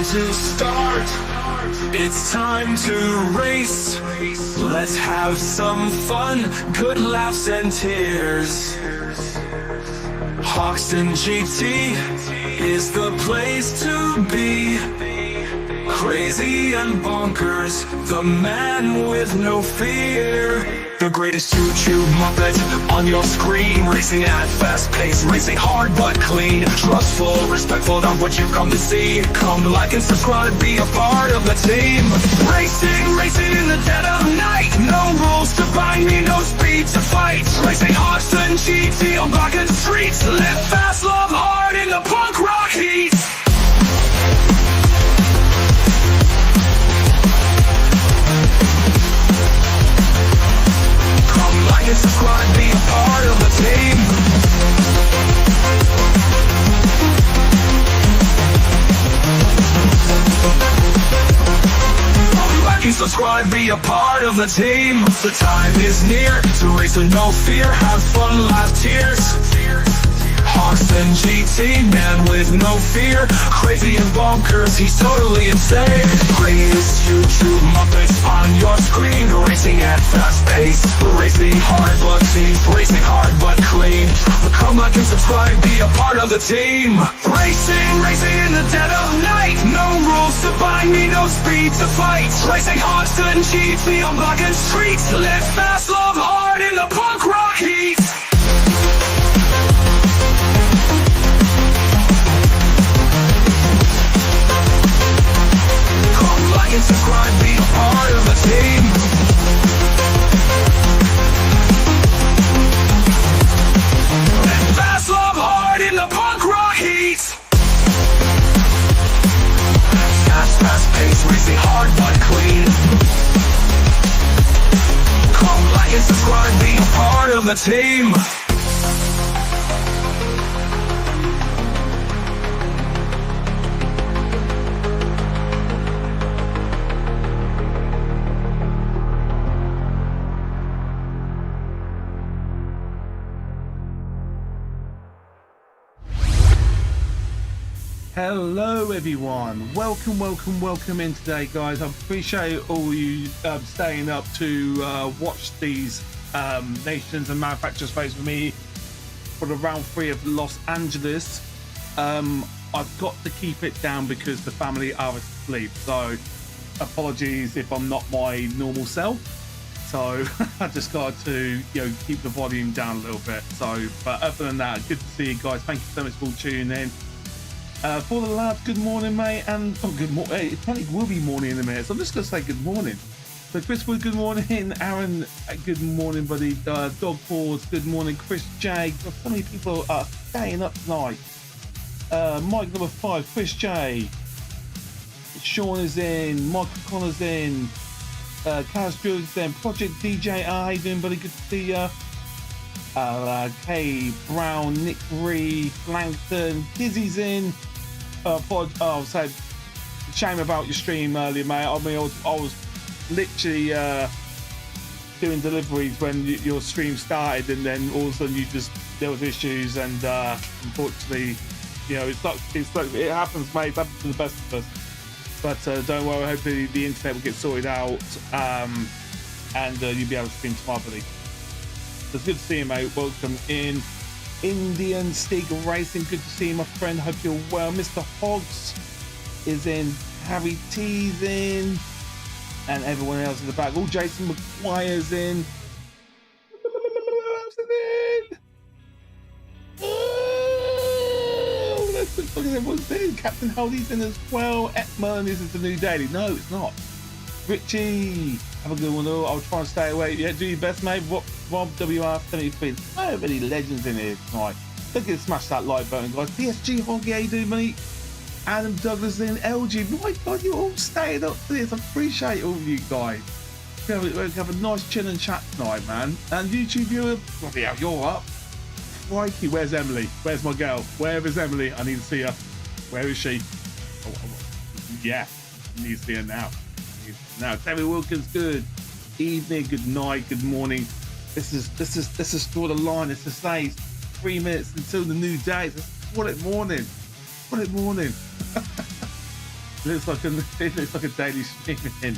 time to start. It's time to race. Let's have some fun, good laughs and tears. Hoxton GT is the place to be. Crazy and bonkers, the man with no fear. The greatest YouTube Muppet on your screen. Racing at fast pace, racing hard but clean. Trustful, respectful, not what you've come to see. Come like and subscribe, be a part of the team. Racing in the dead of night. No rules to bind me, no speed to fight. Racing Hoxton GT on blocking streets. Live fast, love hard in the punk rock heat. Like and subscribe, be a part of the team. Like and subscribe, be a part of the team. The time is near to race with no fear. Have fun, laugh, tears. Hoxton GT, man with no fear. Crazy and bonkers, he's totally insane. Greatest YouTube Muppets on your screen. Racing at fast pace, racing hard but clean. Racing hard but clean. Come like and subscribe, be a part of the team. Racing in the dead of night. No rules to bind me, no speed to fight. Racing Hoxton GT on blocking streets. Live fast, love hard in the punk rock heat. Like and subscribe, be a part of the team. And fast, love hard in the punk rock heat. Fast pace, racing hard but clean. Come like and subscribe, be a part of the team. Hello everyone, welcome in today guys. I appreciate all you staying up to watch these nations and manufacturers race with me for the round 3 of Los Angeles. I've got to keep it down because the family are asleep, so apologies if I'm not my normal self. So I just got to keep the volume down a little bit. So but other than that, good to see you guys. Thank you so much for tuning in. For the lads, good morning, mate, and good morning. Hey, it probably will be morning in a minute, so I'm just gonna say good morning. So Christopher, good morning. Aaron, good morning, buddy. Dog Paws, good morning. Chris J. So many people are staying up tonight. Mike number 5, Chris J. Sean is in. Michael Connor's in. Kaz Jones in. Project DJ, how you doing, buddy? Good to see ya. Kay Brown, Nick Ree, Langton, Kizzy's in. So shame about your stream earlier, mate. I mean, I was literally doing deliveries when your stream started, and then all of a sudden there was issues, and unfortunately, it happens, mate. It happens to the best of us. But don't worry, hopefully the internet will get sorted out, and you'll be able to stream tomorrow. So it's good to see you, mate. Welcome in. Indian Stig Racing, good to see you, my friend. Hope you're well. Mr. Hogs is in. Harry T's in. And everyone else in the back. Oh, Jason McGuire's in. Oh, that's what everyone's in. Captain Holdy's in as well. Etman, this is the new daily. No, it's not. Richie, have a good one though. I'll try and stay awake. Yeah, do your best, mate. Rob WR73. So many legends in here tonight. Look at smash that like button, guys. PSG Hoggy, how you doing, mate? Adam Douglas in. LG. My God, you're all staying up for this. I appreciate all of you guys. We're going to have a nice chill and chat tonight, man. And YouTube viewer, bloody hell, you're up. Crikey, where's Emily? Where's my girl? Where is Emily? I need to see her. Where is she? Yeah, I need to see her now. Now, Terry Wilkins, good evening, good night, good morning. This is draw the line. It's to say 3 minutes until the new day. Call it morning. Call it morning. Looks like it looks like a daily streaming.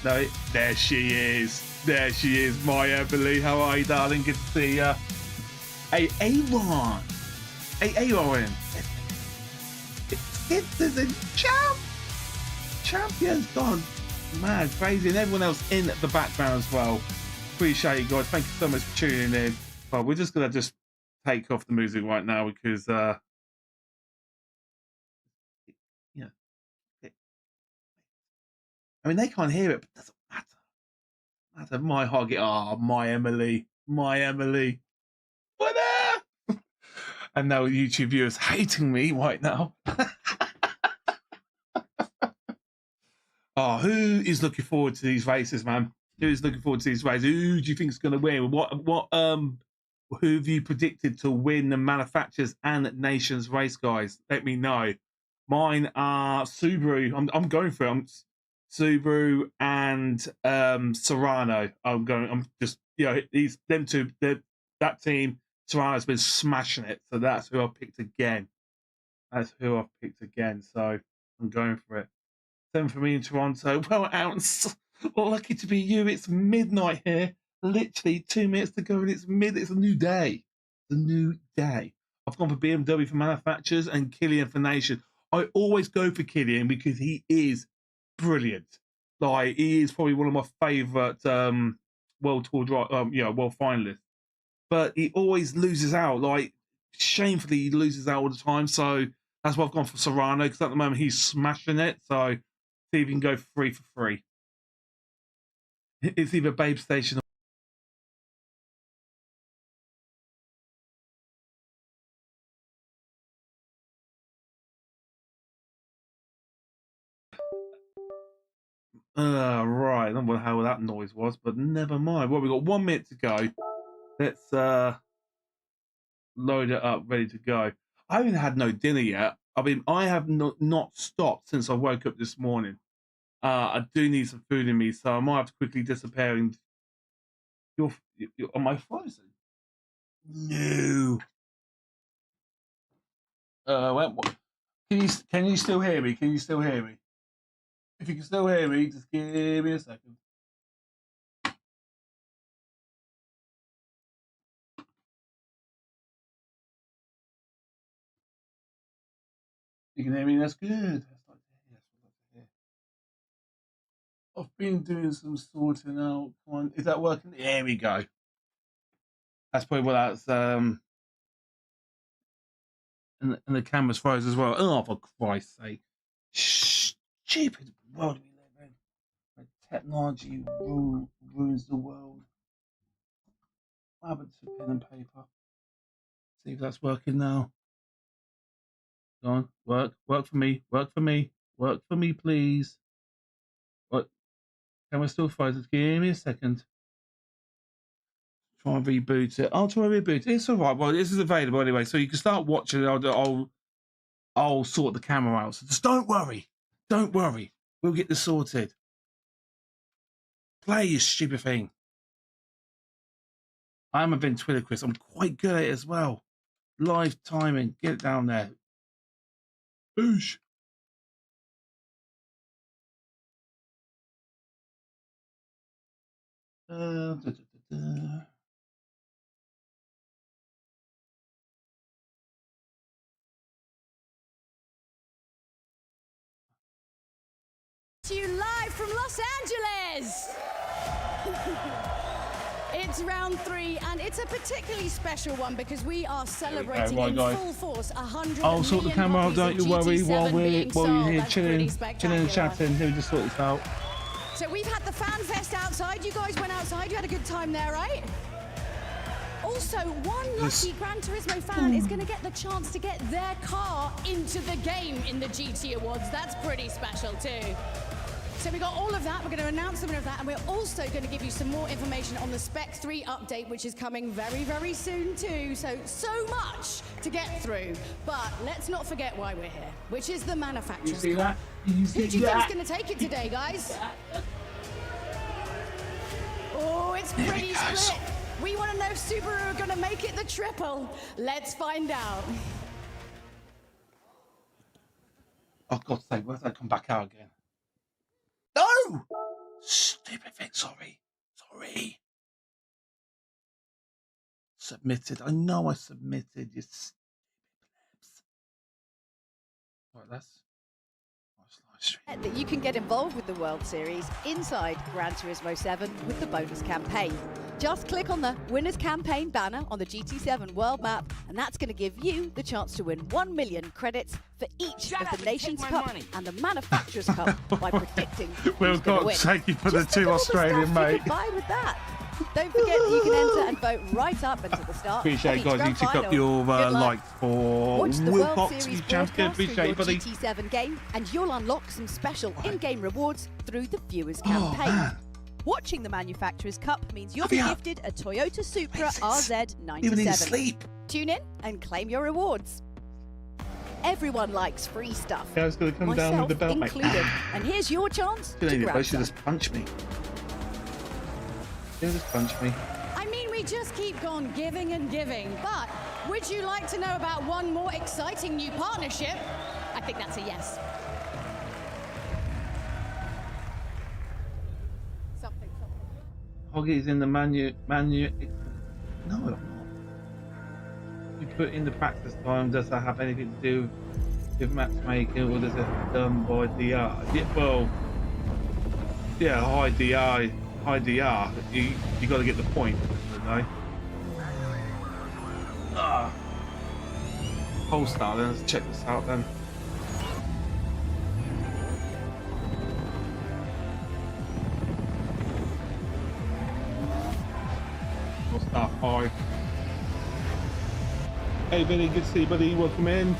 No, there she is. There she is, my Emily. How are you, darling? Good to see you. Hey, Aaron. Hey, Aaron. Citizen champions gone mad, crazy, and everyone else in the background as well. Appreciate you guys. Thank you so much for tuning in. Well, we're just gonna take off the music right now because yeah, I mean they can't hear it, but it doesn't matter. My heart get my Emily. What up? And now YouTube viewers hating me right now. Oh, who is looking forward to these races, man? Who's looking forward to these races? Who do you think is going to win? Who have you predicted to win the manufacturers and nations race, guys? Let me know. Mine are Subaru. I'm going for them. Subaru and Serrano. I'm just them two. That team. Serrano's been smashing it, so that's who I picked again. So I'm going for it. 7 for me in Toronto. Well, Ounce, lucky to be you. It's midnight here. Literally 2 minutes to go, and it's a new day. I've gone for BMW for manufacturers and Killian for nation. I always go for Killian because he is brilliant. Like, he is probably one of my favourite world tour world finalists. But he always loses out. Like, shamefully, he loses out all the time. So that's why I've gone for Serrano, because at the moment he's smashing it. So see if you can go 3 for 3. It's either Babe Station or... right, I don't know what the hell that noise was, but never mind. Well, we've got 1 minute to go. Let's load it up, ready to go. I haven't had no dinner yet. I mean, I have not stopped since I woke up this morning. I do need some food in me, so I might have to quickly disappear. And am I frozen? No. What? Can you still hear me? If you can still hear me, just give me a second. You can hear me? That's good. I've been doing some sorting out. Come on, is that working? There we go. That's probably what that's and the camera's froze as well. Oh, for Christ's sake. Stupid world we live in. Technology ruins the world. What happened to pen and paper? See if that's working now. Go on, work for me, please. What? Camera still frozen. Give me a second. Try and reboot it. I'll try and reboot it. It's all right. Well, this is available anyway, so you can start watching it. I'll sort the camera out. So just don't worry. We'll get this sorted. Play, you stupid thing. I'm a ventriloquist. I'm quite good at it as well. Live timing. Get it down there. Boosh. To you live from Los Angeles. It's round 3, and it's a particularly special one because we are celebrating in full force 100 I'll sort the camera out, don't you worry, while you're here chilling and chatting. Let me just sort this out. So we've had the fan fest outside. You guys went outside. You had a good time there, right? Also, one lucky Gran Turismo fan is going to get the chance to get their car into the game in the GT Awards. That's pretty special too. So we got all of that. We're going to announce the winner of that, and we're also going to give you some more information on the Spec 3 update, which is coming very, very soon too. So much to get through. But let's not forget why we're here, which is the manufacturer's You see that? Who do you think is going to take it today, guys? Oh, it's pretty split. We want to know if Subaru are going to make it the triple. Let's find out. Oh, God's sake, why did I come back out again? No! Stupid thing, sorry. Sorry. Submitted. I know I submitted. You stupid plebs. Right, that's live stream. That you can get involved with the World Series inside Gran Turismo 7 with the bonus campaign. Just click on the Winners Campaign banner on the GT7 world map, and that's going to give you the chance to win 1 million credits for each of the Nations Cup and the Manufacturers Cup by predicting Well, who's going to win. God, thank you for the Just look two at all the Australian, stuff you mate. can buy with that. Don't forget you can enter and vote right up until the start. Appreciate of guys, each you grand took up final. your Good luck. like for Watch the World Wilcox, Series you champion. broadcast through Appreciate your it, buddy. GT7 game, and you'll unlock some special in-game rewards through the Viewers Oh, campaign. man. Watching the Manufacturers Cup means you'll be Hurry up. gifted a Toyota Supra Even need to RZ97. sleep. Tune in and claim your rewards. Everyone likes free stuff. Yeah, I was going to come down myself with the belt, mate. included. And here's your chance to grab Both should some. just punch me. Yeah, just punch me. I mean, we just keep on giving and giving, but would you like to know about one more exciting new partnership? I think that's a yes. Something. Hoggy's in the manu. No, I'm not. You put in the practice time. Does that have anything to do with matchmaking, or does it done by DR? Yeah, well, yeah, high DR. You got to get the point, you know. Polestar. Then let's check this out then. Polestar 5. Hey Billy, good to see you, buddy. Welcome in.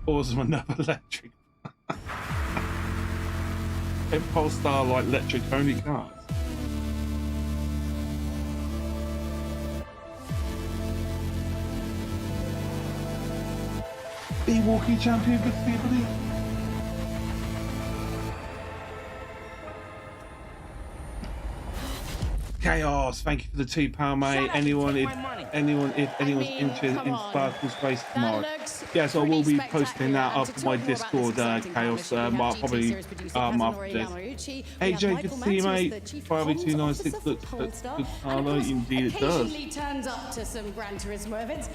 Awesome, another electric. Polestar like electric only cars. Be walking champion, good to see you, buddy. Chaos, thank you for the £2, mate. Anyone, if anyone's interested in Sparkle's race tomorrow. Yes, I will be posting that up on my Discord, Chaos, probably after this. AJ, good to see you, mate. 50296 looks good, Carlo. Indeed, it does. Occasionally turns up to some Gran Turismo events.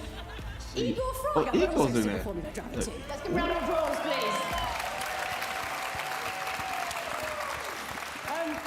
See. Igor Oh, Fraga, Igor's in there. Formula driver Look. too. Let's give a round of applause, please.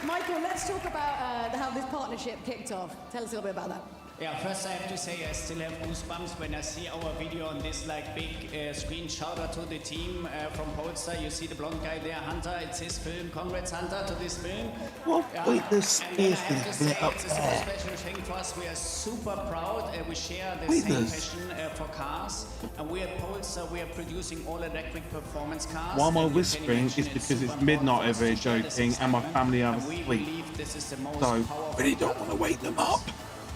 Michael, let's talk about how this partnership kicked off. Tell us a little bit about that. Yeah, first I have to say I still have goosebumps when I see our video on this like big screen. Shout out to the team from Polestar. You see the blonde guy there, Hunter. It's his film. Congrats, Hunter, to this film. What? Yeah. Wait, there's And then I space have to there say up it's a super there. special thing for us. We are super proud. We share the Wait, same there's- passion for cars. And we at Polestar, we are producing all electric performance cars. Why am I And you can whispering imagine is it's because it's super midnight important for over us to here share this joking and my excitement. family are And we asleep. believe this is the most So, powerful really don't want to wake them up.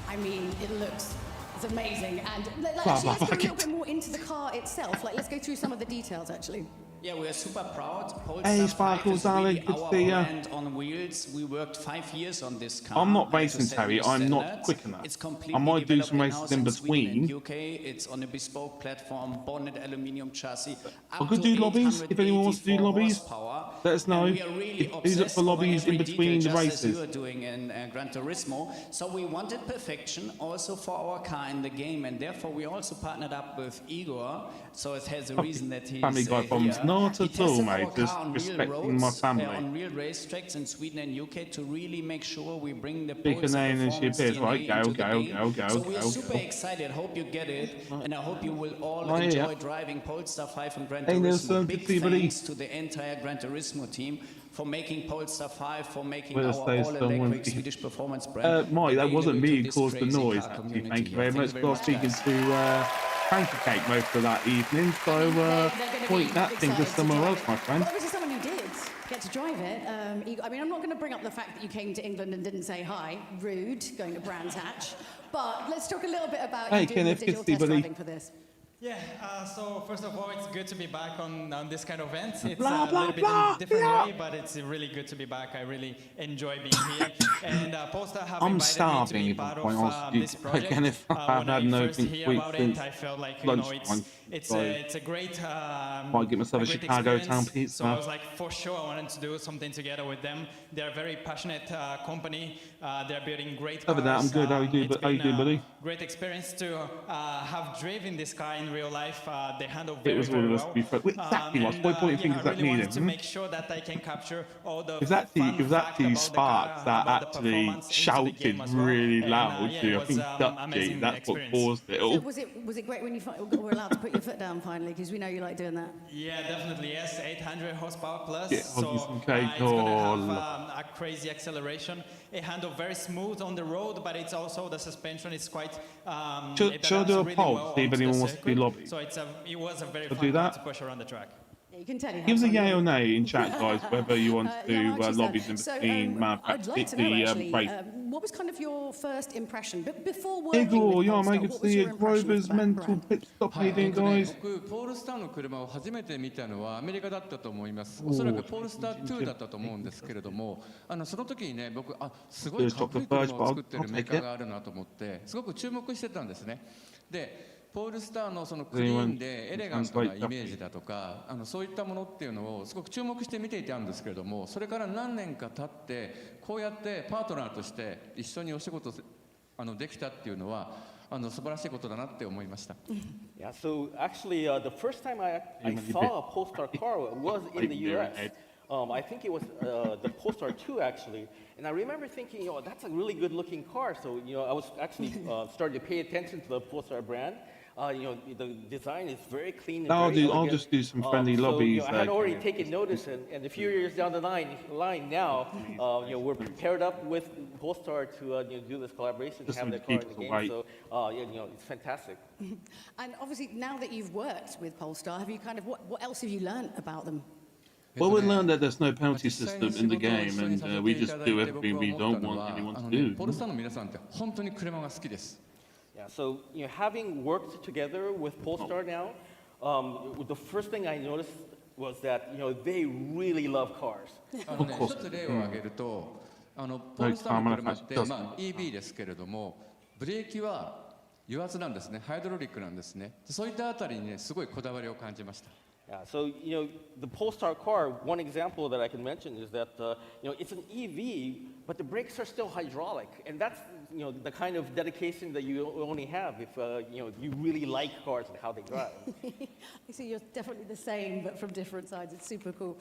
I mean, it looks it's amazing. And like, Blah, actually, blah, let's go a blah, little bit more into the car itself. Like, let's go through some of the details, actually. Yeah, we are super proud. Hey, Polestar Sparkles, 5 is darling, really good to our see ya. brand on wheels. We worked 5 years on this car. I'm not to racing, set Terry. new I'm not standards. quick enough. It's completely I might do some developed races in-house in Sweden and between. UK. It's on a bespoke platform, bonded aluminium chassis. I could do lobbies. If anyone wants to do 884 lobbies, horsepower. let us know. And we are really Who's up for obsessed over lobbies in every between detail, the just as races? you are doing in Gran Turismo. So we wanted perfection also for our car in the game, and therefore we also partnered up with Igor. So it has a reason that he's Family guy problems. here. Not He at all, tested mate. our Just car on real respecting my roads, family. on real racetracks in Sweden and UK to really make sure we bring the Bigger Polestar name than she performance appears, right? DNA Go, into the go, game. go, go, So we are go, super go. excited. Hope you get it, and I hope you will all Oh, enjoy yeah. driving Polestar 5 and Gran Hey, Turismo. Nelson, Big good to see you, buddy. thanks to the entire Gran Turismo team for making Polestar 5, for making Well, our stay all-electric someone- Swedish performance brand. Mike, that wasn't available me to who caused this the crazy noise, car actually. community. Thank you very Thank much. you I was speaking guys. to Pancake most of that evening, so They're gonna point be that thing to excited somewhere drive else, it. my friend. Well, obviously someone who did get to drive it. Igor, I mean, I'm not going to bring up the fact that you came to England and didn't say hi. Rude, going to Brands Hatch. But let's talk a little bit about Hey, you doing Kenneth, the good digital to see you, test buddy. driving for this. Yeah, so first of all, it's good to be back on this kind of event. It's Blah, a blah, little bit blah, in different yeah. way, but it's really good to be back. I really enjoy being here. And Polestar have I'm invited me to starving, be if part I'm quite honest of with this you. project. Again, if I've When had I no first pink hear sweet about it, since I felt like lunchtime, it's so a great might get myself a great Chicago experience. town pizza. So I was like, for sure, I wanted to do something together with them. They're a very passionate company. They're building great cars. Other than that, I'm good. How you do, It's how you been do, buddy? Great experience to have driven this car in real life. They handle It very, was all very of us well. to be fair. Exactly, what's the point you think I is that really needed? wanted to make sure that I can capture all the It was actually fun fact about the Sparks car, that about the actually performance into the shouted game as well. really And, loud yeah, to, it I was, think, Dutchy. amazing That's experience. what caused it So all. was it great when you were allowed to put your foot down finally? Because we know you like doing that. Yeah, definitely, yes. 800 horsepower plus. Get So Huggy some cake. it's going to Oh, have a crazy acceleration. It handles very smooth on the road, but it's also the suspension is quite. Should it I adapts do a really poll, well see if onto the anyone wants to do circuit. lobby? So it was a very Should I fun do car that? to push around the track. Yeah, you can tell you. Give us a have fun yay or with it. nay in chat, guys, whether you want to do Yeah, actually, lobbies in so, between I'd like to know actually, race. what was kind of your first impression before working Igor, with yeah, Polestar? mate, good What to was see your you. impression of Grover's the mental brand? pit stop. How you doing, guys? 僕ポールスターの車を初めて見たのはアメリカだったと思います。おそらくポールスター2だったと思うんですけれども、その時にね、僕すごいかっこいい車を作ってるメーカーがあるなと思って、すごく注目してたんですね。で、ポールスターのそのクリーンでエレガントなイメージだとか、そういったものっていうのをすごく注目して見ていたんですけれども、それから何年か経ってこうやってパートナーとして一緒にお仕事できたっていうのは素晴らしいことだなって思いました。Yeah, so actually, the first time I saw a Polestar car was in the US. I think it was the Polestar 2 actually, and I remember thinking, that's a really good-looking car. So, I was actually starting to pay attention to the Polestar brand. The design is very clean and very elegant. I'll just do some friendly lobbies. I had already taken notice, and a few years down the line now, we're paired up with Polestar to do this collaboration, Just have some their car in the people, game. right. So, it's fantastic. And obviously, now that you've worked with Polestar, have you kind of what else have you learned about them? Well, we learned that there's no penalty system in the game, and we just do everything we don't want anyone to do. ポールスターの皆さんって本当に車が好きです。Yeah, so having worked together with Polestar now, the first thing I noticed was that they really love cars. 一つ例を挙げると、ポールスターの車って、EV ですけれども、ブレーキは油圧なんですね、ハイドロリックなんですね。そういったあたりにね、すごいこだわりを感じました。Yeah, so the Polestar car, one example that I can mention is that it's an EV, but the brakes are still hydraulic, and that's the kind of dedication that you only have if you really like cars and how they drive. I see you're definitely the same, but from different sides. It's super cool.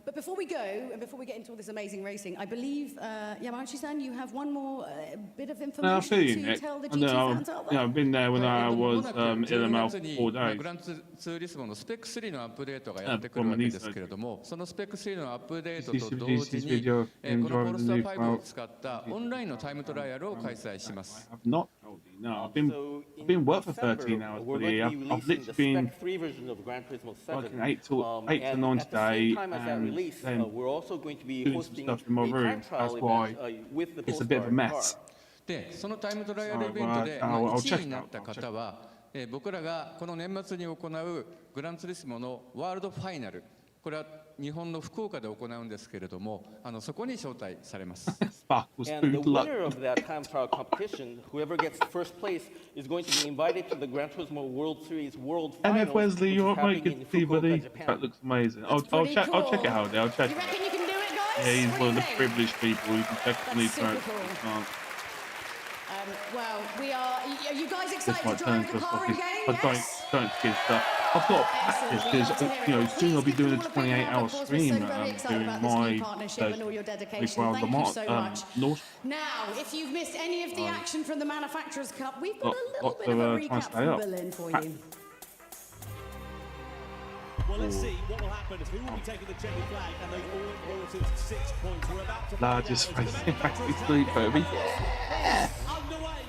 But before we go, and before we get into all this amazing racing, I believe, Yamauchi-san, you have one more bit of information to tell the GT fans out there. I've been there when I was LML for 4 days. グランツーリスモのスペック3のアップデートがやってくるわけですけれども、そのスペック3のアップデートと同時に、このポルスター5を使ったオンラインのタイムトライアルを開催します。I've not told you. No, I've been work for 13 hours we're today. going to be I've releasing the literally been Spec 3 version of Gran Turismo 7. working 8 to 9 and at the today, same time as that and release, then we're also going to be doing some hosting stuff in my a room. time trial That's why event with the it's a bit of a Polestar mess. car. で、そのタイムトライアルイベントでI'll 1 check 位になった it out. 方は、僕らがこの年末に行うグランツーリスモのワールドファイナル、これは日本の福岡で行うんですけれども、そこに招待されます。Spark was And the food luck. winner of that time trial competition, whoever gets first place, is going to be invited to the Gran Turismo World Series World Final. And if Wesley, you're which is right, happening good in to see, buddy. Fukuoka, Japan. That looks amazing. I'll Pretty check it out there. I'll check You it out. reckon you can do it, guys? Yeah, he's What one of do the you think? privileged people who can definitely super try. cool. Well, are you guys This excited might to turn drive to the a car in fucking. game? Yes? Don't skid stuff. I've got practice because soon I'll be doing a 28-hour stream doing my 24-hour much. North. Now, if you've missed any of the action from the Manufacturers Cup, we've got a little Lots bit of a of, trying to recap stay from up. Berlin for you. Well, let's see what will happen as who will be taking the checkered flag and those all-important 6 points. We're about to Largest racing factory street, baby. underway.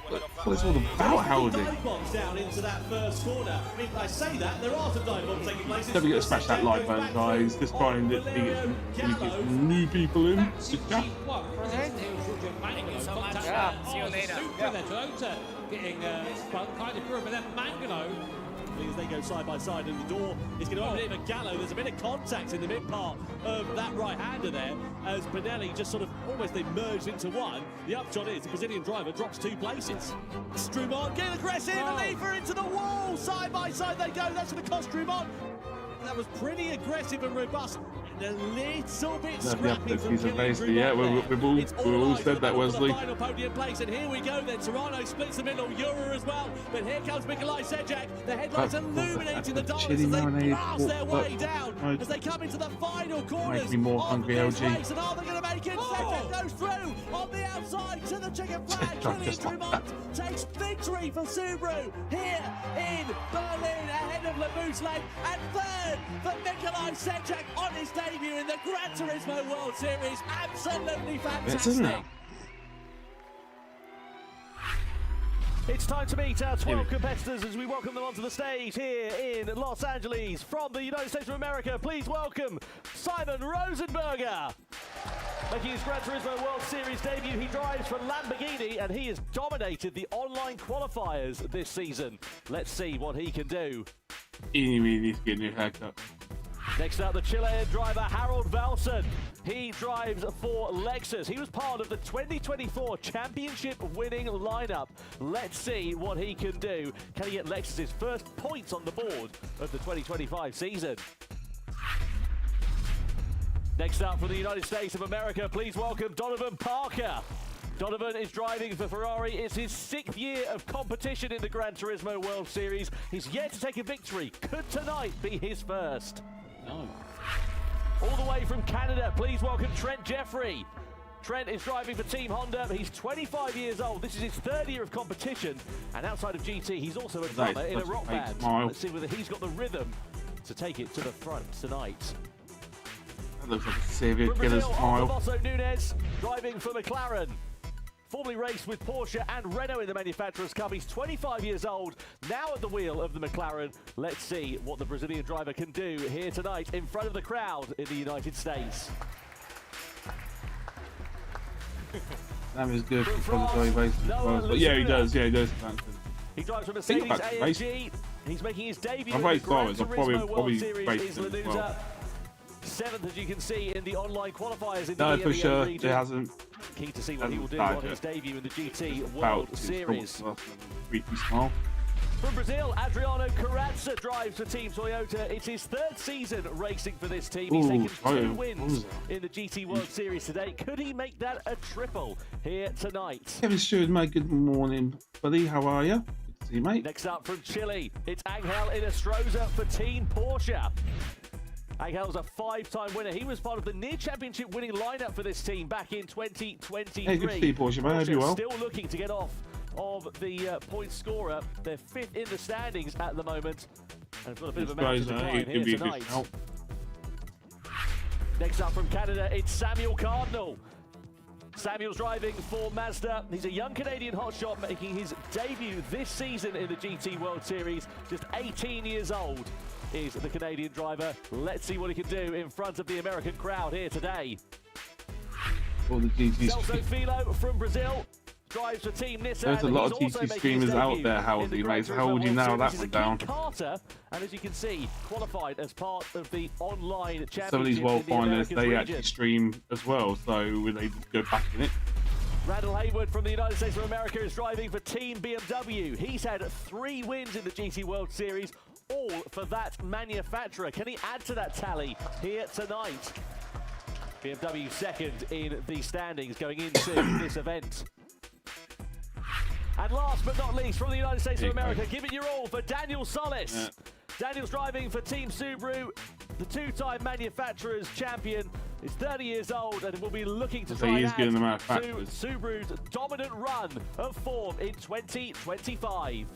what it's all about, Howdy. Dive bombs down into that first corner. I mean, I say that, there are some dive bombs taking place. Don't forget to smash that like button, guys. Just trying to get some new people in. Good chat. Thank you so much. See you later. Getting kind of through, but then Mangano, as they go side by side, and the door is going to open it for Gallo. There's a bit of contact in the mid part of that right-hander there, as Pinelli just sort of almost they merged into one. The upshot is the Brazilian driver drops 2 places. Strumont getting aggressive, and Lever into the wall. Side by side they go. That's going to cost Strumont. That was pretty aggressive and robust. A little bit scrappy from Killian. Yeah, we've all said that, Wesley. Final podium place, and here we go then. Toronto splits the middle, Euro as well. But here comes Nikolai Sejak. The headlights illuminating the dollars as they blast their way down as they come into the final corners. Make me more hungry, LG. Race, and are they going to make it? Sejak goes through on the outside to the chicken flag. Killian Tremont takes victory for Subaru here in Berlin ahead of Labusleg, and third for Nikolai Sejak on his debut in the Gran Turismo World Series. Absolutely fantastic. It's time to meet our 12 competitors as we welcome them onto the stage here in Los Angeles. From the United States of America, please welcome Simon Rosenberger. Making his Gran Turismo World Series debut, he drives for Lamborghini and he has dominated the online qualifiers this season. Let's see what he can do. He really needs to get a new haircut. Next up, the Chilean driver Harold Valson. He drives for Lexus. He was part of the 2024 championship winning lineup. Let's see what he can do. Can he get Lexus's first points on the board of the 2025 season? Next up, from the United States of America, please welcome Donovan Parker. Donovan is driving for Ferrari. It's his 6th year of competition in the Gran Turismo World Series. He's yet to take a victory. Could tonight be his first? No. All the way from Canada, please welcome Trent Jeffrey. Trent is driving for Team Honda. He's 25 years old. This is his 3rd year of competition. And outside of GT, he's also a drummer in a rock band. Let's see whether he's got the rhythm to take it to the front tonight. That looks like a severe killer's smile. Alfonso Nunes, driving for McLaren. Formerly raced with Porsche and Renault in the Manufacturers' Cup. He's 25 years old, now at the wheel of the McLaren. Let's see what the Brazilian driver can do here tonight in front of the crowd in the United States. That is good for the race. But yeah, he does. Yeah, he does. He drives for Mercedes AMG. He's making his debut in the Gran Turismo World Series. Is Lanuza. 7th, as you can see, in the online qualifiers in the EMEA for sure. region. It hasn't. Keen to see what he will do on his debut in the GT World Series. Creepy smile. From Brazil, Adriano Carrazza drives for Team Toyota. It's his 3rd season racing for this team. He's taken 2 wins in the GT World Series today. Could he make that a triple here tonight? Kevin Stewart, mate. Good morning, buddy. How are you? Good to see you, mate. Next up from Chile, it's Angel Inestrosa for Team Porsche. Angel's a 5-time winner. He was part of the near championship winning lineup for this team back in 2023. Hey, good to see you, Porsche, mate. Hope you're well. Still looking to get off of the point scorer. They're 5th in the standings at the moment. And have got a bit of a mountain to climb here tonight. Next up from Canada, it's Samuel Cardinal. Samuel's driving for Mazda. He's a young Canadian hotshot making his debut this season in the GT World Series. Just 18 years old is the Canadian driver. Let's see what he can do in front of the American crowd here today. Celso Filo from Brazil drives for Team Nissan. There's a lot of GT streamers out there, Howdy, mate. So how would you narrow that one down? Carter, and as you can see, qualified as part of the online championship. Some of these world finalists, they actually stream as well, so they go back in it. Randall Haywood from the United States of America is driving for Team BMW. He's had 3 wins in the GT World Series, all for that manufacturer. Can he add to that tally here tonight? BMW 2nd in the standings going into this event. And last but not least, from the United States of America, give it your all for Daniel Solis. Yeah. Daniel's driving for Team Subaru, the 2-time manufacturer's champion. He's 30 years old and will be looking to try out to Subaru's dominant run of form in 2025.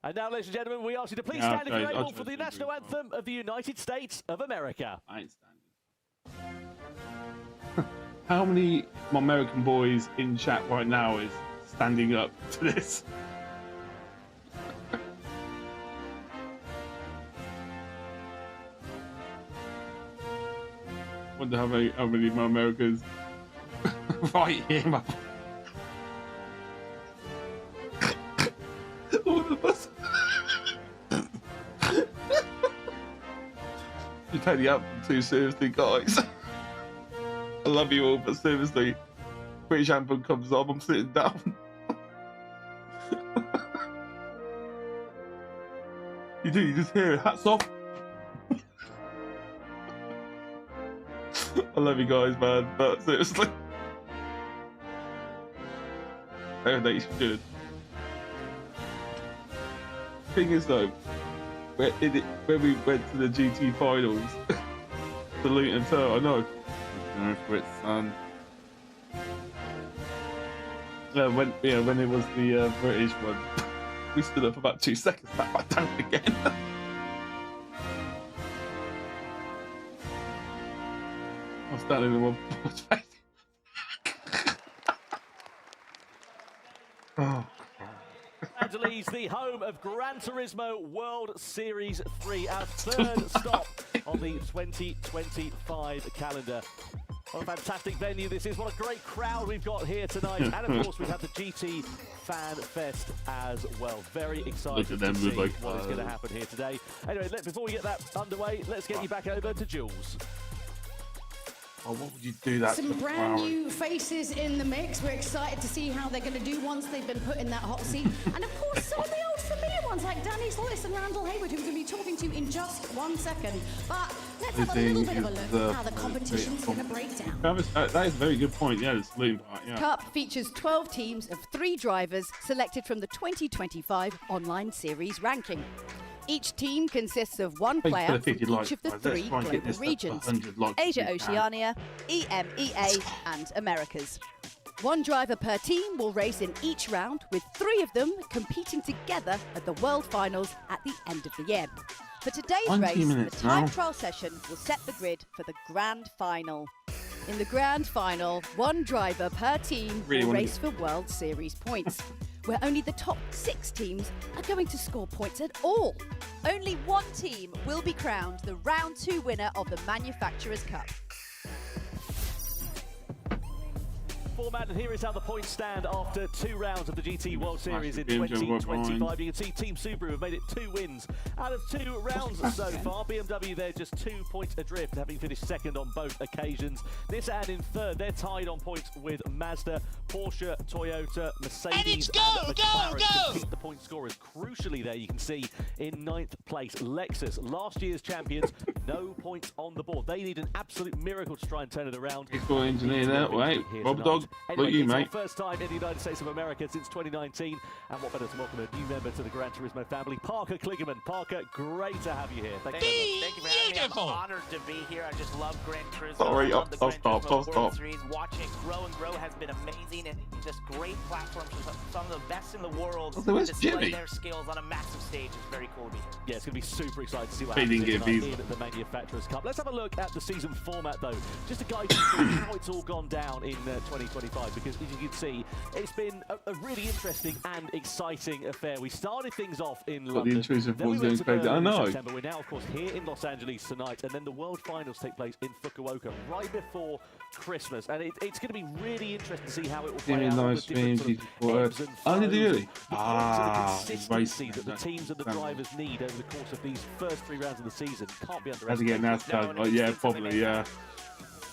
And now, ladies and gentlemen, we ask you to please stand if you're able for the national anthem of the United States of America. I ain't How many American boys in chat right now is standing up to this? Wonder how many Americans right here. All of us. You take the anthem too seriously, guys. I love you all, but seriously, British anthem comes on, I'm sitting down. You do, you just hear it. Hats off. I love you guys, man, but seriously. They should. Thing is though, when we went to the GT finals, the Luton Tour, I know. Son. When it was the British one, we stood up for about 2 seconds, back down again. I'm standing in one face. Oh. Angeles, the home of Gran Turismo World Series 3, our third stop on the 2025 calendar. What a fantastic venue this is. What a great crowd we've got here tonight. And of course, we have the GT Fan Fest as well. Very excited to see what is going to happen here today. Anyway, before we get that underway, let's get you back over to Jules. Oh, what would you do that? Some brand new faces in the mix. We're excited to see how they're going to do once they've been put in that hot seat. And of course, some of the old familiar ones like Danny Hollis and Randall Hayward, who we're going to be talking to in just 1 second. But let's have a little bit of a look at how the competition's going to break down. That is a very good point. Yeah, the saloon part. Yeah. Cup features 12 teams of 3 drivers selected from the 2025 online series ranking. Each team consists of 1 player from each of the 3 global regions: Asia, Oceania, EMEA, and Americas. 1 driver per team will race in each round, with 3 of them competing together at the World Finals at the end of the year. For today's race, the time trial session will set the grid for the Grand Final. In the Grand Final, 1 driver per team will race for World Series points, where only the top 6 teams are going to score points at all. Only 1 team will be crowned the Round 2 winner of the Manufacturers' Cup. Format, and here is how the points stand after 2 rounds of the GT World Series in 2025. You can see Team Subaru have made it 2 wins out of 2 rounds so far. BMW, they're just 2 points adrift, having finished 2nd on both occasions. This and in 3rd, they're tied on points with Mazda, Porsche, Toyota, Mercedes, and McLaren to keep the point scorers. Crucially there, you can see in 9th place, Lexus, last year's champions, no points on the board. They need an absolute miracle to try and turn it around. He's got engineer that way. Rob Dog. Anyway, look you, it's mate. our first time in the United States of America since 2019, and what better to welcome a new member to the Gran Turismo family, Parker Kligerman. Parker, great to have you here. Thank you for having me. I'm honored to be here. I just love Gran Turismo. Sorry, I love the Gran Turismo World stop. Series. Watching it grow has been amazing, and just great platforms for some of the best in the world display their skills on a massive stage. It's very cool to be here. Yeah, it's going to be super exciting to see what happens in the Manufacturers' Cup. Let's have a look at the season format, though, just to guide you through how it's all gone down in 2025, because as you can see, it's been a really interesting and exciting affair. We started things off in London, then we went to Berlin in September. We're now, of course, here in Los Angeles tonight, and then the World Finals take place in Fukuoka right before Christmas, and it's going to be really interesting to see how it will play out. Nice streams, really? Consistency that the teams and the drivers need over the course of these first 3 rounds of the season can't be underestimated. Yeah, probably, yeah.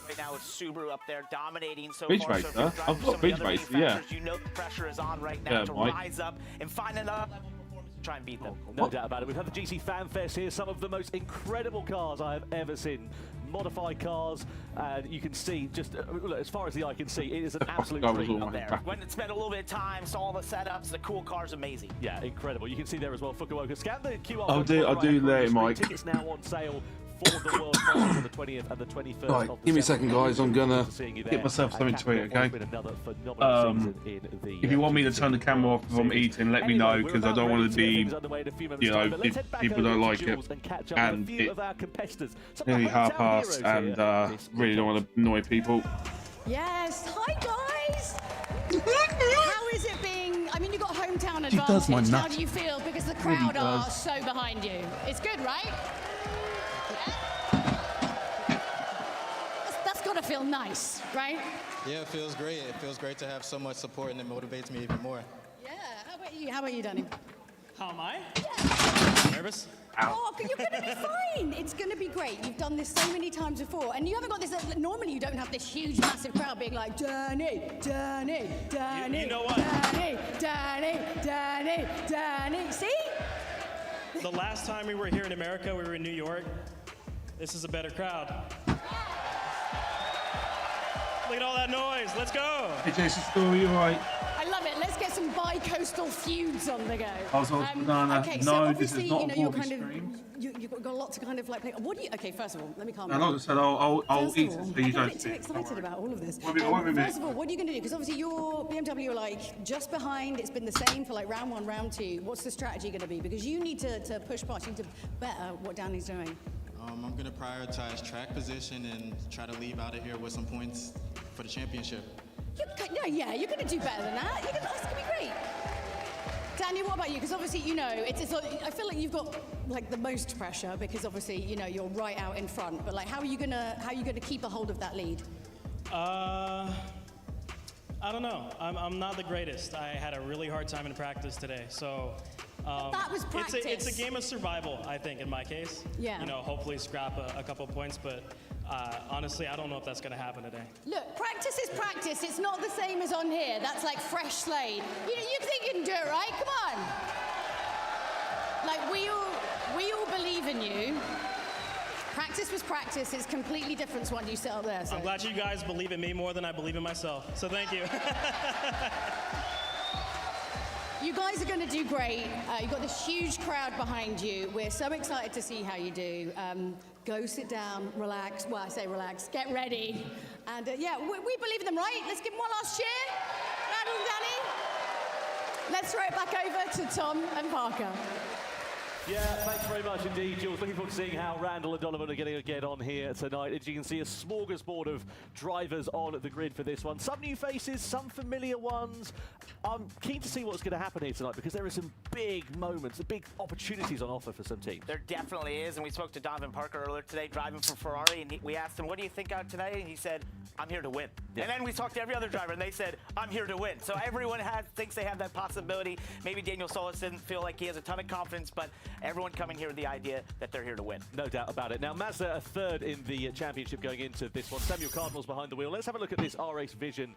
Right now it's Subaru up there dominating so Bridge far. Racer? I've got Bridge Racer, yeah. You know the pressure is on right now to rise up and find another level performance to try and beat them. No doubt about it. We've had the GT Fan Fest here. Some of the most incredible cars I have ever seen. Modified cars, and you can see just as far as the eye can see, it is an absolute dream up there. When it's spent a little bit of time, saw all the setups, the cool car's amazing. Yeah, incredible. You can see there as well, Fukuoka. Scan the QR code. I do there, Mike. Tickets now on sale for the World Finals on the 20th and the 21st. Right, give me a second, guys. I'm gonna get myself something to eat, okay? If you want me to turn the camera off if I'm eating, let me know, because I don't want to be, you know, if people don't like it. And it's nearly past, and really don't want to annoy people. Yes. Hi, guys. How is it being? I mean, you got hometown advantage. does my How nut. do you feel? Because the Really crowd are does. so behind you. It's good, right? That's got to feel nice, right? Yeah, it feels great. It feels great to have so much support, and it motivates me even more. Yeah. How about you? How about you, Danny? How am I? Yeah. Nervous? Oh, you're going to be fine. It's going to be great. You've done this so many times before, and you haven't got this. Normally, you don't have this huge, massive crowd being like, Danny, Danny, Danny, You know what? Danny, Danny, Danny, Danny. See? The last time we were here in America, we were in New York. This is a better crowd. Look at all that noise. Let's go. Hey, Jason Story, you alright? I love it. Let's get some bi-coastal feuds on the go. Banana. Okay, No, so this obviously, is not you know, a you're Bobby kind stream. of, you've got a lot to kind of like play. What do you? Okay, first of all, let me calm And down. like I said, I'll First eat of it all, so I'm you a don't bit too see it. excited about all of this. Wait a minute. First of all, what are you going to do? Because obviously your BMW are like just behind. It's been the same for like round one, round two. What's the strategy going to be? Because you need to push past. You need to better what Danny's doing. I'm going to prioritize track position and try to leave out of here with some points for the championship. Yeah, you're going to do better than that. That's going to be great. Danny, what about you? Because obviously, you know, I feel like you've got like the most pressure because obviously, you know, you're right out in front. But like, how are you gonna keep a hold of that lead? I don't know. I'm not the greatest. I had a really hard time in practice today, so. That was practice. It's a game of survival, I think, in my case. Yeah. You know, hopefully scrap a couple points, but honestly, I don't know if that's going to happen today. Look, practice is practice. It's not the same as on here. That's like fresh slate. You think you can do it, right? Come on. Like we all believe in you. Practice was practice. It's completely different to what you set up there. So. I'm glad you guys believe in me more than I believe in myself. So thank you. You guys are going to do great. You've got this huge crowd behind you. We're so excited to see how you do. Go sit down, relax. Well, I say relax. Get ready. And yeah, we believe in them, right? Let's give them one last cheer. Randall and Danny. Let's throw it back over to Tom and Parker. Yeah, thanks very much indeed, Jules. Looking forward to seeing how Randall and Donovan are going to get on here tonight. As you can see, a smorgasbord of drivers on the grid for this one. Some new faces, some familiar ones. I'm keen to see what's going to happen here tonight because there are some big moments, big opportunities on offer for some teams. There definitely is, and we spoke to Donovan Parker earlier today, driving for Ferrari, and we asked him, what do you think out today? And he said, I'm here to win. Yeah. And then we talked to every other driver, and they said, I'm here to win. So everyone thinks they have that possibility. Maybe Daniel Solis didn't feel like he has a ton of confidence, but everyone coming here with the idea that they're here to win. No doubt about it. Now, Mazda are third in the championship going into this one. Samuel Cardinal's behind the wheel. Let's have a look at this RS Vision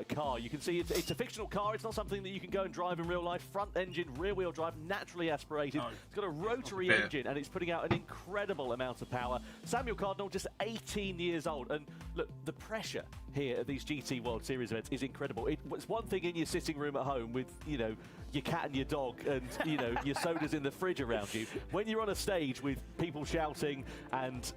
car. You can see it's a fictional car. It's not something that you can go and drive in real life. Front engine, rear wheel drive, naturally aspirated. No, it's got a rotary engine and it's putting out an incredible amount of power. Samuel Cardinal, just 18 years old. And look, the pressure here at these GT World Series events is incredible. It's one thing in your sitting room at home with, you know, your cat and your dog and, you know, your sodas in the fridge around you. When you're on a stage with people shouting and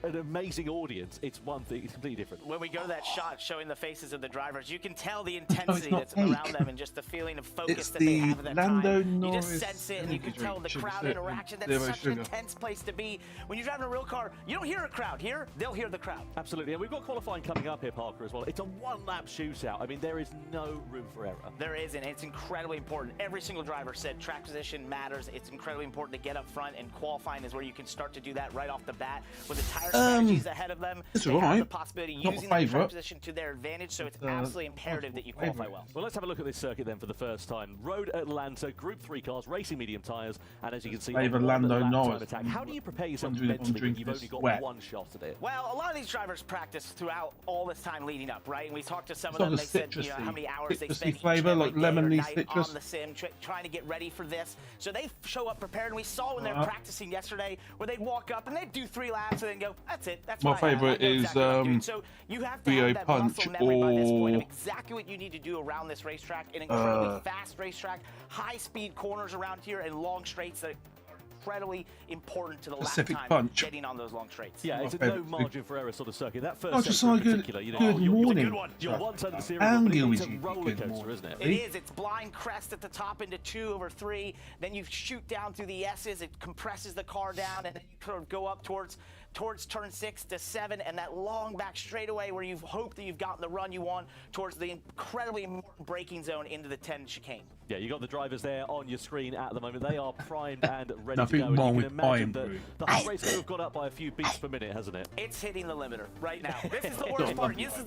an amazing audience, it's one thing, it's completely different. When we go to that shot showing the faces of the drivers, you can tell the intensity that's around them and just the feeling of focus that they have at that time. You just sense it and you can tell the crowd interaction. That's such an intense place to be. When you're driving a real car, you don't hear a crowd. Here, they'll hear the crowd. Absolutely, and we've got qualifying coming up here, Parker, as well. It's a one-lap shootout. I mean, there is no room for error. There isn't. It's incredibly important. Every single driver said track position matters. It's incredibly important to get up front, and qualifying is where you can start to do that right off the bat with the tire strategies ahead of them. They have the possibility of using that track position to their advantage, so it's absolutely imperative that you qualify well. Well, let's have a look at this circuit then for the first time. Road Atlanta, Group 3 cars, racing medium tyres, and as you can see, Lando Norris. Attack. How do you prepare yourself mentally when you've only got one shot at it? Well, a lot of these drivers practice throughout all this time leading up, right? And we talked to some of them, they said, you know, how many hours they spend flavor, like lemony citrus on the sim, trying to get ready for this. So they show up prepared, and we saw when they were practicing yesterday, where they'd walk up and they'd do 3 laps and then go, that's it, that's my favorite is so you have to have that muscle memory by this point of exactly what you need to do around this racetrack, an incredibly fast racetrack, high speed corners around here, and long straights that are incredibly important to the lap time getting on those long straights. Yeah, it's a no margin for error sort of circuit. That first just section like in particular, you know, good morning. You're one side of the series, but it's a roller coaster, isn't it? It is. It's blind crest at the top into 2 over 3. Then you shoot down through the S's. It compresses the car down, and then you sort of go up towards towards turn 6 to 7 and that long back straightaway where you've hoped that you've gotten the run you want towards the incredibly important braking zone into the 10 chicane. Yeah, you got the drivers there on your screen at the moment. They are primed and ready Nothing to go. wrong And you with can imagine prime, that the heart rate's going to have gone up by a few beats per minute, hasn't it? It's hitting the limiter right now. This is the worst part. This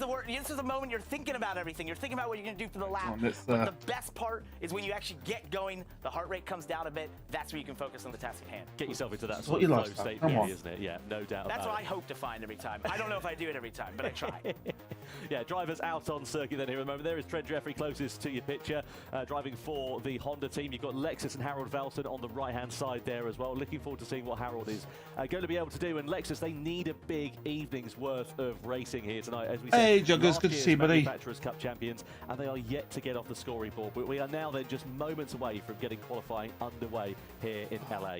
is the moment you're thinking about everything. You're thinking about what you're going to do for the lap. But the best part is when you actually get going, the heart rate comes down a bit. That's where you can focus on the task at hand. Get yourself into that sort of flow state, really, isn't it? Yeah, no doubt That's about what it. I hope to find every time. I don't know if I do it every time, but I try. Yeah, drivers out on circuit then here at the moment. There is Trent Jeffrey closest to your picture, driving for the Honda team. You've got Lexus and Harold Valton on the right-hand side there as well. Looking forward to seeing what Harold is going to be able to do. And Lexus, they need a big evening's worth of racing here tonight. As we said, hey, Juggers, good to see you, buddy. Manufacturers Cup champions, and they are yet to get off the scoring board. But we are now then just moments away from getting qualifying underway here in LA.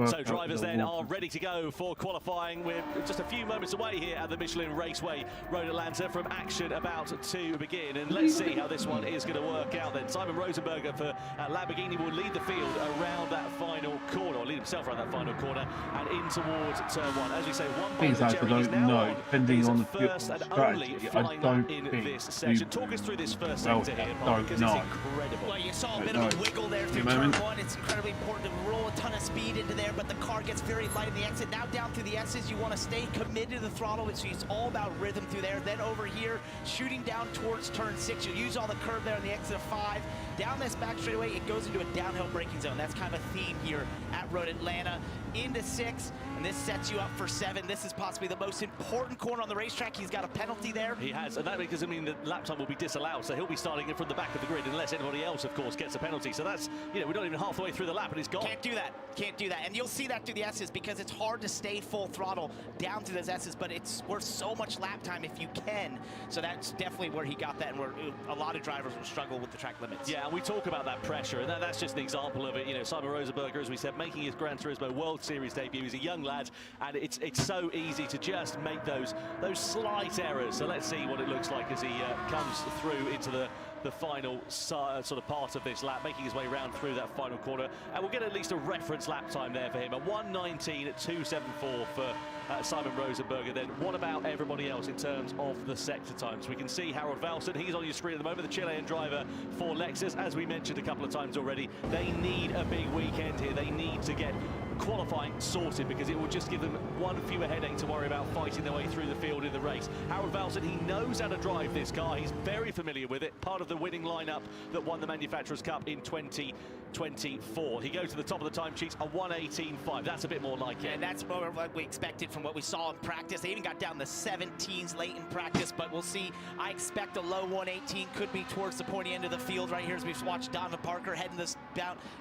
So drivers then are ready to go for qualifying. We're just a few moments away here at the Michelin Raceway Road Atlanta from action about to begin. And let's see how this one is going to work out then. Simon Rosenberger for Lamborghini will lead the field around that final corner, or lead himself around that final corner and in towards turn 1. As we say, things I don't know, depending on the first and only flying lap in this section. Talk us through this first sector here, Paul, because it's incredible. Well, you saw a bit of a wiggle there through turn 1. It's incredibly important to roll a ton of speed into there, but the car gets very light in the exit. Now down through the S's, you want to stay committed to the throttle, so it's all about rhythm through there. Then over here, shooting down towards turn 6, you'll use all the curve there on the exit of 5. Down this back straightaway, it goes into a downhill braking zone. That's kind of a theme here at Road Atlanta. Into 6, and this sets you up for 7. This is possibly the most important corner on the racetrack. He's got a penalty there. He has, and that doesn't mean that lap time will be disallowed, so he'll be starting from the back of the grid unless anybody else, of course, gets a penalty. So that's, you know, we're not even halfway through the lap and he's gone. Can't do that. Can't do that. And you'll see that through the S's because it's hard to stay full throttle down through those S's, but it's worth so much lap time if you can. So that's definitely where he got that, and where a lot of drivers will struggle with the track limits. Yeah, and we talk about that pressure, and that's just an example of it. You know, Simon Rosenberger, as we said, making his Gran Turismo World Series debut. He's a young lad, and it's so easy to just make those slight errors. So let's see what it looks like as he comes through into the final sort of part of this lap, making his way round through that final corner, and we'll get at least a reference lap time there for him, a 1:19.274 for Simon Rosenberger. Then what about everybody else in terms of the sector times? We can see Harold Valton, he's on your screen at the moment, the Chilean driver for Lexus. As we mentioned a couple of times already, they need a big weekend here. They need to get qualifying sorted because it will just give them one fewer headache to worry about fighting their way through the field in the race. Harold Valton, he knows how to drive this car. He's very familiar with it, part of the winning lineup that won the Manufacturers Cup in 2024. He goes to the top of the time sheets, a 1:18.5. That's a bit more like it. And that's more what we expected from what we saw in practice. They even got down the 17s late in practice, but we'll see. I expect a low 1:18 could be towards the pointy end of the field right here as we've watched Donovan Parker heading this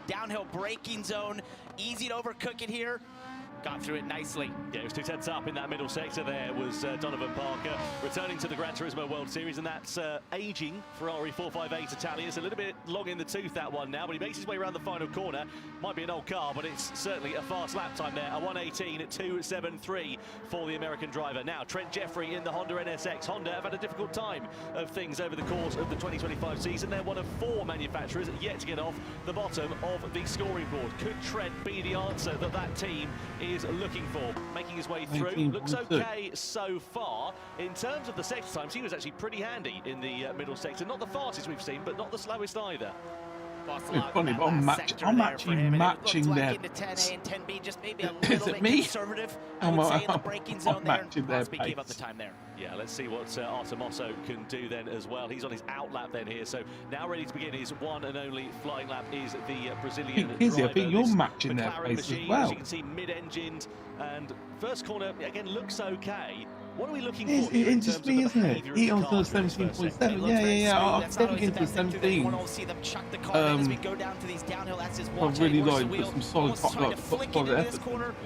downhill braking zone. Easy to overcook it here. Got through it nicely. Yeah, it was 2 tenths up in that middle sector there was Donovan Parker, returning to the Gran Turismo World Series, and that's aging Ferrari 458 Italia. It's a little bit long in the tooth, that one now, but he makes his way around the final corner. Might be an old car, but it's certainly a fast lap time there. A 1:18.273 for the American driver. Now, Trent Jeffrey in the Honda NSX. Honda have had a difficult time of things over the course of the 2025 season. They're one of 4 manufacturers yet to get off the bottom of the scoring board. Could Trent be the answer that team is looking for? Making his way through, looks okay so far. In terms of the sector times, he was actually pretty handy in the middle sector. Not the fastest we've seen, but not the slowest either. It's funny, but I'm actually matching their. Into 10A and 10B, just maybe a little bit conservative. I'm braking zone there. Possibly gave up the time there. Yeah, let's see what Artemoso can do then as well. He's on his out lap then here, so now ready to begin his one and only flying lap is the Brazilian driver. I think you're matching their pace as well. As you can see, mid-engined, and first corner again looks okay. What are we looking for? It's interesting, isn't it? He on the 17.7. Yeah. I'm definitely into 17. Want to see them chuck the car as we go down to these downhill S's. I'd really like to put some solid effort.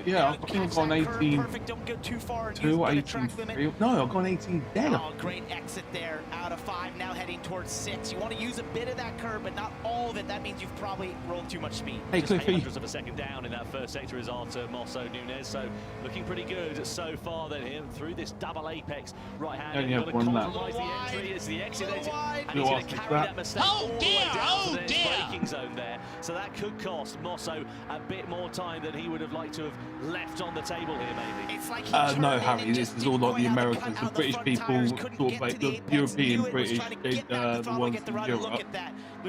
Yeah, I think I've gone 18. Perfect, don't go too far. 2, 18. No, I've gone 18 dead. Oh, great exit there out of 5. Now heading towards 6. You want to use a bit of that curve, but not all of it. That means you've probably rolled too much speed. Hey, Just Cliffy. 800ths of a second down in that first sector is Artemoso Nunez. So looking pretty good so far then here through this double apex right hand. Only He's have got to one compromise the entry. It's the exit exit. And Who he's going asked to me carry that? that mistake all the way down to the next braking zone there. So that could cost Mosso a bit more time than he would have liked to have left on the table here, maybe. It's like No, Harry, this is all like the Americans, the British people, sort of like the European British, the ones from Europe.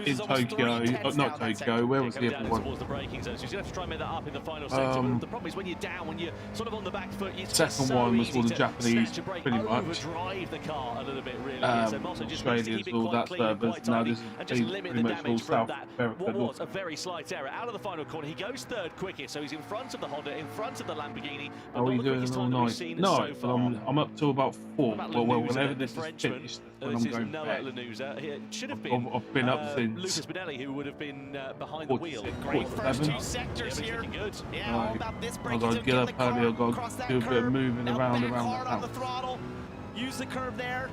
In Tokyo, not Tokyo, where was the other one? Towards the braking zone, so he's going to have to try and make that up in the final sector. But the problem is when you're down, when you're sort of on the back foot, it's Second so one was easy all the to Japanese, snatch a brake, pretty much. overdrive the car a little bit, really. So Mosso just needs to Australia's keep it all quite that clean and service. quite Now tidy this and just is limit pretty the much all damage from South that. America. What was a very slight error out of the final corner. He goes third quickest, so he's in front of the Honda, in front of the Lamborghini. Are we doing it all night? No, I'm up till about 4. Well, whenever this is finished, when I'm going to bed. It should have been I've been up since Lucas Benelli, who would have been behind the wheel. Great first 2 sectors here. Good. Yeah, all about this braking I've got zone. to get up early, I've got to do a bit of moving around the hard on house. the throttle. Use the curve there.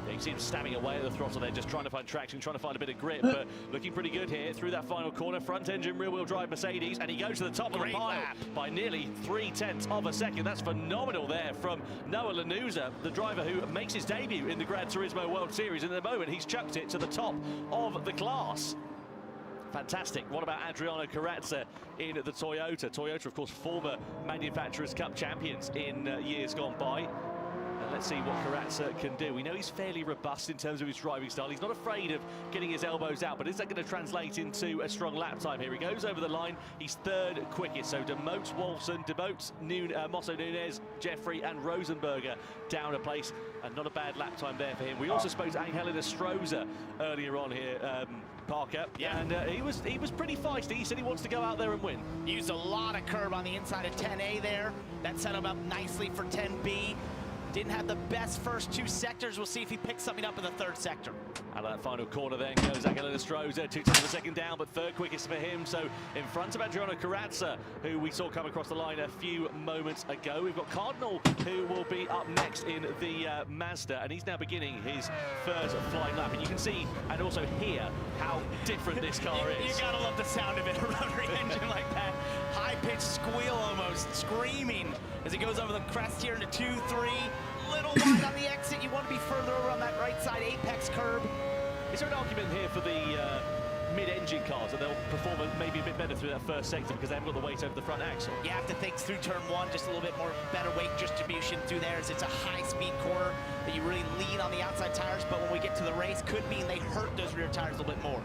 Yeah, you see him stabbing away at the throttle there, just trying to find traction, trying to find a bit of grip, but looking pretty good here through that final corner. Front engine, rear wheel drive Mercedes, and he goes to the top of the pile by nearly 0.3 of a second. That's phenomenal there from Noah Lanuza, the driver who makes his debut in the Gran Turismo World Series. And at the moment, he's chucked it to the top of the class. Fantastic. What about Adriano Carrazza in the Toyota? Toyota, of course, former Manufacturers' Cup champions in years gone by. And let's see what Carrazza can do. We know he's fairly robust in terms of his driving style. He's not afraid of getting his elbows out, but is that going to translate into a strong lap time here? He goes over the line. He's third quickest, so demotes Wolfson, demotes Mosso Nunez, Jeffrey and Rosenberger down a place, and not a bad lap time there for him. We also spoke to Angel Estrosza earlier on here, Parker, and he was pretty feisty. He said he wants to go out there and win. Used a lot of curb on the inside of 10A there. That set him up nicely for 10B. Didn't have the best first 2 sectors. We'll see if he picks something up in the 3rd sector. Out of that final corner then goes Angel Estrosza, 2 tenths of a second down, but 3rd quickest for him. So in front of Adriano Carrazza, who we saw come across the line a few moments ago. We've got Cardinal, who will be up next in the Mazda, and he's now beginning his first flying lap. And you can see and also hear how different this car is. You gotta love the sound of it, a rotary engine like that. High-pitched squeal almost, screaming as he goes over the crest here into 2-3. Little wide on the exit. You want to be further over on that right side apex curb. Is there an argument here for the mid-engine cars that they'll perform maybe a bit better through that first sector because they haven't got the weight over the front axle? You have to think through turn 1, just a little bit more better weight distribution through there, as it's a high-speed corner that you really lean on the outside tires, but when we get to the race, could mean they hurt those rear tires a little bit more.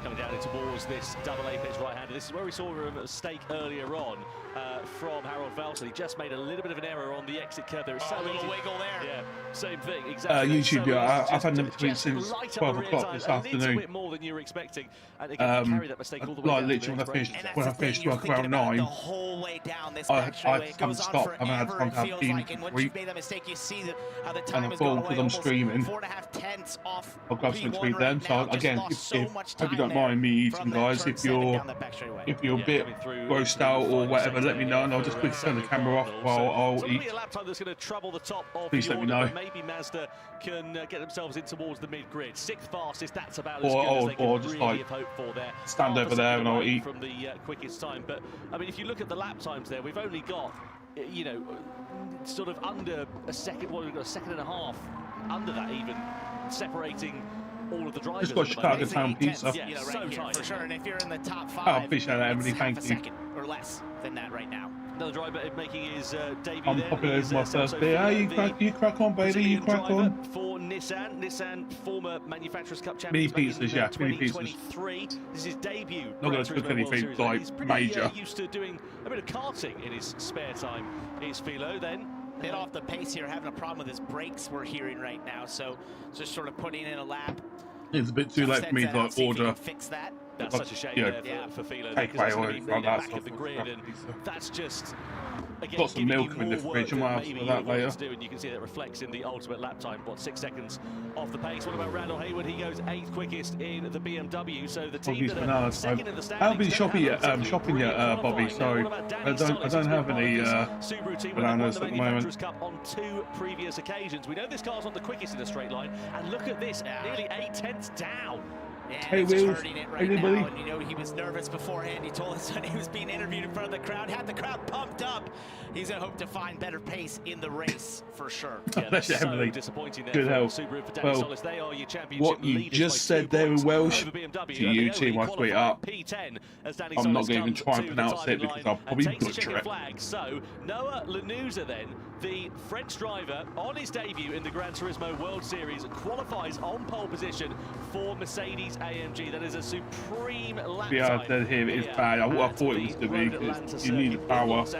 Coming down towards this double apex right-hander. This is where we saw a mistake earlier on from Harold Velsen. He just made a little bit of an error on the exit curve there. It's so easy. Wiggle there. Yeah, same thing. Exactly. YouTube, so I've had them tweets since 12 o'clock this afternoon. A little bit more than you were expecting. And again, carry that mistake all the way like down literally when I finished work around 9, the whole way down this I haven't stopped. I haven't had time to have been and once you made that mistake, you see how the time and I has gone thought, away. because I'm streaming, 4.5 tenths off. I'll grab some P1 tweet them. So right now. again, Just if lost hope you don't time mind me eating, from that guys. turn If 7 you're down that back straightaway. a bit grossed out or whatever, let me know, and I'll just quickly turn the camera off while I'll eat. Be a lap time that's going to trouble the top of Please the let me order, know. but maybe Mazda can get themselves in towards the mid-grid. 6th fastest, that's about as Or- good as or- they or could just really like have hoped for there. stand Half over a there second and I'll away eat. from the quickest time. But I mean, if you look at the lap times there, we've only got, you know, sort of under a second. Well, we've got a second and a half under that even, separating all of the drivers. Just got Chicago Town pizza. Yeah, You know, so right here, tight. for sure. And if you're in the top 5, I appreciate that, Emily. it's Thank half a you. second or less than that right now. Another driver making his debut I'm there. popping is, over my Celso first beer. Hey, you crack on, baby. You Brazilian crack driver on. for Nissan. Nissan, former Manufacturers' Cup Mini champions. pizzas, yeah, mini pizzas. 2023. This is his debut. Not Gran going to cook Turismo World anything Series. like He's pretty major. used to doing a bit of karting in his spare time. Is Philo then? Bit off the pace here, having a problem with his brakes we're hearing right now. So just sort of putting in a lap. It's a bit too late for me to like order. Fix that. That's such a shame there for Philo. Take because that's away going to be all that back of the stuff. grid, and that's just. Again, Got some giving milk you in the more fridge. I work might than have some maybe of you that wanted later. to do, and you can see that reflects in the ultimate lap time. What, 6 seconds off the pace? What about Randall Hayward? He goes 8th quickest in the BMW. So the team that are second in the standings. I haven't been shopping yet, Bobby. Sorry, I don't have any bananas at the moment. Cup on 2 previous occasions. We know this car's on the quickest in the straight line, and look at this, nearly 8 tenths down. And Hey, it's just Will. hurting it right Anybody? now. And you know, he was nervous beforehand. He told us when he was being interviewed in front of the crowd, had the crowd pumped up. He's going to hope to find better pace in the race for sure. Yeah, That's so Emily. disappointing there Good for help. Subaru for Danny Well, Solis. They are your championship what you leaders just by 2 said there in points Welsh over BMW, to and you they two, only I swear qualify up. P10 as Danny I'm Solis not going to even comes try and to the pronounce it timing because line I'll and probably takes the butcher checkered it. flag. So Noah Lanuza then, the French driver on his debut in the Gran Turismo World Series, qualifies on pole position for Mercedes AMG. That is a supreme lap Yeah, time. I said here it is bad. I thought it was to be because you need the power. So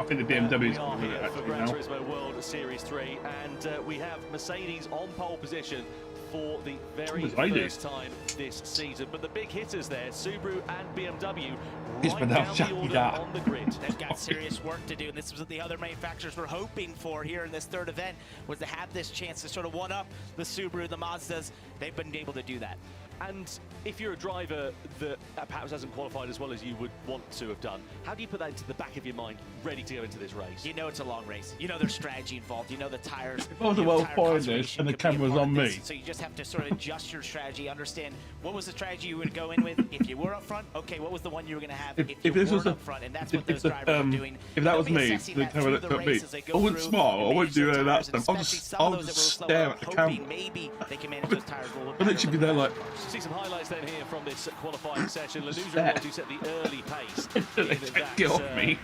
I think the BMW is going to do it actually Gran now. Turismo World Series 3, and we have Mercedes on pole position for the very first time this season. But the big hitters there, Subaru and BMW, right down the order on the grid. They've got serious work to do, and this was what the other manufacturers were hoping for here in this third event, was to have this chance to sort of one-up the Subaru, the Mazdas. They've been able to do that. And if you're a driver that perhaps hasn't qualified as well as you would want to have done, how do you put that into the back of your mind, ready to go into this race? You know it's a long race. You know there's strategy involved. You know the tires. If I was well find this and the camera's on me. So you just have to sort of adjust your strategy, understand what was the strategy you would go in with. If you were up front, okay, what was the one you were going to have if you weren't up front? And that's what those drivers are doing. If that was me, the camera looked at me. I wouldn't smile. I wouldn't do any of that stuff. I'll just stare at the camera. Maybe they can manage those tires a little bit. I'll literally be there like. See some highlights then here from this qualifying session. Lanuza wants to set the early pace Get off me.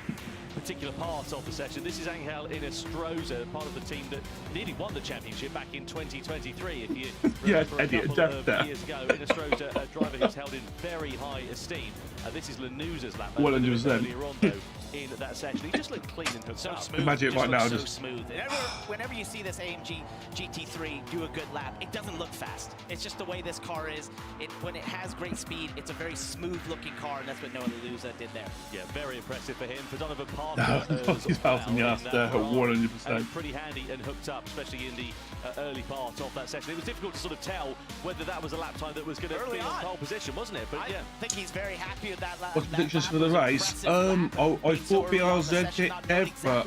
Particular part of the session. This is Angel Inestrosa, part of the team that nearly won the championship back in 2023. If you remember a couple of years ago, Inestrosa, a driver who's held in very high esteem. This is Lanuza's lap earlier on, though, in that session. He just looked clean and hooked up. Smooth. Imagine it right now, so just smooth. Whenever you see this AMG GT3 do a good lap, it doesn't look fast. It's just the way this car is. When it has great speed, it's a very smooth-looking car, and that's what Noah Lanuza did there. Yeah, very impressive for him. For Donovan Parker, he's passing the ass there, 100%. Pretty handy and hooked up, especially in the early part of that session. It was difficult to sort of tell whether that was a lap time that was going to be on pole position, wasn't it? But I think he's very happy with that lap. What's the predictions for the race? I thought BRZ hit Kev, but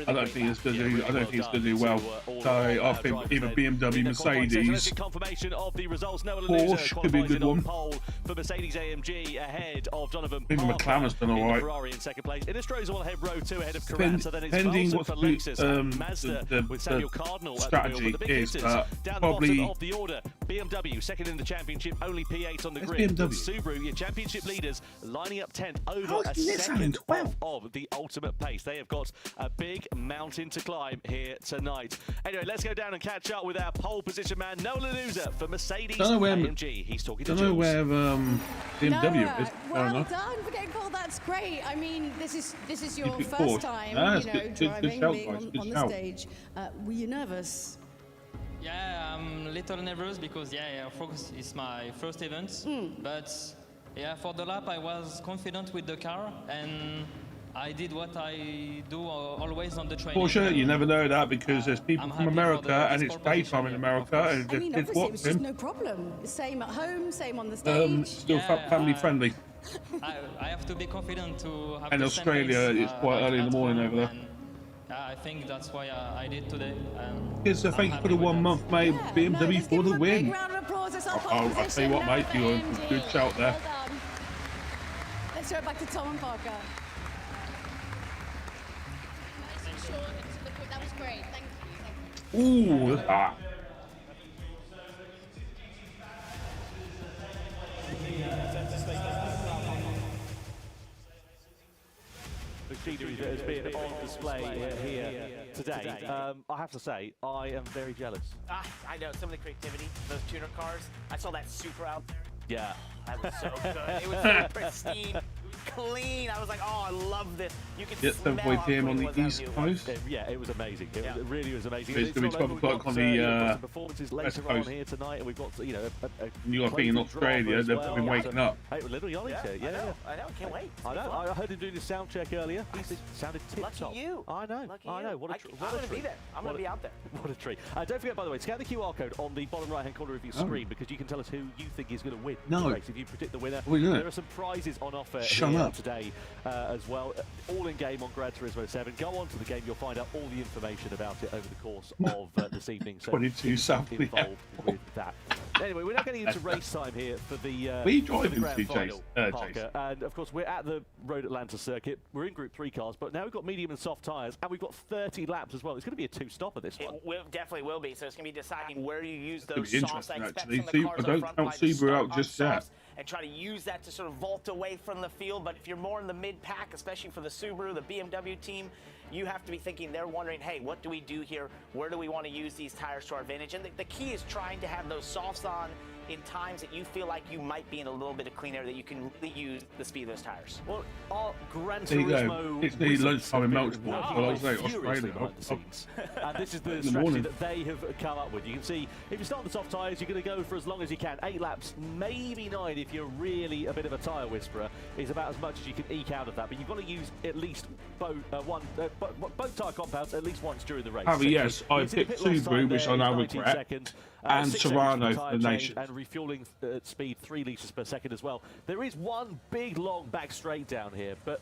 I don't think it's going to do. I don't think it's going to do well. So I think either BMW, Mercedes, confirmation of the results. Porsche could be a good one. For Mercedes AMG ahead of Donovan Even McLaren's done all right. Ferrari in second place. Inestrosa will head row 2 ahead of Karat. So then it's Depending Wilson what for Lexus and Mazda with Samuel Cardinal strategy at the wheel. is, down the probably bottom of the order, BMW second in the championship, only P8 on the grid. Subaru, your championship leaders, lining up 10th over a second of the ultimate pace. They have got a big mountain to climb here tonight. Anyway, let's go down and catch up with our pole position man, Noah Lanuza for Mercedes AMG. He's talking to Jules. I don't know where BMW is. Well done for getting called. That's great. I mean, this is your first Porsche. time, Good driving, shout, being on the stage. Were you nervous? Yeah, I'm a little nervous because of course it's my first event, but yeah, for the lap I was confident with the car and I did what I do always on the training. Porsche, you never know that because there's people from America and it's daytime in America and I mean, obviously it was just no problem. Same at home, same on the stage. Still family friendly. I have to be confident to have. And Australia, it's quite early in the morning over there. I think that's why I did today. Yes, so thank you for the 1 month, mate. BMW for the win. Big round of applause. I'll tell you what, mate, you're a good shout there. Well done. Let's throw it back to Tom and Parker. Nice and short and to the point. That was great. Thank you. Ooh, look at that. Machinery that has been on display here today. I have to say, I am very jealous. I know, some of the creativity, those tuner cars. I saw that Supra out there. Yeah. That was so good. It was so pristine, clean. I was like, oh, I love this. You can smell how 7:40 PM on clean the it East was. Coast. Yeah, it was amazing. It really was amazing. It's going to be 12 o'clock on the performances West later on Coast. here tonight, and we've got You got to think in Australia, they've been waking up. Hey, literally on it, yeah. I know, can't wait. I know. I heard him doing his sound check earlier. He sounded tip-top. Lucky you. I know. Lucky I know. you. What a I'm treat. going to be there. I'm going to be out there. What a treat. Don't forget, by the way, scan the QR code on the bottom right-hand corner of your screen because you can tell us who you think is going to win the race. If you predict the winner, there are some prizes on offer shut up. Today as well. All in game on Gran Turismo 7. Go on to the game, you'll find out all the information about it over the course of this evening. So 22 South involved with that. Anyway, we're now getting into race time here for the grand final, Parker. And of course, we're at the Road Atlanta circuit. We're in Group 3 cars, but now we've got medium and soft tyres, and we've got 30 laps as well. It's going to be a two-stopper this one. It definitely will be. So it's going to be deciding where you use It's those gonna be softs. I expect interesting, from actually. the cars I don't up front count by the Subaru out start just on yet. softs and try to use that to sort of vault away from the field. But if you're more in the mid-pack, especially for the Subaru, the BMW team, you have to be thinking, they're wondering, hey, what do we do here? Where do we want to use these tires to our advantage? And the key is trying to have those softs on in times that you feel like you might be in a little bit of clean air, that you can really use the speed of those tires. Well, our Gran There you go. Turismo It's nearly lunchtime in Melbourne. Well, I was saying Australia. And this is the strategy that they have come up with. You can see, if you start the soft tyres, you're going to go for as long as you can. 8 laps, maybe 9 if you're really a bit of a tyre whisperer, is about as much as you can eke out of that. But you've got to use at least both tyre compounds at least once during the race. Harry, yes, I picked Subaru, which I now regret, and Serrano for the nation. And refueling at speed 3 litres per second as well. There is one big long back straight down here, but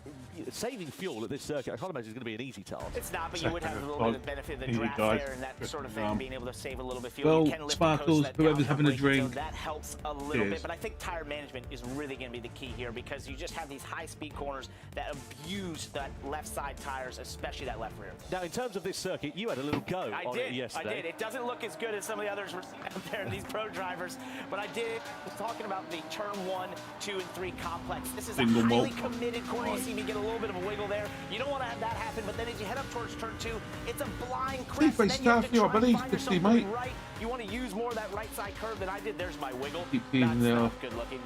saving fuel at this circuit, I can't imagine it's going to be an easy task. It's not, but you would have a little bit of benefit of the draft there and that sort of thing, being able to save a little bit of fuel. Well, You can lift Sparkles, that whoever's down having a rate, drink. so that helps a little bit, but I think tire management is really going to be the key here, because you just have these high-speed corners that abuse that left side tires, especially that left rear. Now, in terms of this circuit, you had a little go on it yesterday. I did. It doesn't look as good as some of the others we're seeing out there, these pro drivers, but I did. Talking about the turn 1, 2, and 3 complex. This is a highly committed corner. You see me get a little bit of a wiggle there. You don't want to have that happen, but then as you head up towards turn 2, it's a blind crest. And then you have to try and find yourself going right. You want to use more of that right side curve than I did. There's my wiggle. That's not good looking.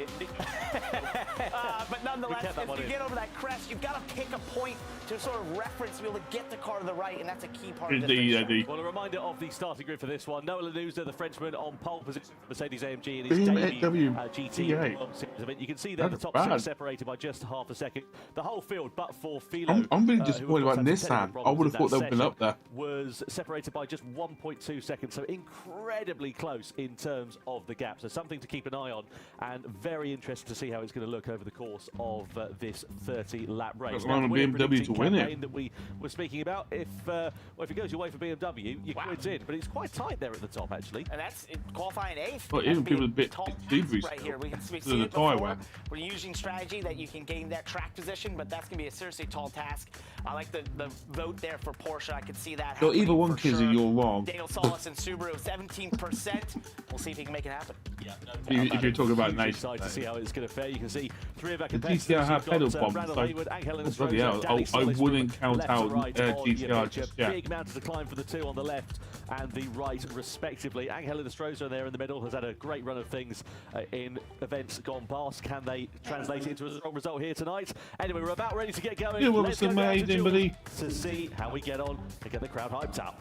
But nonetheless, if you get over that crest, you've got to pick a point to sort of reference to be able to get the car to the right, and that's a key part of this. Well, a reminder of the starting grid for this one. Noah Lanuza, the Frenchman, on pole position for Mercedes-AMG in his debut GT World Series event. You can see there the top 6 separated by just half a second. The whole field, but for Philo, I'm really disappointed about Nissan. I would have thought they'd been up there. Was separated by just 1.2 seconds, so incredibly close in terms of the gap. So something to keep an eye on, and very interested to see how it's going to look over the course of this 30-lap race. I want BMW to win it. That we were speaking about. If it goes your way for BMW, you're quite in, but it's quite tight there at the top actually. And that's qualifying 8th. Well, even people a bit debriefed right here. We see it before. We're using strategy that you can gain that track position, but that's going to be a seriously tall task. I like the vote there for Porsche. I could see that. So either one, Kizzy, you're wrong. Daniel Solis and Subaru, 17%. We'll see if he can make it happen. Yeah, if you're talking about nice, excited to see how it's going to fare. You can see 3 of our the competitors. GTR have pedal bombs. I wouldn't count out GTR just yet. Big mountain to climb for the 2 on the left and the right, respectively. Angel Enestrosa there in the middle has had a great run of things in events gone past. Can they translate it into a strong result here tonight? Anyway, we're about ready to get going. Let's go down to see how we get on and get the crowd hyped up.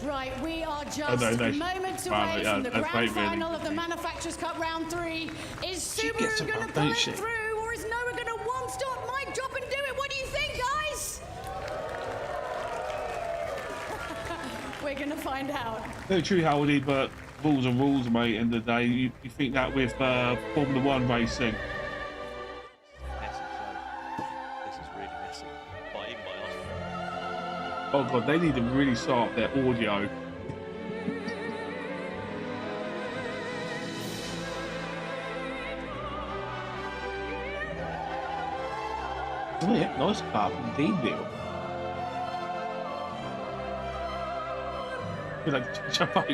Right, we are just moments away from the grand final of the Manufacturers' Cup Round 3. Is Subaru going to pull it through, or is Noah going to one-stop mic drop and do it? What do you think, guys? We're going to find out. No, true, Howdy, but rules are rules, mate. End of the day, you think that with Formula 1 racing. Oh god, they need to really start their audio. Oh yeah, nice car indeed, deal. You like jump out.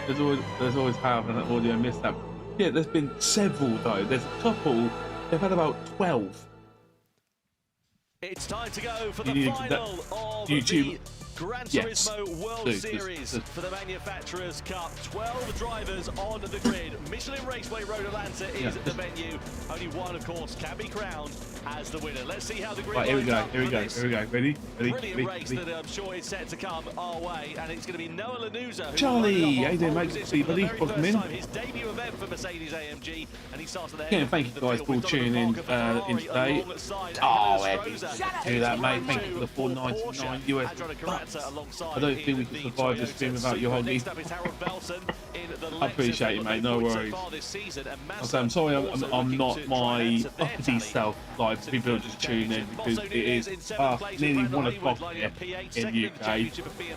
There's always have an audio mishap. Yeah, there's been several though. There's a couple. They've had about 12. It's time to go for the final of the Gran Turismo World Series for the Manufacturers' Cup. 12 drivers on the grid. Michelin Raceway Road Atlanta is the venue. Only one, of course, can be crowned as the winner. Let's see how the grid here we go. Ready? Brilliant race that I'm sure is set to come our way, and it's going to be Noah Lanuza. Charlie, how you doing, mate? See you, buddy. Welcome in. His debut event for Mercedes-AMG, and he starts there. Yeah, thank you guys for tuning in today. Oh, Eddie, do that, mate. Thank you for the $4.99 US. Carrazza alongside. I don't think we can survive this game without your hoggy. I appreciate it, mate. No worries. I'm sorry, I'm not my uppity self. Like people are just tuning in because it is nearly 1 o'clock here in UK,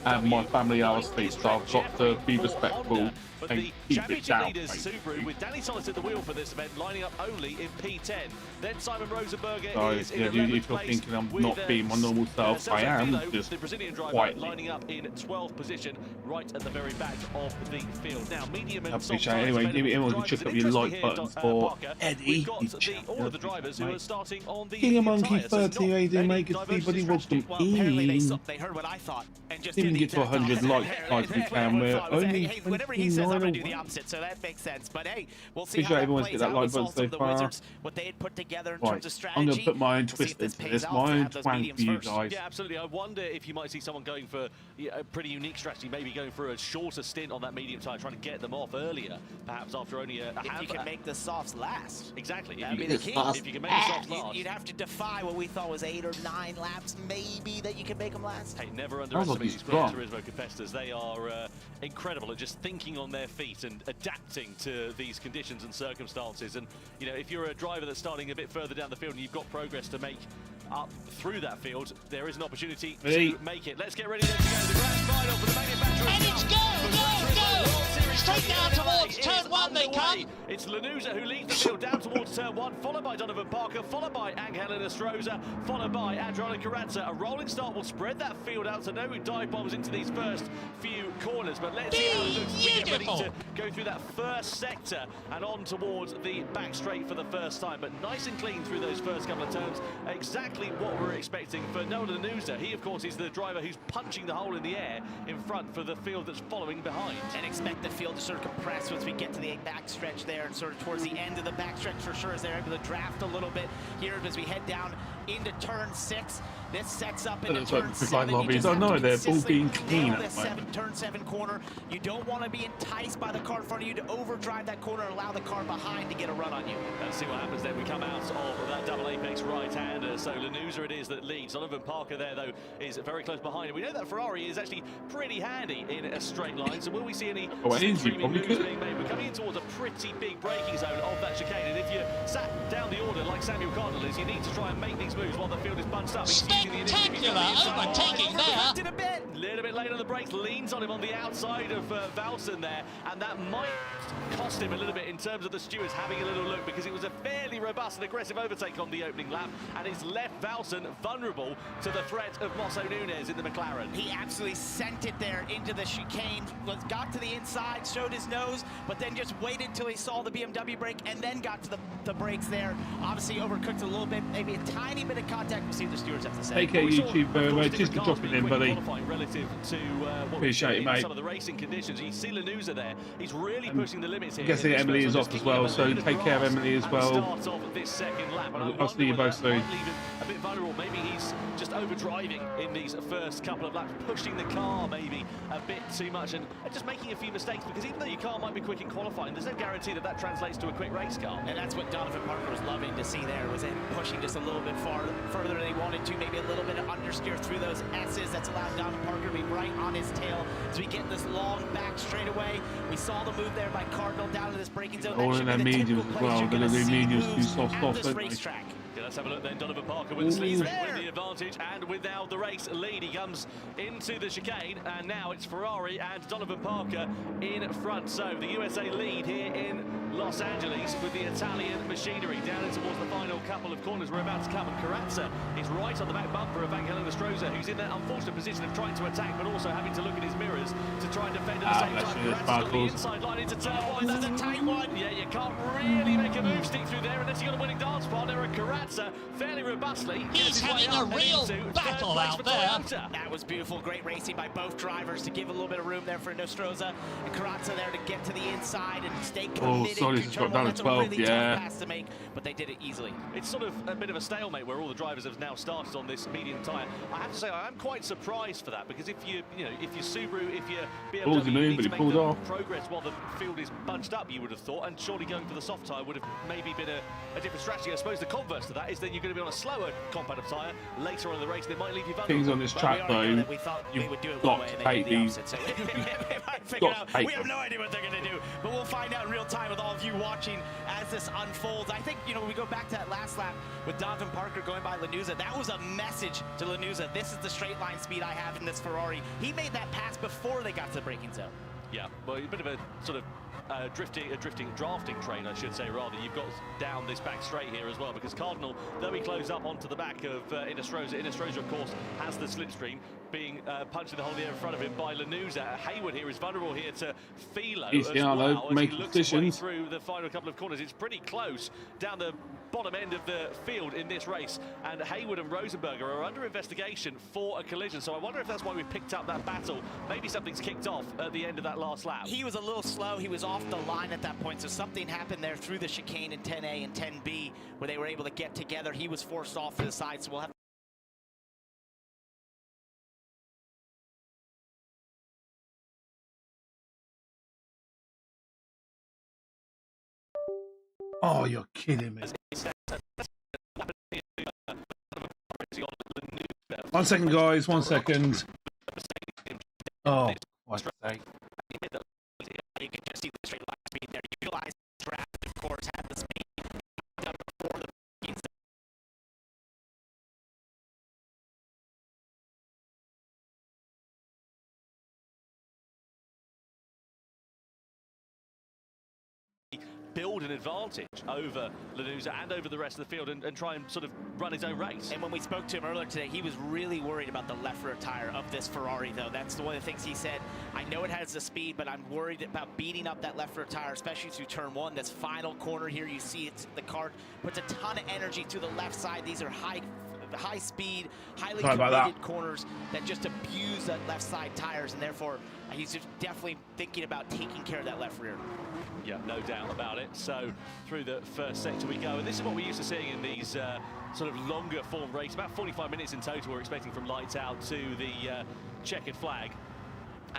and my family are asleep, so I've got to be respectful and keep it down. Subaru with Danny Solis at the wheel for this event, lining up only in P10. Then Simon Rosenberger is in 11th if you're thinking I'm not being my normal self, I am just the Brazilian driver quietly. lining up in 12th position, right at the very back of the field. Now, medium and I appreciate it. Anyway, anyone can chuck up your like button for Eddie. All of the drivers who are starting on the King of Monkey 30, how you doing, mate? Good to see buddy. Welcome in. They heard what I thought and just Didn't get to 100 likes like we can. We're only 29 I'm gonna do the opposite, so that makes sense. But hey, we'll see Appreciate how everyone's that hit plays that out. like button so far. Wizards, what they had put together in terms of strategy. I'm going to put my own twist into this, my own twang for you guys. Yeah, absolutely. I wonder if you might see someone going for a pretty unique strategy, maybe going for a shorter stint on that medium tire, trying to get them off earlier, perhaps after only a if you can make the softs last. Exactly. That'd be the key. If you can make the softs last. You'd have to defy what we thought was 8 or 9 laps, maybe, that you can make them last. Hey, never underestimate these Gran Turismo competitors. They are incredible at just thinking on their feet and adapting to these conditions and circumstances. And, you know, if you're a driver that's starting a bit further down the field and you've got progress to make up through that field, there is an opportunity to make it. Let's get ready then to go to the grand final for the manufacturer. And it's go! Straight down towards turn 1 they come. It's Lanuza who leads the field down towards turn 1, followed by Donovan Parker, followed by Angel Enestrosa, followed by Adriano Carrazza. A rolling start will spread that field out, so no dive bombs into these first few corners. But let's see how it looks as we get ready to go through that first sector and on towards the back straight for the first time. But nice and clean through those first couple of turns. Exactly what we're expecting for Noah Lanuza. He, of course, is the driver who's punching the hole in the air in front for the field that's following behind. And expect the field to sort of compress once we get to the back stretch there, and sort of towards the end of the back stretch for sure, as they're able to draft a little bit here as we head down into turn 6. This sets up into turn 7. I know they're all being clean at the moment. Turn 7 corner. You don't want to be enticed by the car in front of you to overdrive that corner and allow the car behind to get a run on you. Let's see what happens then. We come out of that double apex right-hander. So Lanuza it is that leads. Donovan Parker there, though, is very close behind. And we know that Ferrari is actually pretty handy in a straight line. So will we see any moves being made? We're coming in towards a pretty big braking zone of that chicane. And if you sat down the order like Samuel Cardinal is, you need to try and make these moves while the field is bunched up. Spectacular overtaking there. A little bit late on the brakes, leans on him on the outside of Valsen there, and that might cost him a little bit in terms of the stewards having a little look, because it was a fairly robust and aggressive overtake on the opening lap, and it's left Valsen vulnerable to the threat of Mosso Nunes in the McLaren. He absolutely sent it there into the chicane, got to the inside, showed his nose, but then just waited till he saw the BMW brake and then got to the brakes there. Obviously overcooked a little bit, maybe a tiny bit of contact. We'll see what the stewards have to say. Take care, YouTube, very much. Just to drop it in, buddy. Relative to appreciate it, mate. Some of the racing conditions. You see Lanuza there. He's really pushing the limits here. I guess Emily is off as well, so take care of Emily as well. Start off this second lap. I'll see you both soon. A bit vulnerable. Maybe he's just overdriving in these first couple of laps, pushing the car maybe a bit too much, and just making a few mistakes, because even though your car might be quick in qualifying, there's no guarantee that that translates to a quick race car. And that's what Donovan Parker was loving to see there, was him pushing just a little bit further than he wanted to, maybe a little bit of understeer through those S's. That's allowed Donovan Parker to be right on his tail as we get this long back straightaway. We saw the move there by Cardinal down to this braking zone. All in their mediums as well. They're going to be mediums too soft, racetrack. Yeah, let's have a look then. Donovan Parker with the sleeve with the advantage, and with now the race lead. He comes into the chicane, and now it's Ferrari and Donovan Parker in front. So the USA lead here in Los Angeles with the Italian machinery down in towards the final couple of corners we're about to come, and Carrazza is right on the back bumper of Angel Enestrosa, who's in that unfortunate position of trying to attack but also having to look at his mirrors to try and defend at the same time. Carrazza on the inside line into turn 1. That's a tight one. Yeah, you can't really make a move stick through there unless you've got a winning dance partner, and Carrazza fairly robustly. He's having a real battle out there. That was beautiful. Great racing by both drivers to give a little bit of room there for Nostroza, and Carrazza there to get to the inside and stay committed. He's got down at 12, really tough pass to make, but they did it easily. It's sort of a bit of a stalemate where all the drivers have now started on this medium tyre. I have to say I'm quite surprised for that, because if you're Subaru, if you're BMW, Ballsy you move, need but to he make pulled the off. progress while the field is bunched up, you would have thought, and surely going for the soft tyre would have maybe been a different strategy. I suppose the converse to that is that you're going to be on a slower compound tyre later on in the race, and it might leave you vulnerable. Things on this track though, we thought you've they would do it got one way to and hate they did the these. opposite. So we have no idea what they're going to do, but we'll find out in real time with all of you watching as this unfolds. I think, we go back to that last lap with Donovan Parker going by Lanuza. That was a message to Lanuza. This is the straight line speed I have in this Ferrari. He made that pass before they got to the braking zone. Yeah, well, a bit of a sort of drafting train, I should say, rather. You've got down this back straight here as well, because Cardinal, though he closed up onto the back of Inestrosa, of course, has the slipstream, being punched in the hole in the air in front of him by Lanuza. Hayward here is vulnerable here to Philo as well, as he looks his way through the final couple of corners. It's pretty close down the bottom end of the field in this race, and Hayward and Rosenberger are under investigation for a collision, so I wonder if that's why we picked up that battle. Maybe something's kicked off at the end of that last lap. He was a little slow. He was off the line at that point, so something happened there through the chicane in 10A and 10B where they were able to get together. He was forced off to the side, so we'll have Oh, you're kidding me. 1 second, guys. 1 second. Oh, what's that? You can just see the straight line speed there. You realize draft, of course, had the speed done before the build an advantage over Lanuza and over the rest of the field and try and sort of run his own race. And when we spoke to him earlier today, he was really worried about the left rear tire of this Ferrari, though. That's one of the things he said. I know it has the speed, but I'm worried about beating up that left rear tire, especially through turn one. This final corner here, you see the car puts a ton of energy to the left side. These are high speed, highly committed corners that just abuse that left side tires, and therefore he's just definitely thinking about taking care of that left rear. Yeah, no doubt about it. So through the first sector we go, and this is what we're used to seeing in these sort of longer form races. About 45 minutes in total we're expecting from lights out to the checkered flag.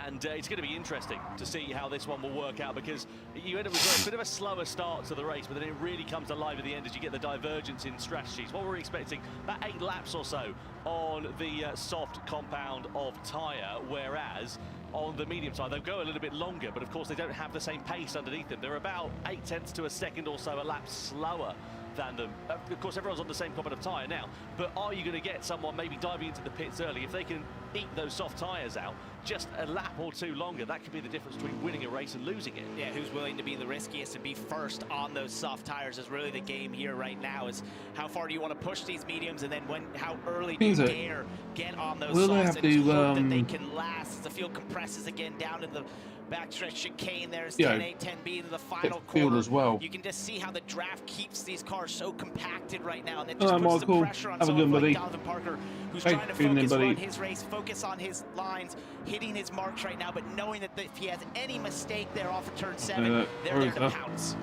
And it's going to be interesting to see how this one will work out, because you end up with a bit of a slower start to the race, but then it really comes alive at the end as you get the divergence in strategies. What we're expecting, about 8 laps or so on the soft compound of tyre, whereas on the medium side they'll go a little bit longer, but of course they don't have the same pace underneath them. They're about 0.8 of a second or so a lap slower than them. Of course, everyone's on the same compound of tyre now, but are you going to get someone maybe diving into the pits early? If they can eat those soft tyres out just a lap or two longer, that could be the difference between winning a race and losing it. Yeah, who's willing to be the riskiest and be first on those soft tires is really the game here right now, is how far do you want to push these mediums, and then how early do you dare get on those softs and hope that they can last as the field compresses again down in the backstretch chicane. There's 10A, 10B into the final corner as well. You can just see how the draft keeps these cars so compacted right now, and it just puts some pressure on someone like Donovan Parker, who's trying to focus on his race, focus on his lines, hitting his marks right now, but knowing that if he has any mistake there off of turn 7, they're there to pounce.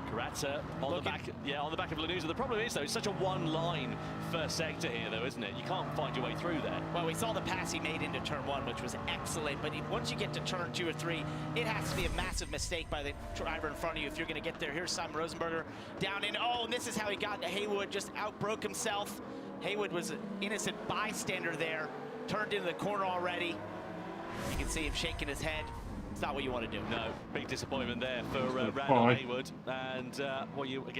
Karata on the back, on the back of Lanuza. The problem is, though, it's such a one-line first sector here, though, isn't it? You can't find your way through there. Well, we saw the pass he made into turn 1, which was excellent, but once you get to turn 2 or 3, it has to be a massive mistake by the driver in front of you if you're going to get there. Here's Simon Rosenberger down in, and this is how he got into Haywood, just outbroke himself. Haywood was an innocent bystander there, turned into the corner already. You can see him shaking his head. It's not what you want to do. No, big disappointment there for Randall Haywood. And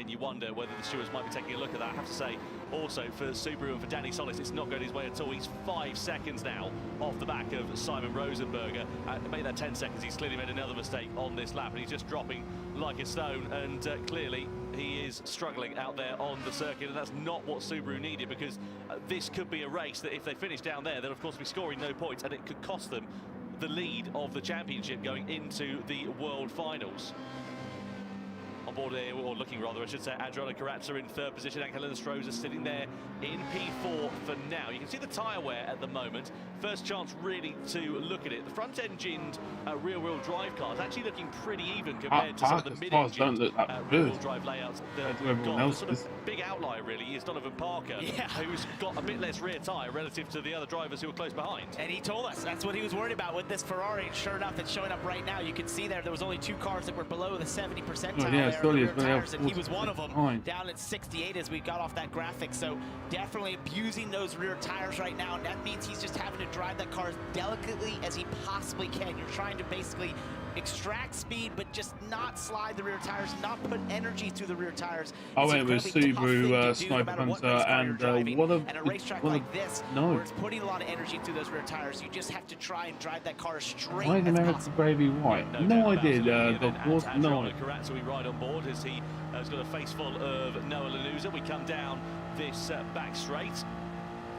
you wonder whether the stewards might be taking a look at that. I have to say, also for Subaru and for Danny Solis, it's not going his way at all. He's 5 seconds now off the back of Simon Rosenberger. Made that 10 seconds. He's clearly made another mistake on this lap, and he's just dropping like a stone. And clearly, he is struggling out there on the circuit, and that's not what Subaru needed, because this could be a race that if they finish down there, they'll of course be scoring no points, and it could cost them the lead of the championship going into the World Finals. On board there, or looking rather, I should say. Adriano Carazza in third position, and Helena Stroza sitting there in P4 for now. You can see the tyre wear at the moment. First chance really to look at it. The front-engined rear-wheel drive car is actually looking pretty even compared to some of the mid-engined rear-wheel drive layouts that we've got. The sort of big outlier really is Donovan Parker, who's got a bit less rear tyre relative to the other drivers who are close behind. And he told us that's what he was worried about with this Ferrari. Sure enough, it's showing up right now. You can see there was only 2 cars that were below the 70 percentile there in the rear tires, and he was one of them, down at 68 as we got off that graphic. So definitely abusing those rear tires right now, and that means he's just having to drive that car as delicately as he possibly can. You're trying to basically extract speed, but just not slide the rear tires, not put energy through the rear tires. I went with Subaru Sniper Hunter, and a racetrack like this, where it's putting a lot of energy through those rear tires, you just have to try and drive that car straight. Why is American Gravy white? No idea, Dog Wars. No idea. Carazza we ride on board as he has got a face full of Noah Lanuza. We come down this back straight.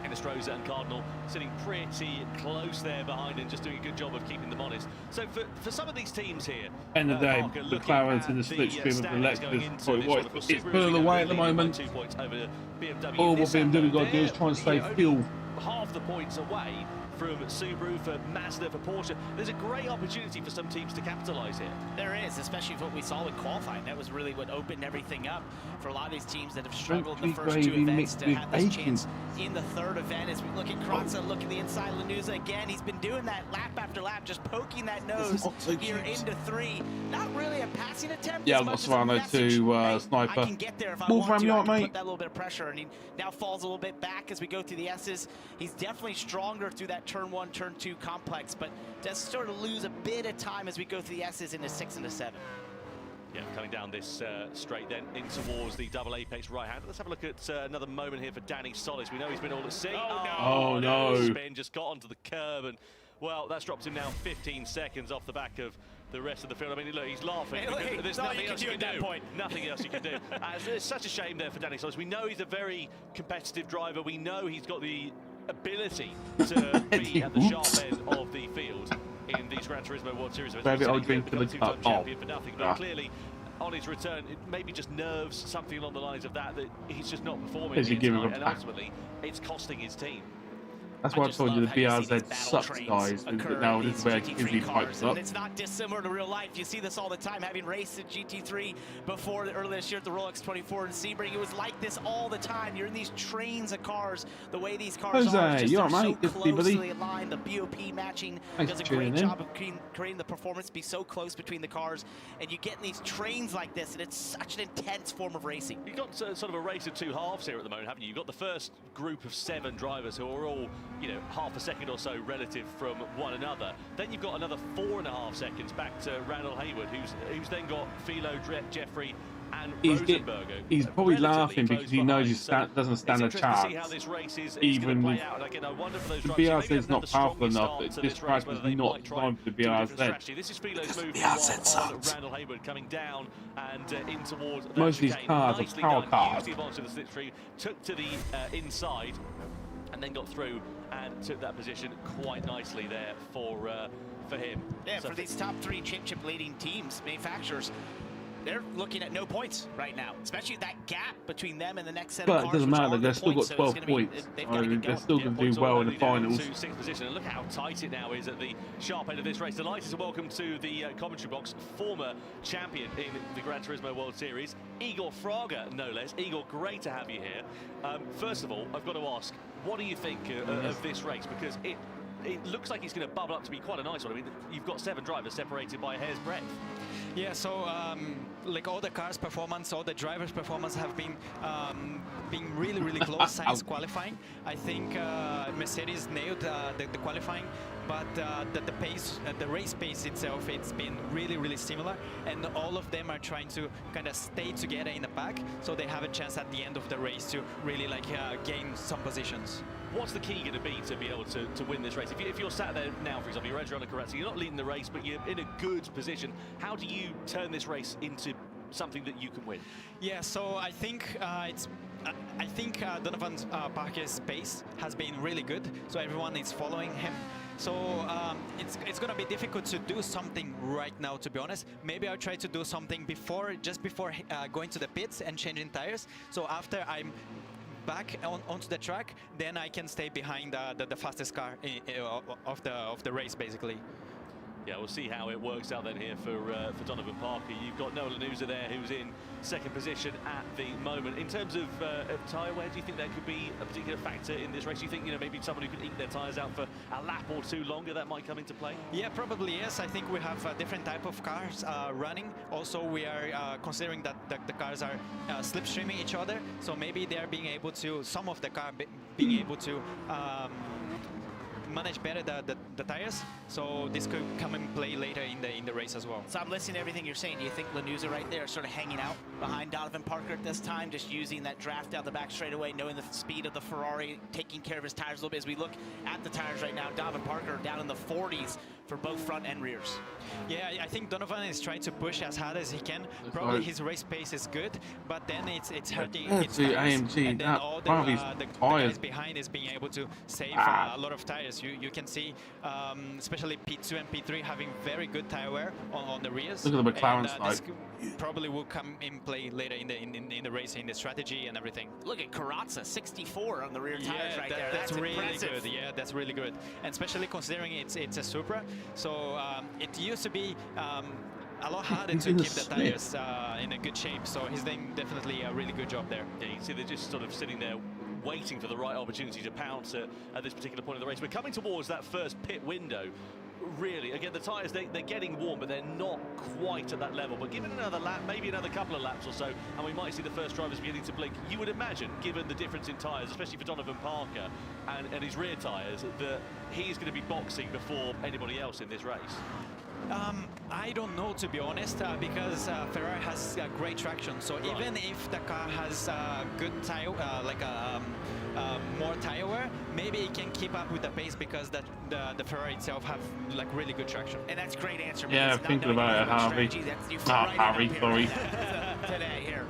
Stroza and Cardinal sitting pretty close there behind and just doing a good job of keeping them honest. So for some of these teams here, end of the day, the McLaren's in the slipstream of the Lexus. It's pulling away at the moment. 2 points over BMW. All what BMW got to do is try and save fuel. Half the points away from Subaru, for Mazda, for Porsche. There's a great opportunity for some teams to capitalise here. There is, especially what we saw with qualifying. That was really what opened everything up for a lot of these teams that have struggled in the first 2 events to have this chance in the third event. As we look at Carazza, look at the inside, Lanuza again. He's been doing that lap after lap, just poking that nose here into 3. Not really a passing attempt. Yeah, I've got Serrano to Sniper. I can get there if I want to. You I out, can mate. put that little bit of pressure, and he now falls a little bit back as we go through the S's. He's definitely stronger through that turn 1, turn 2 complex, but does sort of lose a bit of time as we go through the S's into 6 and 7. Yeah, coming down this straight then in towards the double apex right hand. Let's have a look at another moment here for Danny Solis. We know he's been all at sea. Oh no! Spin just got onto the curb, and well, that's dropped him now 15 seconds off the back of the rest of the field. I mean, look, he's laughing. Hey, there's nothing else you can do. Nothing else you can do. It's such a shame there for Danny Solis. We know he's a very competitive driver. We know he's got the ability to be at the sharp end of the field in these Gran Turismo World Series. Maybe I'll drink to the cup. Champion for nothing, but clearly on his return, it maybe just nerves, something along the lines of that he's just not performing and ultimately it's costing his team. That's why I told you the BRZ sucks, guys. Now this is where QB pipes up. And it's not dissimilar to real life. You see this all the time, having raced at GT3 before earlier this year at the Rolex 24 in Sebring. It was like this all the time. You're in these trains of cars. The way these cars are, just you're so mate. closely aligned. The BOP matching does a great job of creating the performance to be so close between the cars. And you get in these trains like this, and it's such an intense form of racing. You've got sort of a race of 2 halves here at the moment, haven't you? You've got the first group of 7 drivers who are all, you know, half a second or so relative from one another. Then you've got another 4.5 seconds back to Randall Hayward, who's then got Philo, Jeffrey, and Rosenberger. He's probably laughing because he knows he doesn't stand a chance. Even with the BRZ is not powerful enough. This track is not designed for the BRZ. This is Philo's move on Randall Hayward coming down and in towards most of these cars are power cars. Took to the inside and then got through and took that position quite nicely there for him. Yeah, so for these top 3 championship leading teams, manufacturers, they're looking at no points right now, especially that gap between them and the next set of cars. But it doesn't matter, they've still got 12 points. They're still going to do well in the finals. To 6th position, and look how tight it now is at the sharp end of this race. Delighted to welcome to the commentary box former champion in the Gran Turismo World Series, Igor Fraga, no less. Igor, great to have you here. First of all, I've got to ask, what do you think of this race? Because it looks like it's going to bubble up to be quite a nice one. I mean, you've got 7 drivers separated by a hair's breadth. Yeah, so like all the cars' performance, all the drivers' performance have been really, really close since qualifying. I think Mercedes nailed the qualifying, but the pace, the race pace itself, it's been really, really similar, and all of them are trying to kind of stay together in the pack, so they have a chance at the end of the race to really like gain some positions. What's the key going to be able to win this race? If you're sat there now, for example, you're Adriano Carazza, you're not leading the race, but you're in a good position. How do you turn this race into something that you can win? Yeah, so I think Donovan Parker's pace has been really good, so everyone is following him. So it's gonna be difficult to do something right now, to be honest. Maybe I'll try to do something just before going to the pits and changing tires. So after I'm back onto the track, then I can stay behind the fastest car of the race, basically. Yeah, we'll see how it works out then here for Donovan Parker. You've got Noah Lanuza there, who's in second position at the moment. In terms of tyre wear, do you think that could be a particular factor in this race? Do you think, maybe someone who could eke their tyres out for a lap or two longer, that might come into play? Yeah, probably yes. I think we have a different type of cars running. Also, we are considering that the cars are slipstreaming each other, so maybe they are being able to, some of the car being able to manage better the tires, so this could come and play later in the race as well. So I'm listening to everything you're saying. Do you think Lanuza right there is sort of hanging out behind Donovan Parker at this time, just using that draft down the back straightaway, knowing the speed of the Ferrari, taking care of his tires a little bit? As we look at the tires right now, Donovan Parker down in the 40s for both front and rears. Yeah, I think Donovan is trying to push as hard as he can. Probably his race pace is good, but then it's hurting its tires. AMG, and then all the guys behind is being able to save a lot of tires. You can see, especially P2 and P3 having very good tire wear on the rears. Look at the McLaren slide. This probably will come in play later in the race, in the strategy and everything. Look at Karatza, 64 on the rear tires right there. That's really impressive. good. Yeah, that's really good, and especially considering it's a Supra, so it used to be a lot harder to keep the tires in a good shape. So he's doing definitely a really good job there. Yeah, you can see they're just sort of sitting there waiting for the right opportunity to pounce at this particular point of the race. We're coming towards that first pit window. Really, again, the tyres, they're getting warm, but they're not quite at that level. But given another lap, maybe another couple of laps or so, and we might see the first drivers beginning to blink. You would imagine, given the difference in tyres, especially for Donovan Parker and his rear tyres, that he's going to be boxing before anybody else in this race. I don't know, to be honest, because Ferrari has great traction. So even if the car has good tire, more tire wear, maybe it can keep up with the pace because the Ferrari itself have really good traction. And that's a great answer. Yeah, thinking about it, Harvey. Not Harry, sorry. Today here.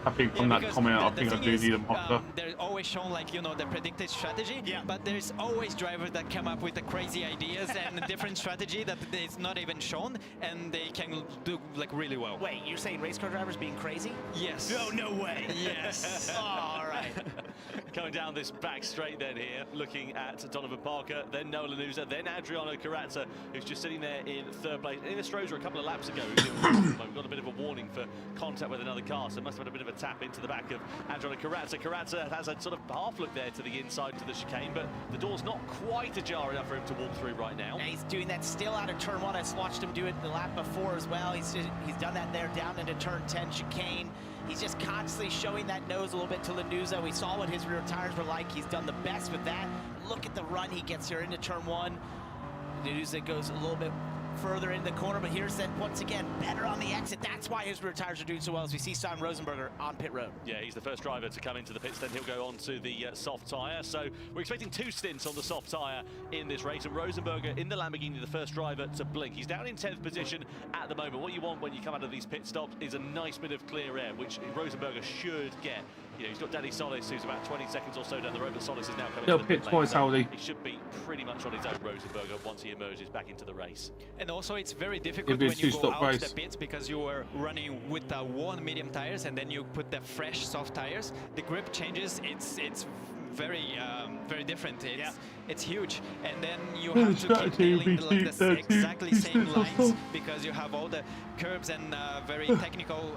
I think from that comment, I think I do need a motor. They're always shown the predicted strategy, but there's always drivers that come up with the crazy ideas and a different strategy that is not even shown, and they can do really well. Wait, you're saying race car drivers being crazy? Yes. No way. Yes. Oh, all right. Coming down this back straight then here, looking at Donovan Parker, then Noah Lanuza, then Adriano Karatza, who's just sitting there in third place. In Estrosur a couple of laps ago, we've got a bit of a warning for contact with another car, so must have had a bit of a tap into the back of Adriano Karatza. Karatza has a sort of half look there to the inside to the chicane, but the door's not quite ajar enough for him to walk through right now. And he's doing that still out of turn 1. I watched him do it the lap before as well. He's done that there down into turn 10 chicane. He's just constantly showing that nose a little bit to Lanuza. We saw what his rear tires were like. He's done the best with that. Look at the run he gets here into turn 1. Lanuza goes a little bit further in the corner, but here's that once again better on the exit. That's why his rear tires are doing so well, as we see Simon Rosenberger on pit road. Yeah, he's the first driver to come into the pits, then he'll go on to the soft tyre. So we're expecting 2 stints on the soft tyre in this race, and Rosenberger in the Lamborghini, the first driver to blink. He's down in 10th position at the moment. What you want when you come out of these pit stops is a nice bit of clear air, which Rosenberger should get. He's got Danny Solis, who's about 20 seconds or so down the road, but Solis is now coming to the pit lane. So he should be pretty much on his own, Rosenberger, once he emerges back into the race. And also, it's very difficult when you go out the pits because you are running with worn medium tires and then you put the fresh soft tires. The grip changes. It's very different. It's huge, and then you have to keep nailing the exactly same lines because you have all the curbs and very technical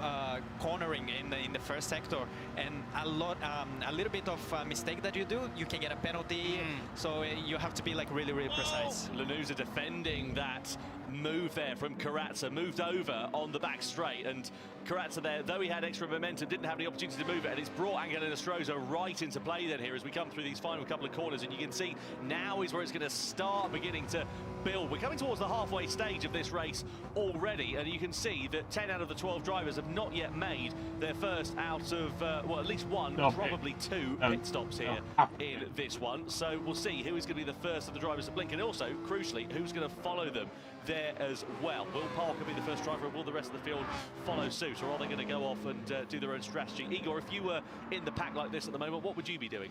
cornering in the first sector, and a little bit of mistake that you do, you can get a penalty. So you have to be really precise. Lanuza defending that move there from Karatza, moved over on the back straight, and Karatza there, though he had extra momentum, didn't have the opportunity to move it, and it's brought Angel Estrosur right into play then here as we come through these final couple of corners, and you can see now is where it's going to start beginning to build. We're coming towards the halfway stage of this race already, and you can see that 10 out of the 12 drivers have not yet made their first out of, well, at least one, probably 2 pit stops here in this one. So we'll see who is going to be the first of the drivers to blink, and also, crucially, who's going to follow them there as well. Will Parker be the first driver, or will the rest of the field follow suit, or are they going to go off and do their own strategy? Igor, if you were in the pack like this at the moment, what would you be doing?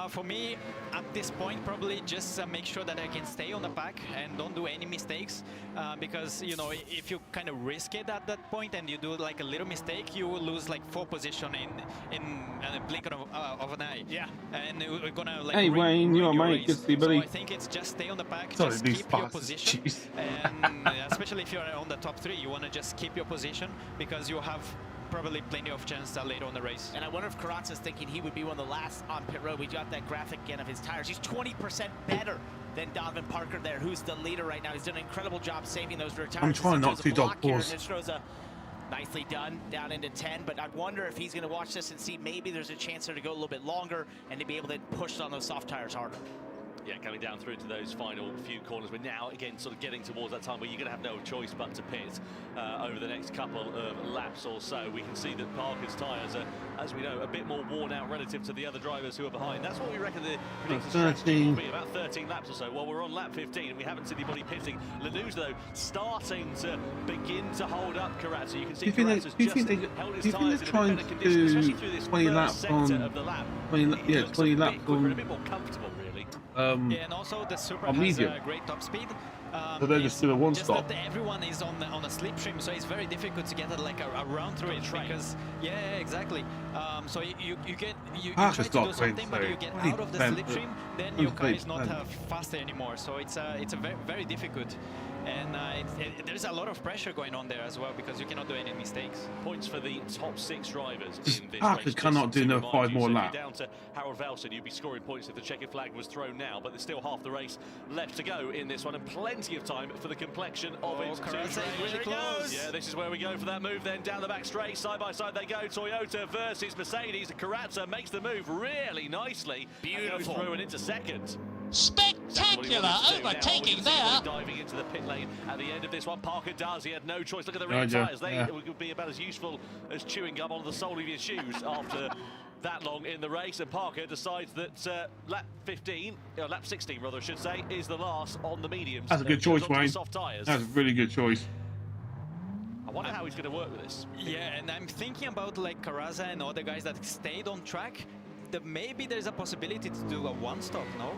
For me, at this point, probably just make sure that I can stay on the pack and don't do any mistakes, because you know, if you kind of risk it at that point and you do like a little mistake, you will lose like 4 position in a blink of an eye. Yeah. And we're gonna like. Hey Wayne, you're mate. Good to see you, buddy. So I think it's just stay on the pack, Sorry, just these keep your bastards. position, and especially if you're on the top 3, you want to just keep your position because you have probably plenty of chance later on the race. And I wonder if Karatsa's thinking he would be one of the last on pit road. We got that graphic again of his tires. He's 20% better than Donovan Parker there, who's the leader right now. He's done an incredible job saving those rear tires. I'm trying not to dog pause. Nicely done, down into 10, but I wonder if he's going to watch this and see maybe there's a chance there to go a little bit longer and to be able to push on those soft tires harder. Yeah, coming down through to those final few corners. We're now, again, sort of getting towards that time where you're going to have no choice but to pit over the next couple of laps or so. We can see that Parker's tyres are, as we know, a bit more worn out relative to the other drivers who are behind. That's what we reckon the predicted strategy will be, about 13 laps or so. Well, we're on lap 15 and we haven't seen anybody pitting. Lanu's, though, starting to begin to hold up Karatsa. You can see Karatsa's just held his tyres in a better condition, especially through this first sector of the lap. 20 laps on. A bit more comfortable, really. Yeah, and also the Super has a great top speed. So they're just doing one stop. That everyone is on a slipstream, so it's very difficult to get like a round through it because exactly. So you try to do something, but you get out of the slipstream, then your car is not faster anymore. So it's a very difficult. And there's a lot of pressure going on there as well because you cannot do any mistakes. Points for the top 6 drivers in this Parker race. cannot do no 5 more laps. Down to Harold Velson, you'd be scoring points if the checkered flag was thrown now, but there's still half the race left to go in this one and plenty of time for the complexion of it. Really close. Yeah, this is where we go for that move then. Down the back straight, side by side they go. Toyota versus Mercedes. Karatsa makes the move really nicely. Beautiful. Goes through and into second. Spectacular overtaking there. Diving into the pit lane at the end of this one. Parker does. He had no choice. Look at the rear tyres. They would be about as useful as chewing gum on the sole of your shoes after that long in the race. And Parker decides that lap 16 rather I should say, is the last on the mediums. That's a good choice, Wayne. Soft tyres. That's a really good choice. I wonder how he's going to work with this. Yeah, and I'm thinking about like Karatsa and other guys that stayed on track. That maybe there's a possibility to do a one-stop, no?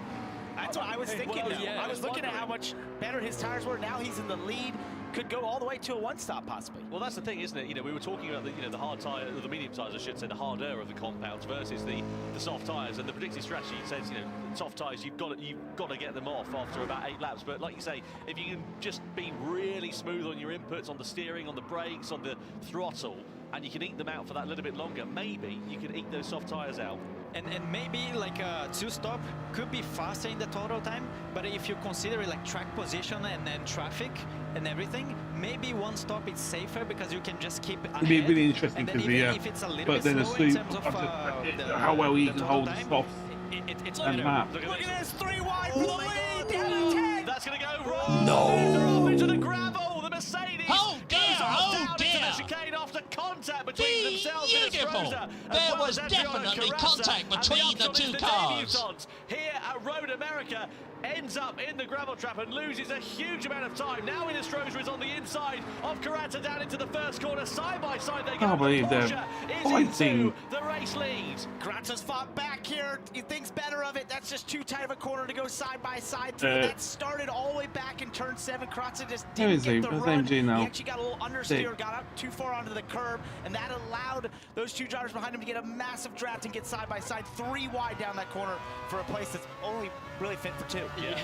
That's what I was thinking. I was looking at how much better his tires were. Now he's in the lead. Could go all the way to a one-stop possibly. Well, that's the thing, isn't it? You know, we were talking about the hard tire, the medium tires, I should say, the harder of the compounds versus the soft tires. And the predicted strategy says, soft tires, you've got to get them off after about 8 laps. But like you say, if you can just be really smooth on your inputs, on the steering, on the brakes, on the throttle, and you can eat them out for that little bit longer, maybe you can eat those soft tires out. And maybe like a 2-stop could be faster in the total time, but if you consider like track position and then traffic and everything, maybe 1-stop is safer because you can just keep ahead. It'd be really interesting because if it's a little bit slow in terms of how well he can hold the stops and map. Look at this, 3 wide for the lead, down to 10. That's going to go wrong. No. Into the gravel, the Mercedes. Oh dear, oh dear. Into the chicane after contact between themselves. Beautiful. There was definitely contact between the 2 cars. Here at Road America ends up in the gravel trap and loses a huge amount of time. Now Inestrosa is on the inside of Karatsa down into the first corner. Side by side they go. I can't believe they're fighting. The race lead. Karatsa's fought back here. He thinks better of it. That's just too tight of a corner to go side by side through. That started all the way back in turn 7. Karatsa just didn't get the run. He actually got a little understeer, got up too far onto the curb, and that allowed those 2 drivers behind him to get a massive draft and get side by side 3 wide down that corner for a place that's only really fit for 2. Yeah.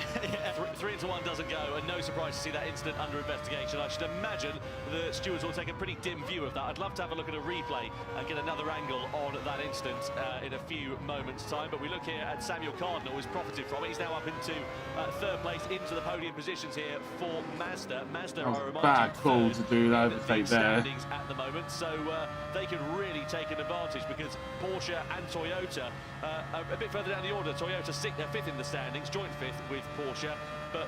3 into 1 doesn't go, and no surprise to see that incident under investigation. I should imagine the stewards will take a pretty dim view of that. I'd love to have a look at a replay and get another angle on that incident in a few moments' time. But we look here at Samuel Cardinal, who's profited from it. He's now up into 3rd place, into the podium positions here for Mazda. Mazda are a bad call to do that overtake there. At the moment, so they can really take an advantage because Porsche and Toyota are a bit further down the order. Toyota 5th in the standings, joint 5th with Porsche, but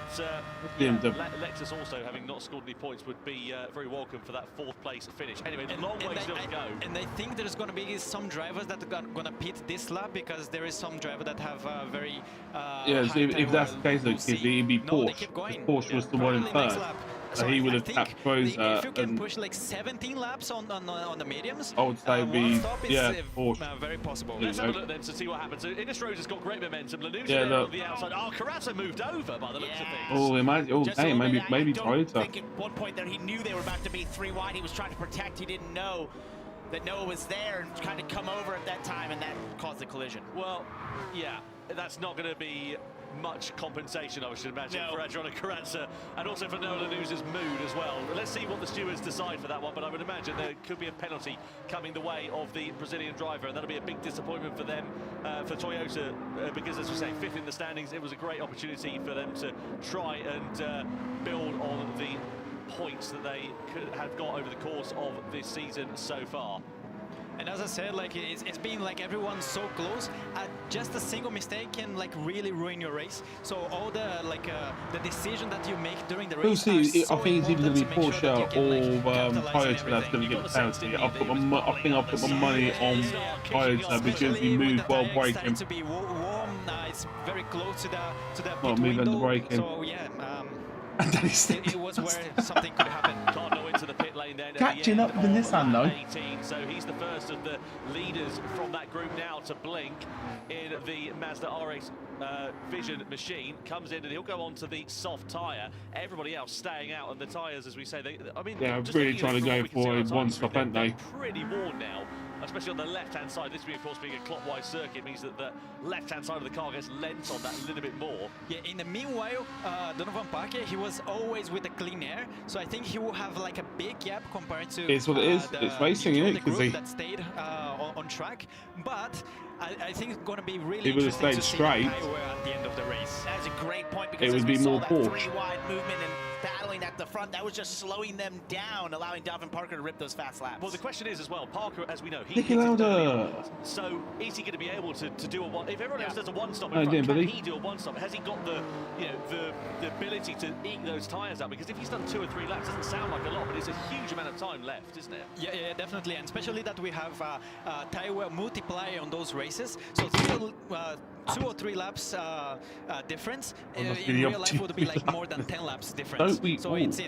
Lexus also, having not scored any points, would be very welcome for that 4th place finish. Anyway, long way still to go. And I think there's going to be some drivers that are going to pit this lap because there is some driver that have very if that's the case, it'd be Porsche. Porsche was the one in 3rd. So he would have tapped Rosa. If you can push like 17 laps on the mediums, I would say be very possible. Let's have a look then to see what happens. So Innisrosa's got great momentum. Lanuza on the outside. Oh, Carrazza moved over by the looks of things. Oh, maybe Toyota. I think at one point there he knew they were about to be 3 wide. He was trying to protect. He didn't know that Noah was there and kind of come over at that time, and that caused the collision. Well, yeah, that's not going to be much compensation, I should imagine, for Adriano Carrazza, and also for Noah Lanuza's mood as well. Let's see what the stewards decide for that one, but I would imagine there could be a penalty coming the way of the Brazilian driver, and that'll be a big disappointment for them, for Toyota, because as we say, 5th in the standings. It was a great opportunity for them to try and build on the points that they could have got over the course of this season so far. And as I said, like it's been like everyone's so close. Just a single mistake can like really ruin your race. So all the the decision that you make during the race. We'll see. I think it's either going to be Porsche or Toyota that's going to get the penalty. I think I'll put my money on Toyota because he moved while braking. To be warm, it's very close to the Well, moving the braking. So yeah. It was where something could happen. Cardno into the pit lane then. Catching up with the Nissan though. 18, so he's the first of the leaders from that group now to blink in the Mazda RX Vision machine. Comes in and he'll go on to the soft tyre. Everybody else staying out, and the tyres, as we say, I mean, yeah, really trying to go for a one-stop, aren't they? Pretty worn now. Especially on the left-hand side. This, of course, being a clockwise circuit, means that the left-hand side of the car gets lent on that a little bit more. Yeah, in the meanwhile, Donovan Parker, he was always with the clean air, so I think he will have like a big gap compared to it's what it is. It's racing, isn't it? Because that stayed on track, but I think it's going to be really it would have stayed straight at the end of the race. That's a great point, because it would be more Porsche. 3-wide movement and battling at the front, that was just slowing them down, allowing Dalvin Parker to rip those fast laps. Well, the question is as well, Parker, as we know, he hits so is he going to be able to do a one? If everyone else does a one-stop in front, can he do a one-stop? Has he got the the ability to eke those tyres up? Because if he's done 2 or 3 laps, it doesn't sound like a lot, but it's a huge amount of time left, isn't it? Yeah, definitely, and especially that we have tyre wear multiplier on those races, so still 2 or 3 laps difference in real life would be like more than 10 laps difference. So it's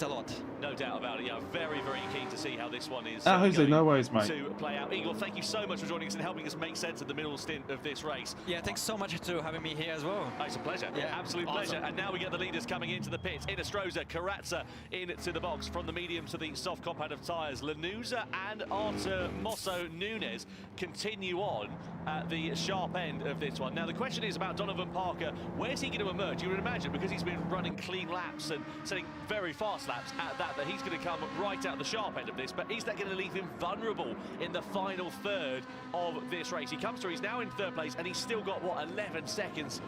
a lot. No doubt about it. Yeah, very, very keen to see how this one is Jose, no worries, mate. to play out. Igor, thank you so much for joining us and helping us make sense of the middle stint of this race. Yeah, thanks so much for having me here as well. It's a pleasure. Yeah, absolute pleasure. And now we get the leaders coming into the pits. Innisrosa, Carrazza into the box from the medium to the soft compound of tyres. Lanuza and Artemoso Nunes continue on at the sharp end of this one. Now the question is about Donovan Parker. Where's he going to emerge? You would imagine, because he's been running clean laps and setting very fast laps at that he's going to come right out the sharp end of this. But is that going to leave him vulnerable in the final third of this race? He comes through, he's now in 3rd place, and he's still got, what, 11 seconds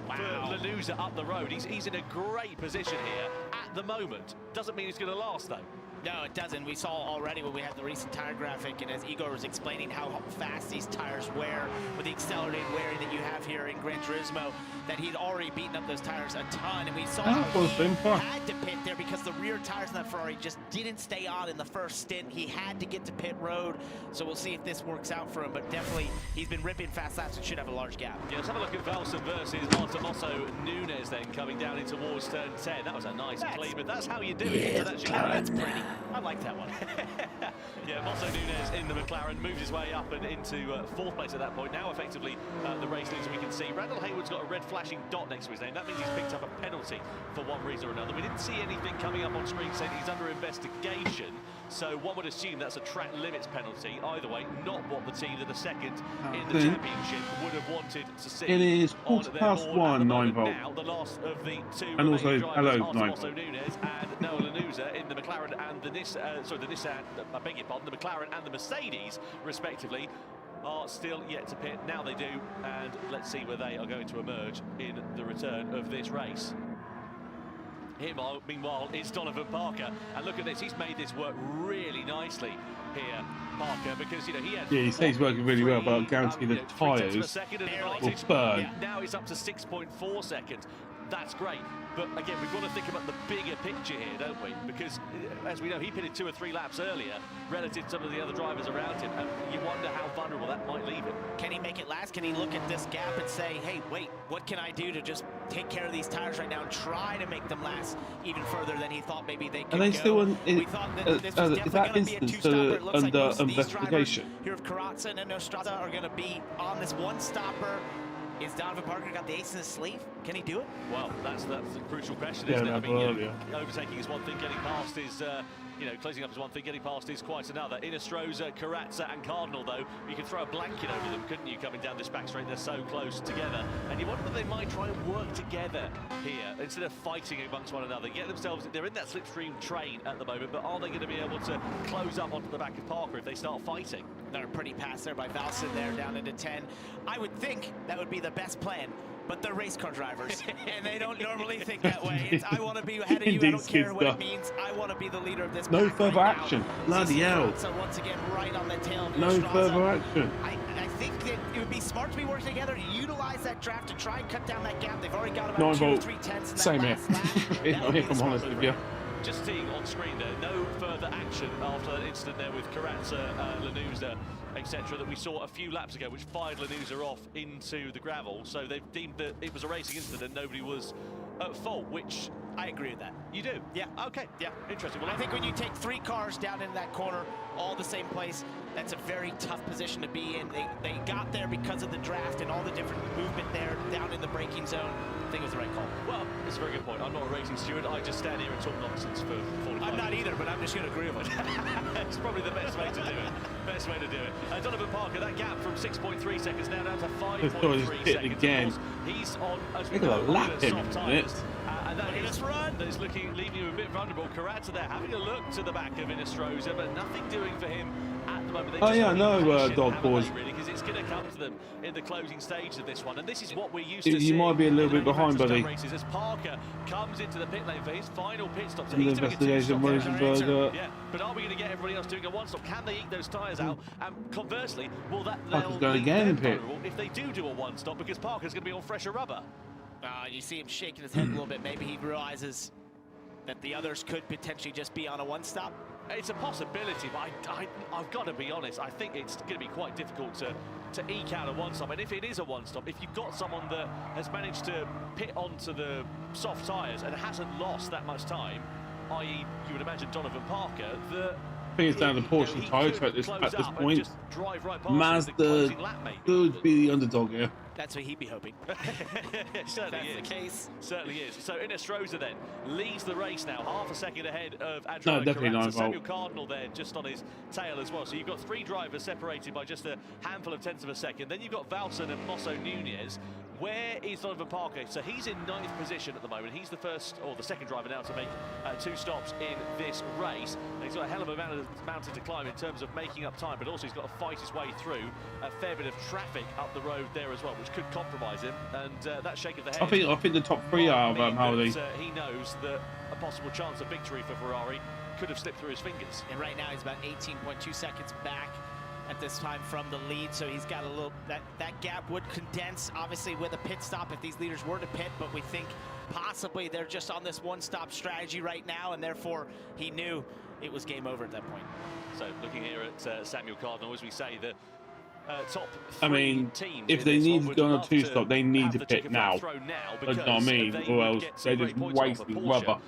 for Lanuza up the road. He's in a great position here at the moment. Doesn't mean it's going to last, though. No, it doesn't. We saw already when we had the recent tire graphic, and as Igor was explaining how fast these tires wear with the accelerated wearing that you have here in Gran Turismo, that he'd already beaten up those tires a ton, and we saw how he had to pit there because the rear tires in that Ferrari just didn't stay on in the first stint. He had to get to pit road, so we'll see if this works out for him, but definitely he's been ripping fast laps and should have a large gap. Yeah, let's have a look at Velson versus Artemoso Nunes then coming down in towards turn 10. That was a nice clean, but that's how you do it. That's pretty. I like that one. Yeah, Mosso Nunes in the McLaren moves his way up and into 4th place at that point. Now effectively the race leads, we can see Randall Haywood's got a red flashing dot next to his name. That means he's picked up a penalty for one reason or another. We didn't see anything coming up on screen saying he's under investigation, so one would assume that's a track limits penalty. Either way, not what the team that are second in the championship would have wanted to see. It is 1:15, 9 volt. Now the last of the 2 and also, drivers, hello, 9 Mosso Nunes and Noah Lanuza in the McLaren and the Nissan, I beg your pardon, the McLaren and the Mercedes, respectively, are still yet to pit. Now they do, and let's see where they are going to emerge in the return of this race. Here, meanwhile, is Donovan Parker, and look at this, he's made this work really nicely here, Parker, because, you know, he had... Yeah, he says he's working really well, but I'll guarantee the tyres will burn. Now he's up to 6.4 seconds. that's great. But again, we've got to think about the bigger picture here, don't we? Because as we know, he pitted 2 or 3 laps earlier relative to some of the other drivers around him, and you wonder how vulnerable that might leave him. Can he make it last? Can he look at this gap and say, hey, wait, what can I do to just take care of these tires right now and try to make them last even further than he thought maybe they could Are they go? still in, We thought that this was is that definitely going to be a instance two-stopper. It looks like under most of these investigation? drivers here of Karatza and Nostrada are going to be on this one-stopper. Is Donovan Parker got the ace in his sleeve? Can he do it? Well, that's the crucial question, isn't it? I mean, overtaking is one thing, getting past is, closing up is one thing, getting past is quite another. Inestrosa, Karatza and Cardinal, though, you can throw a blanket over them, couldn't you, coming down this back straight? They're so close together. And you wonder whether they might try and work together here instead of fighting amongst one another. Get themselves, they're in that slipstream train at the moment, but are they going to be able to close up onto the back of Parker if they start fighting? Another pretty pass there by Valson there down into 10. I would think that would be the best plan. But they're race car drivers, and they don't normally think that way. It's, I want to be ahead of you, I don't care what it means. I want to be the leader of this No pack further right action. Now. Bloody hell. So once again, right on the tail of No Estrada. further action. I think that it would be smart to be working together to utilize that draft to try and cut down that gap. They've already got about 9 2 or volt. 3 tenths in that Same here. last lap. If I'm honest with you. Just seeing on screen there, no further action after that incident there with Karatza, Lanuza, etc. that we saw a few laps ago, which fired Lanuza off into the gravel. So they've deemed that it was a racing incident and nobody was at fault, which I agree with that. You do? Yeah. Okay. Yeah. Interesting. Well, I think when you take 3 cars down in that corner, all the same place, that's a very tough position to be in. They got there because of the draft and all the different movement there down in the braking zone. I think it was the right call. Well, it's a very good point. I'm not a racing steward. I just stand here and talk nonsense for 45 I'm not either, but I'm just going to agree with it. It's probably the best way to do it. Best way to do it. Donovan Parker, that gap from 6.3 seconds now down to 5.3 seconds. Again. He's on, as we Look at know, the lap him soft in a tyres. And that is run. That is leaving you a bit vulnerable. Karatza there having a look to the back of Inestrosa, but nothing doing for him at the moment. Oh yeah, no, dog boys. Really, because it's going to come to them in the closing stage of this one, and this is what we're used to seeing. You might be a little bit behind, buddy. Races as Parker comes into the pit lane for his final pit stop. So And he's doing a 2-stop Rosenberger. Yeah, but are we going to get everybody else doing a 1-stop? Can they eat those tyres out? And conversely, will that Parker's going again in pit. if they do a 1-stop, because Parker's going to be on fresher rubber? You see him shaking his head a little bit. Maybe he realizes that the others could potentially just be on a 1-stop. It's a possibility, but I've got to be honest. I think it's going to be quite difficult to eke out a 1-stop. And if it is a 1-stop, if you've got someone that has managed to pit onto the soft tyres and hasn't lost that much time, i.e. you would imagine Donovan Parker, I think it's down to Porsche tyres at this point. Mazda could be the underdog here. That's what he'd be hoping. Certainly is. The case. Certainly is. So Inestrosa then leads the race now, half a second ahead of Adriano. No, definitely not. Samuel Cardinal there just on his tail as well. So you've got 3 drivers separated by just a handful of tenths of a second. Then you've got Valson and Mosso Nunez. Where is Donovan Parker? So he's in 9th position at the moment. He's the first, or the second driver now to make 2 stops in this race. And he's got a hell of a mountain to climb in terms of making up time, but also he's got to fight his way through a fair bit of traffic up the road there as well, which could compromise him. And that shake of the head. I think the top 3 are how they. He knows that a possible chance of victory for Ferrari could have slipped through his fingers. And right now he's about 18.2 seconds back at this time from the lead, so he's got a little, that gap would condense obviously with a pit stop if these leaders were to pit, but we think possibly they're just on this 1-stop strategy right now, and therefore he knew it was game over at that point. So looking here at Samuel Cardinal, as we say, the top 3 I mean, teams if they need to go on a 2-stop, they need to pit now. You know what I mean? Or else they're just wasting rubber.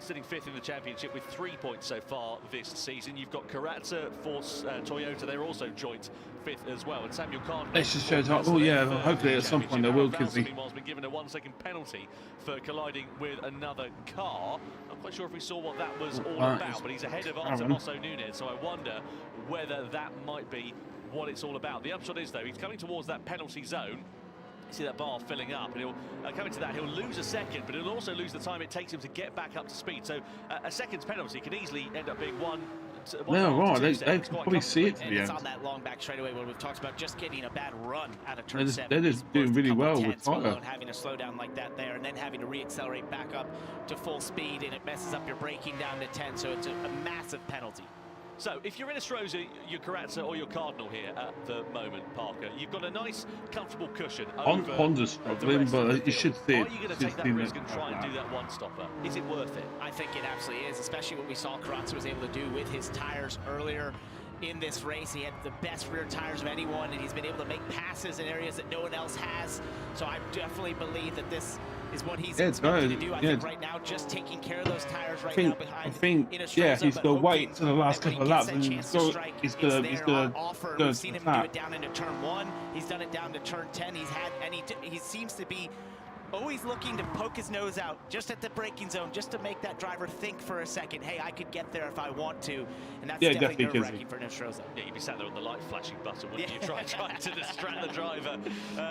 Sitting 5th in the championship with 3 points so far this season. You've got Karatza for Toyota. They're also joint 5th as well. And Samuel Cardinal. Let's just show it up. Oh yeah, hopefully at some point they will, because has been given a 1-second penalty for colliding with another car. I'm quite sure if we saw what that was all about, but he's ahead of Arthur Mosso Nunez. So I wonder whether that might be what it's all about. The upshot is, though, he's coming towards that penalty zone. See that bar filling up, and he'll come into that. He'll lose a second, but he'll also lose the time it takes him to get back up to speed. So a second's penalty can easily end up being one. No, right, they can probably see it to the end. end. It's on that long back straightaway where we've talked about just getting a bad run out of turn 7. They're just doing really well with Tyler. Having to slow down like that there, and then having to reaccelerate back up to full speed, and it messes up your braking down to 10. So it's a massive penalty. So if you're in Astroza, your Karatza or your Cardinal here at the moment, Parker, you've got a nice, comfortable cushion over Honda's struggling, but you should see it. Are you going to take that risk and try and do that one-stopper? Is it worth it? I think it absolutely is, especially what we saw Karatza was able to do with his tires earlier in this race. He had the best rear tires of anyone, and he's been able to make passes in areas that no one else has. So I definitely believe that this is what he's expected to do. I think right now, just taking care of those tires right now behind. I think yeah, he's got to wait to the last couple of laps, and he's gonna We've seen him do it down into turn 1. He's done it down to turn 10. He seems to be always looking to poke his nose out just at the braking zone, just to make that driver think for a second, hey, I could get there if I want to. And that's definitely nerve-wracking for Nestroza. Yeah, you'd be sat there on the light flashing button, wouldn't you? Trying to distract the driver.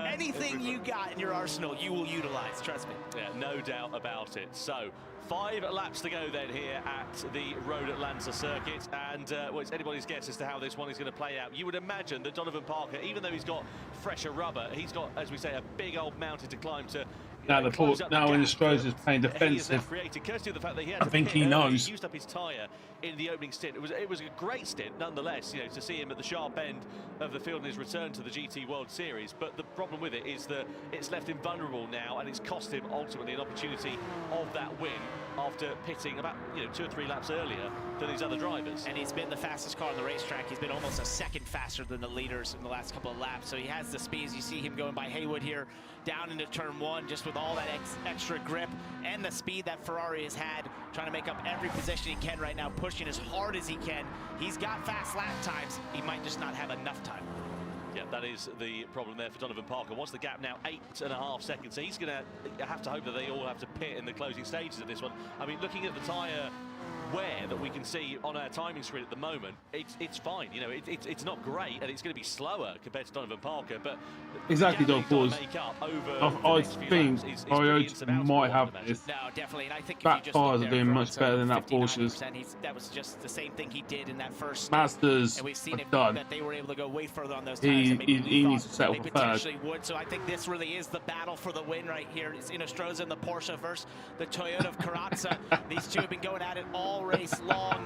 Anything you got in your arsenal, you will utilize, trust me. Yeah, no doubt about it. So 5 laps to go then here at the Road Atlanta circuit, and well, it's anybody's guess as to how this one is going to play out. You would imagine that Donovan Parker, even though he's got fresher rubber, he's got, as we say, a big old mountain to climb to. Now in the Stroza is playing defensive. I think he knows. He used up his tyre in the opening stint. It was a great stint, nonetheless. You know, to see him at the sharp end of the field in his return to the GT World Series. But the problem with it is that it's left him vulnerable now, and it's cost him ultimately an opportunity of that win after pitting about 2 or 3 laps earlier than these other drivers. And he's been the fastest car on the racetrack. He's been almost a second faster than the leaders in the last couple of laps. So he has the speeds. You see him going by Haywood here down into turn 1, just with all that extra grip and the speed that Ferrari has had, trying to make up every position he can right now, pushing as hard as he can. He's got fast lap times. He might just not have enough time. Yeah, that is the problem there for Donovan Parker. What's the gap now? 8.5 seconds. So he's going to have to hope that they all have to pit in the closing stages of this one. I mean, looking at the tyre wear that we can see on our timing screen at the moment, it's fine. You know, it's not great, and it's going to be slower compared to Donovan Parker, but exactly, Don Pause. I think Toyota might have this. No, definitely, and I think back tires are doing much better than that Porsche's. That was just the same thing he did in that first Masters and we've seen it done. That they were able to go way further on those tires. He needs to settle for third. Would. So I think this really is the battle for the win right here. It's Inostroza and the Porsche versus the Toyota of Karatza. These two have been going at it all race long.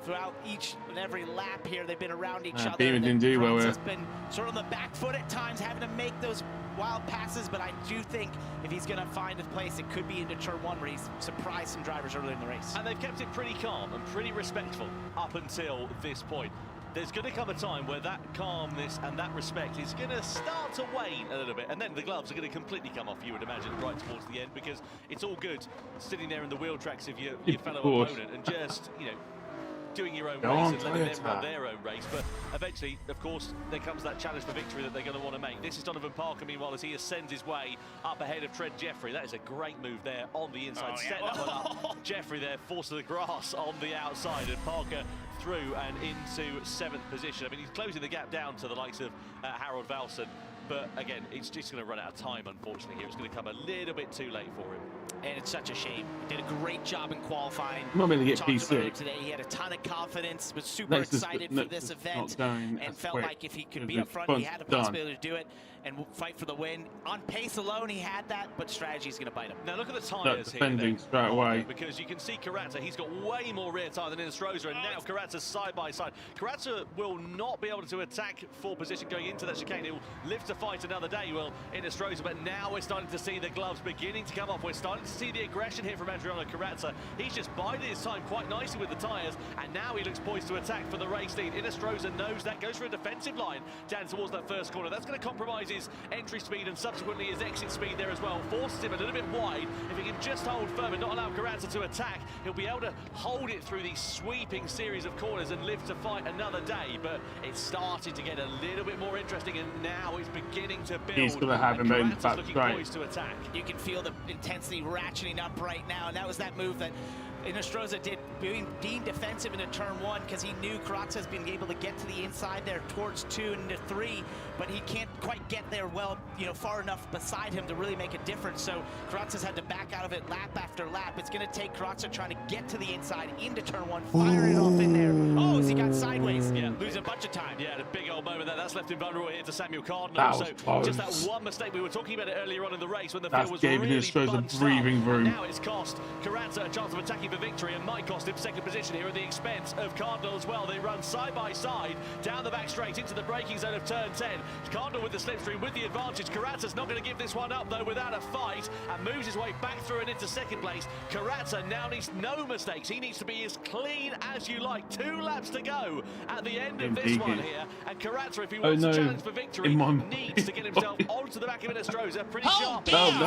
Throughout each and every lap here, they've been around each other. Beeman didn't do well. He's been sort of on the back foot at times, having to make those wild passes, but I do think if he's going to find a place, it could be into turn 1 where he's surprised some drivers early in the race. And they've kept it pretty calm and pretty respectful up until this point. There's going to come a time where that calmness and that respect is going to start to wane a little bit, and then the gloves are going to completely come off, you would imagine, right towards the end, because it's all good sitting there in the wheel tracks of your fellow opponent and just, doing your own race and letting them run their own race. But eventually, of course, there comes that challenge for victory that they're going to want to make. This is Donovan Parker, meanwhile, as he ascends his way up ahead of Trent Jeffrey. That is a great move there on the inside. Set that one up. Jeffrey there, forced to the grass on the outside, and Parker through and into 7th position. I mean, he's closing the gap down to the likes of Harold Valson. But again, it's just going to run out of time, unfortunately, here. It's going to come a little bit too late for him. And it's such a shame. He did a great job in qualifying. I'm not going to get P6 today. He had a ton of confidence, was super excited for this event, and felt like if he could be up front, he had a possibility to do it and fight for the win. On pace alone, he had that, but strategy is going to bite him. Now look at the tyres here. Defending straight away. Because you can see Karatza, he's got way more rear tyre than Inostroza, and now Karatza's side by side. Karatza will not be able to attack full position going into that chicane. He'll live to fight another day, will Inostroza, but now we're starting to see the gloves beginning to come off. We're starting to see the aggression here from Adriano Karatza. He's just biding his time quite nicely with the tyres, and now he looks poised to attack for the race lead. Inostroza knows that, goes for a defensive line down towards that first corner. That's going to compromise his entry speed and subsequently his exit speed there as well. Forces him a little bit wide. If he can just hold firm and not allow Karatza to attack, he'll be able to hold it through these sweeping series of corners and live to fight another day. But it's started to get a little bit more interesting, and now it's beginning to build. He's going to have him in back straight. To attack. You can feel the intensity ratcheting up right now, and that was that move that Inostroza did, being defensive into turn 1 because he knew Karatza's been able to get to the inside there towards 2 and into 3, but he can't quite get there far enough beside him to really make a difference. So Karatza's had to back out of it lap after lap. It's going to take Karatza trying to get to the inside into turn 1, fire it off in there. Oh, as he got sideways, losing a bunch of time. Yeah, the big old moment there. That's left him vulnerable here to Samuel Cardinal. So just that one mistake, we were talking about it earlier on in the race when the field was really bunched up. breathing room. Now it's cost Karatza a chance of attacking for victory and might cost him second position here at the expense of Cardinal as well. They run side by side down the back straight into the braking zone of turn 10. Cardinal with the slipstream with the advantage. Karatza's not going to give this one up though without a fight and moves his way back through and into second place. Karatza now needs no mistakes. He needs to be as clean as you like. 2 laps to go at the end of this one here. And Karatza, if he wants to challenge for victory, needs to get himself onto the back of Inestrosa. Pretty sharp. Down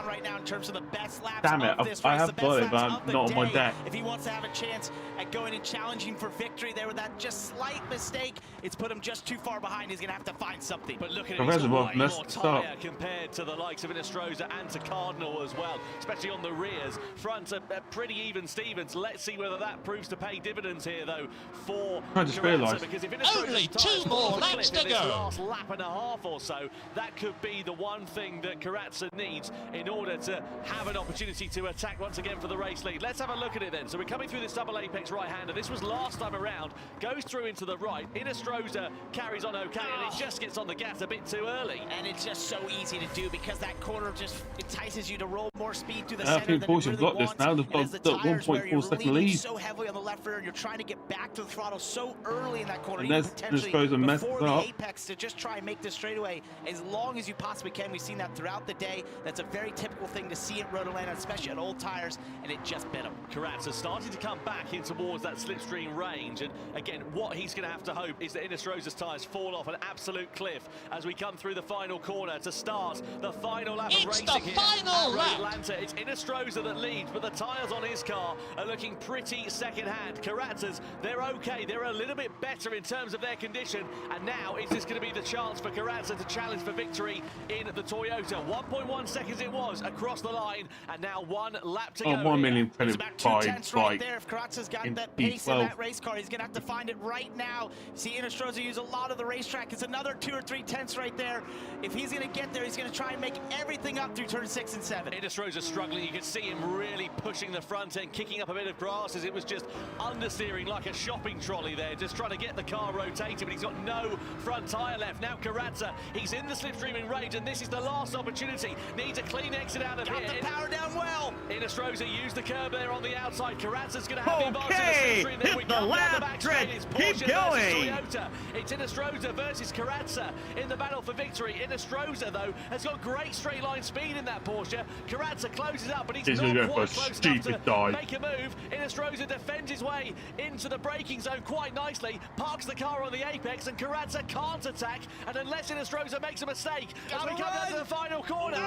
right now in terms of the best laps Damn it, of this race. I have got it, but not on my deck. If he wants to have a chance at going and challenging for victory there with that just slight mistake, it's put him just too far behind. He's going to have to find something. But look at it, he's way more tyre compared to the likes of Inestrosa and to Cardinal as well, especially on the rears. Front a pretty even Stevens. Let's see whether that proves to pay dividends here though for Karatza, because if only 2 more laps to go. Last lap and a half or so, that could be the one thing that Karatza needs in order to have an opportunity to attack once again for the race lead. Let's have a look at it then. So we're coming through this double apex right-hander. This was last time around. Goes through into the right. Inestrosa carries on okay, and it just gets on the gas a bit too early. And it's just so easy to do because that corner just entices you to roll more speed through the I center think than Porsche you have really got this now. They've got 1.4 second lead. So heavily on the left rear, and you're trying to get back to the throttle so early in that corner, And even that's potentially before the apex, to just try and make this straightaway as long as you possibly can. We've seen that throughout the day. That's a very typical thing to see at Road Atlanta, especially on old tires, and it just bit him. Karatza starting to come back in towards that slipstream range, and again, what he's going to have to hope is that Inestrosa's tyres fall off an absolute cliff as we come through the final corner to start the final lap of racing here at Road Atlanta. It's Inestrosa that leads, but the tyres on his car are looking pretty second-hand. Karatza's, they're okay. They're a little bit better in terms of their condition, and now is this going to be the chance for Karatza to challenge for victory in the Toyota? 1.1 seconds it was across the line, and now 1 lap to go. 1 million It's about 2 tenths right there. If Karatza's got that pace in that race car, he's going to have to find it right now. See Inestrosa use a lot of the racetrack. It's another 2 or 3 tenths right there. If he's going to get there, he's going to try and make everything up through turn 6 and 7. Inestrosa's struggling. You can see him really pushing the front end, kicking up a bit of grass as it was just understeering like a shopping trolley there, just trying to get the car rotated, but he's got no front tyre left. Now Karatza, he's in the slipstreaming range, and this is the last opportunity. Needs a clean exit out of here. Got the power down well. Inestrosa used the curb there on the outside. Karatza's going to have the advantage in the slipstream. Then we come down the back straight. It's Porsche versus Toyota. It's Inestrosa versus Karatza in the battle for victory. Inestrosa, though, has got great straight line speed in that Porsche. Karatza closes up, but he's not quite close enough to make a move. Inestrosa defends his way into the braking zone quite nicely, parks the car on the apex, and Karatza can't attack, and unless Inestrosa makes a mistake, as we come down to the final corner,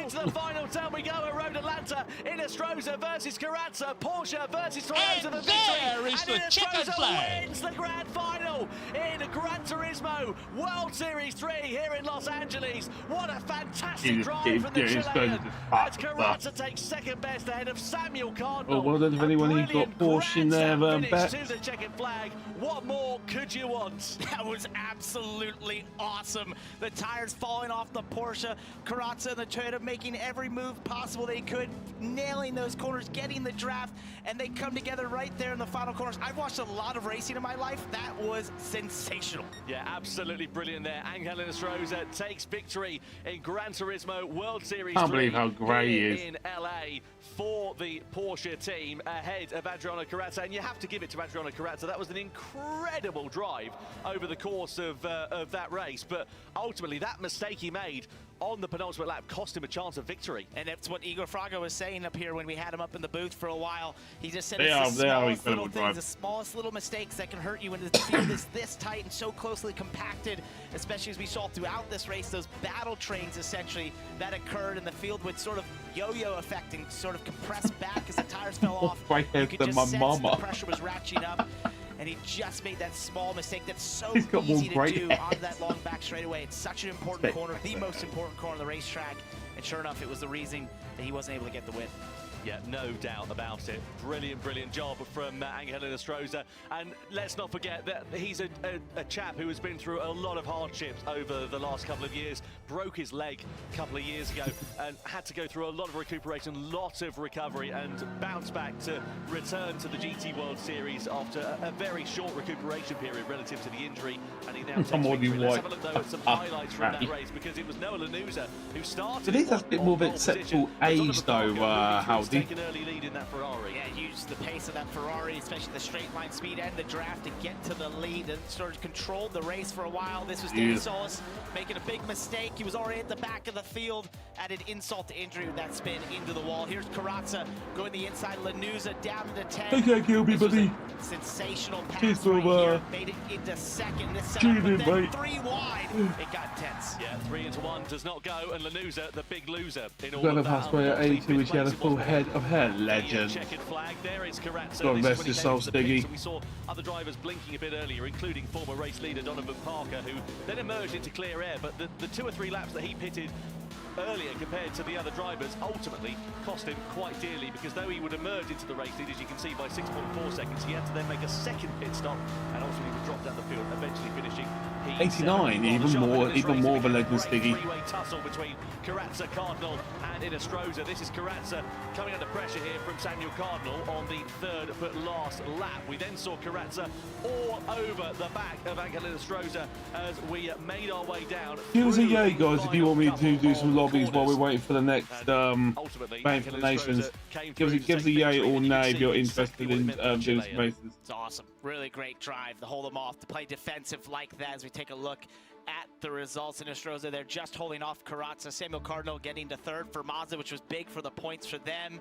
into the final turn we go at Road Atlanta. Inestrosa versus Karatza, Porsche versus Toyota for victory, there is the checkered flag. Wins the grand final in Gran Turismo World Series 3 here in Los Angeles. What a fantastic drive from the Chilean, as Karatza takes second best ahead of Samuel Cardinal. Oh, well done if anyone who's got Porsche in there, bet. To the checkered flag. What more could you want? That was absolutely awesome. The tires falling off the Porsche, Karatza and the Toyota making every move possible they could, nailing those corners, getting the draft, and they come together right there in the final corners. I've watched a lot of racing in my life. That was sensational. Yeah, absolutely brilliant there. Angel Inestrosa takes victory in Gran Turismo World Series 3. Can't believe how great he is in LA for the Porsche team ahead of Adriano Karatza, and you have to give it to Adriano Karatza. That was an incredible drive over the course of that race, but ultimately that mistake he made on the penultimate lap cost him a chance of victory. And that's what Igor Fraga was saying up here when we had him up in the booth for a while. He just said they it's the smallest incredible little things, the smallest little mistakes that can hurt you when the field is this tight and so closely compacted, especially as we saw throughout this race, those battle trains essentially that occurred, and the field would sort of yo-yo effect and sort of compress back as the tires fell off. You could just sense the pressure was ratcheting up. And he just made that small mistake that's so easy to do on that long back straightaway. It's such an important corner, the most important corner on the racetrack. And sure enough, it was the reason that he wasn't able to get the win. Yeah, no doubt about it. Brilliant, brilliant job from Angel Inestrosa. And let's not forget that he's a chap who has been through a lot of hardships over the last couple of years. Broke his leg a couple of years ago and had to go through a lot of recuperation, lot of recovery, and bounce back to return to the GT World Series after a very short recuperation period relative to the injury. And he now takes victory. Let's have a look, though, at some highlights from that race, because it was Noah Lanuza who started. It is a bit more of acceptable age, though, how Lucky. take an early lead in that Ferrari. Yeah, used the pace of that Ferrari, especially the straight line speed and the draft to get to the lead and sort of controlled the race for a while. This was Danny Solis making a big mistake. He was already at the back of the field, added insult to injury with that spin into the wall. Here's Karatza going the inside, Lanuza down to 10. Okay, kill me, buddy. Sensational pass Cheers, right brother. here. Made it into second. This setup, but then 3 wide. It got intense. Yeah, 3 into 1 does not go, and Lanuza, the big loser in all Gonna of that. pass by at 82, which he had a full head of hair. Legend. Checkered flag. There is Karatza. God This is rest when he his came soul, into the pits, Stiggy. and we saw other drivers blinking a bit earlier, including former race leader Donovan Parker, who then emerged into clear air. But the 2 or 3 laps that he pitted earlier compared to the other drivers ultimately cost him quite dearly, because though he would emerge into the race lead, as you can see, by 6.4 seconds, he had to then make a second pit stop and ultimately would drop down the field, eventually finishing 89, even more of a legend, Stiggy. Three-way tussle between Karatza, Cardinal and Inestrosa. This is Karatza coming under pressure here from Samuel Cardinal on the 3rd but last lap. We then saw Karatza all over the back of Angel Inestrosa as we made our way down. Give us a yay, guys, if you want me to do some lobbies while we're waiting for the next game for the Nations. Give us a yay or nay if you're interested in doing some races. It's awesome. Really great drive to hold them off, to play defensive like that as we take a look at the results. In Inestrosa, they're just holding off Karatza. Samuel Cardinal getting to 3rd for Mazda, which was big for the points for them.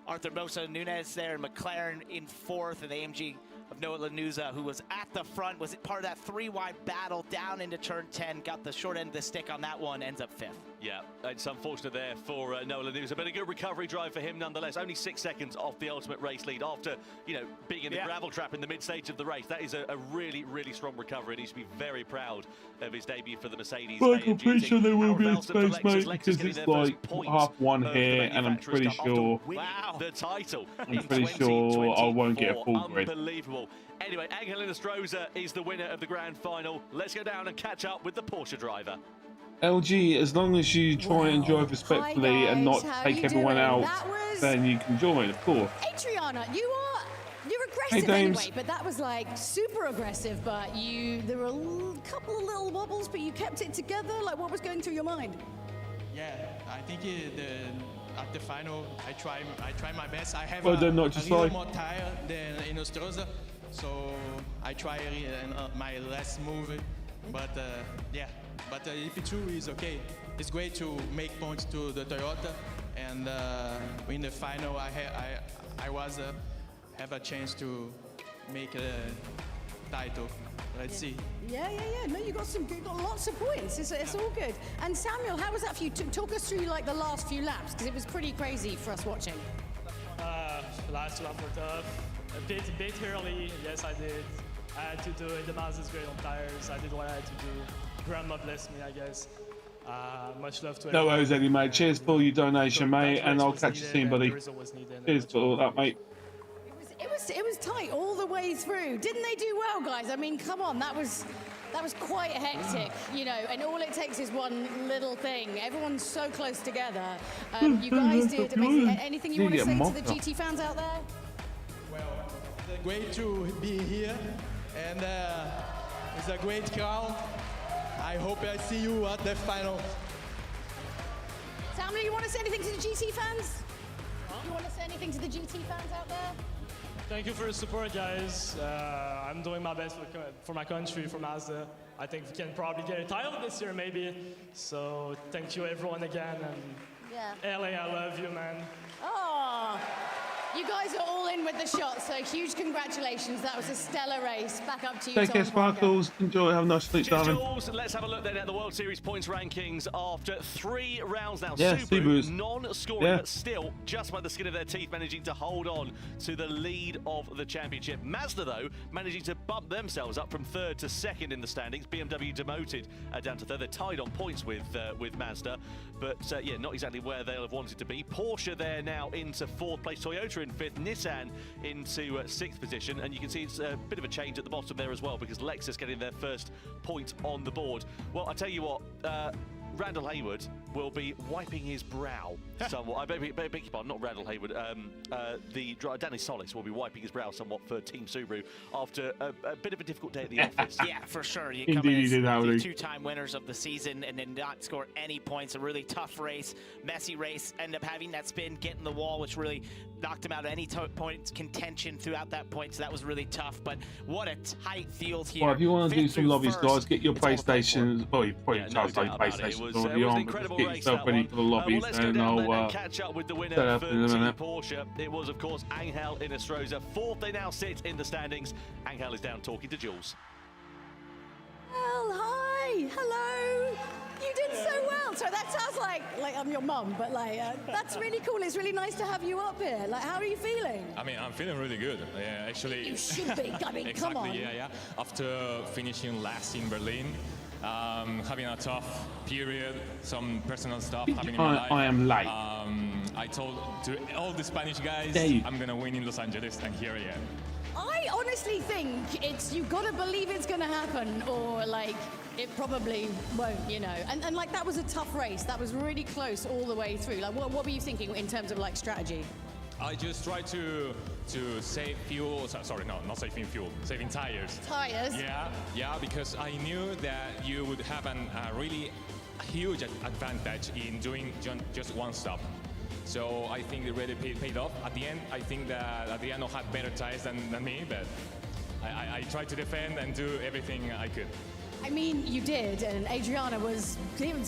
Arthur Mosa Nunez there, and McLaren in 4th, and the AMG of Noah Lanuza, who was at the front, was part of that 3-wide battle down into turn 10, got the short end of the stick on that one, ends up 5th. Yeah, it's unfortunate there for Noah Lanuza, but a good recovery drive for him nonetheless. Only 6 seconds off the ultimate race lead after, being in the gravel trap in the mid-stage of the race. That is a really, really strong recovery, and he should be very proud of his debut for the Mercedes. But I'm pretty sure there will be a space, mate, because it's like half-1 here, and I'm pretty sure. Wow, the title. I'm pretty sure I won't get a full grid. Unbelievable. Anyway, Angel Inestrosa is the winner of the grand final. Let's go down and catch up with the Porsche driver. LG, as long as you try and drive respectfully and not take everyone out, then you can join, of course. Adriana, you're aggressive anyway, but that was like super aggressive. But there were a couple of little wobbles, but you kept it together. Like, what was going through your mind? Yeah, I think at the final, I try my best. I have a little like more tire than Inestrosa, so I try my last move. But yeah, but EP2 is okay. It's great to make points to the Toyota, and in the final, I have a chance to make a title. Let's see. Yeah. No, you got lots of points. It's all good. And Samuel, how was that for you? Talk us through like the last few laps, because it was pretty crazy for us watching. Last lap were tough. A bit early. Yes, I did. I had to do it. The Mazda's great on tires. I did what I had to do. Grandma blessed me, I guess. Much love to No worries, Eddie, mate. Cheers for your donation, mate, and I'll catch you soon, buddy. Cheers for all that, mate. It was tight all the way through. Didn't they do well, guys? I mean, come on, that was quite hectic, and all it takes is one little thing. Everyone's so close together. You guys did amazing. Anything you want to say to the GT fans out there? Well, it's great to be here, and it's a great crowd. I hope I see you at the final. Samuel, you want to say anything to the GT fans? You want to say anything to the GT fans out there? Thank you for your support, guys. I'm doing my best for my country, for Mazda. I think we can probably get a title this year, maybe. So thank you, everyone, again. And LA, I love you, man. Oh, you guys are all in with the shot, so huge congratulations. That was a stellar race. Back up to you, Take care, Sparkles. Enjoy. Have a nice sleep, darling. Let's have a look then at the World Series points rankings after 3 rounds now. Yeah, Subaru non-scoring, but still just by the skin of their teeth managing to hold on to the lead of the championship. Mazda, though, managing to bump themselves up from 3rd to 2nd in the standings. BMW demoted down to 3rd. They're tied on points with Mazda, but yeah, not exactly where they'll have wanted to be. Porsche there now into 4th place. Toyota in 5th. Nissan into 6th position, and you can see it's a bit of a change at the bottom there as well, because Lexus getting their first point on the board. Well, I tell you what, Randall Hayward, will be wiping his brow somewhat. I beg your pardon, not Randall Hayward. Danny Solis will be wiping his brow somewhat for Team Subaru after a bit of a difficult day at the office. Yeah, for sure. You Indeed, come in you did, as the Howdy. two-time winners of the season and then not score any points. A really tough race, messy race. End up having that spin, get in the wall, which really knocked him out of any points contention throughout that point. So that was really tough. But what a tight field here. Well, if you want to do some lobbies, first, guys, get your PlayStations. Well, you probably can't say PlayStations already on, but just get yourself ready for the lobbies, and I'll catch up with the winner set up for in a Team minute. Porsche. It was, of course, Angel Inestrosa. Fourth, they now sit in the standings. Angel is down talking to Jules. Well, hi, hello. You did so well. So that sounds like I'm your mum, but that's really cool. It's really nice to have you up here. Like, how are you feeling? I mean, I'm feeling really good. Yeah, actually. You should be. I mean, exactly, come on. Yeah. After finishing last in Berlin, having a tough period, some personal stuff happening in my life. I am late. I told to all the Spanish guys, I'm gonna win in Los Angeles, and here I am. I honestly think you've got to believe it's going to happen, or it probably won't, you know. And that was a tough race. That was really close all the way through. Like, what were you thinking in terms of strategy? I just tried to save fuel. Sorry, no, not saving fuel, saving tires. Tires? Yeah, because I knew that you would have a really huge advantage in doing just one stop. So I think it really paid off. At the end, I think that Adriano had better tires than me, but I tried to defend and do everything I could. I mean, you did, and Adriana was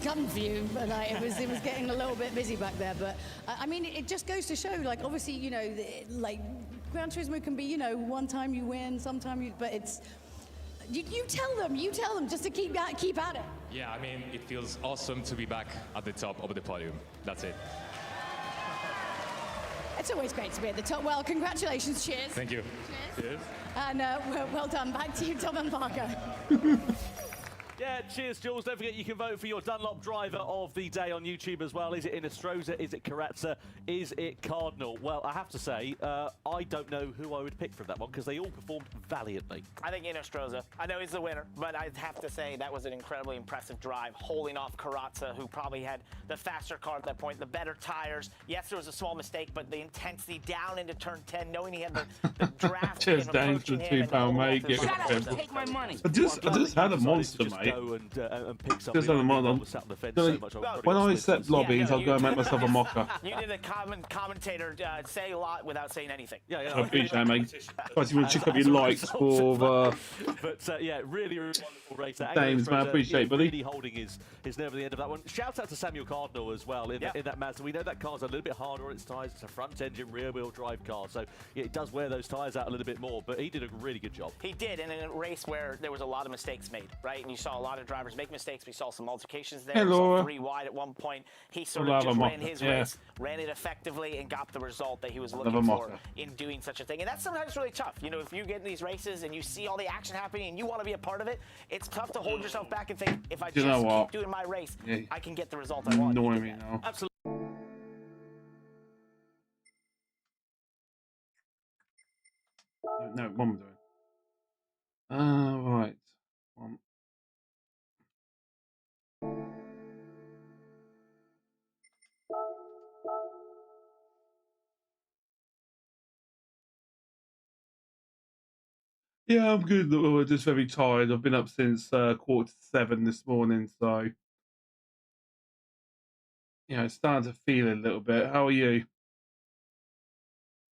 coming for you, but it was getting a little bit busy back there. But I mean, it just goes to show, obviously, you know, Gran Turismo can be, you know, one time you win, sometime you, but it's. You tell them just to keep at it. Yeah, I mean, it feels awesome to be back at the top of the podium. That's it. It's always great to be at the top. Well, congratulations. Cheers. Thank you. Cheers. And well done. Back to you, Tom and Parker. Yeah, cheers, Jules. Don't forget you can vote for your Dunlop driver of the day on YouTube as well. Is it Inestrosa? Is it Carrazza? Is it Cardinal? Well, I have to say, I don't know who I would pick from that one because they all performed valiantly. I think Inestrosa. I know he's the winner, but I'd have to say that was an incredibly impressive drive, holding off Carrazza, who probably had the faster car at that point, the better tires. Yes, there was a small mistake, but the intensity down into turn 10, knowing he had the draft. Cheers, Dan, for the £2, mate. Shut up, take my money. I just had a monster, mate. And pick Just had a monster. When I set lobbies, I'll go and make myself a mocker. You did a commentator say a lot without saying anything. I appreciate it, mate. Otherwise, you want to check up your likes for. But yeah, really wonderful race. James, man, I appreciate it, buddy. Really holding his nerve at the end of that one. Shout out to Samuel Cardinal as well in that Mazda. We know that car's a little bit harder on its tyres. It's a front-engine, rear-wheel drive car, so yeah, it does wear those tyres out a little bit more. But he did a really good job. He did, and in a race where there was a lot of mistakes made, right? And you saw a lot of drivers make mistakes. We saw some altercations there. We saw 3 wide at one point. He sort of just ran his race, ran it effectively, and got the result that he was looking for in doing such a thing. And that's sometimes really tough. You know, if you get in these races and you see all the action happening and you want to be a part of it, it's tough to hold yourself back and think, if I just keep doing my race, I can get the result I want. Annoying me now. Absolutely. No, one more doing. Right. One. Yeah, I'm good. We're just very tired. I've been up since 6:45 this morning, so it's starting to feel a little bit. How are you?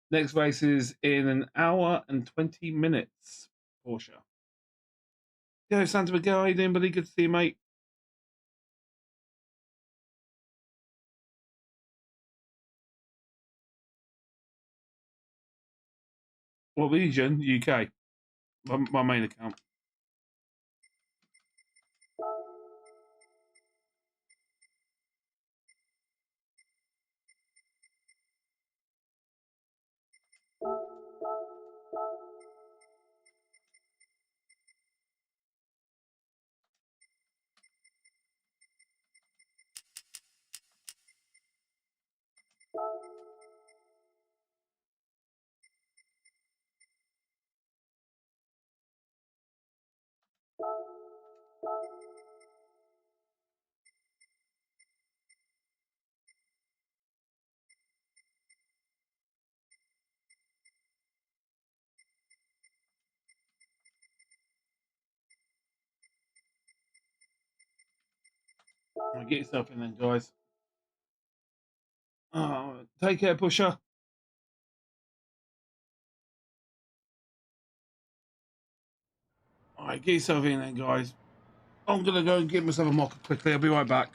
Next race is in 1 hour and 20 minutes. Porsche. Yo, Santa Miguel, how you doing, buddy? Good to see you, mate. What region? UK. My main account. Right, get yourself in then, guys. Take care, Pusher. All right, get yourself in then, guys. I'm gonna go and get myself a mocha quickly. I'll be right back.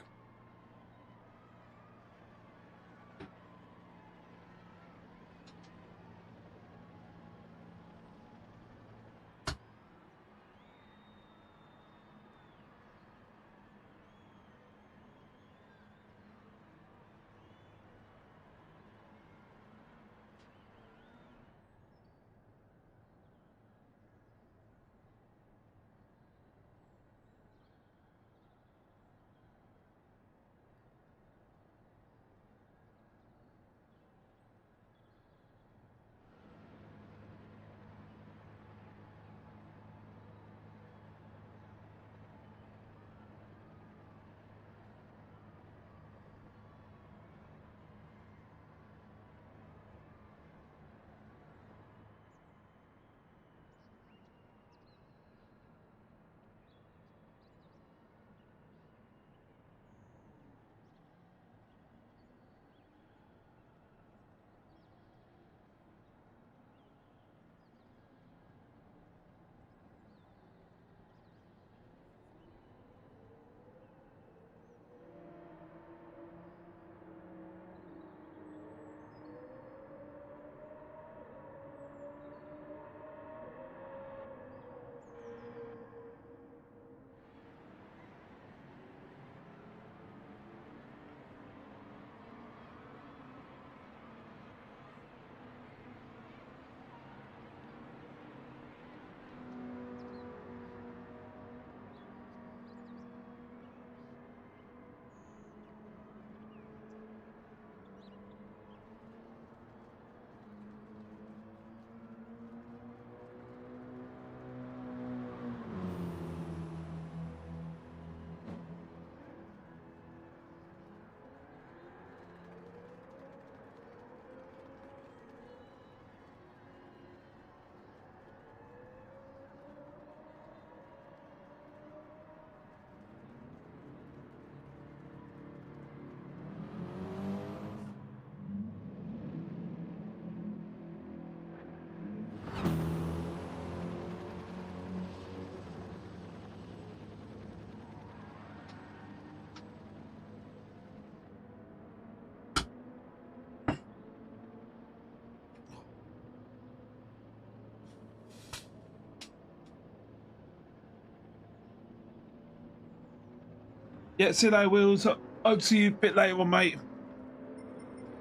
Yeah, see you later, Wills. Hope to see you a bit later on, mate.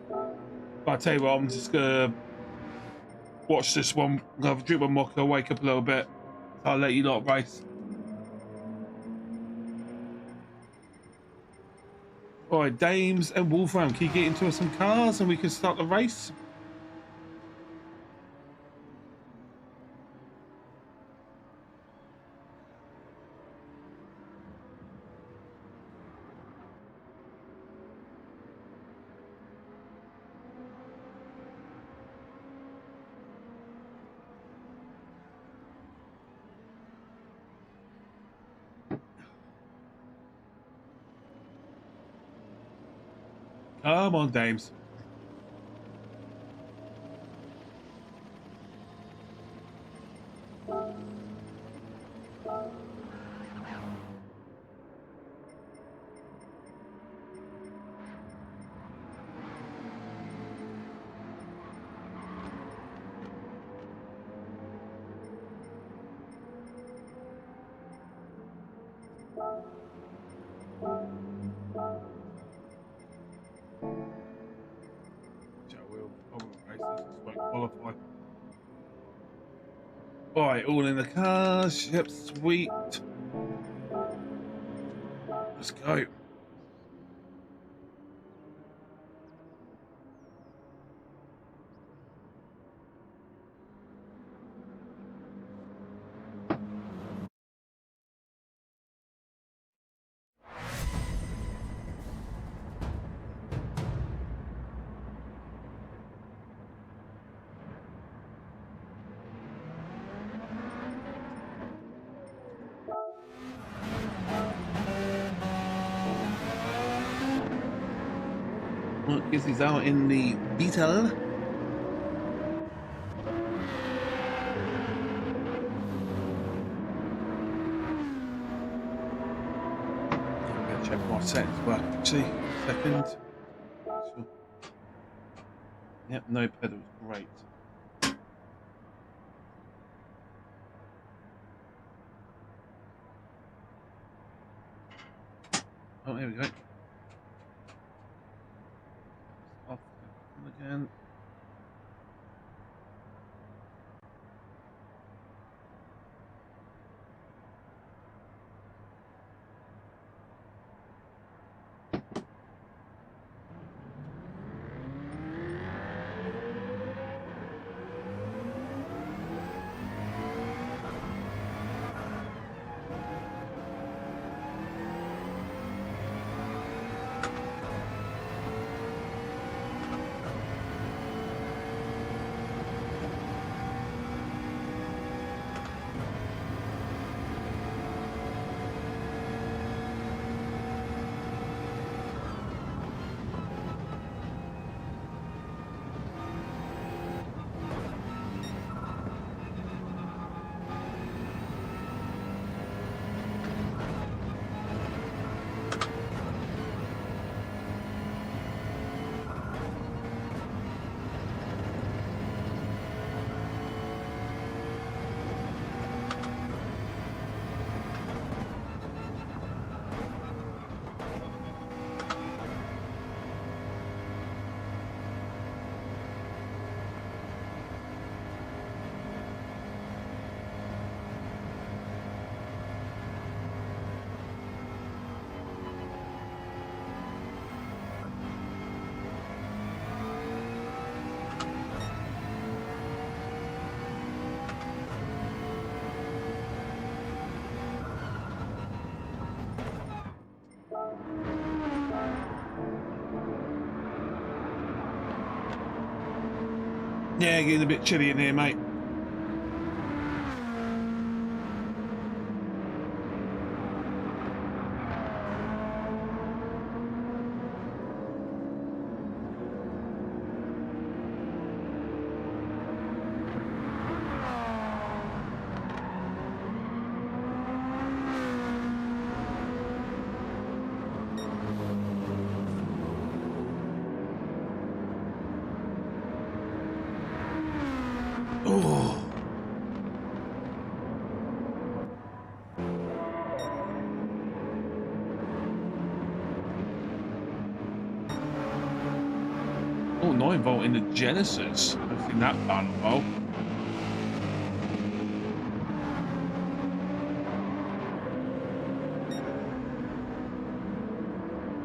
But I tell you what, I'm just gonna watch this one. I'm gonna have a drink of mocha, wake up a little bit. So I'll let you lot race. All right, Dames and Wolfram, can you get into some cars and we can start the race? Come on, Dames. Qualify. All right, all in the cars. Yep, sweet. Let's go. Gizzy's out in the Beetle. Check my settings work actually. Second. Sure. Yep, no pedals, great. Oh, here we go. Off again. Yeah, getting a bit chilly in here, mate. Oh. Oh, 9 volt in the Genesis. I've seen that car in a while.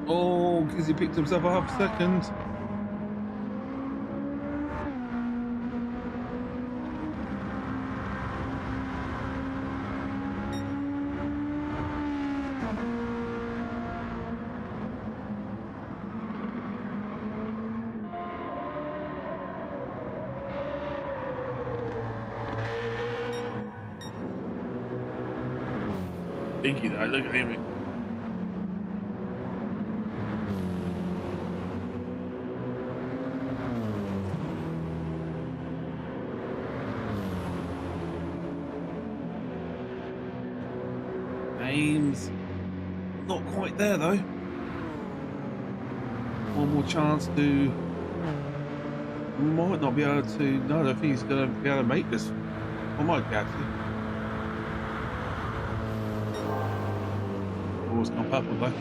Oh, because he picked himself a half second. Thinky though, look at him. Ames not quite there though. One more chance to might not be able to. No, I don't think he's going to be able to make this. I might be actually. It's gone purple though.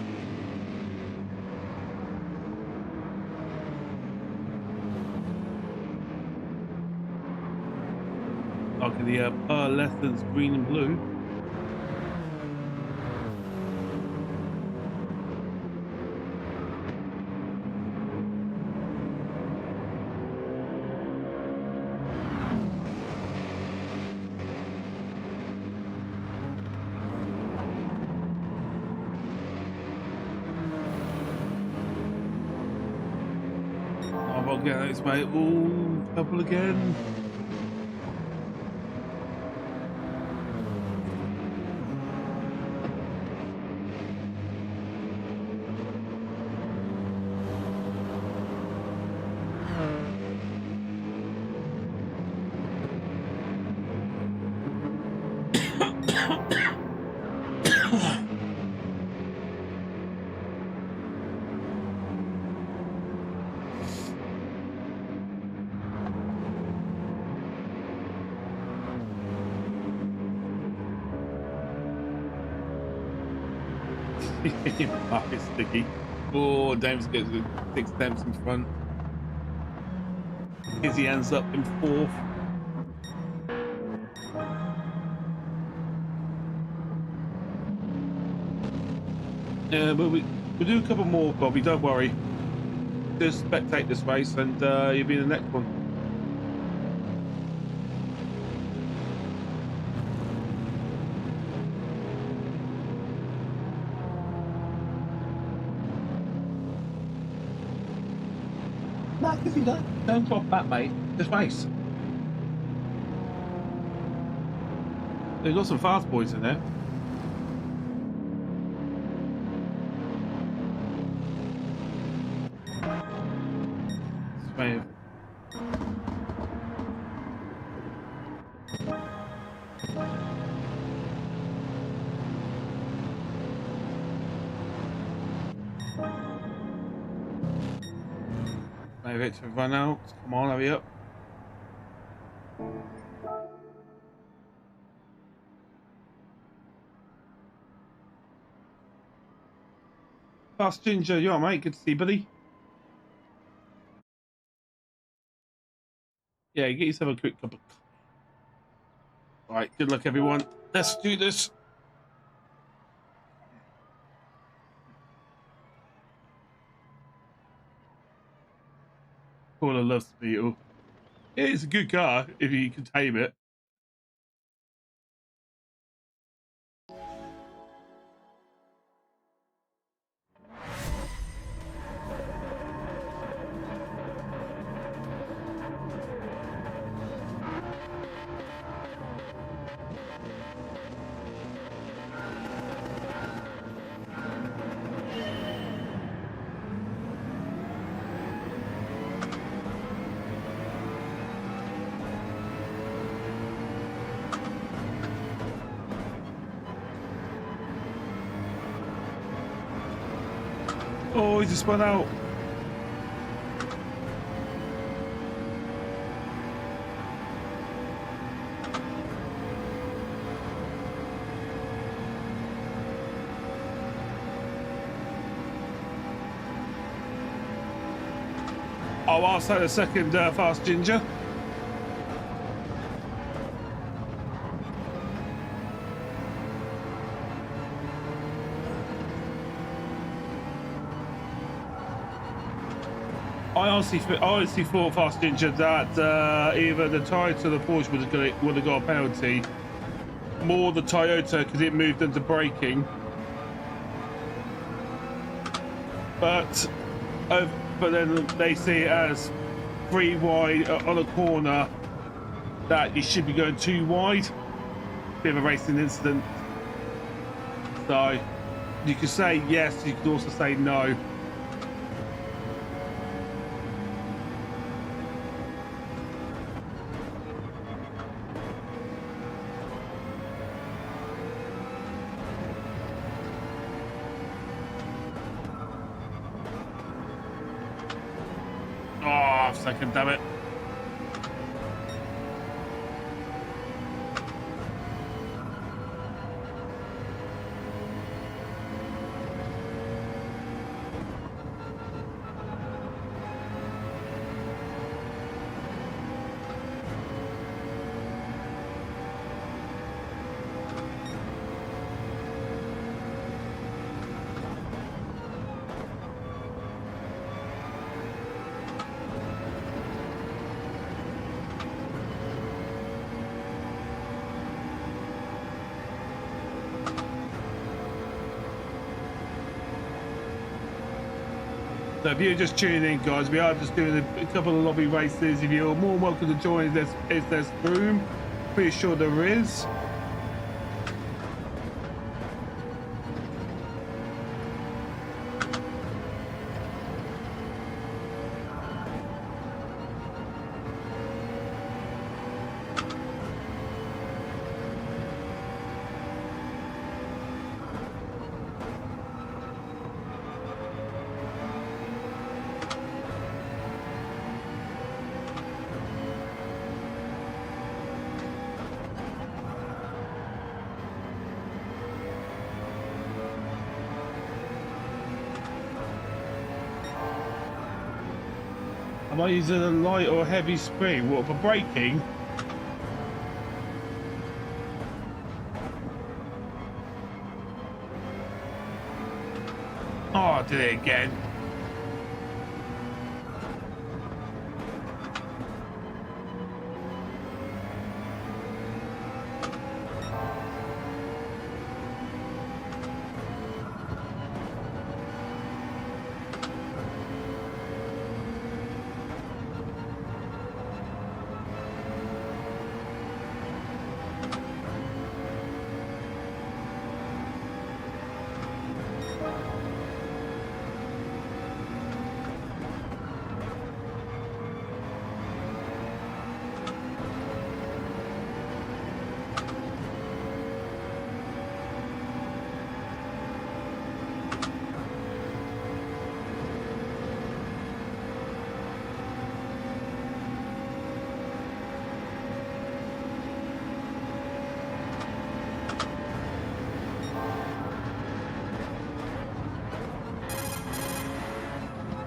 Like the lessons green and blue. Yeah, it's mate. Ooh, purple again. It's sticky. Oh, Dames gets 6 temps in front. Izzy ends up in 4th. Yeah, but we'll do a couple more, Bobby, don't worry. Just spectate this race and you'll be in the next one. No, if you don't drop that, mate. Just race. They've got some fast boys in there. Maybe it's to run out. Come on, hurry up. Fast Ginger, you alright, mate? Good to see you, buddy. Yeah, get yourself a quick cup of... Alright, good luck, everyone. Let's do this. Paula loves the Beetle. Yeah, it's a good car if you can tame it. Oh, he just spun out. Oh, I'll say the second Fast Ginger. I honestly thought Fast Ginger that either the Toyota or the Porsche would have got a penalty. More the Toyota because it moved into braking. But then they see it as 3 wide on a corner that you should be going 2 wide. Bit of a racing incident. So you could say yes, you could also say no. Second, damn it. So if you're just tuning in, guys, we are just doing a couple of lobby races. If you're more welcome to join, there's room. Pretty sure there is. Am I using a light or heavy spring? What, for braking? Oh, I did it again.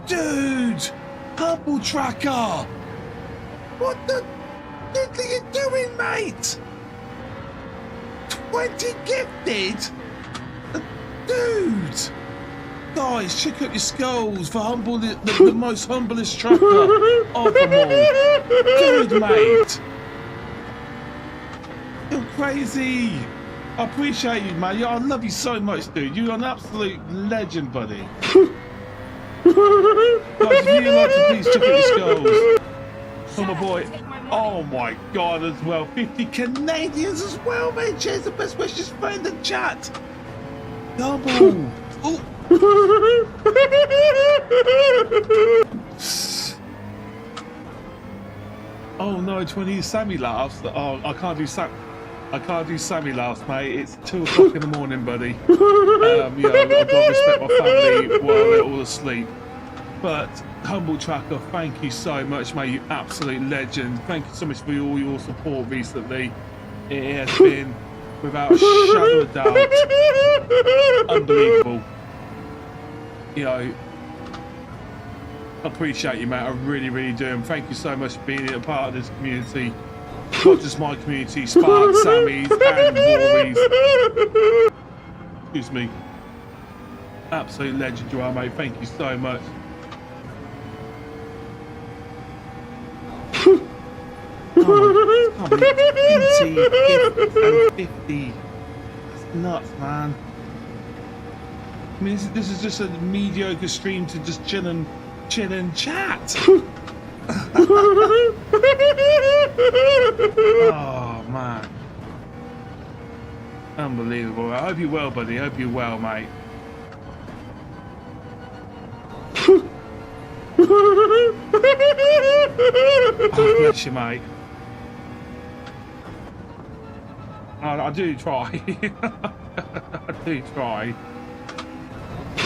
Dude! Humble Tracker! What the diddly are you doing, mate? 20 gifted? Dude! Guys, check out your skulls for humble, the most humblest tracker of them all. Dude, mate! You're crazy! I appreciate you, man. I love you so much, dude. You're an absolute legend, buddy. Guys, if you'd like to please check out your skulls. Oh my boy. Oh my god, as well. 50 Canadians as well, mate. Cheers, the best wishes friend in chat. Double. Oh. Oh no, 20 Sammy laughs. Oh, I can't do Sammy laughs, mate. It's 2 o'clock in the morning, buddy. I've got to respect my family while they're all asleep. But Humble Tracker, thank you so much, mate. You absolute legend. Thank you so much for all your support recently. It has been, without a shadow of doubt, unbelievable. I appreciate you, mate. I really, really do. And thank you so much for being a part of this community. Not just my community, Spark, Sammy's, and Rory's. Excuse me. Absolute legend you are, mate. Thank you so much. Oh, 50. That's nuts, man. I mean, this is just a mediocre stream to just chill and chat. Oh man, unbelievable. I hope you're well, buddy. I hope you're well, mate. Oh, bless you, mate. I do try. I do try.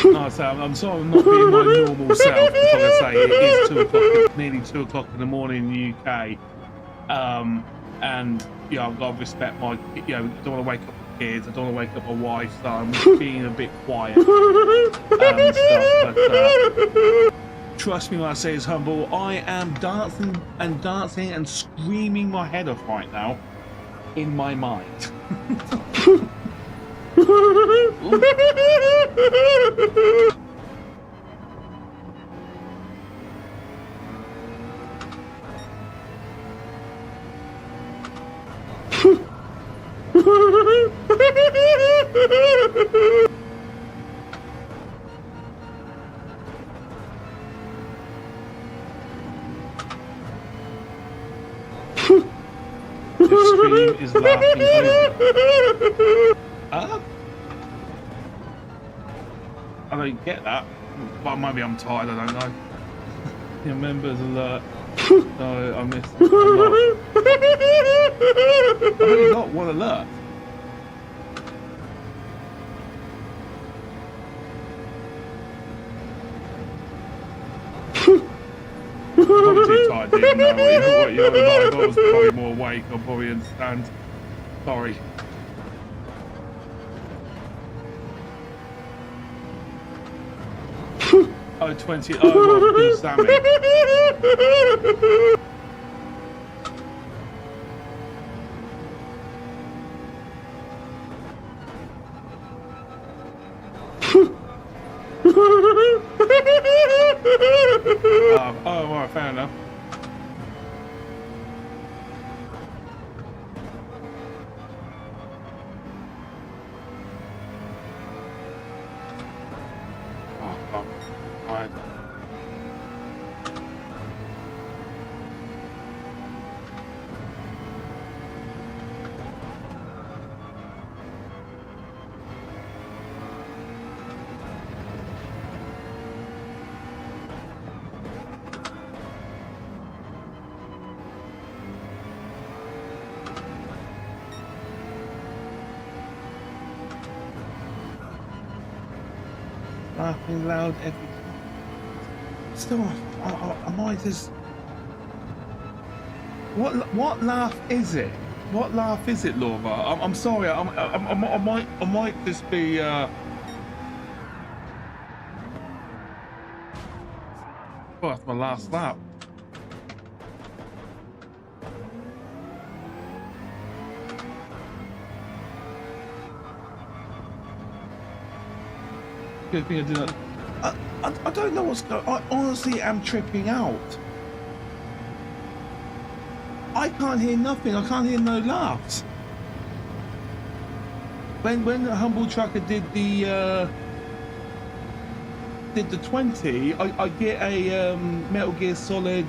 No, so I'm sorry I'm not being my normal self. Like I say, it is 2 o'clock, it's nearly 2 o'clock in the morning in the UK. And I've got to respect my, I don't want to wake up the kids, I don't want to wake up my wife, so I'm being a bit quiet and stuff. But trust me when I say it's humble, I am dancing and screaming my head off right now in my mind. The stream is laughing over. I don't get that. Well, maybe I'm tired, I don't know. Your members alert. No, I missed a lot. I've only got one alert. I'm probably too tired, didn't know what you're about. If I was probably more awake, I'll probably understand. Sorry. Oh, 20. Oh, well, because Sammy. Oh, right, fair enough. Laughing loud every time. Still, I might just. What laugh is it? What laugh is it, Laura? I'm sorry. I might just be. Oh, that's my last lap. Good thing I did not. I don't know what's going on. I honestly am tripping out. I can't hear nothing. I can't hear no laughs. When the Humble Trucker did the 20, I get a Metal Gear Solid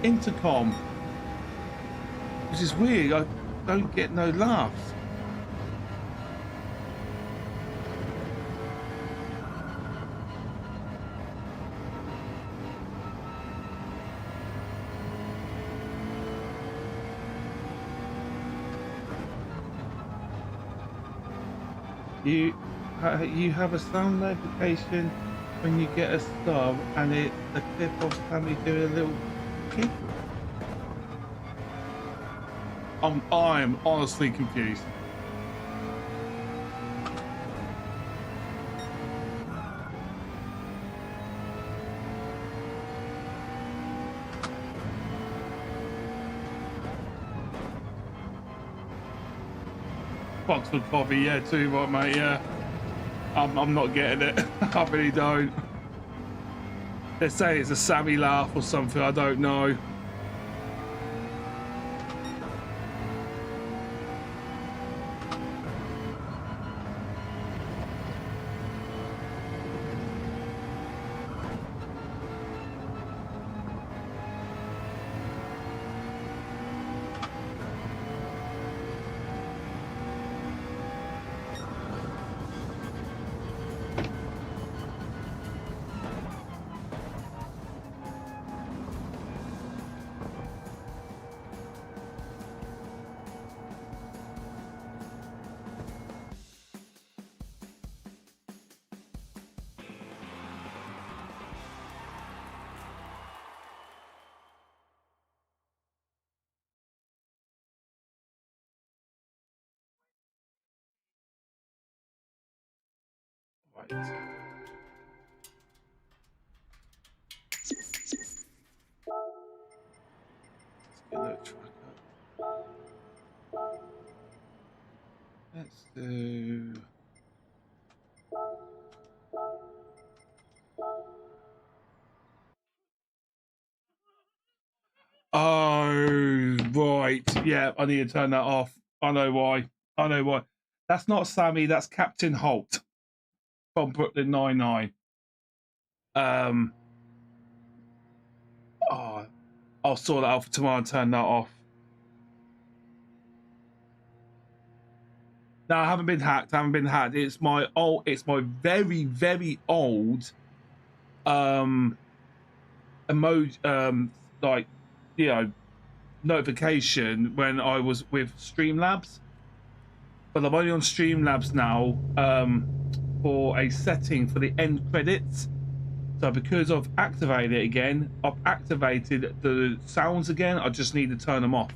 intercom, which is weird. I don't get no laughs. You have a sound notification when you get a sub, and it's a clip of Sammy doing a little kick. I'm honestly confused. Foxwood Coffee, yeah, too right, mate, yeah. I'm not getting it. I really don't. They're saying it's a Sammy laugh or something, I don't know. Right. Let's get that track up. Let's do. Oh, right. Yeah, I need to turn that off. I know why. I know why. That's not Sammy, that's Captain Holt from Brooklyn Nine-Nine. Oh, I'll sort that out for tomorrow and turn that off. No, I haven't been hacked. I haven't been hacked. It's my very, very old emoji, like, you know, notification when I was with Streamlabs. But I'm only on Streamlabs now for a setting for the end credits. So because I've activated it again, I've activated the sounds again. I just need to turn them off.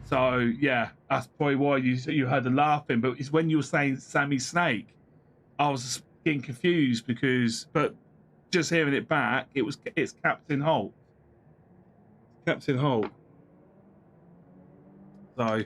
So yeah, that's probably why you heard the laughing. But it's when you were saying Sammy Snake, I was getting confused because. But just hearing it back, it's Captain Holt. Captain Holt. So.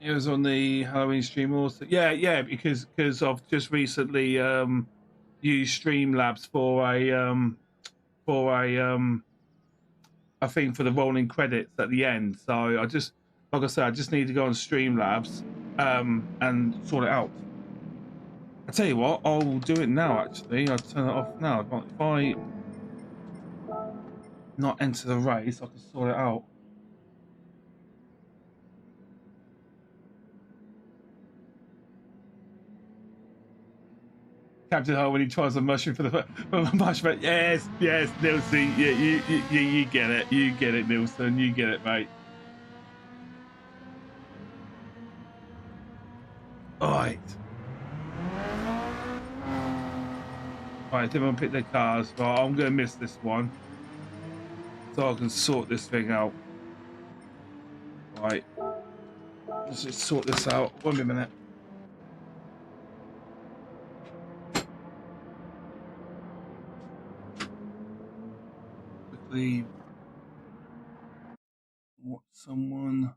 It was on the Halloween stream also. Yeah, because I've just recently used Streamlabs for a thing for the rolling credits at the end. So I just, like I said, I just need to go on Streamlabs and sort it out. I tell you what, I'll do it now. Actually, I'll turn it off now. If I not enter the race, I can sort it out. Captain Holt when he tries a mushroom for the mushroom. Yes, Nilsson. Yeah, you get it. You get it, Nilsson. You get it, mate. Alright. Right, everyone pick their cars. Right, I'm gonna miss this one. So I can sort this thing out. Right. Let's just sort this out. 1 minute. What someone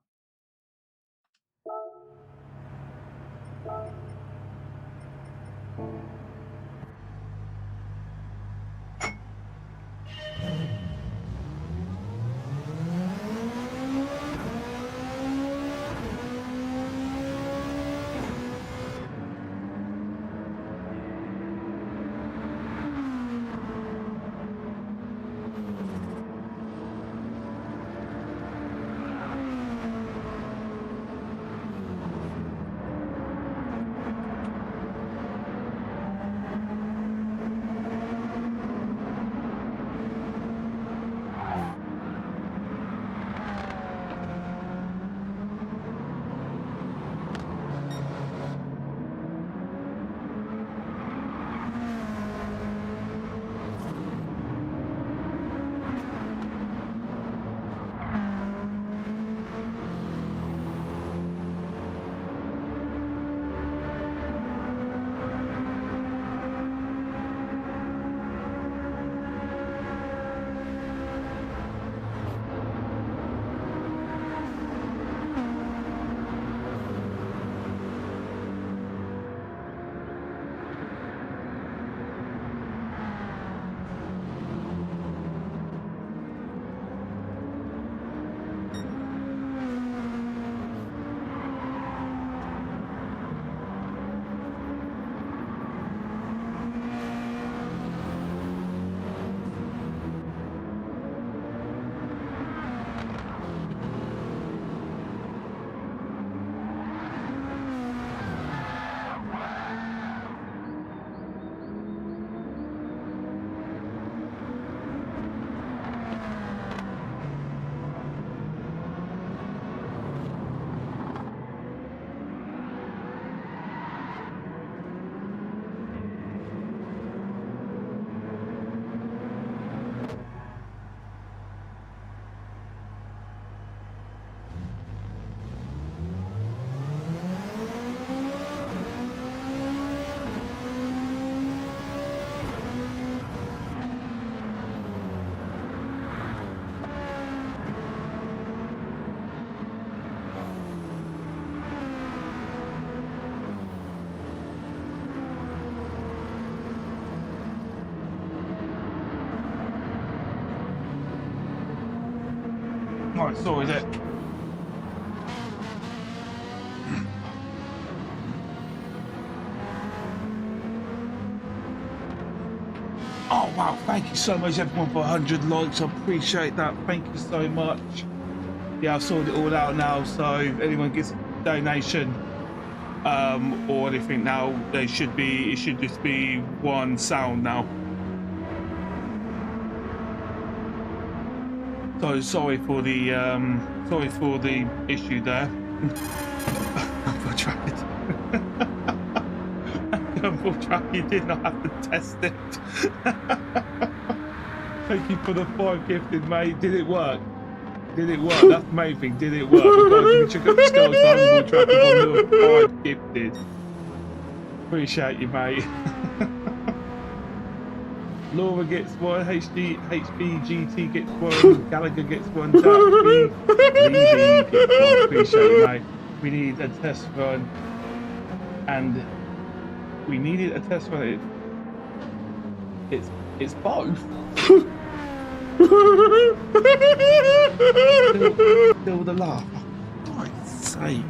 Right, so is it? Oh wow, thank you so much everyone for 100 likes, I appreciate that, thank you so much. Yeah, I've sorted it all out now, so if anyone gets a donation or anything now, it should just be one sound now. So sorry for the issue there. I tried. beautiful track. You did not have to test it. Thank you for the 5 gifted, mate. Did it work? Did it work? That's the main thing. Did it work? Guys, you can check out the skills for Humble track of another 5 gifted. Appreciate you, mate. Laura gets 1, HBGT gets 1, Gallagher gets 1, Levy gets 1. Appreciate you, mate. We need a test run, and we needed a test run. It's both. Still the laugh. For Christ's sake.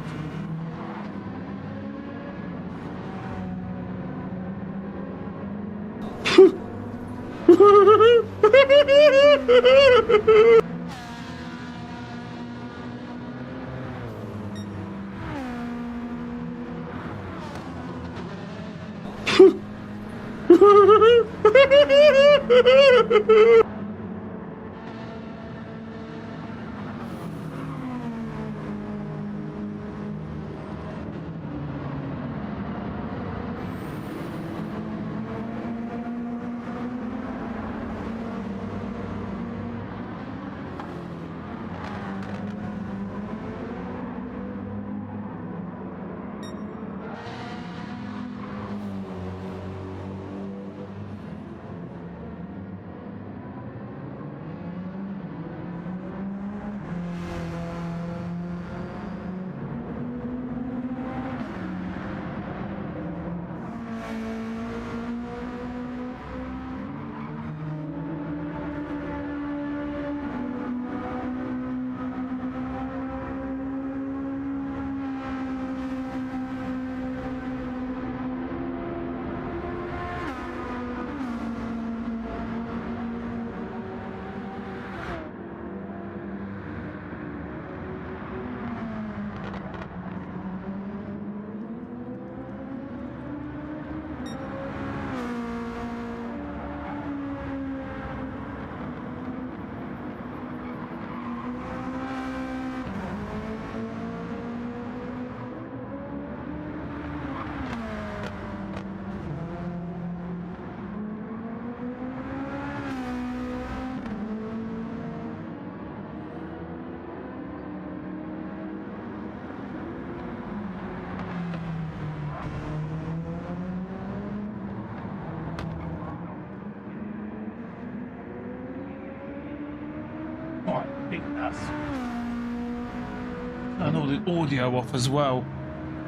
And all the audio off as well.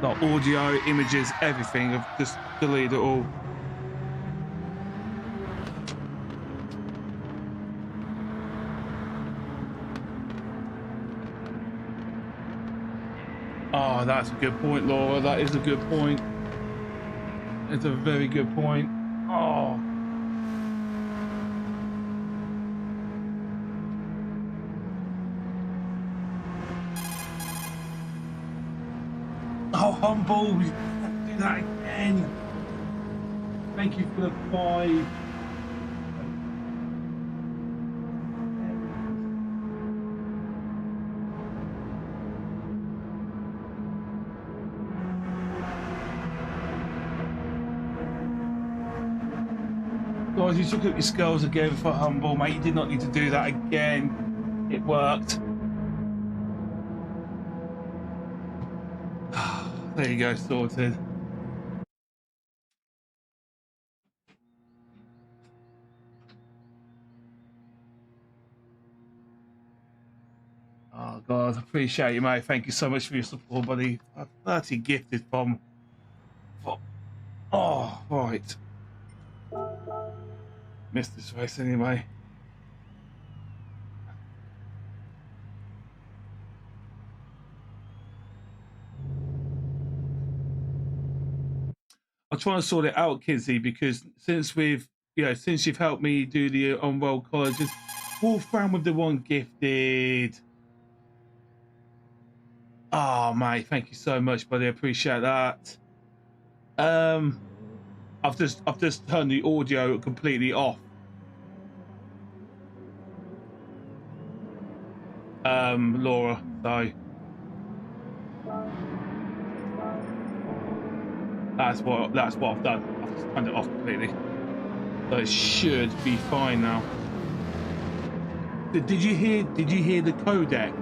Like audio, images, everything. I've just deleted it all. Oh, that's a good point, Laura. That is a good point. It's a very good point. Oh. Oh, Humble, we have to do that again. Thank you for the 5. Guys, you took up your skills again for Humble, mate. You did not need to do that again. It worked. There you go, sorted. Oh, God, I appreciate you, mate. Thank you so much for your support, buddy. 30 gifted from... Oh, right. Missed this race anyway. I'm trying to sort it out, Kinsey, because since since you've helped me do the on-roll colleges, Wolfram with the 1 gifted. Oh, mate, thank you so much, buddy. I appreciate that. I've just turned the audio completely off. Laura, so That's what I've done. I've just turned it off completely. So it should be fine now. Did you hear the codec?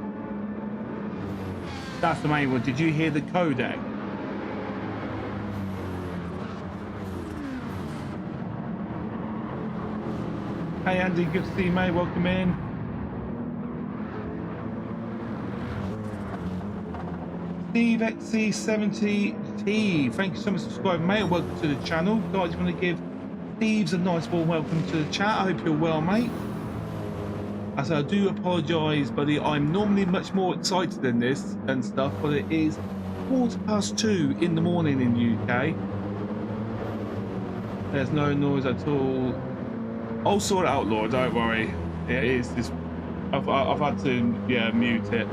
That's the main one. Did you hear the codec? Hey Andy, good to see you, mate. Welcome in. Steve XC70T, thank you so much for subscribing, mate. Welcome to the channel. Guys, you want to give Steve's a nice warm welcome to the chat. I hope you're well, mate. As I do apologise, buddy. I'm normally much more excited than this and stuff, but it is 2:15 in the morning in the UK. There's no noise at all. I'll sort it out, Laura. Don't worry. It is this. I've had to mute it.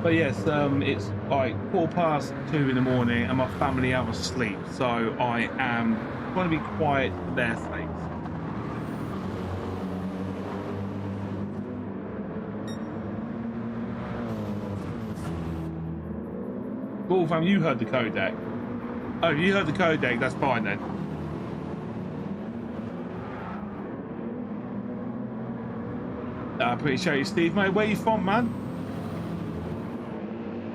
But yes, it's like 2:15 in the morning, and my family are asleep, so I am going to be quiet for their sakes. Wolfram, you heard the codec. Oh, you heard the codec. That's fine then. I appreciate you, Steve, mate. Where are you from, man?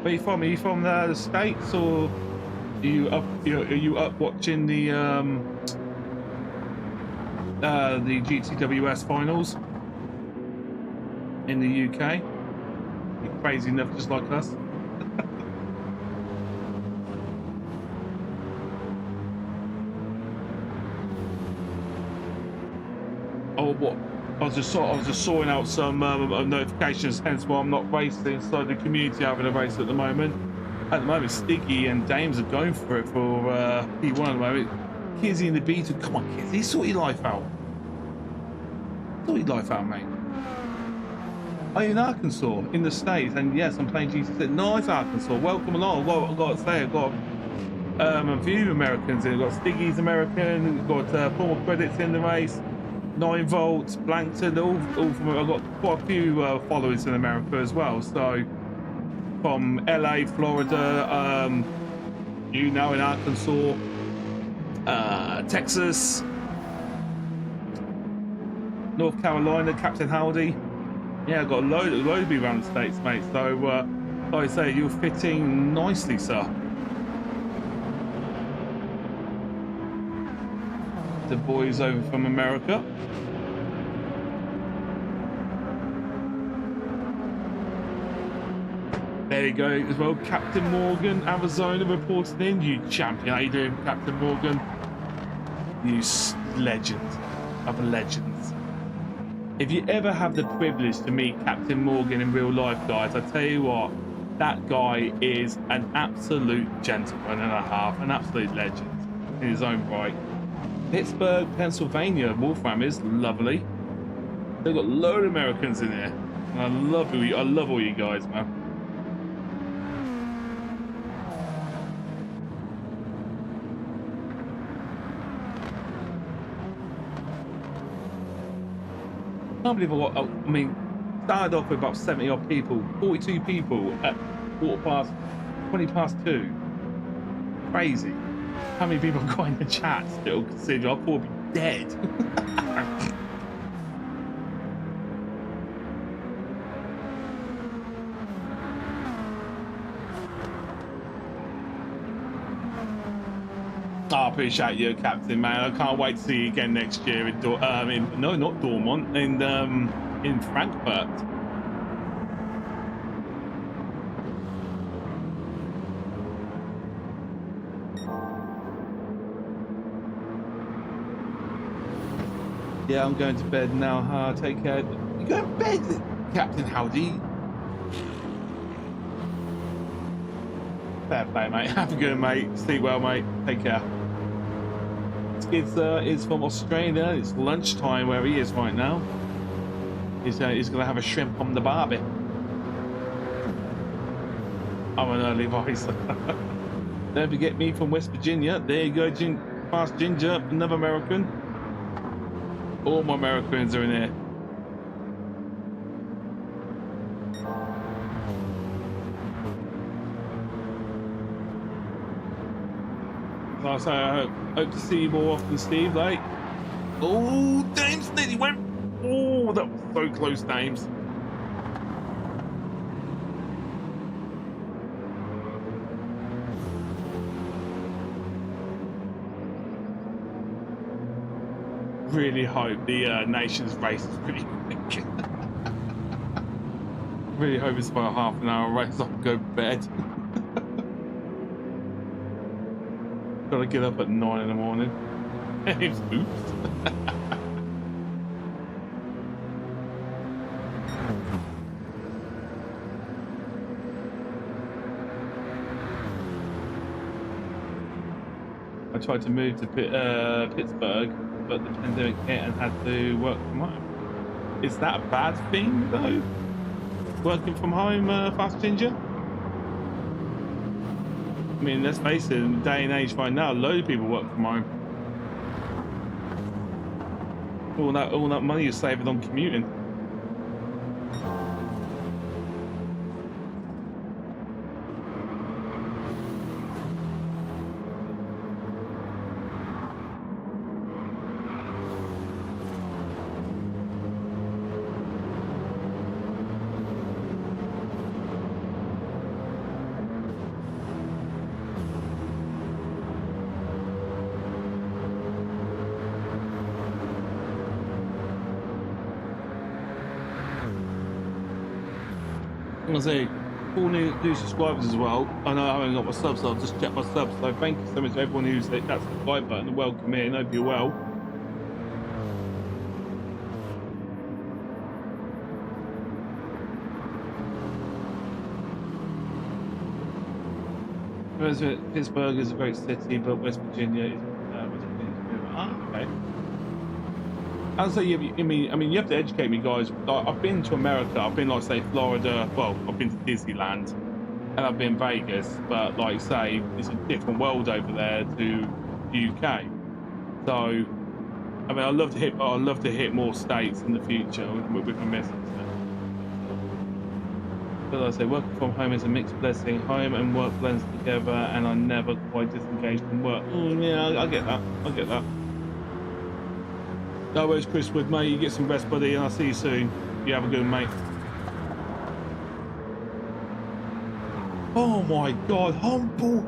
Where are you from? Are you from the States, or are you up watching the GTWS finals in the UK? You're crazy enough, just like us. Oh, what? I was just sorting out some notifications, hence why I'm not racing inside the community having a race at the moment. At the moment, Stiggy and Dames are going for it for P1 at the moment. Kizzy and the B2, come on, Kizzy, sort your life out. Sort your life out, mate. Are you in Arkansas, in the States? And yes, I'm playing GT7. Nice, Arkansas. Welcome along. I've got to say, I've got a few Americans in. I've got Stiggy's American, we've got Paul Credits in the race. 9 volts, Blankton, all from. I've got quite a few followers in America as well. So from LA, Florida, in Arkansas, Texas, North Carolina, Captain Howdy. Yeah, I've got a load of you around the States, mate. So like I say, you're fitting nicely, sir. The boys over from America. There you go as well. Captain Morgan, Arizona, reporting in. You champion. How you doing, Captain Morgan? You legend of legends. If you ever have the privilege to meet Captain Morgan in real life, guys, I tell you what, that guy is an absolute gentleman and a half, an absolute legend in his own right. Pittsburgh, Pennsylvania, Wolfram is lovely. They've got a load of Americans in here. And I love all you guys, man. I can't believe started off with about 70 odd people, 42 people at 20 past 2. Crazy. How many people got in the chat still, considering I'll probably be dead. I appreciate you, Captain, man. I can't wait to see you again next year in no, not Dortmund, in Frankfurt. Yeah, I'm going to bed now. Take care. You go to bed, Captain Howdy. Fair play, mate. Have a good, mate. Sleep well, mate. Take care. This kid is from Australia. It's lunchtime where he is right now. He's going to have a shrimp on the barbie. I'm an early voice. Don't forget me from West Virginia. There you go, Fast Ginger, another American. All my Americans are in here. I say I hope to see you more often, Steve. Like, oh, Dames nearly went. Oh, that was so close, Dames. Really hope the Nations race is pretty quick. Really hope it's about a half an hour race. I can go to bed. Gotta get up at 9 in the morning. Oops. I tried to move to Pittsburgh, but the pandemic hit and had to work from home. Is that a bad thing, though? Working from home, Fast Ginger? I mean, let's face it, in the day and age right now, a load of people work from home. All that money is saving on commuting. I say, all new subscribers as well. I know I haven't got my subs, so I'll just check my subs. So thank you so much to everyone who's hit that subscribe button and welcome in. Hope you're well. Pittsburgh is a great city, but West Virginia is okay. I'll say, I mean, you have to educate me, guys. I've been to America. I've been, like, say, Florida. Well, I've been to Disneyland, and I've been Vegas. But, like, say, it's a different world over there to the UK. So, I mean, I'd love to hit more states in the future with my message. But like I say, working from home is a mixed blessing. Home and work blends together, and I never quite disengaged from work. Yeah, I get that. I get that. No worries, Chris Wood, mate. You get some rest, buddy, and I'll see you soon. You have a good one, mate. Oh my God, humble!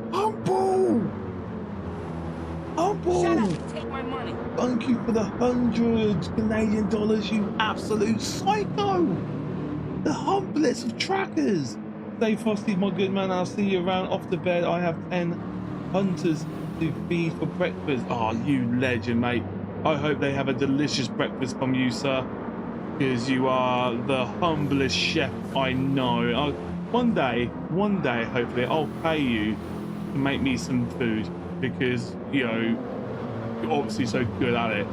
Shut up, take my money. Thank you for the $100 Canadian, you absolute psycho! The humblest of trackers. Stay frosty, my good man. I'll see you around off the bed. I have 10 hunters to feed for breakfast. Oh, you legend, mate. I hope they have a delicious breakfast from you, sir, because you are the humblest chef I know. One day, hopefully, I'll pay you to make me some food, because, you know, you're obviously so good at it.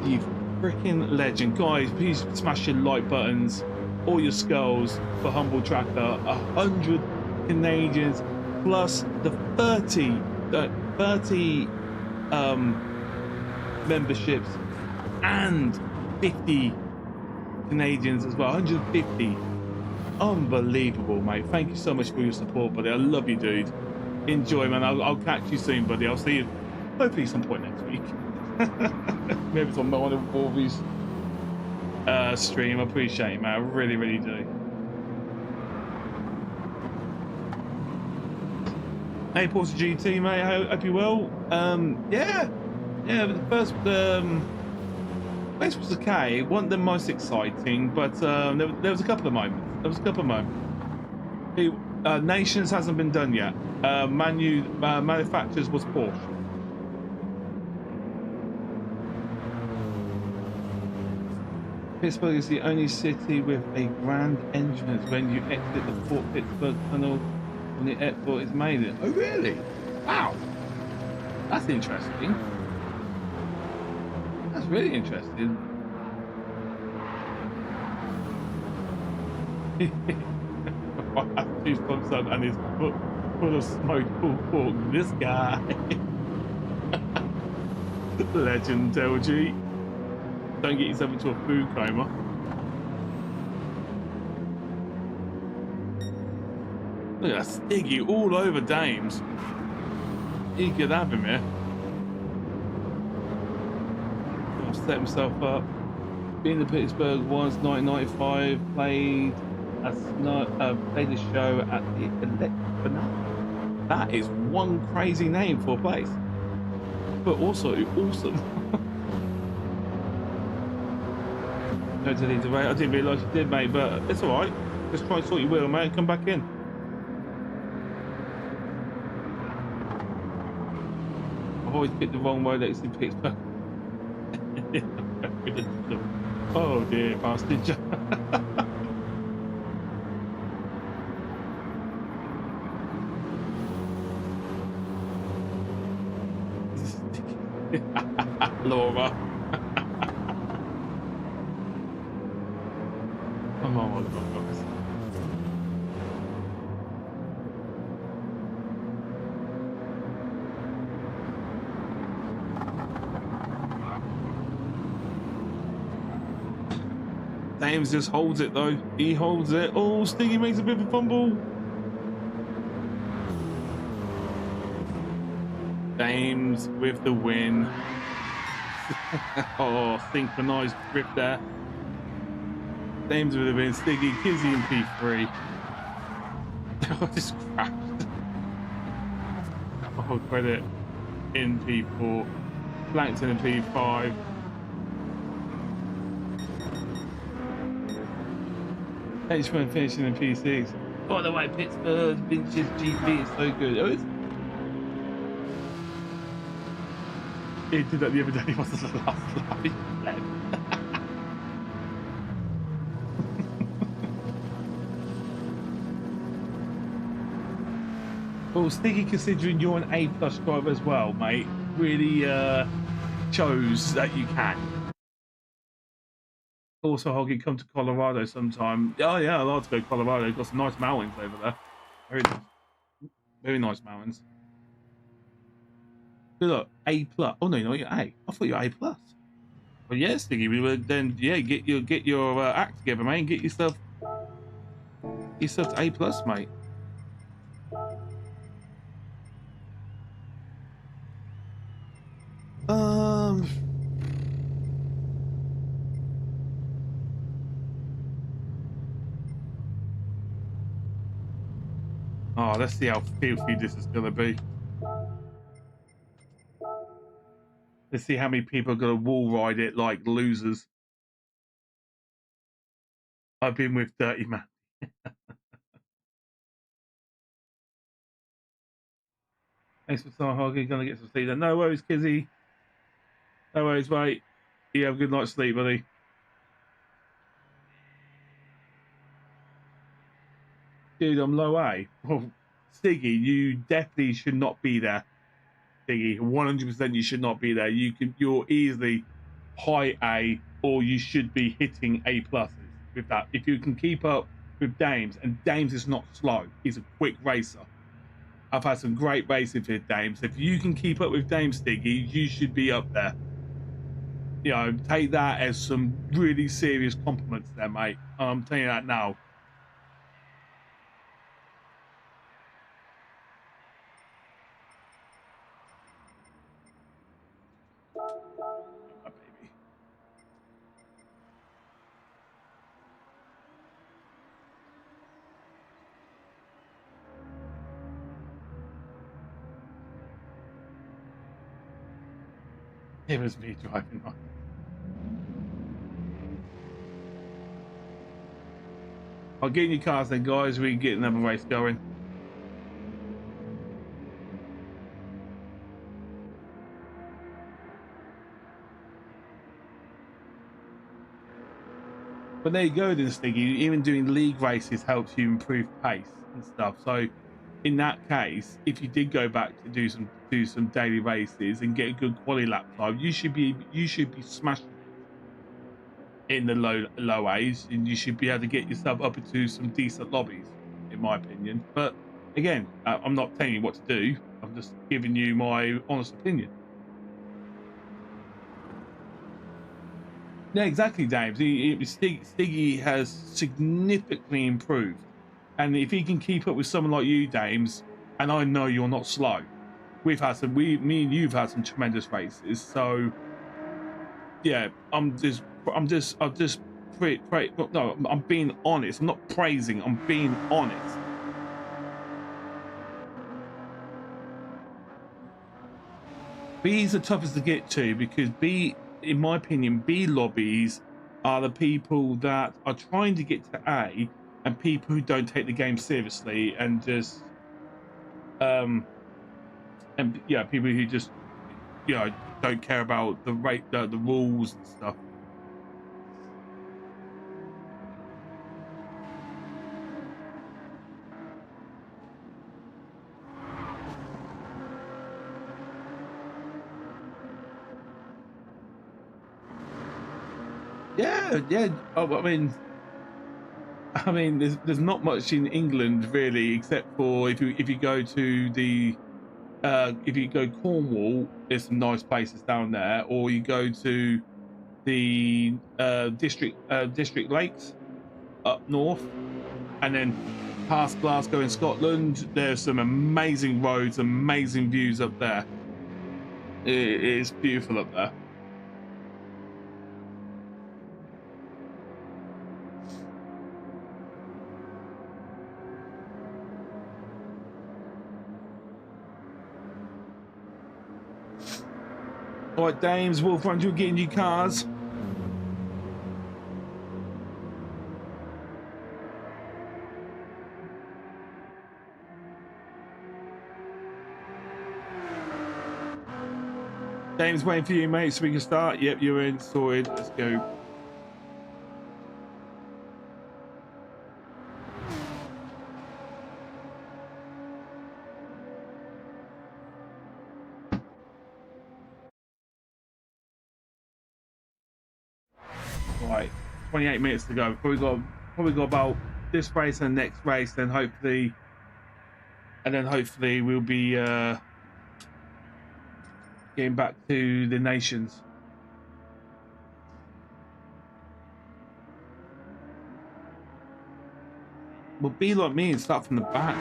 You freaking legend. Guys, please smash your like buttons, all your skulls for Humble Tracker. 100 Canadians plus the 30 memberships and 50 Canadians as well. 150. Unbelievable, mate. Thank you so much for your support, buddy. I love you, dude. Enjoy, man. I'll catch you soon, buddy. I'll see you hopefully some point next week. Maybe it's on one of Wolvie's stream. I appreciate it, man. I really, really do. Hey, Porter GT, mate. I hope you're well. Yeah, the first race was okay. It wasn't the most exciting, but there was a couple of moments. Nations hasn't been done yet. Manufacturers was Porsche. Pittsburgh is the only city with a grand entrance when you exit the Fort Pittsburgh Tunnel when the airport is made. Oh, really? Wow. That's interesting. That's really interesting. Two thumbs up and his foot full of smoke, full pork. This guy. Legend, LG. Don't get yourself into a food coma. Look at that Stiggy all over Dames. He could have him here. He'll set himself up. Been to Pittsburgh once, 1995. Played a show at the Electronaut. That is one crazy name for a place, but also awesome. No delete the rate. I didn't realise you did, mate, but it's all right. Just try and sort your wheel, mate, and come back in. I've always picked the wrong road exit in Pittsburgh. Oh dear, bastard. Laura. Oh my God, guys. James just holds it though. He holds it. Oh, Stiggy makes a bit of a fumble. James with the win. Oh, synchronized grip there. James with the win. Stiggy, Kizzy in P3. Oh, just crashed. Oh, credit in P4. Blankton in P5. H1 finishing in P6. By the way, Pittsburgh Vintage GP is so good. Oh, he did that the other day. He wasn't the last lap. Well, Stiggy, considering you're an A+ driver as well, mate, really shows that you can. Also, Hoggy, come to Colorado sometime. Oh yeah, I'd like to go to Colorado. Got some nice mountains over there. Very nice mountains. Look, A+. Oh no, you're A. I thought you were A+. Well, yeah, Stiggy, we would then get your act together, mate, and get yourself to A+, mate. Oh, let's see how filthy this is gonna be. Let's see how many people are gonna wall ride it like losers. I've been with Dirty Man. Thanks for time, Hoggy. Gonna get some sleep. No worries, Kizzy. No worries, mate. You have a good night's sleep, buddy. Dude, I'm low A. Well, Stiggy, you definitely should not be there. Stiggy, 100% you should not be there. You're easily high A, or you should be hitting A pluses with that. If you can keep up with Dames, and Dames is not slow, he's a quick racer. I've had some great racing for Dames. If you can keep up with Dames, Stiggy, you should be up there. You know, take that as some really serious compliments there, mate. I'm telling you that now. My baby. It was me driving on. I'll get in your cars then, guys. We can get another race going. But there you go then, Stiggy. Even doing league races helps you improve pace and stuff. So in that case, if you did go back to do some daily races and get a good quality lap time, you should be smashing it in the low A's, and you should be able to get yourself up into some decent lobbies, in my opinion. But again, I'm not telling you what to do. I'm just giving you my honest opinion. Yeah, exactly, James. Stiggy has significantly improved, and if he can keep up with someone like you, James, and I know you're not slow, me and you've had some tremendous races. So yeah, I'm being honest. I'm not praising. I'm being honest. B is the toughest to get to because B, in my opinion, B lobbies are the people that are trying to get to A and people who don't take the game seriously and just and yeah, people who just don't care about the rules and stuff. Yeah. Oh, I mean, there's not much in England really, except for if you go to the if you go Cornwall, there's some nice places down there, or you go to the district lakes up north, and then past Glasgow in Scotland. There's some amazing roads, amazing views up there. It is beautiful up there. All right, Dames, Wolfrun, you're getting new cars. Dames waiting for you, mate, so we can start. Yep, you're in, sorted. Let's go. Right, 28 minutes to go. Probably got about this race and the next race, then hopefully we'll be getting back to the nations. Well, be like me and start from the back.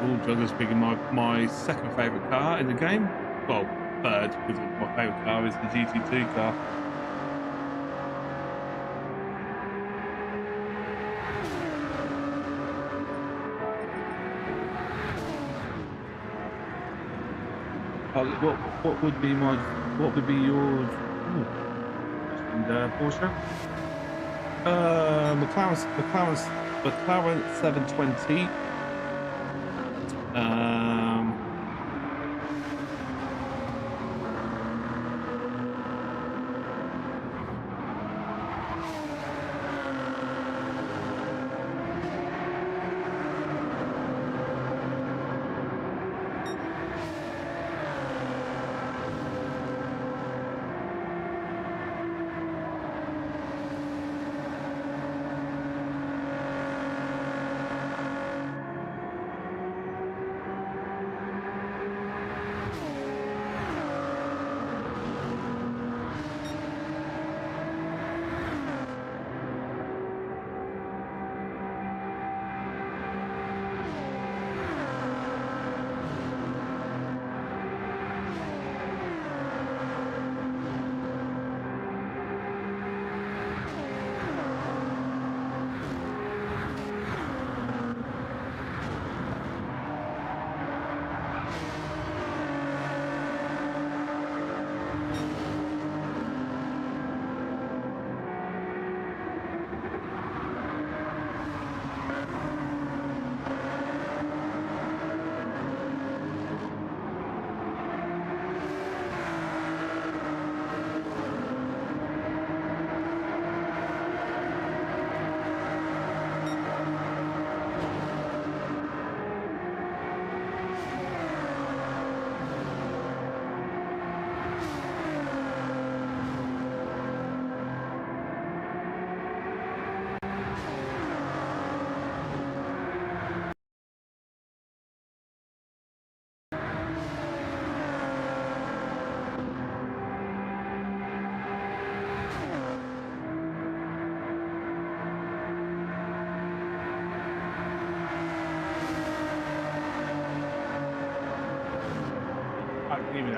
Oh, Jugger's picking my second favourite car in the game. Well, third, because my favourite car is the GT2 car. What would be yours? Porsche? McLaren 720.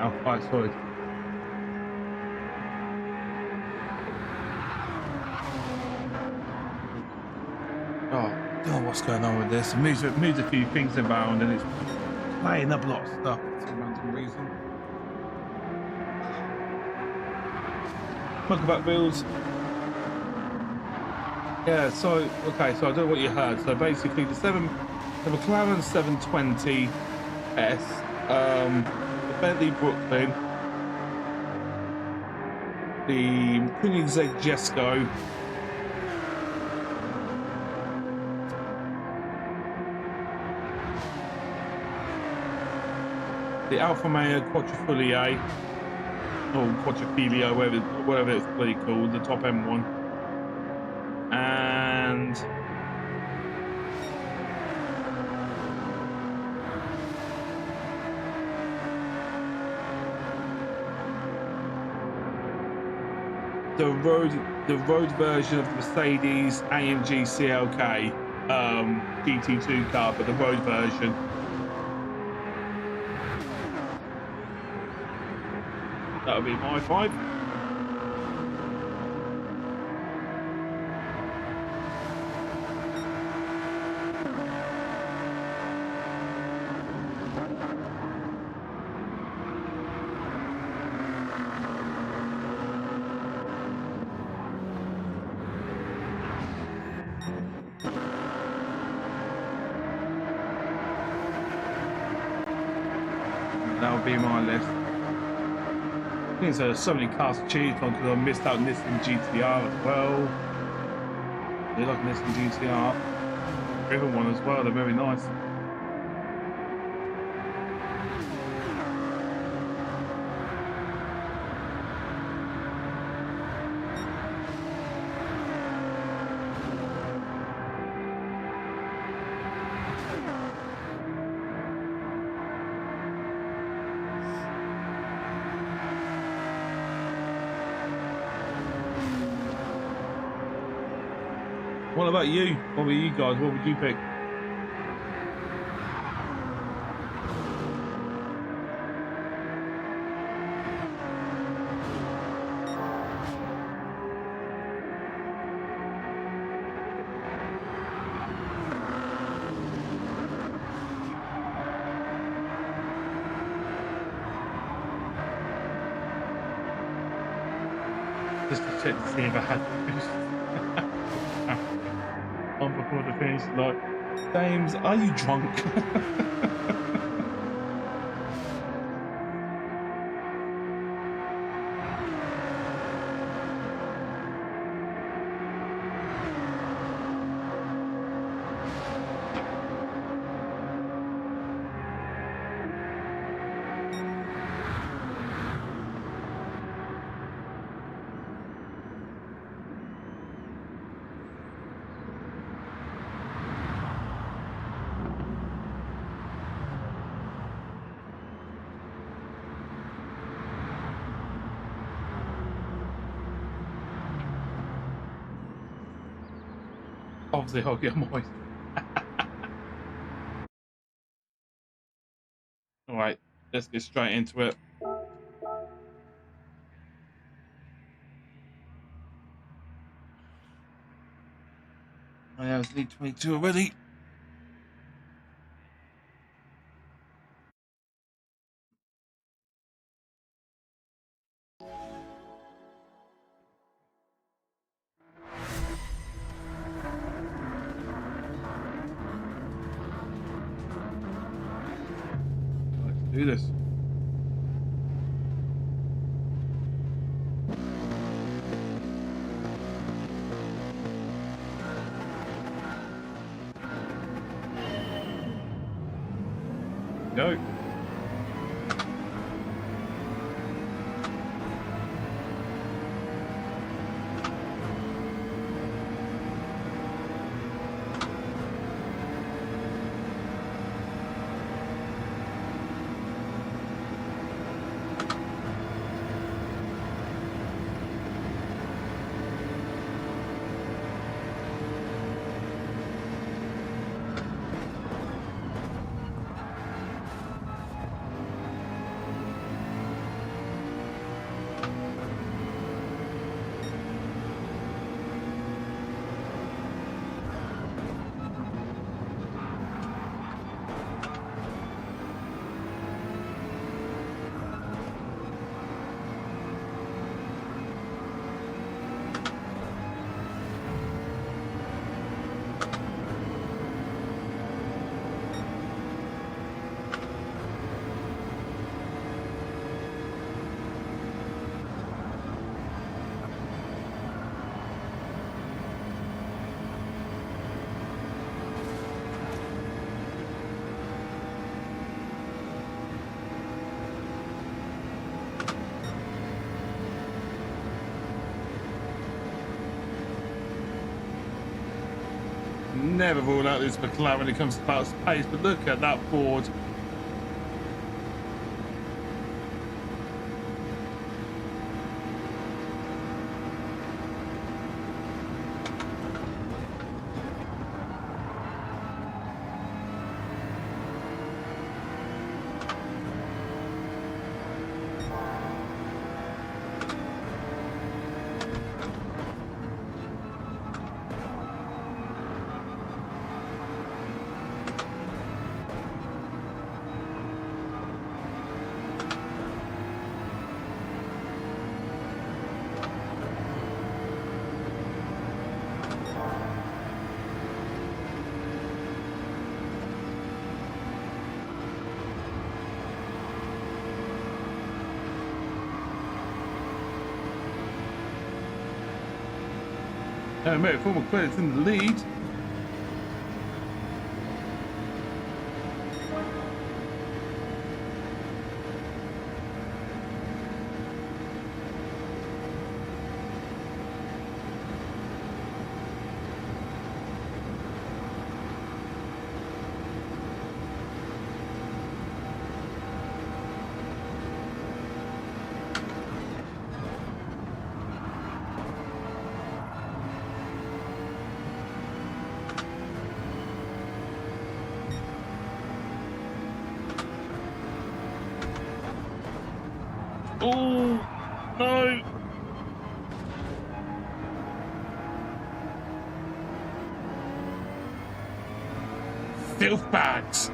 now. Right, sorry. Oh, what's going on with this? Moved a few things around and it's playing up a lot of stuff for some random reason. Talk about wheels. Yeah, so okay, so I don't know what you heard. So basically, the McLaren 720S, the Bentley Brooklyn, the Koenigsegg Jesko, the Alfa Romeo Quattrofoglio, or Quattrofoglio, whatever it's bloody called, the top end one, and the road version of the Mercedes AMG CLK GT2 car, but the road version. That would be my 5. That would be my list. I think there's so many cars to choose from because I missed out Nissan GTR as well. I like Nissan GTR. Driven one as well, they're very nice. What about you? What were you guys? What would you pick? Just to check to see if I had boost. On before the finish, like, James, are you drunk? Obviously, I'll get moist. Alright, let's get straight into it. I have lead 22 already. Do this. Go. never rule out this McLaren when it comes to battle pace, but look at that board. Mate, former credits in the lead. Oh, no. Filth bags.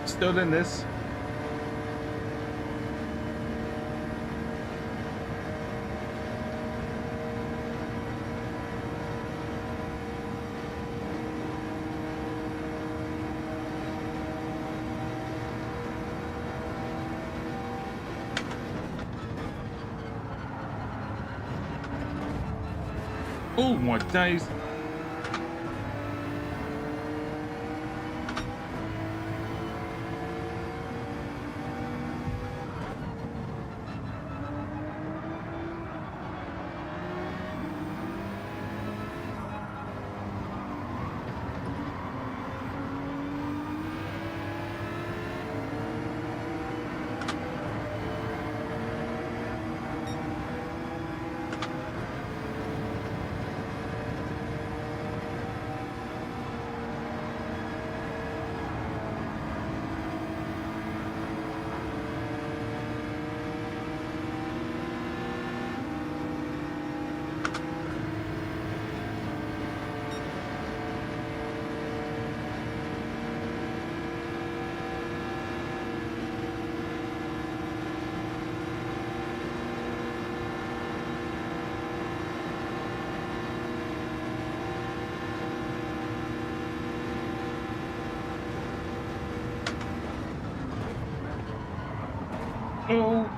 Still in this. Oh my days. Oh.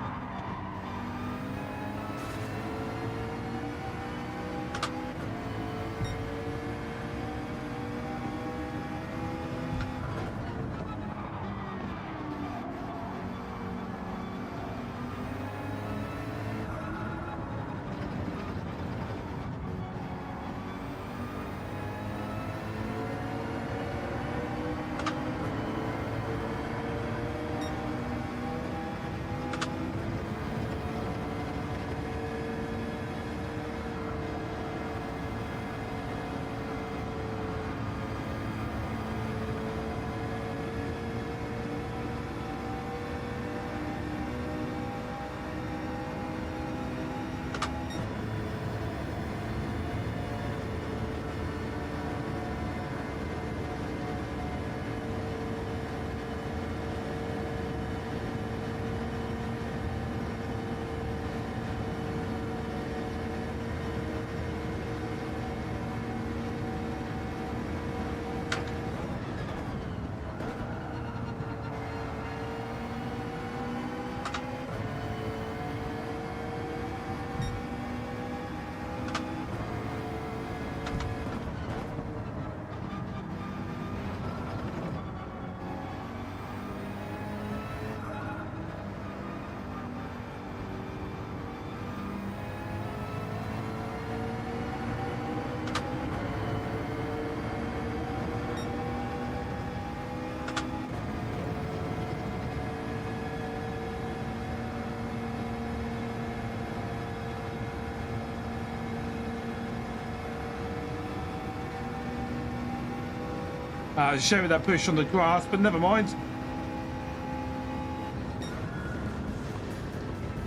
Showing that push on the grass, but never mind.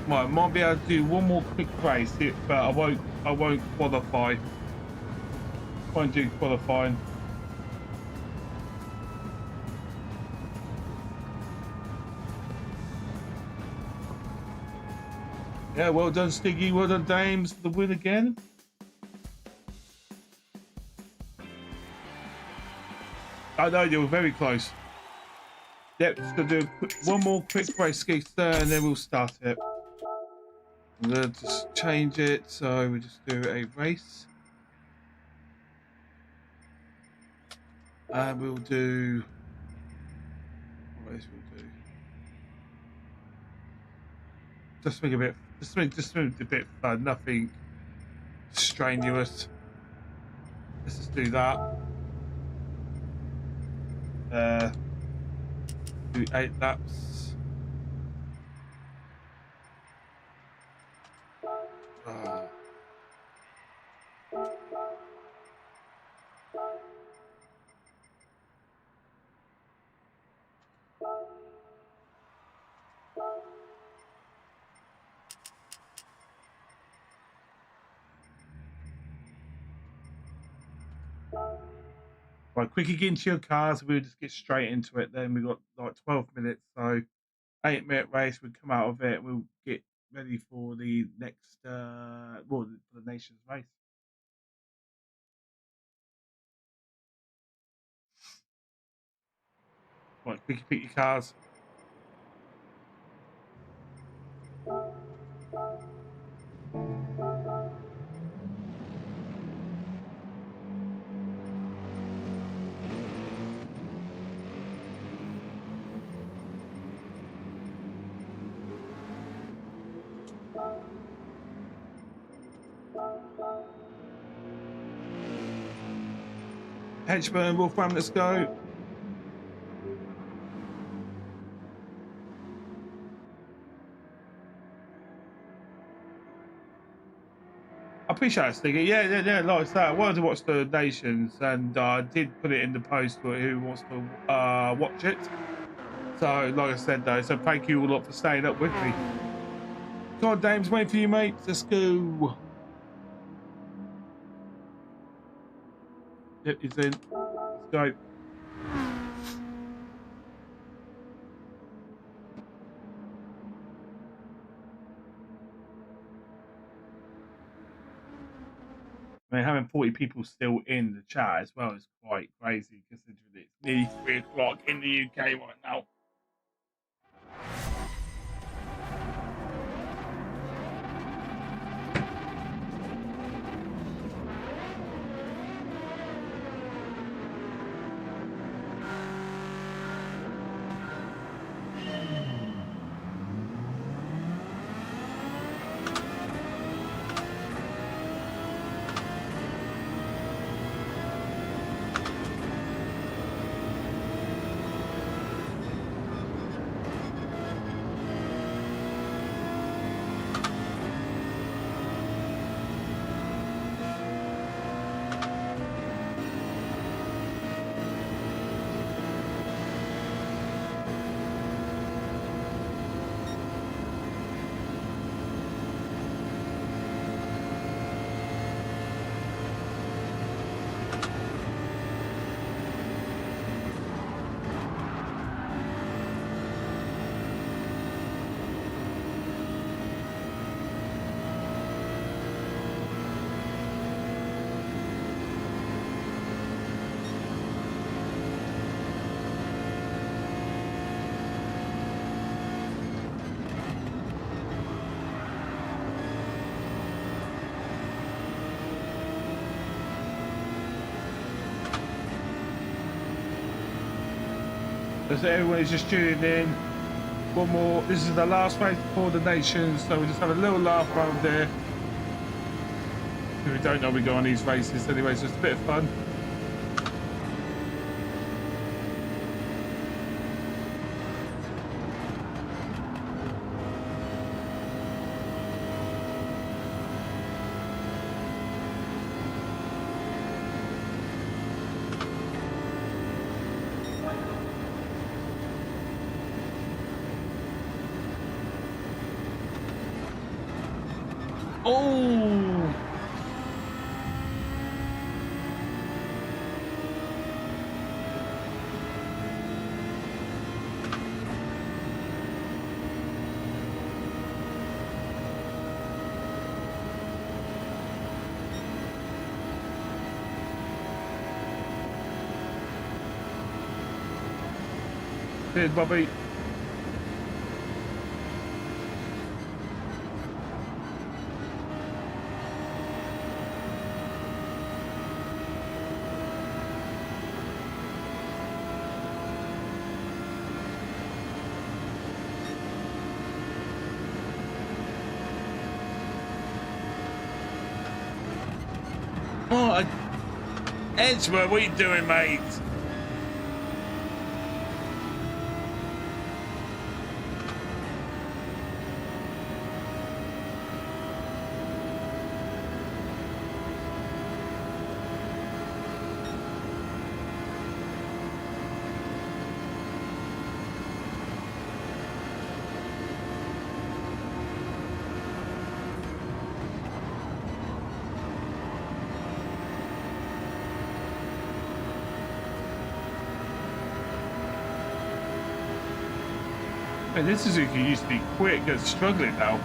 Right, might be able to do one more quick race, but I won't qualify. Won't do qualifying. Yeah, well done, Stiggy. Well done, Dames, for the win again. I know you were very close. Yep, just gonna do one more quick race, Skeeter, and then we'll start it. I'm gonna just change it so we just do a race. And we'll do what race we'll do. Just make a bit fun, nothing strenuous. Let's just do that. Do 8 laps. Right, quickly get into your cars. We'll just get straight into it. Then we've got like 12 minutes, so 8-minute race. We'll come out of it. We'll get ready for the next, for the nation's race. Right, quickly pick your cars. Henchman, Wolfram, let's go. I appreciate it, Stiggy. Yeah, like that. I wanted to watch the nations, and I did put it in the post for who wants to watch it. So, like I said, though, so thank you all lot for staying up with me. God, Dame's waiting for you, mate. Let's go. Yep, he's in. Let's go. I mean, having 40 people still in the chat as well is quite crazy, considering it's nearly 3 o'clock in the UK right now. So everyone is just tuning in. One more. This is the last race before the nations, so we just have a little laugh around there. If we don't know, we go on these races anyway, so it's a bit of fun. Cheers, Bobby. Oh, Edgeworth, what are you doing, mate? And this Suzuki used to be quick, it's struggling now.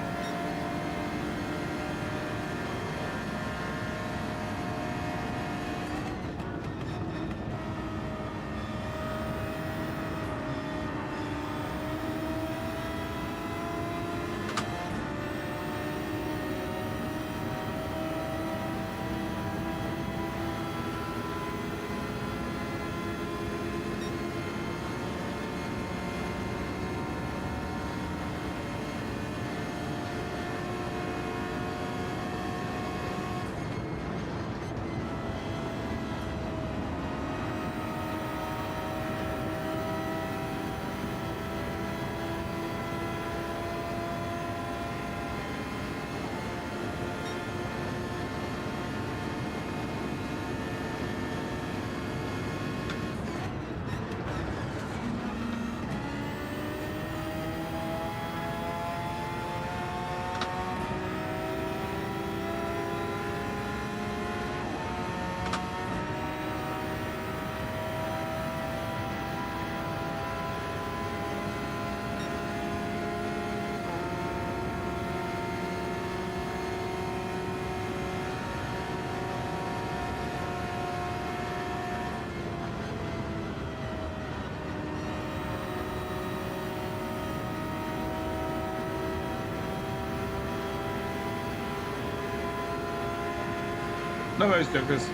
No worries, Jokers.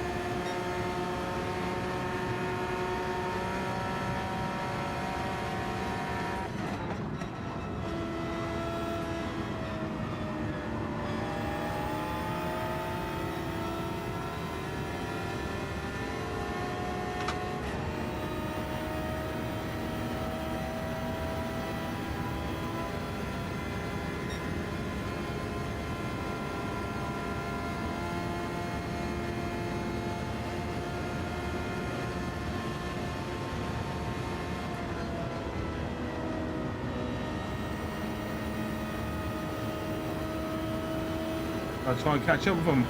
I'll try and catch up with them.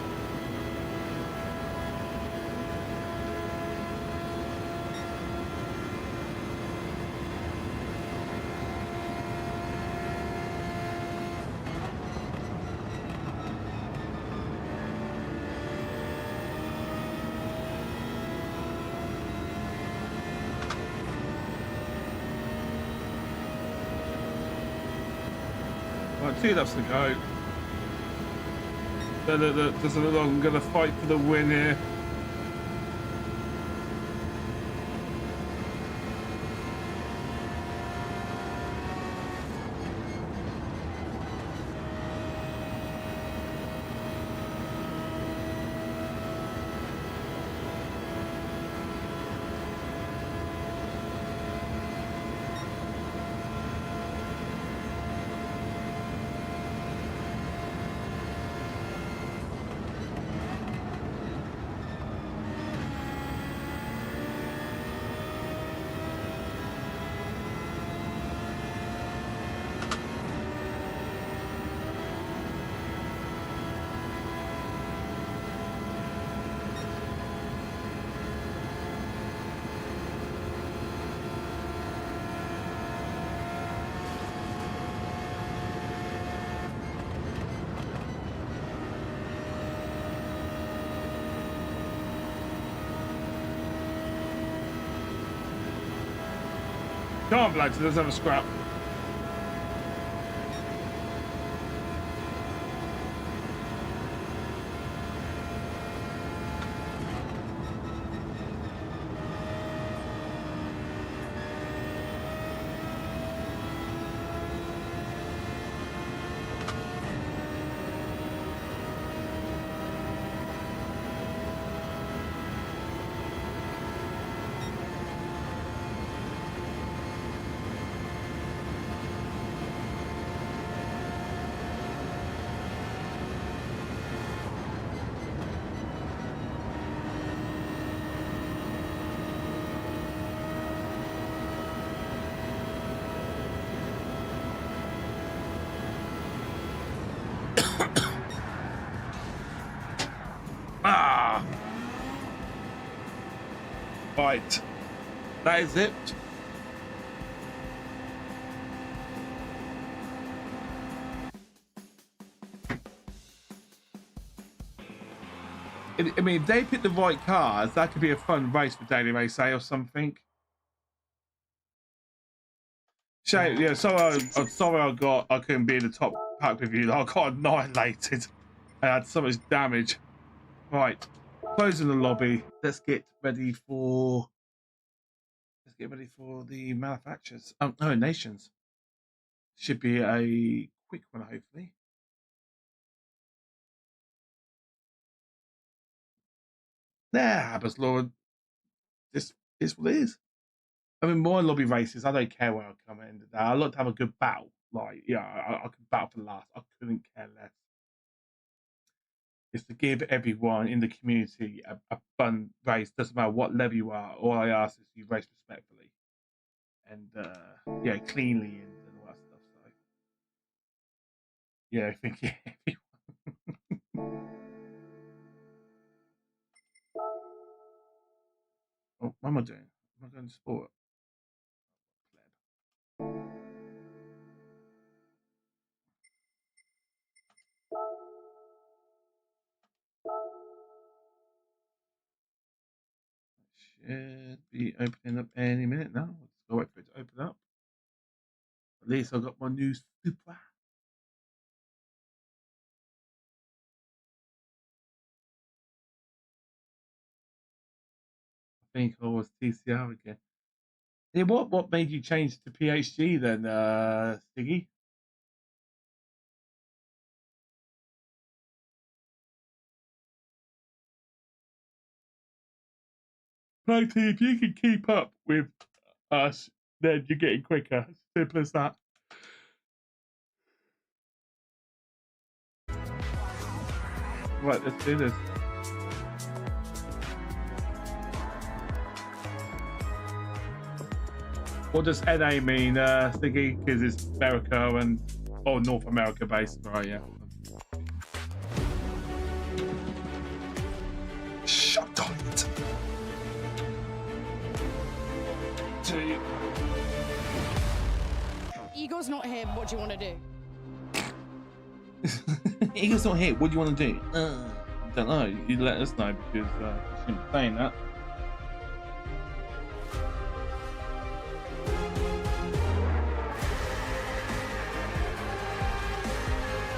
Right, 2 laps to go. Doesn't look like I'm going to fight for the win here. Come on, blokes, let's have a scrap. Right, that is it. I mean, if they pick the right cars, that could be a fun race for Daily Race A or something. Shame, yeah. Sorry, I couldn't be in the top pack with you. I got annihilated. I had so much damage. Right, closing the lobby. Let's get ready for the manufacturers. No, nations. Should be a quick one, hopefully. There, Haber's Law. This is what it is. I mean, more lobby races. I don't care where I come in. I like to have a good battle. Like, yeah, I could battle for last. I couldn't care less. It's to give everyone in the community a fun race. Doesn't matter what level you are. All I ask is you race respectfully and yeah, cleanly and all that stuff. So yeah, I think yeah, oh, what am I doing? Am I going to sport? Should be opening up any minute now. Let's go wait for it to open up. At least I got my new Supra. I think I was TCR again. Yeah, what made you change to PHG then, Stiggy? Matey, if you can keep up with us, then you're getting quicker. Simple as that. Right, let's do this. What does NA mean, Stiggy? Because it's America and North America based, right? Yeah. Shut on it. Igor's not here. What do you want to do? Igor's not here. What do you want to do? Don't know. You let us know because you shouldn't be saying that.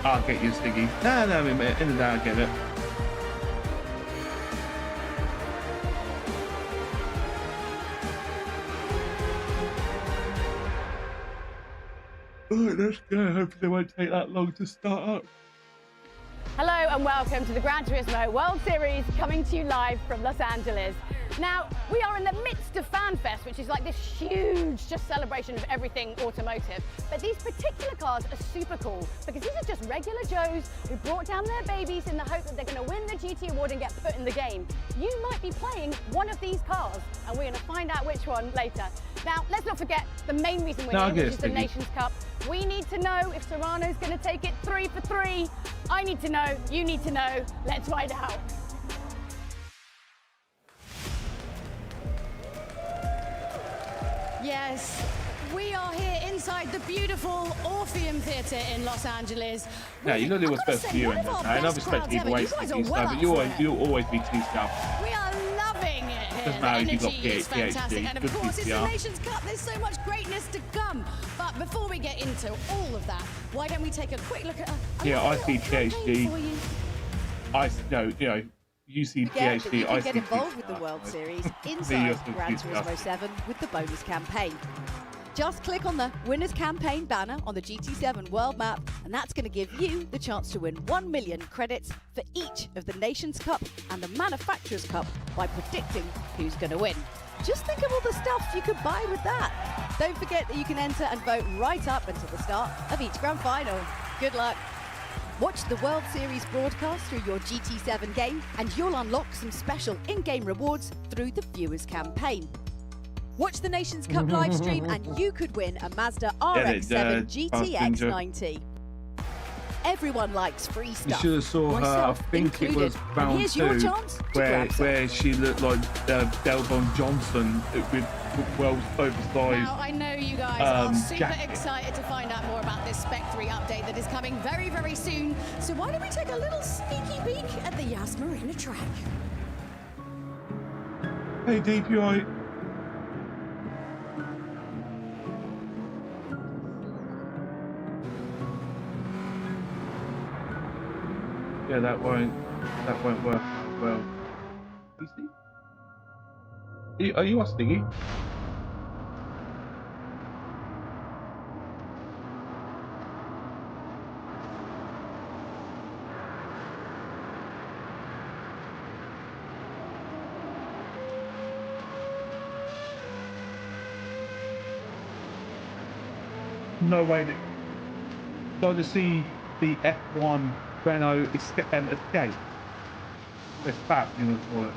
I'll get you, Stiggy. No, I mean, in the day, I get it. Alright, let's go. Hopefully it won't take that long to start up. Hello and welcome to the Gran Turismo World Series, coming to you live from Los Angeles. Now, we are in the midst of FanFest, which is like this huge just celebration of everything automotive. But these particular cars are super cool because these are just regular Joes who brought down their babies in the hope that they're going to win the GT award and get put in the game. You might be playing one of these cars, and we're going to find out which one later. Now, let's not forget the main reason we're here, which is the Nations Cup. We need to know if Serrano's going to take it 3 for 3. I need to know, you need to know. Let's find out. Yes, we are here inside the beautiful Orpheum Theatre in Los Angeles. Yeah, you know they were supposed to be you in this, and I respect either way, but you'll always be too sharp. We are loving it here. The energy is fantastic. And of course, it's the Nations Cup. There's so much greatness to come. But before we get into all of that, why don't we take a quick look at I see PhD. You see PhD. You can get involved with the World Series inside Gran Turismo 7 with the bonus campaign. Just click on the Winners Campaign banner on the GT7 world map, and that's going to give you the chance to win 1 million credits for each of the Nations Cup and the Manufacturers Cup by predicting who's going to win. Just think of all the stuff you could buy with that. Don't forget that you can enter and vote right up until the start of each Grand Final. Good luck. Watch the World Series broadcast through your GT7 game, and you'll unlock some special in-game rewards through the Viewers Campaign. Watch the Nations Cup live stream and you could win a Mazda RX-7 GTX 90. Everyone likes free stuff. You should have saw her, I think it was round 2, where she looked like Delbon Johnson with world's oversized. Now, I know you guys are super excited to find out more about this Spec 3 update that is coming very, very soon. So why don't we take a little sneaky peek at the Yas Marina track? Hey, DPI. Yeah, that won't work well. Are you us, Diggy? No way. So to see the F1 Renault escape. It's fat, you know, for it.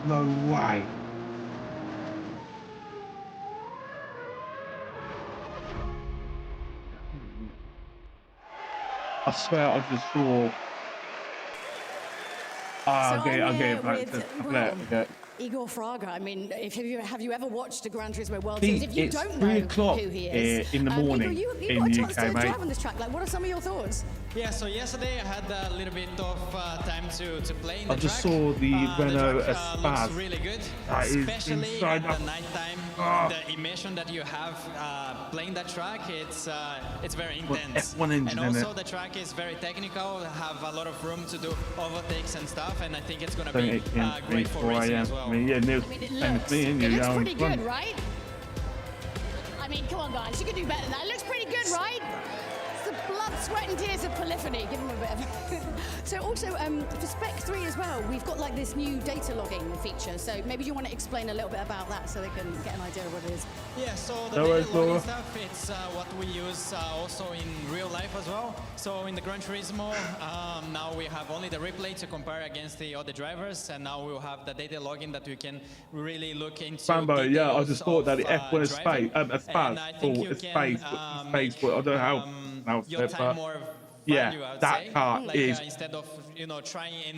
No way. I swear I just saw. Okay. Igor Fraga, I mean, have you ever watched a Gran Turismo World Series? If you don't know 3 o'clock who he is, in the morning Igor, you in got a the chance UK, to mate. drive on this track. Like, what are some of your thoughts? Yeah, so yesterday I had a little bit of time to play in the I just track. saw the Renault track, looks really good, especially at the nighttime. The emission that you have playing that track, it's very intense. F1 engine, and also the track is very technical, have a lot of room to do overtakes and stuff, and I think it's going to be great for racing as well. Yeah, Neil, it looks pretty good, right? I mean, come on, guys, you can do better than that. It looks pretty good, right? It's the blood, sweat, and tears of polyphony. Give them a bit of. So also, for Spec 3 as well, we've got like this new data logging feature. So maybe you want to explain a little bit about that so they can get an idea of what it is. Yeah, so the data logging stuff, it's what we use also in real life as well. So in the Gran Turismo, now we have only the replay to compare against the other drivers, and now we'll have the data logging that we can really look into. Rambo, yeah, I just thought that the F1 is space, space, but I don't know how your time more value, I would say. Car is instead of trying in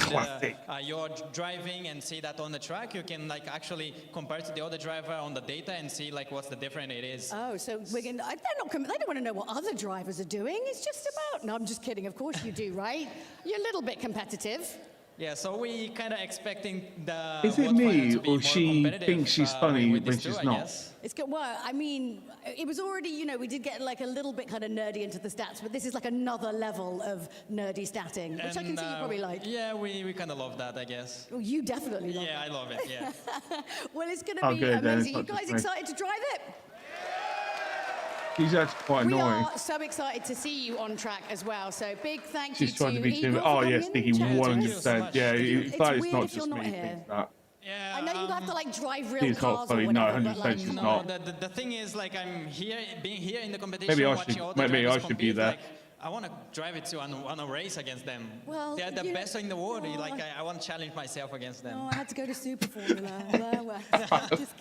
your driving and see that on the track, you can like actually compare to the other driver on the data and see like what's the difference it is. Oh, so they don't want to know what other drivers are doing. It's just about. No, I'm just kidding. Of course you do, right? You're a little bit competitive. Yeah, so we kind of expecting the. Is it me or she thinks she's funny when she's not? It's good. Well, I mean, it was already, we did get like a little bit kind of nerdy into the stats, but this is like another level of nerdy statting, which I can see you probably like. Yeah, we kind of love that, I guess. Well, you definitely love it. Yeah, I love it, yeah. Well, it's going to be amazing. You guys excited to drive it? She's actually quite annoying. We are so excited to see you on track as well. So big thank you She's trying to be Igor. Oh yes, Nicky, 100%. Yeah, it's not just me. Yeah, I know you have to like drive real she's cars not funny. or whatever, No, 100% she's not. The thing is, like, I'm here, being here in the competition. Maybe I should be there. Like, I want to drive it to on a race against them. Well, they're the best in the world. Like, I want to challenge myself against them. No, I had to go to Super Formula. I'm just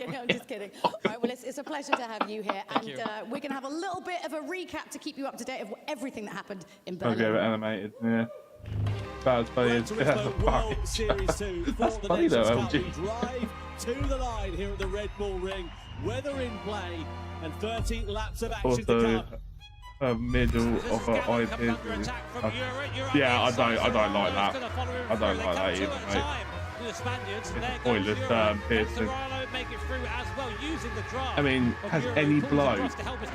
kidding. All right, well, it's a pleasure to have you here. Thank and we're going to have a little bit of a recap to keep you up to date of everything that happened in Berlin. Okay, animated, yeah. That's funny. World Series 2 That's funny though, LG. Drive to the line here at the Red Bull Ring. Weather in play and 13 laps of action to come. Middle of her eyes. Yeah, I don't like that. I don't like that either, mate. the Spaniards. And there pointless goes Euro. Pearson. Serrano make it through as well, using the drive. I mean, has any bloke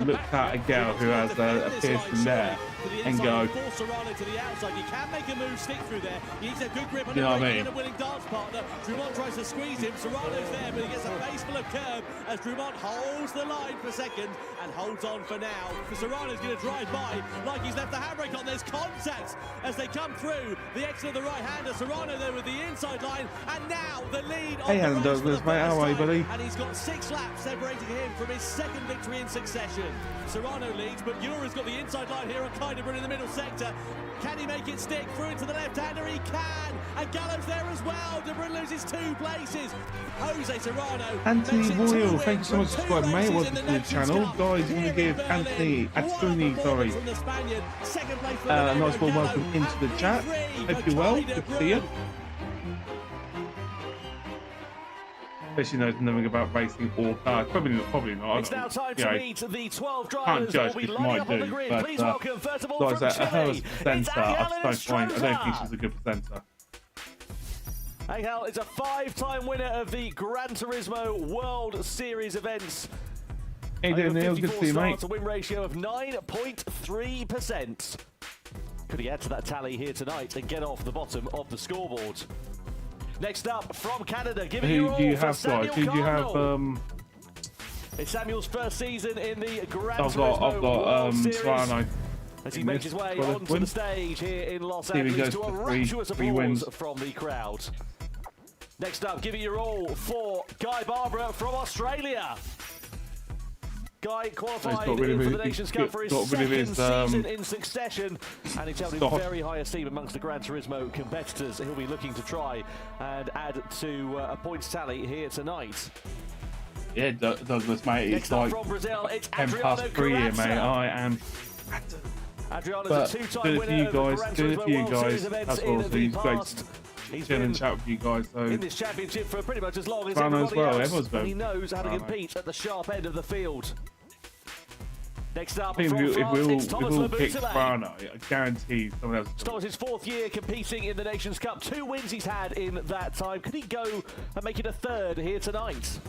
looked at a girl who has a Pearson there and go, Force Serrano to the outside. You can make a move, stick through there. He needs a good grip on you know what I mean? and a willing dance partner. Drummond tries to squeeze him. Serrano's there, but he gets a face full of curb as Drummond holds the line for second and holds on for now. For Serrano's going to drive by like he's left the handbrake on. There's contact as they come through. The exit of the right-hander. Serrano there with the inside line, and now the lead on hey, the Alan race for the Douglas, mate, how first are you, time. buddy? And he's got 6 laps separating him from his second victory in succession. Serrano leads, but Ura's got the inside line here on Kaidebrun in the middle sector. Can he make it stick through into the left-hander? He can! And Gallo's there as well. De Bruyne loses 2 places. Jose Serrano. Anthony Royal, thank you so much for subscribing, mate. Welcome to the channel. Guys, I'm going to give Anthony, sorry, a nice warm welcome into the chat. Hope you're well. Good to see you. Especially knows nothing about racing or cars. Probably not. It's now time to meet the 12 drivers. Can't judge, will be because lining might up on the do. grid. But Please welcome, first of all, guys, from her as Chile, a presenter, I don't think she's a good presenter. Angel is a 5-time winner of the Gran Turismo World Series events. How you doing, Neil? Good to see you, mate. A win ratio of 9.3%. Could he add to that tally here tonight and get off the bottom of the scoreboard? Next up, from Canada, giving Who you all do you for have, Samuel guys? Who do you have? Cardinal. It's Samuel's first season in the Gran I've Turismo got World Series. Serrano. As he makes his way onto the stage here in Los Angeles to a rapturous applause from the crowd. Next up, give it your all for Guy Barbara from Australia. Guy qualified for the Nations Cup for his second season in succession, and he's held in very high esteem amongst the Gran Turismo competitors. He'll be looking to try and add to a points tally here tonight. Yeah, Douglas, mate, Next it's like from Brazil, it's 10 past 3 here, mate. I am. Adriano's a 2-time winner of the Gran Turismo World Series events in the past. He's been and chat with you guys, so in this championship for pretty much as long as Serrano everybody as well. else, and he knows how to compete at the sharp end of the field. Next up, I think from France, it's if Thomas we'll kick Laboutelet. Serrano, I guarantee someone else. Thomas' his 4th year competing in the Nations Cup. 2 wins he's had in that time. Could he go and make it a 3rd here tonight?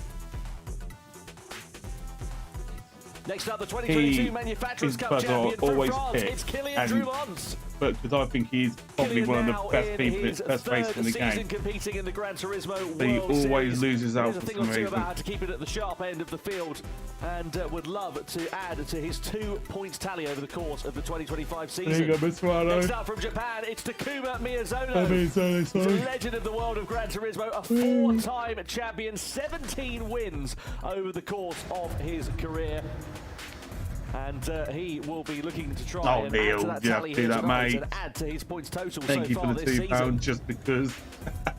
Next up, the 2022 Manufacturers Cup champion from France. It's Kylian Drummond. But because I think he's probably one of the best people, best racers in the game. Competing in the Gran Turismo but he World always Series. loses out There's for a thing some or two reason. about how to keep it at the sharp end of the field, and would love to add to his 2 points tally over the course of the 2025 season. There you go, Miss Serrano. Next up from Japan, it's Takuma Miyazono. He's sorry. a legend of the world of Gran Turismo, a 4-time champion, 17 wins over the course of his career. And he will be looking to try and add to that tally here tonight and add to his points total Thank you so for far the this £2 season. just because.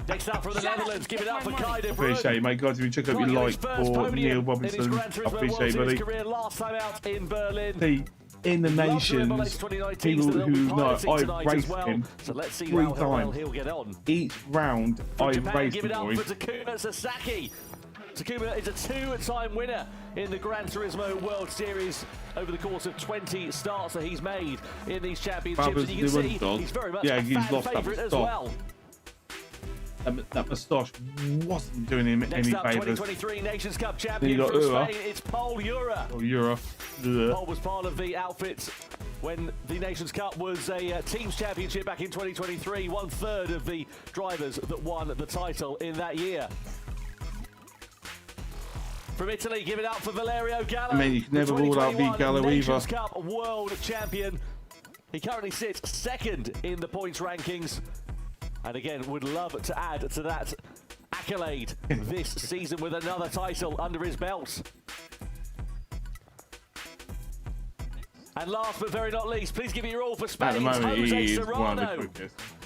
Next up from the Netherlands, give it up for Kaidebrun. Appreciate it, mate. Guys, if you check out your like for Neil Robinson, I appreciate it, buddy. Career last time out in Berlin. See, in the nations, people who know I've raced him so let's see 3 how times. well he'll get on. Each round, I've Japan, raced give it him, up boys. for Takuma Sasaki. Takuma is a 2-time winner in the Gran Turismo World Series over the course of 20 starts that he's made in these championships. And you can see he's very much a fan favourite as well. That moustache wasn't doing him Next any up, favours. 2023 Nations Cup champion from Spain, it's Pol Ura. Pol was part of the outfit when the Nations Cup was a teams championship back in 2023. 1/3 of the drivers that won the title in that year. From Italy, give it up for Valerio Gallo. I mean, you can never rule out the Gallo Nations either. Cup world champion. He currently sits 2nd in the points rankings. And again, would love to add to that accolade this season with another title under his belt. And last but very not least, please give me your all for Spain's Jose Serrano.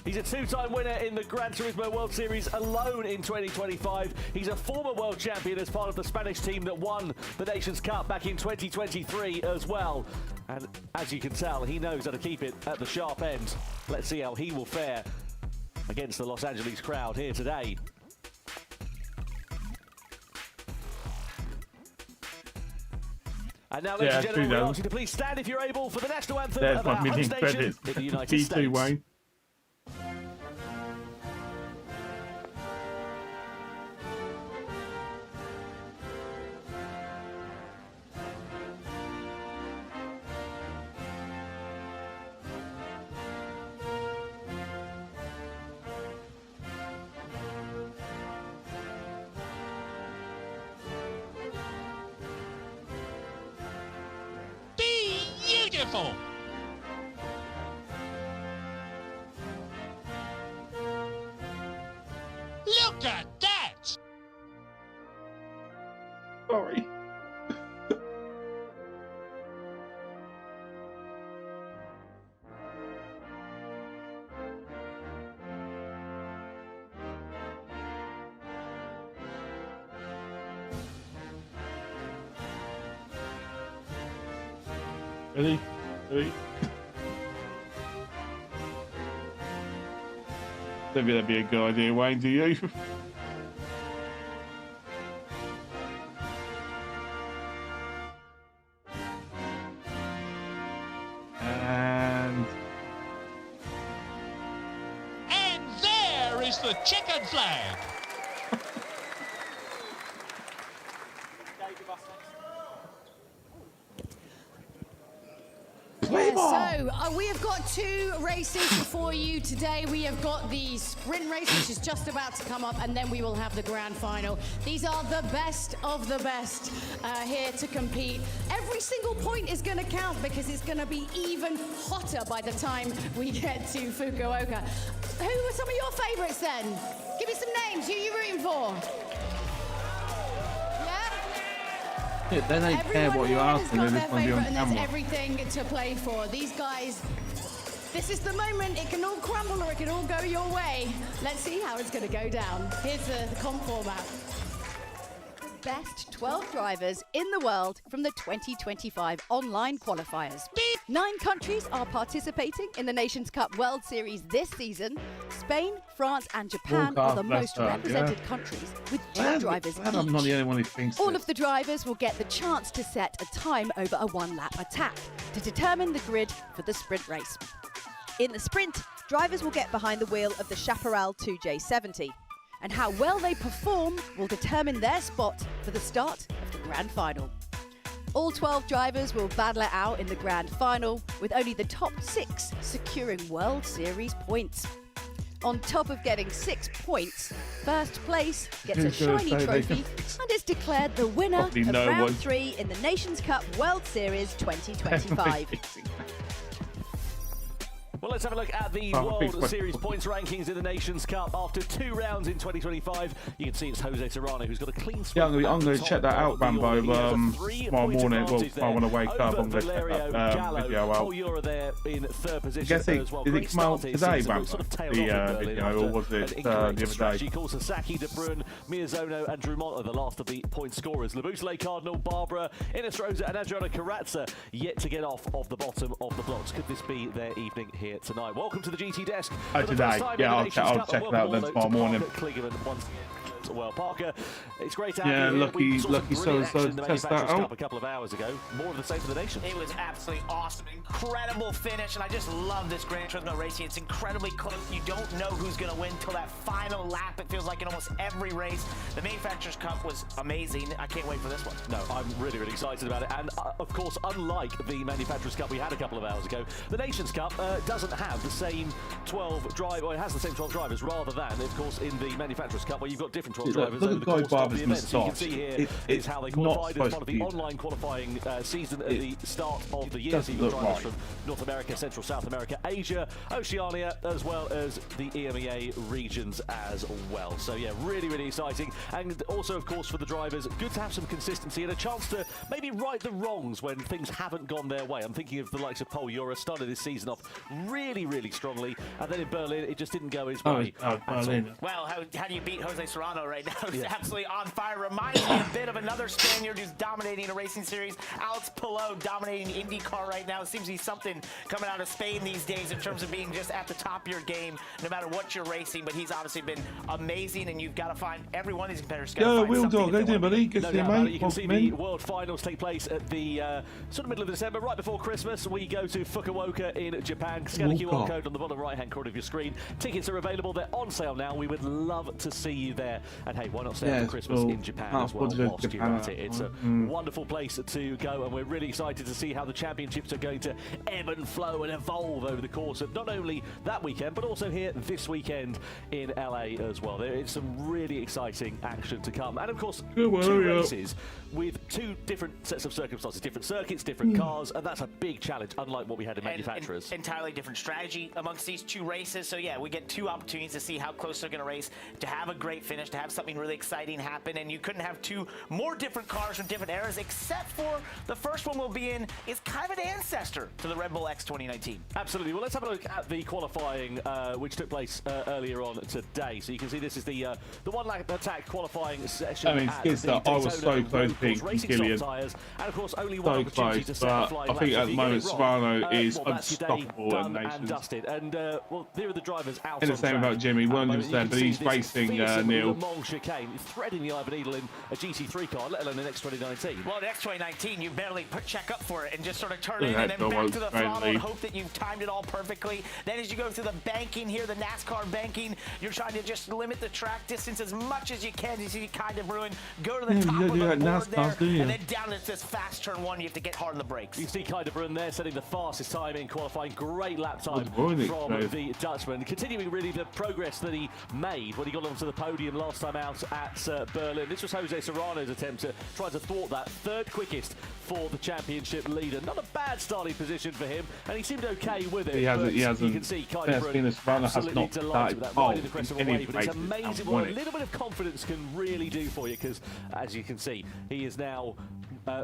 He's a 2-time winner in the Gran Turismo World Series alone in 2025. He's a former world champion as part of the Spanish team that won the Nations Cup back in 2023 as well. And as you can tell, he knows how to keep it at the sharp end. Let's see how he will fare against the Los Angeles crowd here today. And now, ladies and gentlemen, we ask you to please stand if you're able for the national anthem of our home station in the United States. Wayne. beautiful. Look at that! Sorry. Ready? Ready? Don't think that'd be a good idea, Wayne, do you? And there is the checkered flag. So we have got 2 races for you today. We have got the sprint race, which is just about to come up, and then we will have the grand final. These are the best of the best here to compete. Every single point is going to count because it's going to be even hotter by the time we get to Fukuoka. Who are some of your favorites then? Give me some names. Who are you rooting for? Yeah, they don't care what you ask them, they just want to be on and camera. there's everything to play for. These guys, this is the moment. It can all crumble or it can all go your way. Let's see how it's going to go down. Here's the comp format. Best 12 drivers in the world from the 2025 online qualifiers. 9 countries are participating in the Nations Cup World Series this season. Spain, France and Japan are the most represented countries, with 2 drivers each. I'm not the only one who thinks All of the drivers will get the chance to set a time over a 1-lap attack to determine the grid for the sprint race. In the sprint, drivers will get behind the wheel of the Chaparral 2J70. And how well they perform will determine their spot for the start of the grand final. All 12 drivers will battle it out in the grand final, with only the top 6 securing World Series points. On top of getting 6 points, first place gets a shiny trophy and is declared the winner of round 3 in the Nations Cup World Series 2025. Well, let's have a look at the World Series points rankings in the Nations Cup. After 2 rounds in 2025, you can see it's Jose Serrano who's got a clean sweep. Yeah, I'm going to check that out, Rambo, tomorrow morning. Well, I want to wake up, I'm going to check that video out. You're there in 3rd position. Did it come out today, Rambo? The video, or was it the other day? She calls Sasaki, De Bruyne, Miyazono and Drummond are the last of the point scorers. Labusle, Cardinal, Barbara, Ines Rosa and Adriana Carrazza yet to get off of the bottom of the blocks. Could this be their evening here tonight? Welcome to the GT desk. Today. Yeah, I'll check it out then tomorrow morning. Well, Parker, it's great to have you here. Lucky so test that out. A couple of hours ago. More of the same for the nation. It was absolutely awesome. Incredible finish, and I just love this Gran Turismo racing. It's incredibly close. You don't know who's going to win until that final lap. It feels like in almost every race. The Manufacturers' Cup was amazing. I can't wait for this one. No, I'm really, really excited about it. And, of course, unlike the Manufacturers' Cup we had a couple of hours ago, the Nations Cup doesn't have the same 12 drivers, or it has the same 12 drivers, rather than, of course, in the Manufacturers' Cup, where you've got different 12 drivers over the course of the event. So you can see here is how they qualified. It's part of the online qualifying season at the start of the year. So you've got drivers from North America, Central, South America, Asia, Oceania, as well as the EMEA regions as well. So yeah, really, really exciting. And also, of course, for the drivers, good to have some consistency and a chance to maybe right the wrongs when things haven't gone their way. I'm thinking of the likes of Paul Ura, started this season off really, really strongly, and then in Berlin, it just didn't go his way. Berlin. Well, how do you beat Jose Serrano right now? He's absolutely on fire. Reminds me a bit of another Spaniard who's dominating a racing series. Alex Palou dominating IndyCar right now. It seems to be something coming out of Spain these days in terms of being just at the top of your game, no matter what you're racing. But he's obviously been amazing, and you've got to find every one of these competitors. Yo, Wheel Dog, how you doing, buddy? Good to see you, mate. You can see the World Finals take place at the sort of middle of December, right before Christmas. We go to Fukuoka in Japan. Scan the QR code on the bottom right-hand corner of your screen. Tickets are available. They're on sale now. We would love to see you there. And hey, why not stay for Christmas in Japan as well whilst you're at it? It's a wonderful place to go, and we're really excited to see how the championships are going to ebb and flow and evolve over the course of not only that weekend, but also here this weekend in LA as well. There is some really exciting action to come. And of course, two races with two different sets of circumstances, different circuits, different cars, and that's a big challenge, unlike what we had in manufacturers. Entirely different strategy amongst these two races. So yeah, we get two opportunities to see how close they're going to race, to have a great finish, to have something really exciting happen. And you couldn't have two more different cars from different eras, except for the first one we'll be in is kind of an ancestor to the Red Bull X 2019. Absolutely. Well, let's have a look at the qualifying, which took place earlier on today. So you can see this is the one-lap attack qualifying session. I mean, I was so close being Gillian. And of course, only So one opportunity to set the flying I think laps. at the moment Serrano is well, that's your day unstoppable done in and Nations. dusted. And well, here are the drivers out And the on same track. about Jimmy, 100%, but he's racing Neil. Le Mans chicane, threading the eye of a needle in a GT3 car, let alone an X 2019. Well, the X 2019, you barely check up for it and just sort of turn in and then back to the throttle and hope that you've timed it all perfectly. Then as you go through the banking here, the NASCAR banking, you're trying to just limit the track distance as much as you can. You see kind of ruin, go to the top of the board there, and then down at this fast turn one, you have to get hard on the brakes. You see Kind of Brun there setting the fastest time in qualifying. Great lap time from the Dutchman. Continuing really the progress that he made when he got onto the podium last time out at Berlin. This was Jose Serrano's attempt to try to thwart that. Third quickest for the championship leader. Not a bad starting position for him, and he seemed okay with it. He hasn't. You can see Kind of Brun absolutely delighted with that, riding the crest of a wave. But it's amazing what a little bit of confidence can really do for you, because as you can see, he is now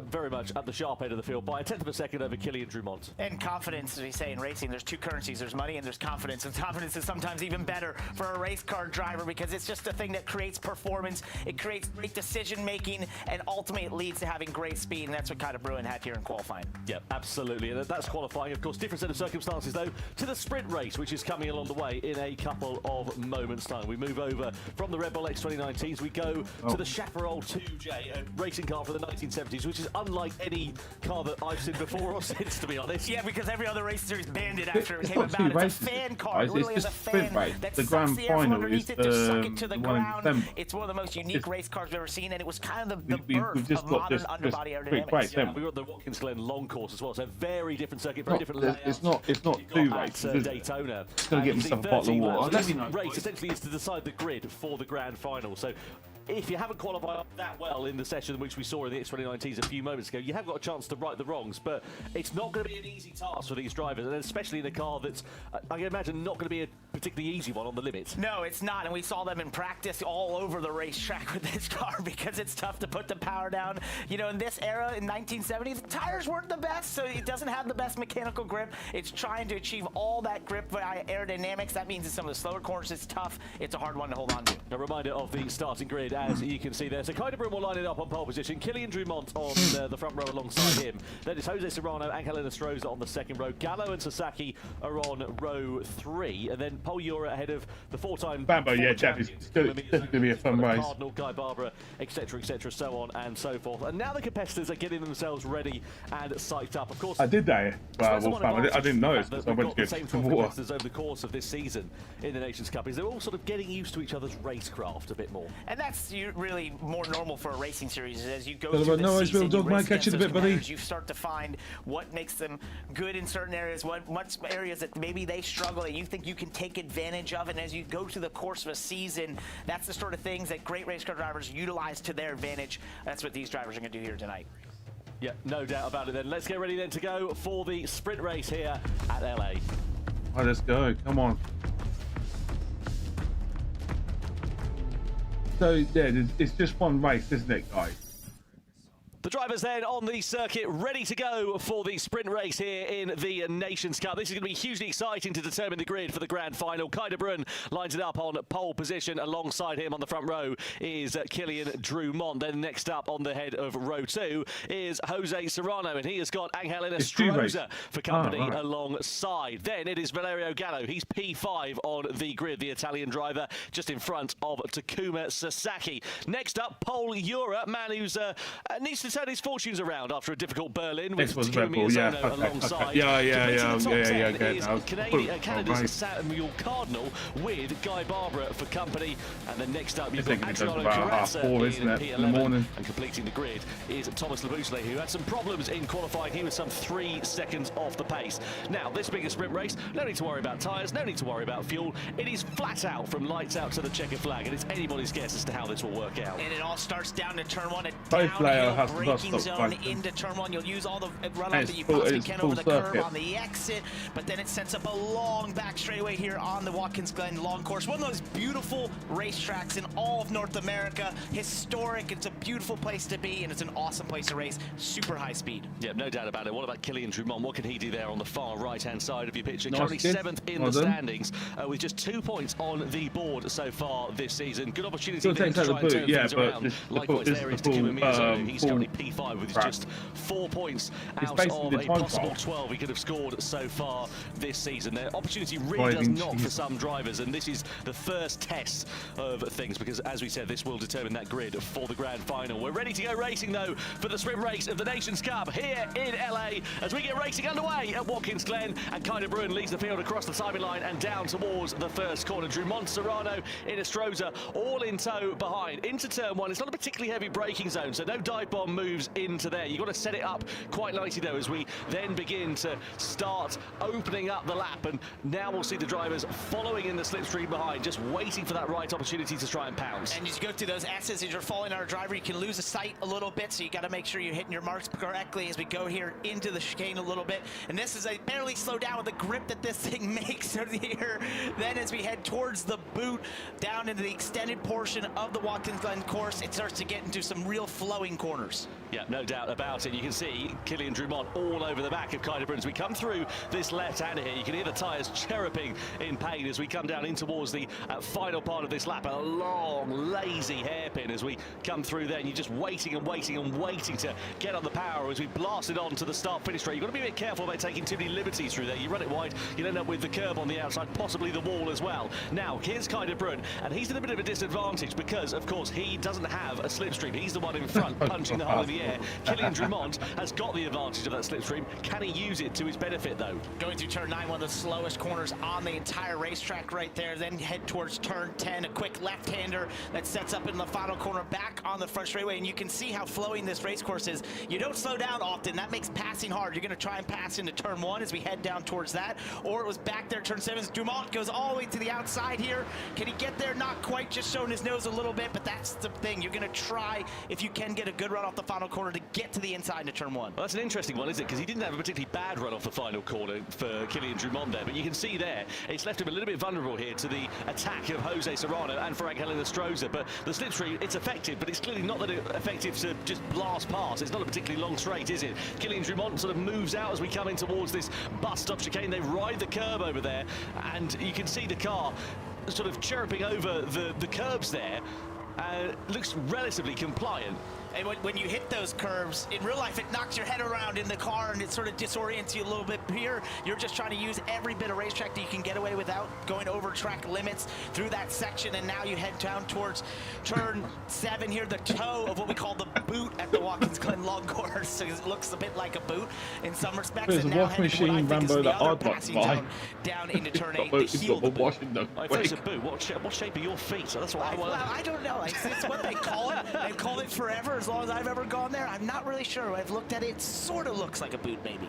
very much at the sharp end of the field by a tenth of a second over Kylian Drumont. And confidence, as we say in racing, there's two currencies. There's money and there's confidence. And confidence is sometimes even better for a race car driver, because it's just a thing that creates performance. It creates great decision making, and ultimately it leads to having great speed. And that's what kind of Bruin had here in qualifying. Yeah, absolutely. And that's qualifying. Of course, different set of circumstances, though, to the sprint race, which is coming along the way in a couple of moments' time. We move over from the Red Bull X 2019s. We go to the Chaparral 2J, a racing car for the 1970s, which is unlike any car that I've seen before or since, to be honest. Yeah, because every other race series banned it after it came about. It's a fan car. It really is a fan that sucks the air from underneath it to suck it to the ground. It's one of the most unique race cars we've ever seen, and it was kind of the birth of modern underbody aerodynamics. Yeah, we got the Watkins Glen long course as well, so very different circuit, very different layout. It's not two races. Daytona. It's going to get himself a bottle of water. This race essentially is to decide the grid for the grand final. So if you haven't qualified that well in the session which we saw in the X2019s a few moments ago, you have got a chance to right the wrongs, but it's not going to be an easy task for these drivers, and especially in a car that's, I can imagine, not going to be a particularly easy one on the limit. No, it's not, and we saw them in practice all over the racetrack with this car, because it's tough to put the power down. You know, in this era, in 1970, the tires weren't the best, so it doesn't have the best mechanical grip. It's trying to achieve all that grip via aerodynamics. That means in some of the slower corners, it's tough. It's a hard one to hold on to. A reminder of the starting grid, as you can see there. So Kind of Brun will line it up on pole position. Kylian Drumont on the front row alongside him. Then it's Jose Serrano and Angel Enestrosa on the second row. Gallo and Sasaki are on row 3. And then Paul Ura ahead of the four-time Bambo, yeah, Jeff, it's going to be a fun race. Cardinal, Guy Barbara, etc., so on and so forth. And now the competitors are getting themselves ready and psyched up. Of course, I did that. I didn't know it because I went to get some water. Over the course of this season in the Nations Cup, is they're all sort of getting used to each other's racecraft a bit more. And that's really more normal for a racing series. As you go through the season, you race against those competitors, you start to find what makes them good in certain areas, what areas that maybe they struggle and you think you can take advantage of. And as you go through the course of a season, that's the sort of things that great race car drivers utilize to their advantage. That's what these drivers are going to do here tonight. Yeah, no doubt about it then. Let's get ready then to go for the sprint race here at LA. All right, let's go. Come on. So, yeah, it's just one race, isn't it, guys? The drivers then on the circuit ready to go for the sprint race here in the Nations Cup. This is going to be hugely exciting to determine the grid for the grand final. Kind of Brun lines it up on pole position. Alongside him on the front row is Kylian Drumont. Then next up on the head of row 2 is Jose Serrano, and he has got Angel Enestrosa for company alongside. Then it is Valerio Gallo. He's P5 on the grid, the Italian driver, just in front of Takuma Sasaki. Next up, Paul Ura, man who's needs to turn turned his fortunes around after a difficult Berlin This with was Red Bull, yeah. alongside. Canada's Samuel Cardinal with Guy Barbara for company. And then next up, you've got Adriano Carrazza in P11. And completing the grid is Thomas Labusle, who had some problems in qualifying. He was some 3 seconds off the pace. Now, this being a sprint race, no need to worry about tyres, no need to worry about fuel. It is flat out from lights out to the checkered flag, and it's anybody's guess as to how this will work out. And it all starts down to turn 1, a downhill braking zone into turn 1. You'll use all the runoff that you possibly can over the curve on the exit, but then it sets up a long back straightaway here on the Watkins Glen long course. One of those beautiful racetracks in all of North America. Historic, it's a beautiful place to be, and it's an awesome place to race. Super high speed. Yeah, no doubt about it. What about Kilian Drummond? What can he do there on the far right-hand side of your picture? Nice Currently kid. 7th in the standings with just 2 points on the board so far this season. Good opportunity to try and turn things around. Likewise, there is Takuma Miyazono. He's currently P5 with just 4 points out of a possible 12 he could have scored so far this season. The opportunity really does knock for some drivers, and this is the first test of things because, as we said, this will determine that grid for the grand final. We're ready to go racing, though, for the sprint race of the Nations Cup here in LA as we get racing underway at Watkins Glen, and Kaida Bruin leads the field across the timing line and down towards the first corner. Drummond, Serrano, Inestrosa all in tow behind. Into turn 1, it's not a particularly heavy braking zone, so no dive bomb moves into there. You've got to set it up quite nicely, though, as we then begin to start opening up the lap, and now we'll see the drivers following in the slipstream behind, just waiting for that right opportunity to try and pounce. And as you go through those S's, as you're following our driver, you can lose a sight a little bit, so you got to make sure you're hitting your marks correctly as we go here into the chicane a little bit. And this is a barely slow down with the grip that this thing makes here. Then as we head towards the boot, down into the extended portion of the Watkins Glen course, it starts to get into some real flowing corners. Yeah, no doubt about it. You can see Kilian Drummond all over the back of Kaida Bruin. As we come through this left-hander here, you can hear the tyres chirruping in pain as we come down in towards the final part of this lap. A long, lazy hairpin as we come through there, and you're just waiting and waiting and waiting to get on the power as we blast it on to the start-finish straight. You've got to be a bit careful about taking too many liberties through there. You run it wide, you'll end up with the curb on the outside, possibly the wall as well. Now, here's Kaida Bruin, and he's in a bit of a disadvantage because, of course, he doesn't have a slipstream. He's the one in front, punching the hole in the air. Kilian Drummond has got the advantage of that slipstream. Can he use it to his benefit, though? Going through turn 9, one of the slowest corners on the entire racetrack right there. Then head towards turn 10, a quick left-hander that sets up in the final corner back on the front straightaway. And you can see how flowing this race course is. You don't slow down often. That makes passing hard. You're going to try and pass into turn 1 as we head down towards that. Or it was back there, turn 7. Drummond goes all the way to the outside here. Can he get there? Not quite, just showing his nose a little bit, but that's the thing. You're going to try, if you can, get a good run off the final corner to get to the inside into turn 1. Well, that's an interesting one, isn't it? Because he didn't have a particularly bad run off the final corner for Kilian Drummond there, but you can see there, it's left him a little bit vulnerable here to the attack of Jose Serrano and Frank Inestrosa. But the slipstream, it's effective, but it's clearly not that effective to just blast past. It's not a particularly long straight, is it? Kilian Drummond sort of moves out as we come in towards this bus stop chicane. They ride the curb over there, and you can see the car sort of chirruping over the curbs there. Looks relatively compliant. And when you hit those curves, in real life, it knocks your head around in the car and it sort of disorients you a little bit. Here, you're just trying to use every bit of racetrack that you can get away without going over track limits through that section. And now you head down towards turn 7 here, the toe of what we call the boot at the Watkins Glen long course. So it looks a bit like a boot in some respects. There's and a washing machine Rambo that I'd like to buy. Down into turn 8, the heel the boot. If it's a boot, what shape are your feet? So that's what I want. Well, I don't know. It's what they call it. They've called it forever. As long as I've ever gone there, I'm not really sure. I've looked at it. It sort of looks like a boot, maybe.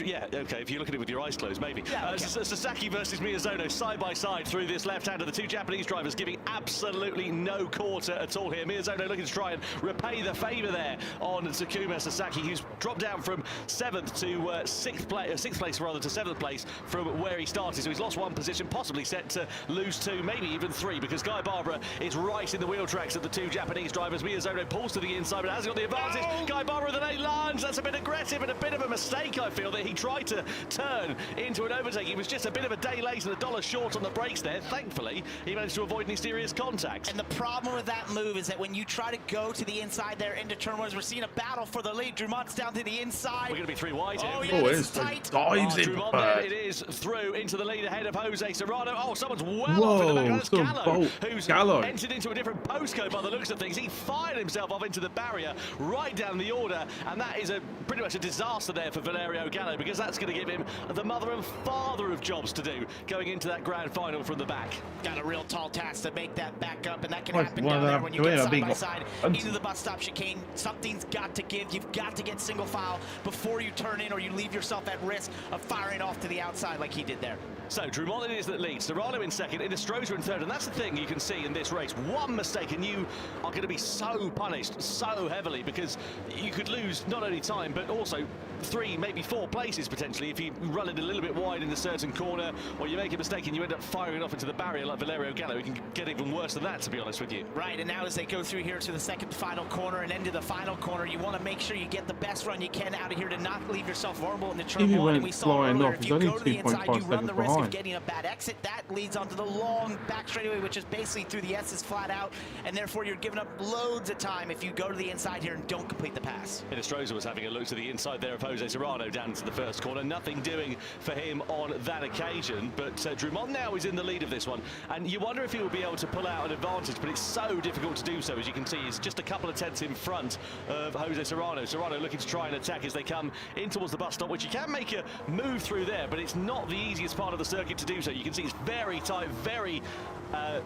Yeah, okay, if you look at it with your eyes closed, maybe. Yeah, okay. Sasaki versus Miyazono side by side through this left-hander. The two Japanese drivers giving absolutely no quarter at all here. Miyazono looking to try and repay the favour there on Takuma Sasaki, who's dropped down from 7th to 6th place rather to 7th place from where he started. So he's lost 1 position, possibly set to lose 2, maybe even 3, because Guy Barbara is right in the wheel tracks of the two Japanese drivers. Miyazono pulls to the inside, but has got the advantage. Oh! Guy Barbara with an 8 lunge. That's a bit aggressive and a bit of a mistake, I feel, that he tried to turn into an overtake. He was just a bit of a day late and $1 short on the brakes there. Thankfully, he managed to avoid any serious contact. And the problem with that move is that when you try to go to the inside there into turn 1, we're seeing a battle for the lead. Drummond's down to the inside. We're going to be 3 wide here. Oh, yeah, this is tight. Dives in Drummond there it is, through into the lead ahead of Jose Serrano. Oh, someone's well off in the back. That's Gallo, who's entered into a different postcode by the looks of things. He fired himself off into the barrier right down the order, and that is pretty much a disaster there for Valerio Gallo, because that's going to give him the mother and father of jobs to do going into that grand final from the back. Got a real tall task to make that back up, and that can happen down there when you get side by side into the bus stop chicane. Something's got to give. You've got to get single file before you turn in, or you leave yourself at risk of firing off to the outside like he did there. So Drummond it is that leads, Serrano in second, Inestrosa in third, and that's the thing you can see in this race. One mistake and you are going to be so punished so heavily, because you could lose not only time but also 3, maybe 4 places potentially if you run it a little bit wide in a certain corner, or you make a mistake and you end up firing off into the barrier like Valerio Gallo. It can get even worse than that, to be honest with you. Right, and now as they go through here to the second final corner and into the final corner, you want to make sure you get the best run you can out of here to not leave yourself vulnerable in the turn 1. And we saw earlier, if you go to the inside, you run the risk of getting a bad exit. That leads onto the long back straightaway, which is basically through the S's flat out, and therefore you're giving up loads of time if you go to the inside here and don't complete the pass. Inestrosa was having a look to the inside there of Jose Serrano down into the first corner. Nothing doing for him on that occasion, but Drummond now is in the lead of this one, and you wonder if he will be able to pull out an advantage, but it's so difficult to do so. As you can see, he's just a couple of tenths in front of Jose Serrano. Serrano looking to try and attack as they come in towards the bus stop, which you can make a move through there, but it's not the easiest part of the circuit to do so. You can see it's very tight, very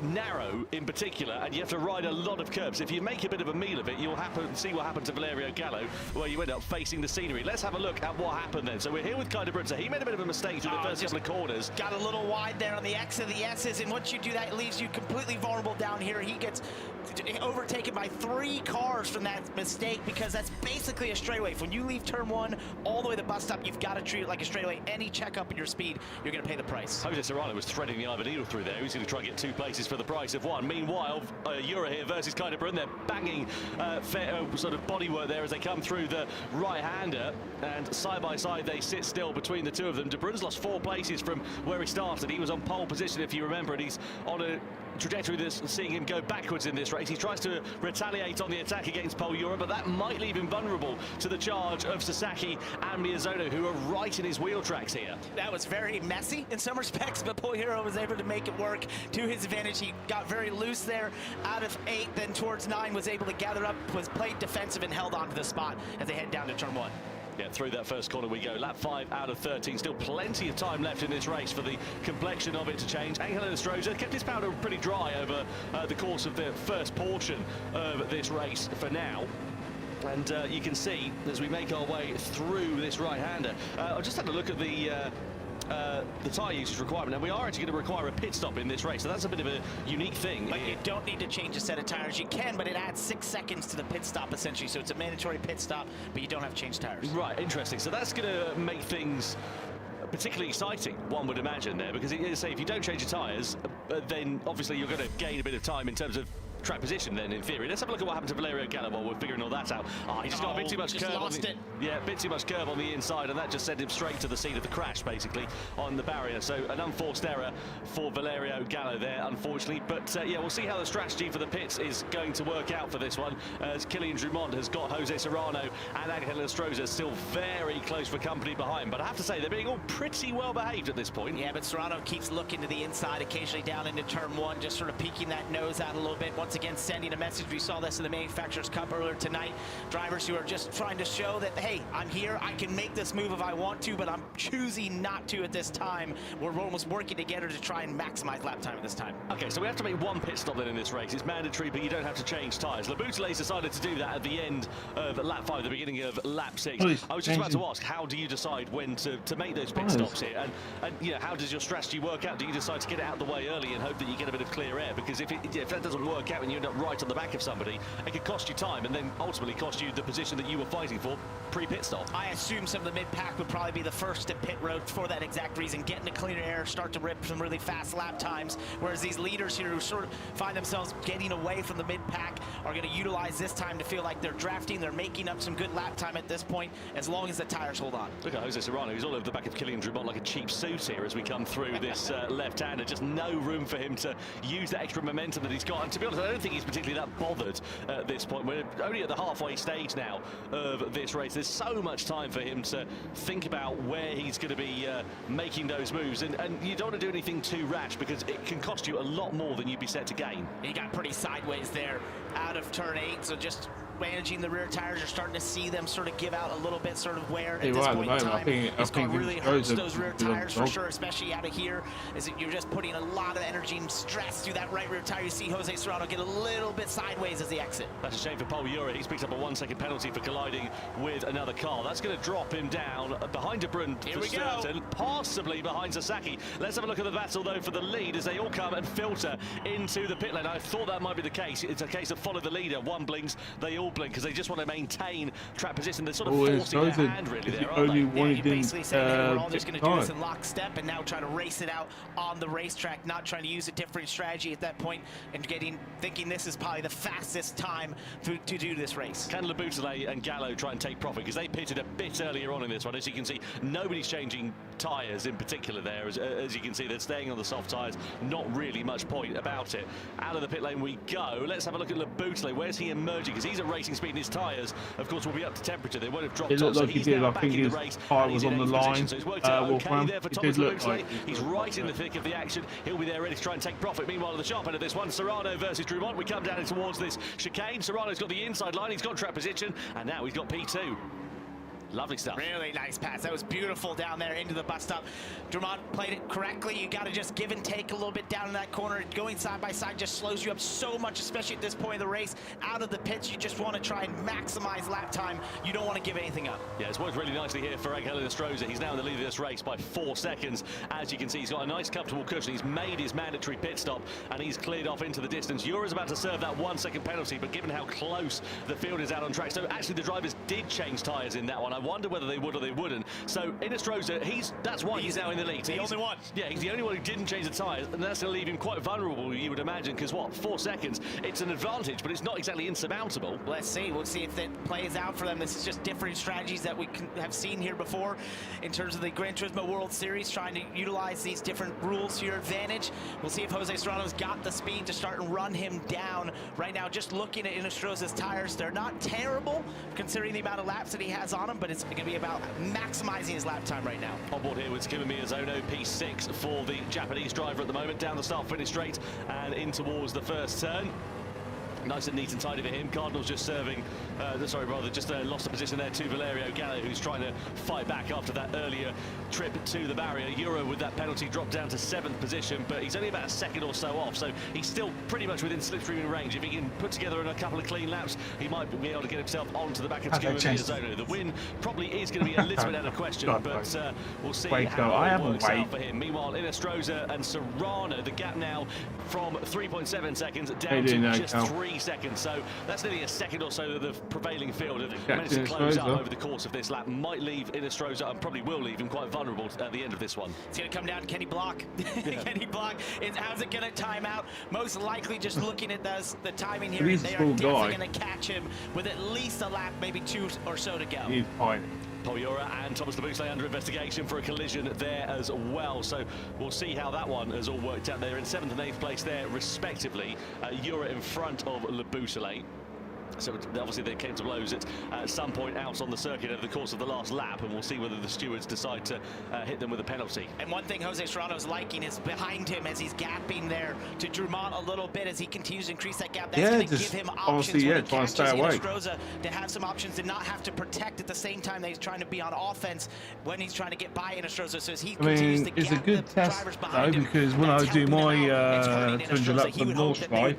narrow in particular, and you have to ride a lot of curbs. If you make a bit of a meal of it, you'll see what happened to Valerio Gallo, where you end up facing the scenery. Let's have a look at what happened then. So we're here with Kyle Brunson. He made a bit of a mistake through the first couple of corners. Got a little wide there on the X of the S's, and once you do that, it leaves you completely vulnerable down here. He gets overtaken by 3 cars from that mistake, because that's basically a straightaway. When you leave turn 1 all the way to the bus stop, you've got to treat it like a straightaway. Any check up in your speed, you're going to pay the price. Jose Serrano was threading the eye of a needle through there. He's going to try and get 2 places for the price of 1. Meanwhile, Euro here versus Kyle Brun. They're banging sort of bodywork there as they come through the right-hander, and side by side they sit still between the two of them. De Brun's lost 4 places from where he started. He was on pole position, if you remember, and he's on a trajectory that's seeing him go backwards in this race. He tries to retaliate on the attack against Pole Europe, but that might leave him vulnerable to the charge of Sasaki and Miyazono, who are right in his wheel tracks here. That was very messy in some respects, but Pole Hero was able to make it work to his advantage. He got very loose there out of 8, then towards 9 was able to gather up, was played defensive and held onto the spot as they head down to turn 1. Yeah, through that first corner we go. Lap 5 out of 13. Still plenty of time left in this race for the complexion of it to change. Angel Inestrosa kept his powder pretty dry over the course of the first portion of this race for now. And you can see as we make our way through this right-hander. I just had a look at the tyre usage requirement, and we are actually going to require a pit stop in this race, so that's a bit of a unique thing. But you don't need to change a set of tires. You can, but it adds 6 seconds to the pit stop essentially, so it's a mandatory pit stop, but you don't have to change tires. Right, interesting. So that's going to make things particularly exciting, one would imagine there, because say if you don't change your tyres, then obviously you're going to gain a bit of time in terms of track position then, in theory. Let's have a look at what happened to Valerio Gallo while we're figuring all that out. He just got a bit too much curve. Yeah, a bit too much curve on the inside, and that just sent him straight to the scene of the crash, basically, on the barrier. So an unforced error for Valerio Gallo there, unfortunately. But yeah, we'll see how the strategy for the pits is going to work out for this one, as Kylian Drummond has got Jose Serrano and Angel Inestrosa still very close for company behind. But I have to say, they're being all pretty well behaved at this point. Yeah, but Serrano keeps looking to the inside, occasionally down into turn 1, just sort of peeking that nose out a little bit. Once again, sending a message. We saw this in the Manufacturers Cup earlier tonight. Drivers who are just trying to show that, hey, I'm here, I can make this move if I want to, but I'm choosing not to at this time. We're almost working together to try and maximize lap time at this time. Okay, so we have to make 1 pit stop then in this race. It's mandatory, but you don't have to change tyres. Laboutelet's decided to do that at the end of lap 5, the beginning of lap 6. I was just about to ask, how do you decide when to make those pit stops here? And you know, how does your strategy work out? Do you decide to get it out of the way early and hope that you get a bit of clear air? Because if that doesn't work out and you end up right on the back of somebody, it could cost you time and then ultimately cost you the position that you were fighting for pre-pit stop. I assume some of the mid-pack would probably be the first to pit road for that exact reason, getting to cleaner air, start to rip some really fast lap times, whereas these leaders here who sort of find themselves getting away from the mid-pack are going to utilize this time to feel like they're drafting, they're making up some good lap time at this point, as long as the tires hold on. Look at Jose Serrano, he's all over the back of Kylian Drummond like a cheap suit here as we come through this left-hander. Just no room for him to use that extra momentum that he's got, and to be honest, I don't think he's particularly that bothered at this point. We're only at the halfway stage now of this race. There's so much time for him to think about where he's going to be making those moves, and you don't want to do anything too rash because it can cost you a lot more than you'd be set to gain. He got pretty sideways there out of turn 8, so just managing the rear tires. You're starting to see them sort of give out a little bit sort of wear at Yeah, this right, point in time. I think It's going to really hurt Stroza those rear is on tires for top. sure, especially out of here. Is that you're just putting a lot of energy and stress through that right rear tire. You see Jose Serrano get a little bit sideways as he exits. That's a shame for Paul Ura. He's picked up a 1-second penalty for colliding with another car. That's going to drop him down behind De Bruyne for certain, possibly behind Sasaki. Let's have a look at the battle though for the lead as they all come and filter into the pit lane. I thought that might be the case. It's a case of follow the leader. One blinks, they all blink because they just want to maintain track position. They're sort of forcing their hand really there, aren't they? Yeah, you're basically saying hey, we're all just going to do this in lockstep and now try to race it out on the racetrack, not trying to use a different strategy at that point and thinking this is probably the fastest time to do this race. Can Laboutelet and Gallo try and take profit because they pitted a bit earlier on in this one? As you can see, nobody's changing tyres in particular there. As you can see, they're staying on the soft tyres. Not really much point about it. Out of the pit lane we go. Let's have a look at Laboutelet. Where's he emerging? Because he's at racing speed and his tyres, of course, will be up to temperature. They won't have dropped It looked off, like so he he's did. now I back think in the his race. tyre was on the line. So it's worked out okay there for it Thomas did look Laboutelet. like He's right in the thick of the action. He'll be there ready to try and take profit. Meanwhile, at the sharp end of this one, Serrano versus Drummond. We come down towards this chicane. Serrano's got the inside line. He's got track position, and now he's got P2. Lovely stuff. Really nice pass. That was beautiful down there into the bus stop. Drummond played it correctly. You got to just give and take a little bit down in that corner. Going side by side just slows you up so much, especially at this point of the race. Out of the pits, you just want to try and maximize lap time. You don't want to give anything up. Yeah, it's worked really nicely here for Angel Stroza. He's now in the lead of this race by 4 seconds. As you can see, he's got a nice comfortable cushion. He's made his mandatory pit stop and he's cleared off into the distance. Ura's about to serve that 1-second penalty, but given how close the field is out on track, so actually the drivers did change tyres in that one. I wonder whether they would or they wouldn't. So Stroza, that's why he's now in the lead. The only one. Yeah, he's the only one who didn't change the tyres, and that's going to leave him quite vulnerable, you would imagine, because what, 4 seconds? It's an advantage, but it's not exactly insurmountable. Let's see. We'll see if that plays out for them. This is just different strategies that we have seen here before in terms of the Gran Turismo World Series, trying to utilize these different rules to your advantage. We'll see if Jose Serrano's got the speed to start and run him down. Right now, just looking at Stroza's tires, they're not terrible considering the amount of laps that he has on them, but it's going to be about maximizing his lap time right now. On board here with Kimi Miyazono, P6 for the Japanese driver at the moment, down the start-finish straight and in towards the first turn. Nice and neat and tidy for him. Cardinals just serving, just lost the position there to Valerio Gallo, who's trying to fight back after that earlier trip to the barrier. Euro with that penalty dropped down to 7th position, but he's only about a second or so off, so he's still pretty much within slipstreaming range. If he can put together a couple of clean laps, he might be able to get himself onto the back of Kimi Miyazono. The win probably is going to be a little bit out of question, but we'll see how it works out for him. Meanwhile, Stroza and Serrano, the gap now from 3.7 seconds down to just 3 seconds, so that's nearly a second or so that the prevailing field have managed to close up over the course of this lap. Might leave Stroza, and probably will leave him quite vulnerable at the end of this one. It's going to come down to Kenny Block. Kenny Block, how's it going to time out? Most likely, just looking at the timing here, they are definitely going to catch him with at least a lap, maybe 2 or so to go. He's fine. Paul Ura and Thomas Laboutelet under investigation for a collision there as well. So we'll see how that one has all worked out. They're in 7th and 8th place there, respectively. Ura in front of Laboutelet. So obviously they came to blows at some point out on the circuit over the course of the last lap, and we'll see whether the stewards decide to hit them with a penalty. And one thing Jose Serrano's liking is behind him as he's gapping there to Drummond a little bit as he continues to increase that gap. That's going to give him options when he catches Stroza to have some options and not have to protect at the same time that he's trying to be on offense when he's trying to get by Stroza. So as he continues to it's a gap good the test drivers behind him, because when I do my 200 laps on North Side,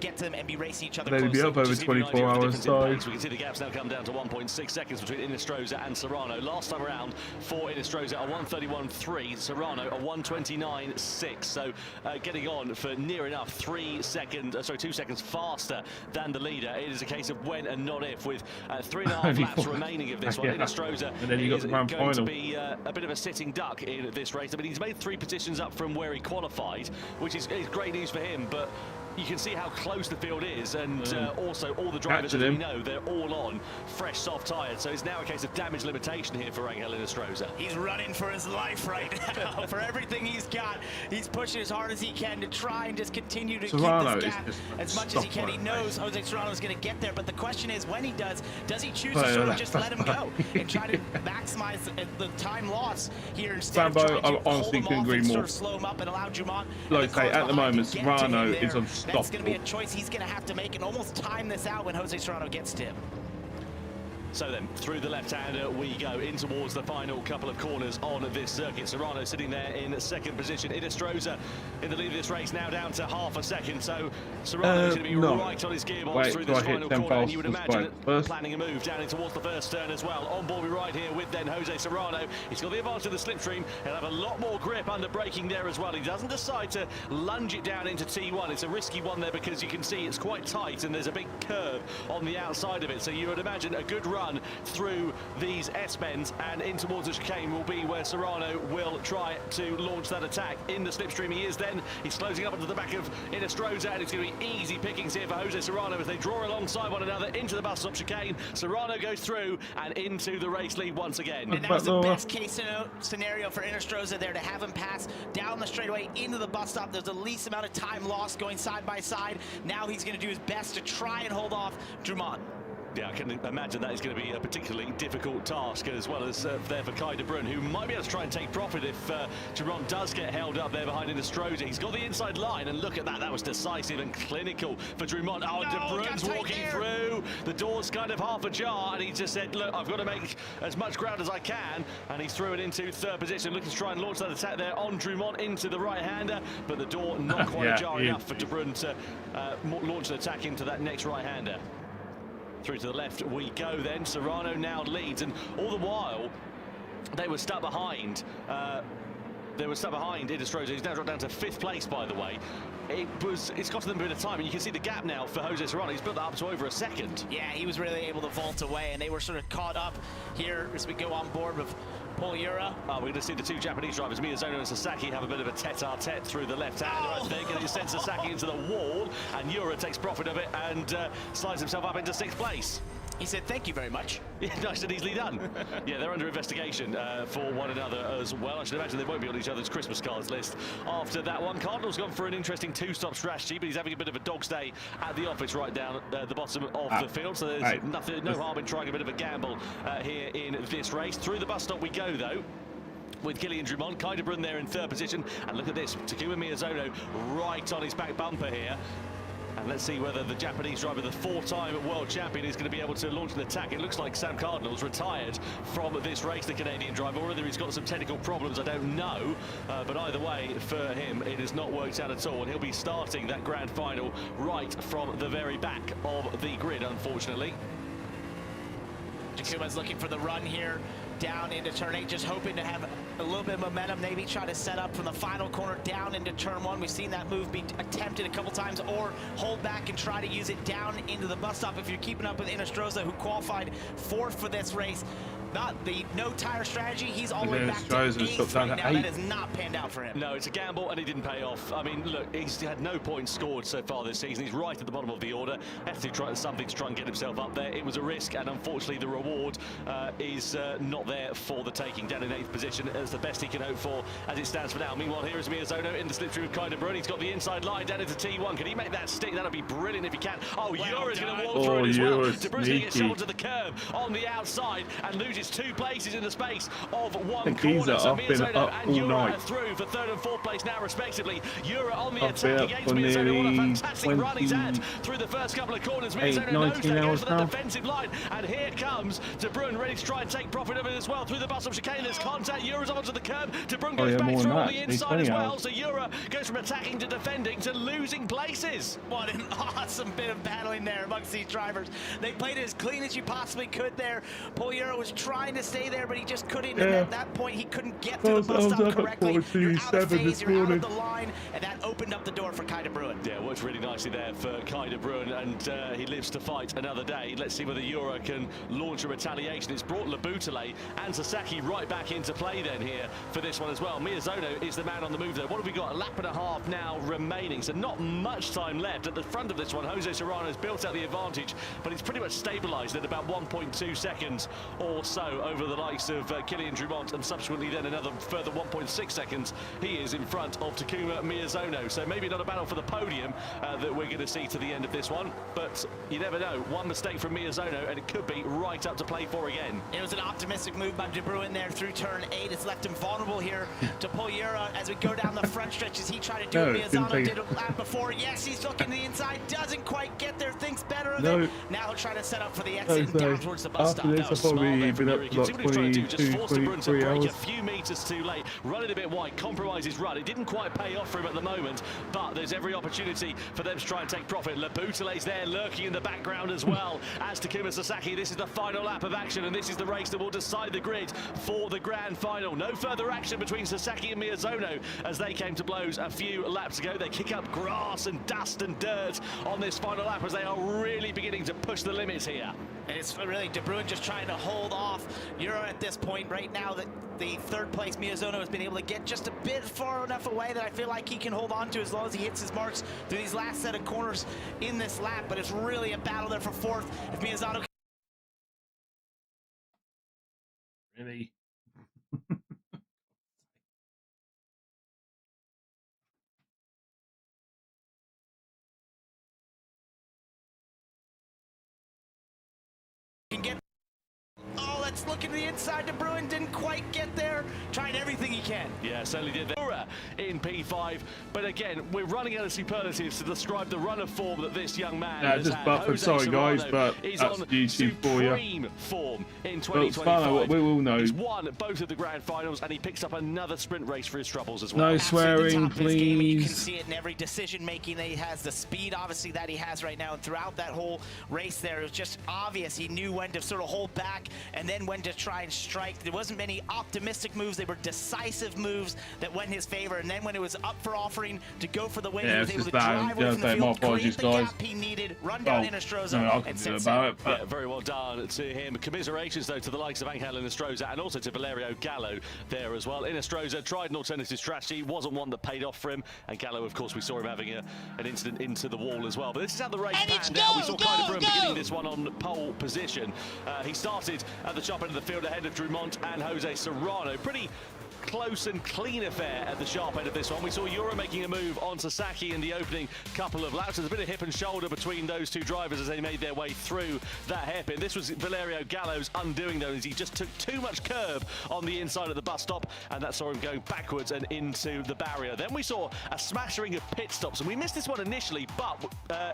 they'd be up over 24 hours. So we can see the gaps now come down to 1.6 seconds between Stroza and Serrano. Last time around for Stroza a 1:31.3, Serrano a 1:29.6. So getting on for near enough 2 seconds faster than the leader. It is a case of when and not if, with 3.5 laps remaining of this one. Stroza is going to be a bit of a sitting duck in this race. I mean, he's made 3 positions up from where he qualified, which is great news for him, but you can see how close the field is, and also all the drivers, as we know, they're all on fresh soft tyres, so it's now a case of damage limitation here for Angel Stroza. He's running for his life right now. For everything he's got, he's pushing as hard as he can to try and just continue to keep this gap as much as he can. He knows Jose Serrano is going to get there, but the question is, when he does he choose to sort of just let him go and try to maximize the time loss here instead of trying to hold him off and sort of slow him up and allow Drummond. Like I say, at the moment, Serrano is unstoppable. That's going to be a choice he's going to have to make and almost time this out when Jose Serrano gets to him. So then, through the left-hander we go in towards the final couple of corners on this circuit. Serrano sitting there in second position. Inestrosa in the lead of this race, now down to half a second. So Serrano's going to be right on his gearbox through this final corner. And you would imagine planning a move down in towards the first turn as well. On board we ride here with then Jose Serrano. He's got the advantage of the slipstream. He'll have a lot more grip under braking there as well. He doesn't decide to lunge it down into T1. It's a risky one there because you can see it's quite tight and there's a big curve on the outside of it. So you would imagine a good run through these S-bends and in towards the chicane will be where Serrano will try to launch that attack. In the slipstream he is then. He's closing up onto the back of Inestrosa, and it's going to be easy pickings here for Jose Serrano as they draw alongside one another into the bus stop chicane. Serrano goes through and into the race lead once again. And that was the best case scenario for Inestrosa there, to have him pass down the straightaway into the bus stop. There's the least amount of time lost going side by side. Now he's going to do his best to try and hold off Drummond. Yeah, I can imagine that is going to be a particularly difficult task, as well as there for Kai de Bruyne, who might be able to try and take profit if Drummond does get held up there behind Inestrosa. He's got the inside line, and look at that. That was decisive and clinical for Drummond. Oh, no, de Bruyne's walking through. The door's kind of half ajar, and he just said, look, I've got to make as much ground as I can, and he's through it into third position, looking to try and launch that attack there on Drummond into the right-hander, but the door not quite ajar enough for de Bruyne to launch an attack into that next right-hander. Through to the left we go then. Serrano now leads, and all the while they were stuck behind. Inestrosa. He's now dropped down to 5th place, by the way. It's costing them a bit of time, and you can see the gap now for Jose Serrano. He's built that up to over a second. Yeah, he was really able to vault away, and they were sort of caught up here as we go on board with Poliura. We're going to see the two Japanese drivers, Miyazono and Sasaki, have a bit of a tete-a-tete through the left-hander, I think, and it sends Sasaki into the wall, and Ura takes profit of it and slides himself up into 6th place. He said, thank you very much. Yeah, nice and easily done. Yeah, they're under investigation for one another as well. I should imagine they won't be on each other's Christmas cards list after that one. Cardinal's gone for an interesting 2-stop strategy, but he's having a bit of a dog's day at the office right down the bottom of the field. So there's no harm in trying a bit of a gamble here in this race. Through the bus stop we go, though, with Kilian Drummond. Kai de Bruyne there in 3rd position. And look at this, Takuma Miyazono right on his back bumper here. And let's see whether the Japanese driver, the 4-time world champion, is going to be able to launch an attack. It looks like Sam Cardinal's retired from this race, the Canadian driver. Whether he's got some technical problems, I don't know. But either way, for him, it has not worked out at all. And he'll be starting that grand final right from the very back of the grid, unfortunately. Takuma's looking for the run here down into turn 8, just hoping to have a little bit of momentum, maybe try to set up from the final corner down into turn 1. We've seen that move be attempted a couple times, or hold back and try to use it down into the bus stop. If you're keeping up with Inestrosa, who qualified 4th for this race, not the no tire strategy, he's all the way back to 8th right now. That has not panned out for him. No, it's a gamble, and it didn't pay off. I mean, look, he's had no points scored so far this season. He's right at the bottom of the order. Has to try something to try and get himself up there. It was a risk, and unfortunately the reward is not there for the taking. Down in 8th position as the best he can hope for as it stands for now. Meanwhile, here is Miyazono in the slipstream with Kai de Bruyne. He's got the inside line down into T1. Can he make that stick? That'll be brilliant if he can. Oh, Ura's going to walk through it as well. De Bruyne's going to get shoveled to the curb on the outside and loses 2 places in the space of 1 corner. So Miyazono and Ura are through for 3rd and 4th place now, respectively. Ura on the attack against Miyazono. What a fantastic run he's had through the first couple of corners. Miyazono knows that, goes for the defensive line, and here comes De Bruyne ready to try and take profit of it as well. Through the bus of chicane, there's contact. Ura's onto the curb. De Bruyne goes back through on the inside as well. So Ura goes from attacking to defending to losing places. What an awesome bit of battling there amongst these drivers. They played it as clean as you possibly could there. Poliura was trying to stay there, but he just couldn't. And at that point, he couldn't get to the bus stop correctly. You're out of phase, you're out of the line, and that opened up the door for Kai de Bruyne. Yeah, works really nicely there for Kai de Bruyne, and he lives to fight another day. Let's see whether Ura can launch a retaliation. It's brought Labutale and Sasaki right back into play then here for this one as well. Miyazono is the man on the move though. What have we got? A lap and a half now remaining, so not much time left. At the front of this one, Jose Serrano's built out the advantage, but he's pretty much stabilised at about 1.2 seconds or so over the likes of Kilian Drummond, and subsequently then another further 1.6 seconds. He is in front of Takuma Miyazono, so maybe not a battle for the podium that we're going to see to the end of this one, but you never know. One mistake from Miyazono and it could be right up to play for again. It was an optimistic move by De Bruyne there through turn 8. It's left him vulnerable here to Poliura as we go down the front stretches. He tried to do what Miyazono did a lap before. Yes, he's looking to the inside, doesn't quite get there, thinks better of No. it. Now trying to set up for the exit So, down towards the bus after stop. this, That was I've smart probably there from been up Yuri. to You like see what he was trying to do, just 22, force the Bruin to 23 brake hours. a few meters too late, running a bit wide, compromise his run. It didn't quite pay off for him at the moment, but there's every opportunity for them to try and take profit. Labutale's there lurking in the background as well as Takuma Sasaki. This is the final lap of action, and this is the race that will decide the grid for the grand final. No further action between Sasaki and Miyazono as they came to blows a few laps ago. They kick up grass and dust and dirt on this final lap as they are really beginning to push the limits here. And it's really De Bruin just trying to hold off Euro at this point right now. That the third place Miyazono has been able to get just a bit far enough away that I feel like he can hold on to as long as he hits his marks through these last set of corners in this lap. But it's really a battle there for fourth. If Miyazono Really? can get. Oh, let's look at the inside. De Bruin didn't quite get there. Trying everything he can. Yeah, certainly did there in P5. But again, we're running out of superlatives to describe the run of form that this young man has just had. buffered, Jose sorry guys, Serrano but is that's on YouTube for you. supreme form in Well, it's fun, 2025. we all know. He's won both of the grand finals, and he picks up another sprint race for his troubles as well. No Absolutely swearing, top of his game, and you can please. see it in every decision making that he has, the speed obviously that he has right now, and throughout that whole race there, it was just obvious he knew when to sort of hold back and then when to try and strike. There wasn't many optimistic moves, they were decisive moves that went in his favor, and then when it was up for offering to go for the win, Yeah, he was it's able just to bad. drive away Yeah, from the my field, apologies, create the guys. gap he needed, run down Inestrosa, no, I and can do set about sail. it, but Yeah, very well done to him. Commiserations, though, to the likes of Angel Inestrosa and also to Valerio Gallo there as well. Inestrosa tried an alternative strategy, wasn't one that paid off for him. And Gallo, of course, we saw him having an incident into the wall as well. But this is how the race panned out. We saw Kai de Bruin beginning this one on pole position. He started at the sharp end of the field ahead of Drummond and Jose Serrano. Pretty close and clean affair at the sharp end of this one. We saw Euro making a move on Sasaki in the opening couple of laps. There's a bit of hip and shoulder between those two drivers as they made their way through that hairpin. This was Valerio Gallo's undoing, though, as he just took too much curve on the inside of the bus stop, and that saw him going backwards and into the barrier. Then we saw a smattering of pit stops, and we missed this one initially, but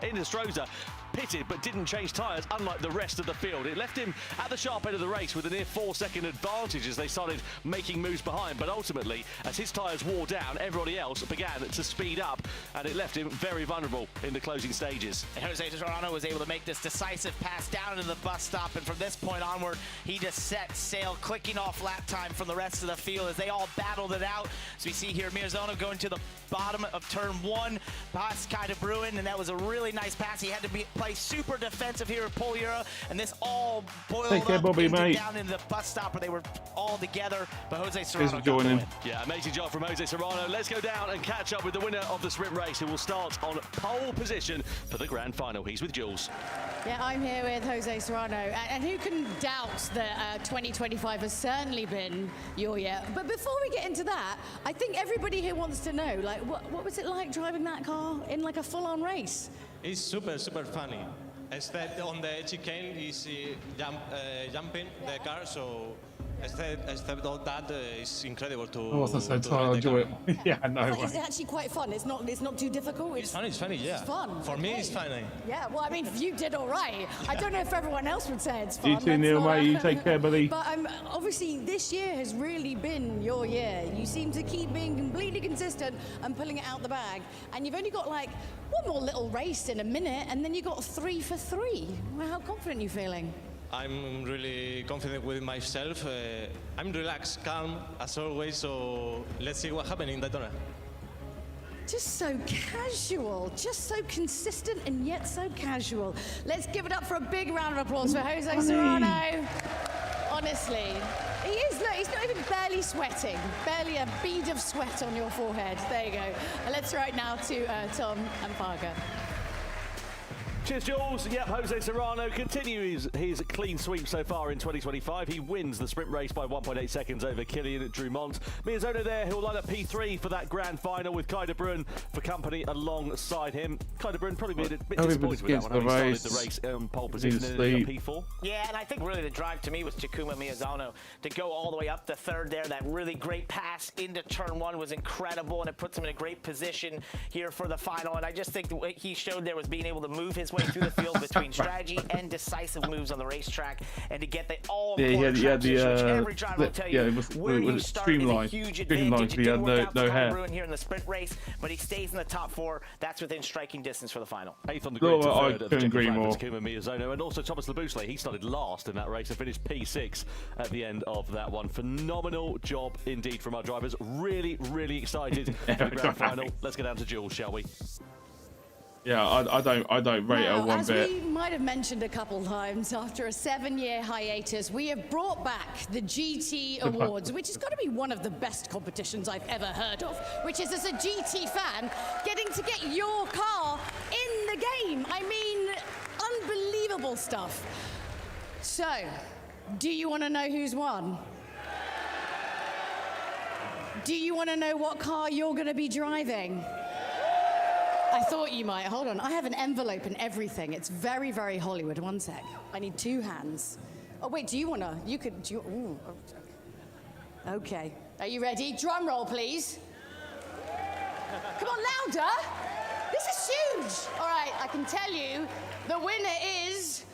Inestrosa pitted but didn't change tyres, unlike the rest of the field. It left him at the sharp end of the race with a near 4-second advantage as they started making moves behind. But ultimately, as his tyres wore down, everybody else began to speed up, and it left him very vulnerable in the closing stages. And Jose Serrano was able to make this decisive pass down into the bus stop, and from this point onward, he just set sail, clicking off lap time from the rest of the field as they all battled it out. So we see here Miyazono going to the bottom of turn 1, past Kai de Bruin, and that was a really nice pass. He had to play super defensive here at Pole Euro, and this all boiled up Bobby, into mate. down in the bus stop where they were all together, but Jose Serrano got the joining. win. Yeah, amazing job from Jose Serrano. Let's go down and catch up with the winner of the sprint race, who will start on pole position for the grand final. He's with Jules. Yeah, I'm here with Jose Serrano, and who can doubt that 2025 has certainly been your year. But before we get into that, I think everybody here wants to know, like, what was it like driving that car in like a full-on race? It's super funny. Instead on the chicane is jumping the car, so instead of that, it's incredible to. I wasn't so tired, I enjoy it. Yeah, no It's way. actually quite fun. It's not too difficult. It's funny, yeah. It's fun. For me, it's funny. Yeah, well, I mean, you did all right. I don't know if everyone else would say it's fun. You too, Let's Neil, not- mate. You take care, buddy. But obviously, this year has really been your year. You seem to keep being completely consistent and pulling it out the bag. And you've only got like one more little race in a minute, and then you got 3 for 3. Well, how confident are you feeling? I'm really confident with myself. I'm relaxed, calm, as always, so let's see what happens in Daytona. Just so casual, just so consistent and yet so casual. Let's give it up for a big round of applause for Jose Serrano. Honestly, he is, look, he's not even barely sweating, barely a bead of sweat on your forehead. There you go. And let's right now to Tom and Parker. Cheers, Jules. Yep, Jose Serrano continues his clean sweep so far in 2025. He wins the sprint race by 1.8 seconds over Kylian Drummond. Miyazono there, who'll line up P3 for that grand final with Kai de Bruin for company alongside him. Kai de Bruin probably been a bit disappointed with that one, having started the race pole position in P4. Yeah, and I think really the drive to me was Takuma Miyazono to go all the way up to third there. That really great pass into turn 1 was incredible, and it puts him in a great position here for the final. And I just think what he showed there was being able to move his way through the field between strategy and decisive moves on the racetrack, and to get the he all-important had the every driver will tell you where you start is a huge advantage. It didn't work out for Tommy Bruin here in the sprint race, but he stays in the top 4. That's within striking distance for the final. 8th on the grid to I 3rd at the couldn't agree more. Takuma Miyazono, and also Thomas Labouchelet. He started last in that race and finished P6 at the end of that one. Phenomenal job indeed from our drivers. Really, really excited for the grand final. Let's get down to Jules, shall we? Yeah, I don't rate her one as bit. we might have mentioned a couple times, after a 7-year hiatus, we have brought back the GT Awards, which has got to be one of the best competitions I've ever heard of, which is, as a GT fan, getting to get your car in the game. I mean, unbelievable stuff. So, do you want to know who's won? Do you want to know what car you're going to be driving? I thought you might. Hold on. I have an envelope and everything. It's very, very Hollywood. One sec. I need 2 hands. Oh, wait. Do you want to? You could. Ooh, okay. Are you ready? Drum roll, please. Come on, louder. This is huge. All right. I can tell you the winner is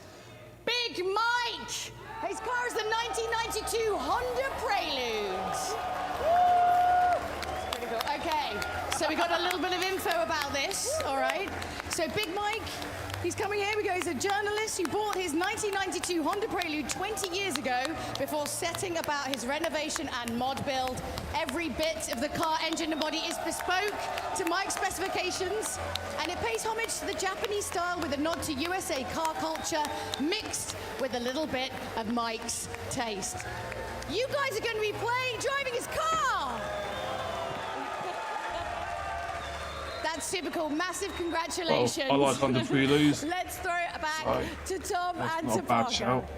Big Mike. His car is the 1992 Honda Prelude. Pretty cool. Okay. So we got a little bit of info about this, all right? So Big Mike, he's coming here. We go. He's a journalist who bought his 1992 Honda Prelude 20 years ago before setting about his renovation and mod build. Every bit of the car engine and body is bespoke to Mike's specifications, and it pays homage to the Japanese style with a nod to USA car culture mixed with a little bit of Mike's taste. You guys are going to be driving his car. That's super cool. Massive congratulations. Well, I like Honda Preludes. Let's throw it back to Tom and not to a bad Parker. shout.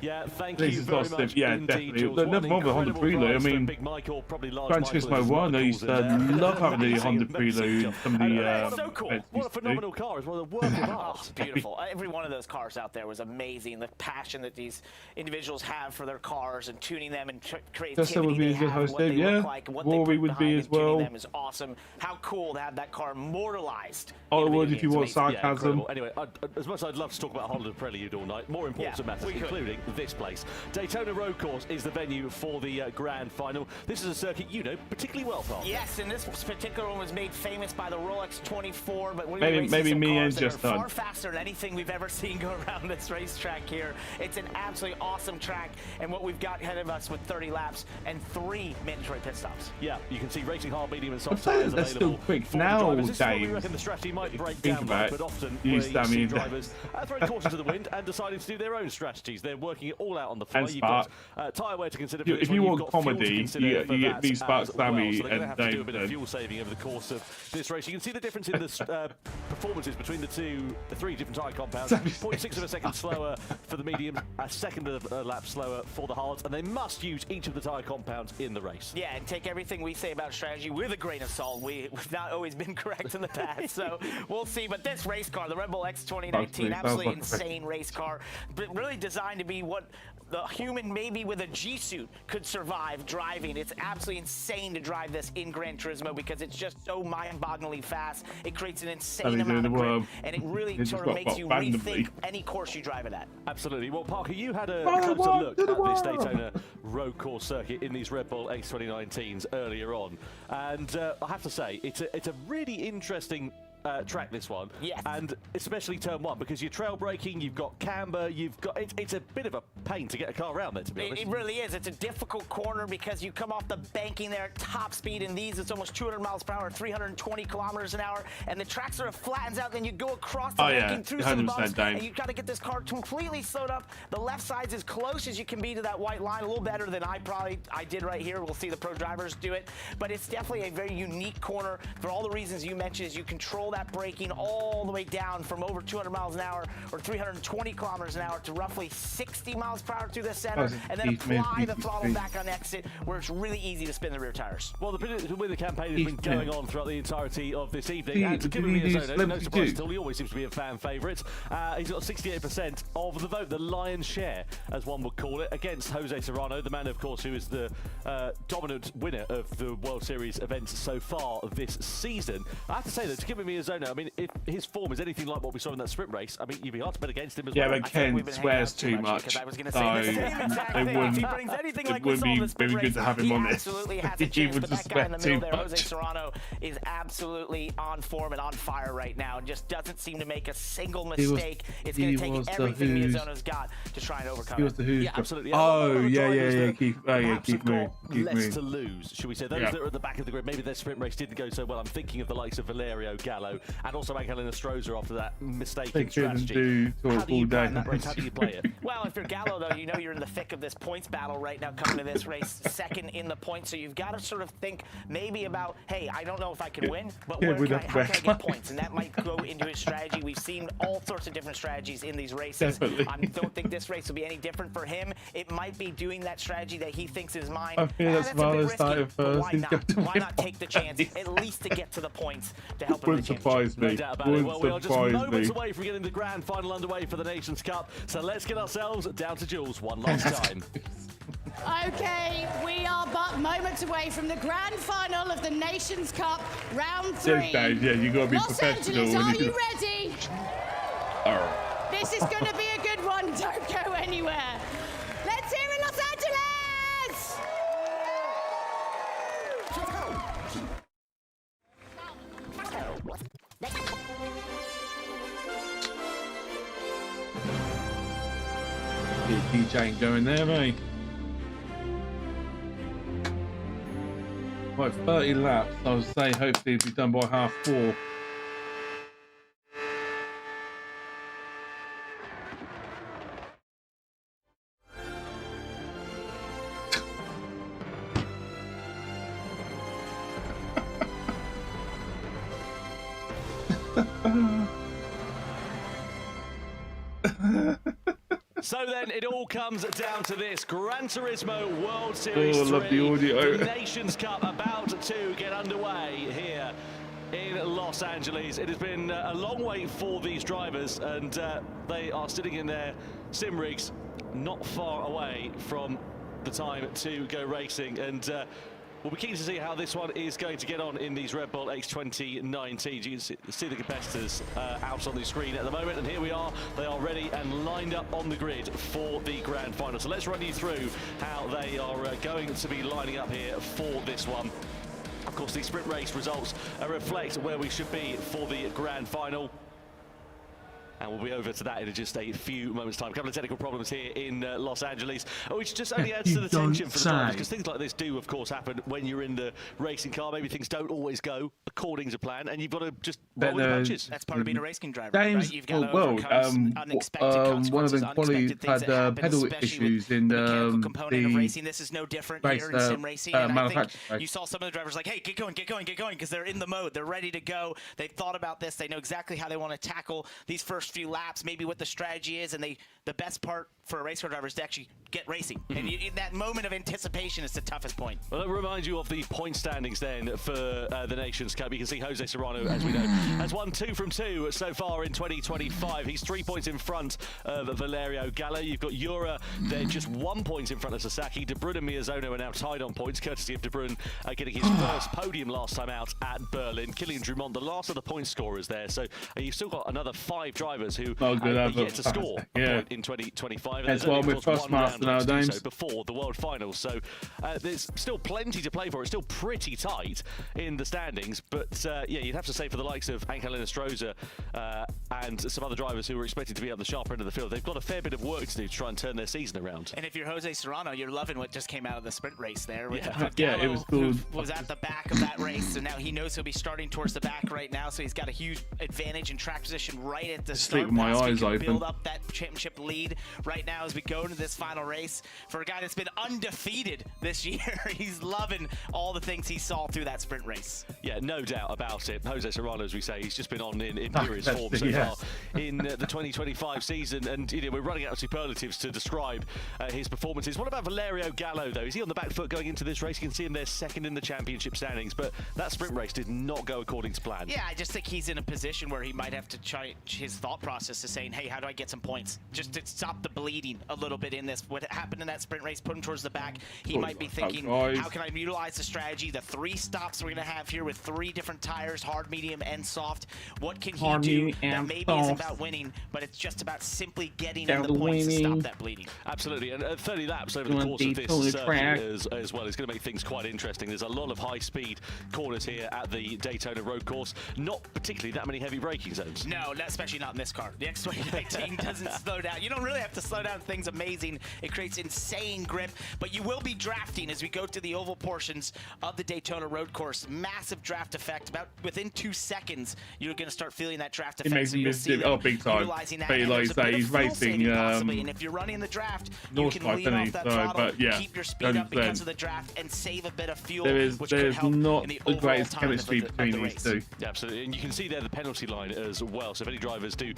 Yeah, thank This you is very positive. much Yeah, indeed, definitely. Jules. Never What an mind the Honda incredible Prelude. I prize for mean, Big Michael, probably large Gran Michael Turismo is 1, I used to love having the Honda Prelude. Some of the so cool. events What a used to do. phenomenal car. It's one of the work of art. Oh, beautiful. Every one of those cars out there was amazing. The passion that these individuals have for their cars and tuning them and creativity would be they a good have and host, what they yeah. look like and what Rory they put would be behind as and tuning well. them is awesome. How cool to have that car immortalized. I in would video if you games. want Amazing. sarcasm. Anyway, as much as I'd love to talk about Honda Prelude all night, more important matters, we could. including this place. Daytona Road Course is the venue for the grand final. This is a circuit you know particularly well, Paul. Yes, and this particular one was made famous by the Rolex 24, but we're Maybe some me cars and that just are done. far faster than anything we've ever seen go around this racetrack here. It's an absolutely awesome track, and what we've got ahead of us with 30 laps and 3 mandatory pit stops. Yeah, you can see racing hard, medium, and soft I'd say tyres that's still available quick for the now, drivers. This is where we Dave. reckon the strategy might break Think down, about but it. often Use where you see Damien. drivers throwing caution to the wind and deciding to do their own strategies. They're working it all out on the fly. And You've Spark. got tyre wear to consider. If you want comedy, you get these me, Spark, Sammy, so they're going to and have to do a bit Dave, of fuel saving over the course of this race. You can see the difference in the performances between the 3 different tyre compounds. 0.6 of a second slower for the mediums, a second of a lap slower for the hards, and they must use each of the tyre compounds in the race. Yeah, and take everything we say about strategy with a grain of salt. We've not always been correct in the past, so we'll see. But this race car, the Red Bull X 2019, absolutely insane race car, but really designed to be what the human maybe with a G-suit could survive driving. It's absolutely insane to drive this in Gran Turismo because it's just so mind-bogglingly fast. It creates an insane amount of grip, and it really sort of makes you rethink any course you drive it at. Absolutely. Well, Parker, you had a closer look at this Daytona road course circuit in these Red Bull X 2019s earlier on, and I have to say, it's a really interesting track, this one. Yes. And especially turn 1, because you're trail braking, you've got camber, you've got it's a bit of a pain to get a car around there, to be honest. It really is. It's a difficult corner because you come off the banking there at top speed. In these, it's almost 200 miles per hour, 320 kilometers an hour, and the track sort of flattens out. Then you go across the banking through some bumps, and you've got to get this car completely slowed up. The left side's as close as you can be to that white line, a little better than I did right here. We'll see the pro drivers do it, but it's definitely a very unique corner for all the reasons you mentioned. Is you control that braking all the way down from over 200 miles an hour or 320 kilometers an hour to roughly 60 miles per hour through the center, and then apply the throttle back on exit where it's really easy to spin the rear tires. Well, the winner campaign has been going on throughout the entirety of this evening, and Takuma Miyazono, no surprise at all, he always seems to be a fan favourite. He's got 68% of the vote, the lion's share, as one would call it, against Jose Serrano, the man, of course, who is the dominant winner of the World Series events so far this season. I have to say that Takuma Miyazono, I mean, if his form is anything like what we saw in that sprint race, I mean, you'd be hard to bet against him as yeah, well. but Ken swears too much, so it wouldn't be very good to have him on this. He would just swear too much. Jose Serrano is absolutely on form and on fire right now, and just doesn't seem to make a single mistake. It's going to take everything Miyazono's got to try and overcome He was the Who's. Yeah, absolutely. Oh, yeah. Keep moving. Less to lose, should we say? Those that are at the back of the grid, maybe their sprint race didn't go so well. I'm thinking of the likes of Valerio Gallo and also Angel Stroza after that mistaken strategy. How do you plan that race? How do you play it? Well, if you're Gallo, though, you know you're in the thick of this points battle right now coming to this race, second in the points, so you've got to sort of think maybe about, hey, I don't know if I can win, but how can I get points? And that might go into his strategy. We've seen all sorts of different strategies in these races. I don't think this race will be any different for him. It might be doing that strategy that he thinks is mine. I feel that's Valo started first. Why not take the chance, at least to get to the points to help him? Wouldn't surprise me. No doubt about it. Well, we are just moments away from getting the grand final underway for the Nations Cup, so let's get ourselves down to Jules one last time. Okay, we are but moments away from the grand final of the Nations Cup, round 3. Yeah, you got to be Los professional. Angeles, are you ready? Oh. This is going to be a good one. Don't go anywhere. Let's hear it, Los Angeles! DJ ain't going there, mate. Right, 30 laps. I would say hopefully it'll be done by 4:30. So then it all comes down to this Gran Turismo World Series 3. Love the audio. The Nations Cup about to get underway here in Los Angeles. It has been a long wait for these drivers, and they are sitting in their sim rigs not far away from the time to go racing, and we'll be keen to see how this one is going to get on in these Red Bull X 2019. You can see the competitors out on the screen at the moment, and here we are. They are ready and lined up on the grid for the grand final. So let's run you through how they are going to be lining up here for this one. Of course, the sprint race results reflect where we should be for the grand final. And we'll be over to that in just a few moments' time. A couple of technical problems here in Los Angeles, which just only adds to the tension for the drivers, because things like this do, of course, happen when you're in the racing car. Maybe things don't always go according to plan, and you've got to just roll with the punches. That's part of being a racing driver, James, right? You've got to overcome unexpected consequences, one of the quality had pedal issues in the component of racing. This is no different here in sim racing. And I think you saw some of the drivers like, hey, get going, because they're in the mode. They're ready to go. They've thought about this. They know exactly how they want to tackle these first few laps, maybe what the strategy is, and the best part for a race car driver is to actually get racing. And in that moment of anticipation is the toughest point. Well, let me remind you of the point standings then for the Nations Cup. You can see Jose Serrano, as we know, has won 2 from 2 so far in 2025. He's 3 points in front of Valerio Gallo. You've got Jura then just 1 point in front of Sasaki. De Bruyne and Miyazono are now tied on points, courtesy of De Bruyne getting his first podium last time out at Berlin. Kilian Drummond, the last of the point scorers there. So you've still got another 5 drivers who have yet to score a point in 2025. That's why we're Trustmaster nowadays. Before the World Finals, so there's still plenty to play for. It's still pretty tight in the standings, but yeah, you'd have to say for the likes of Angel Stroza and some other drivers who were expected to be at the sharper end of the field, they've got a fair bit of work to do to try and turn their season around. And if you're Jose Serrano, you're loving what just came out of the sprint race there. Yeah, it was cool. Was at the back of that race, so now he knows he'll be starting towards the back right now, so he's got a huge advantage in track position right at the start. My eyes open. Build up that championship lead right now as we go into this final race. For a guy that's been undefeated this year, he's loving all the things he saw through that sprint race. Yeah, no doubt about it. Jose Serrano, as we say, he's just been on in furious form so far in the 2025 season, and we're running out of superlatives to describe his performances. What about Valerio Gallo, though? Is he on the back foot going into this race? You can see him there second in the championship standings, but that sprint race did not go according to plan. Yeah, I just think he's in a position where he might have to change his thought process to saying, hey, how do I get some points? Just to stop the bleed bleeding a little bit in this. What happened in that sprint race put him towards the back. He might be thinking, how can I utilize the strategy? The 3 stops we're going to have here with 3 different tires, hard, medium, and soft. What can he do that maybe isn't about winning, but it's just about simply getting in the points to stop that bleeding? Absolutely, and 30 laps over the course of this circuit as well is going to make things quite interesting. There's a lot of high-speed corners here at the Daytona road course. Not particularly that many heavy braking zones. No, especially not in this car. The X2019 doesn't slow down. You don't really have to slow down. Things amazing. It creates insane grip, but you will be drafting as we go to the oval portions of the Daytona road course. Massive draft effect. About within 2 seconds, you're going to start feeling that draft effect. It makes me miss it. Oh, big time. But like say, he's racing. And if you're running the draft, you can lead off that throttle, but yeah, keep your speed up because of the draft, and save a bit of fuel. There's not the the greatest chemistry between these two. Yeah, absolutely, and you can see there the penalty line as well. So if any drivers do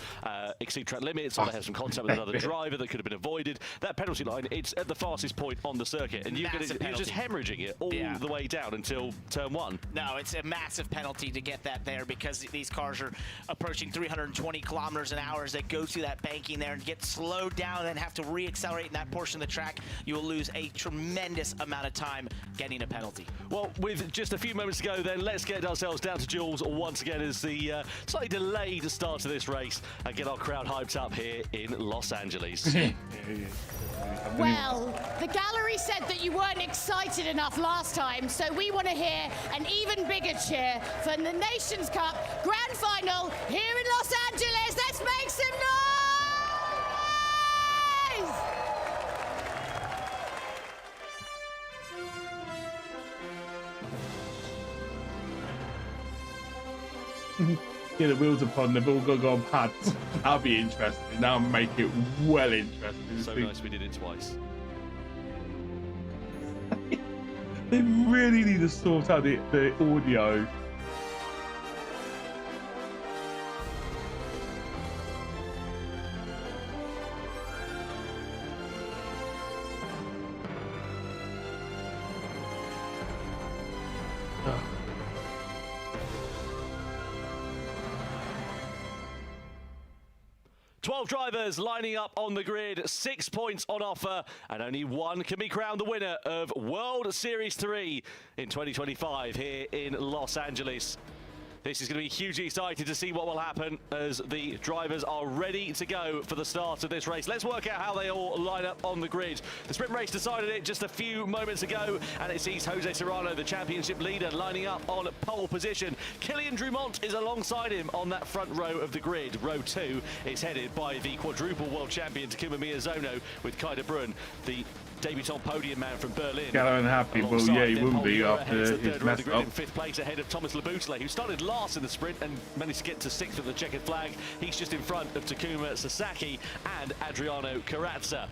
exceed track limits or they have some contact with another driver that could have been avoided, that penalty line, it's at the fastest point on the circuit, and you're just hemorrhaging it all the way down until turn 1. No, it's a massive penalty to get that there because these cars are approaching 320 kilometers an hour as they go through that banking there and get slowed down and then have to re-accelerate in that portion of the track. You will lose a tremendous amount of time getting a penalty. Well, with just a few moments to go then, let's get ourselves down to Jules once again as the slightly delayed start to this race and get our crowd hyped up here in Los Angeles. Well, the gallery said that you weren't excited enough last time, so we want to hear an even bigger cheer for the Nations Cup Grand Final here in Los Angeles. Let's make some noise! Get the wheels upon, they've all got to go on pads. That'll be interesting. That'll make it well interesting. So nice we did it twice. They really need to sort out the audio. Oh. 12 drivers lining up on the grid, 6 points on offer, and only one can be crowned the winner of World Series 3 in 2025 here in Los Angeles. This is going to be hugely exciting to see what will happen as the drivers are ready to go for the start of this race. Let's work out how they all line up on the grid. The sprint race decided it just a few moments ago, and it sees Jose Serrano, the championship leader, lining up on pole position. Kylian Drumont is alongside him on that front row of the grid. Row 2 is headed by the quadruple world champion Takuma Miyazono, with Kai de Bruyne, the debutant podium man from Berlin. Gallo unhappy, well, yeah, he wouldn't be after his mess up. In 5th place ahead of Thomas Laboutelet, who started last in the sprint and managed to get to 6th at the checkered flag. He's just in front of Takuma Sasaki and Adriano Carrazza.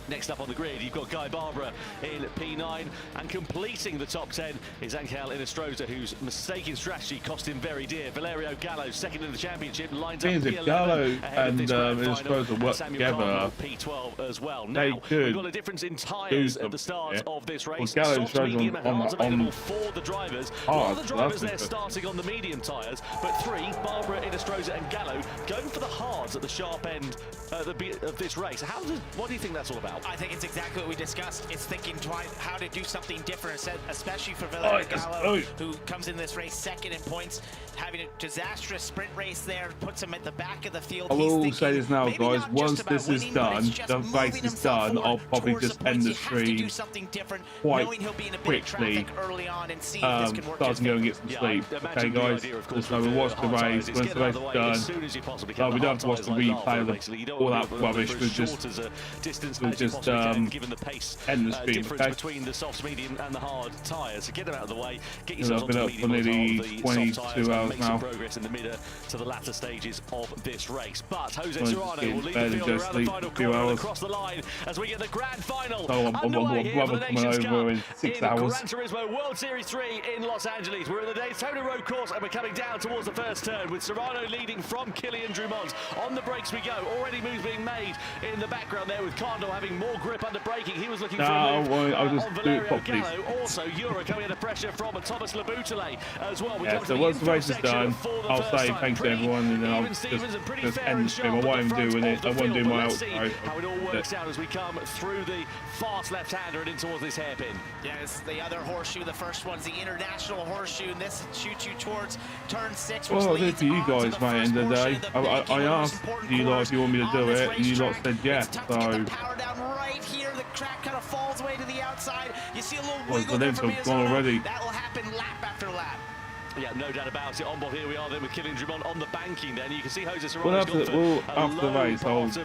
Next up on the grid, you've got Guy Barbara in P9, and completing the top 10 is Angel Inestrosa, whose mistaken strategy cost him very dear. Valerio Gallo, second in the championship, lines up P11 Gallo ahead of this grand final. Inestrosa work together. P12 as well. Now, we've got a difference in tyres at the start of this race. Well, Soft, medium, and hards available for the drivers. All the drivers there starting on the medium tyres, but 3, Barbara, Inestrosa and Gallo, going for the hards at the sharp end of this race. What do you think that's all about? I think it's exactly what we discussed. It's thinking how to do something different, especially for Valerio Gallo, who comes in this race second in points, having a disastrous sprint race there, puts him at the back of the field. I will say this now, guys. Once this is done, the race is done, I'll probably just end the stream quite quickly. Start and go and get some sleep. Okay, guys? So we'll watch the race. Once the race is done, we don't have to watch the replay of all that rubbish. We'll just given the pace end the stream, difference between the soft, medium, and the hard tyres. So get them out of the way, get yourselves onto the medium nearly 22 hours now. Make some progress in the mid to the latter stages of this race. But Jose Serrano will lead the field around the final corner across the line as we get the grand final underway here for the Nations Cup in Gran Turismo World Series 3 in Los Angeles. We're at the Daytona road course and we're coming down towards the first turn with Serrano leading from Kylian Drumont. On the brakes we go. Already moves being made in the background there with Kondo having showing more grip under braking. He was looking No, for a move I'll just on do it Valerio properly. Gallo. Also, Euro coming under pressure from Thomas Laboutelet as well. We Yeah, come so to once the infield race is section done, for the I'll first say time. thanks to everyone, and then I'll Even Stevens and pretty just fair end and the stream. I sharp won't at the even do front it. of the I won't do field, but my let's see outro. how it all works out as we come through the fast left-hander and in towards this hairpin. Yeah, it's the other horseshoe. The first one's the international horseshoe, and this shoots you towards turn 6. Well, I did for you guys, mate, end of the day. I asked you lot if you want me to do it, and you lot said yeah, so... Power down right here. The track kind of falls away to the outside. You see a little Well, wiggle the there limbs from have gone already. That will happen lap after lap. Yeah, no doubt about it. On board here we are then with Kylian Drummond on the banking then. You can see Jose Serrano. Well, after the race, I'll say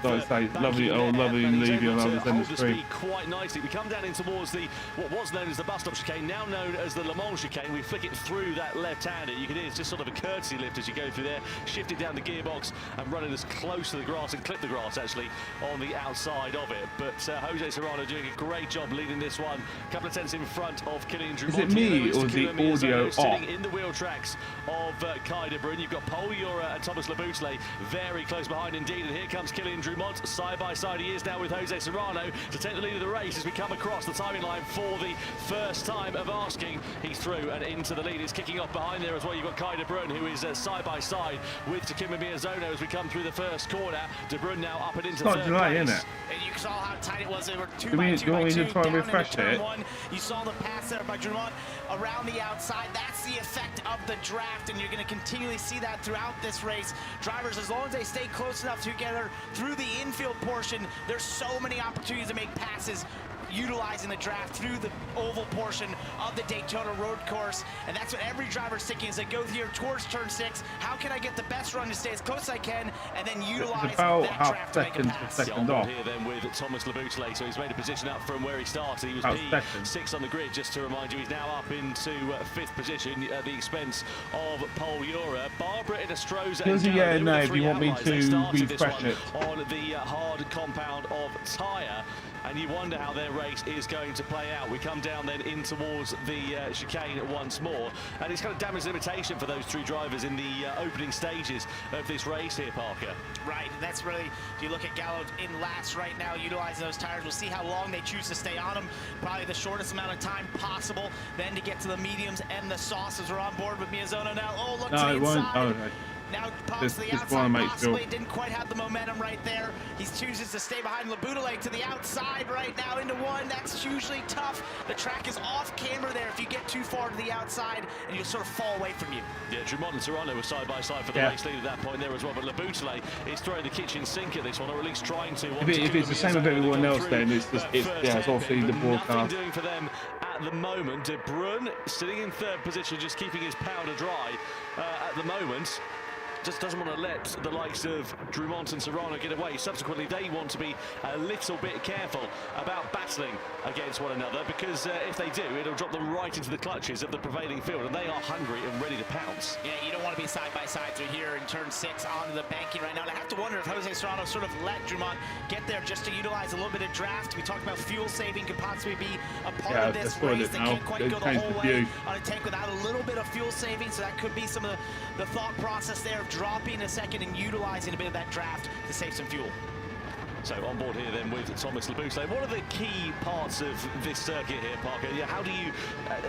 lovely leave you, and I'll just end the stream. Quite nicely. We come down in towards the what was known as the bus stop chicane, now known as the Le Mans chicane. We flick it through that left-hander. You can hear it's just sort of a courtesy lift as you go through there. Shift it down the gearbox and run it as close to the grass and clip the grass actually on the outside of it. But Jose Serrano doing a great job leading this one. A couple of tenths in front of Kylian Drummond. Is it me or is the audio off? Sitting in the wheel tracks of Kai de Bruyne. You've got Paul Ura and Thomas Laboutelet very close behind indeed, and here comes Kylian Drummond side by side. He is now with Jose Serrano to take the lead of the race as we come across the timing line for the first time of asking. He's through and into the lead. He's kicking off behind there as well. You've got Kai de Bruyne who is side by side with Takuma Miyazono as we come through the first corner. De Bruyne now up and into third delay, place. Isn't it? And you saw how tight it was. They were 2 Do by you 2 by want me 2 to try and down refresh into turn it? 1. You saw the pass there by Drummond around the outside. That's the effect of the draft, and you're going to continually see that throughout this race. Drivers, as long as they stay close enough together through the infield portion, there's so many opportunities to make passes utilizing the draft through the oval portion of the Daytona road course, and that's what every driver's thinking as they go here towards turn 6. How can I get the best run to stay as close as I can, and then utilize about that half draft to make a second pass? to second off. Here then with Thomas Laboutelet, so he's made a position up from where he started. He was P6 on the grid, just to remind you. He's now up into 5th position at the expense of Paul Ura. Barbara in Astroza. Here's a yeah, no, if you want me to refresh it. On the hard compound of tyre, and you wonder how their race is going to play out. We come down then in towards the chicane once more, and it's kind of damage limitation for those 3 drivers in the opening stages of this race here, Parker. Right, and that's really, if you look at Gallo in last right now, utilizing those tires, we'll see how long they choose to stay on them. Probably the shortest amount of time possible, then to get to the mediums and the sauces are on board with Miyazono now. Oh, look to the inside. Oh, no. Now pops to the outside, possibly didn't quite have the momentum right there. He chooses to stay behind Laboutelet to the outside right now into 1. That's usually tough. The track is off camera there if you get too far to the outside, and you'll sort of fall away from you. Yeah, Drummond and Serrano were side by side for the race lead at that point there as well, but Laboutelet is throwing the kitchen sink at this one, or at least trying to. If it's the same with everyone else, then it's obviously the broadcast. Nothing doing for them at the moment. De Bruyne sitting in 3rd position, just keeping his powder dry at the moment. Just doesn't want to let the likes of Drummond and Serrano get away. Subsequently, they want to be a little bit careful about battling against one another, because if they do, it'll drop them right into the clutches of the prevailing field, and they are hungry and ready to pounce. Yeah, you don't want to be side by side through here in turn 6 onto the banking right now. And I have to wonder if Jose Serrano sort of let Drummond get there just to utilize a little bit of draft. We talked about fuel saving could possibly be a part of this race. They can't quite go the whole way on a tank without a little bit of fuel saving, so that could be some of the thought process there of dropping a second and utilizing a bit of that draft to save some fuel. So on board here then with Thomas Laboutelet. What are the key parts of this circuit here, Parker? Yeah, how do you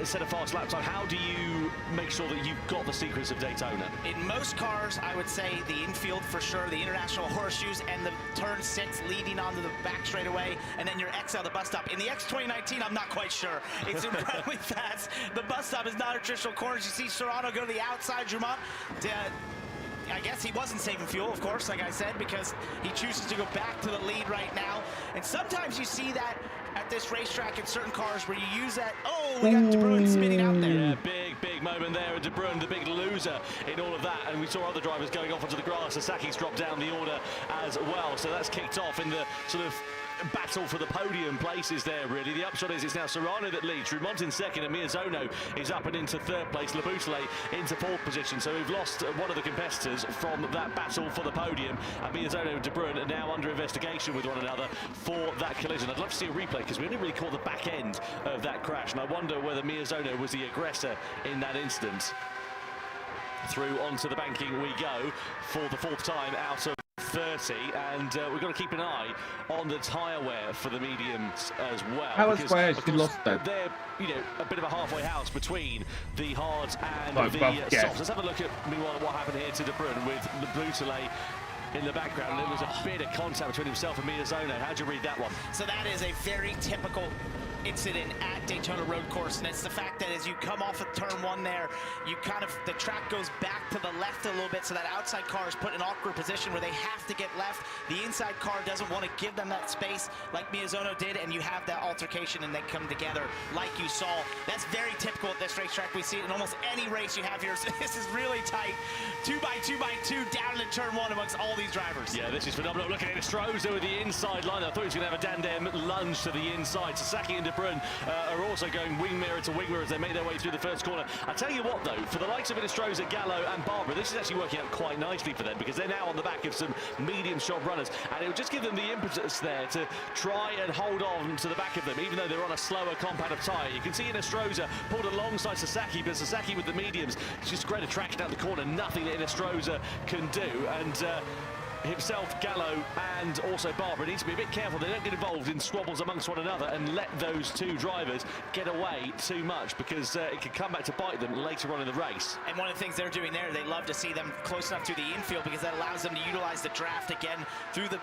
set a fast lap time? How do you make sure that you've got the secrets of Daytona? In most cars, I would say the infield for sure, the international horseshoes, and the turn 6 leading onto the back straightaway, and then your X out the bus stop. In the X 2019, I'm not quite sure. It's incredibly fast. The bus stop is not a traditional corners. You see Serrano go to the outside, Drummond. I guess he wasn't saving fuel, of course, like I said, because he chooses to go back to the lead right now. And sometimes you see that at this racetrack in certain cars where you use that. Oh, we got De Bruyne spinning out there. Yeah, big moment there. And De Bruyne, the big loser in all of that. And we saw other drivers going off onto the grass. Sasaki's dropped down the order as well. So that's kicked off in the sort of battle for the podium places there, really. The upshot is it's now Serrano that leads. Drummond in 2nd, and Miyazono is up and into 3rd place. Laboutelet into 4th position. So we've lost one of the competitors from that battle for the podium. And Miyazono and De Bruyne are now under investigation with one another for that collision. I'd love to see a replay because we only really caught the back end of that crash. And I wonder whether Miyazono was the aggressor in that instance. Through onto the banking we go for the 4th time out of 30, and we've got to keep an eye on the tyre wear for the mediums as well. How has Square actually lost that? They're, a bit of a halfway house between the hards and the softs. Let's have a look at, meanwhile, what happened here to De Bruyne with the Boutelet in the background. There was a bit of contact between himself and Miyazono. How'd you read that one? So that is a very typical incident at Daytona Road Course, and it's the fact that as you come off of turn 1 there, you the track goes back to the left a little bit, so that outside car is put in an awkward position where they have to get left. The inside car doesn't want to give them that space like Miyazono did, and you have that altercation and they come together like you saw. That's very typical at this racetrack. We see it in almost any race you have here. So this is really tight. 2x2x2 down into turn 1 amongst all these drivers. Yeah, this is phenomenal. Look at it, Stroza with the inside line. I thought he was going to have a Dandem lunge to the inside. Sasaki and De Bruyne are also going wing mirror to wing mirror as they make their way through the first corner. I tell you what, though, for the likes of Stroza, Gallo and Barbara, this is actually working out quite nicely for them because they're now on the back of some medium shot runners, and it will just give them the impetus there to try and hold on to the back of them, even though they're on a slower compound of tyre. You can see Stroza pulled alongside Sasaki, but Sasaki with the mediums, it's just great attraction out the corner, nothing that Stroza can do, and himself, Gallo, and also Barbara need to be a bit careful they don't get involved in squabbles amongst one another and let those two drivers get away too much, because it can come back to bite them later on in the race. And one of the things they're doing there, they love to see them close enough to the infield because that allows them to utilize the draft again through the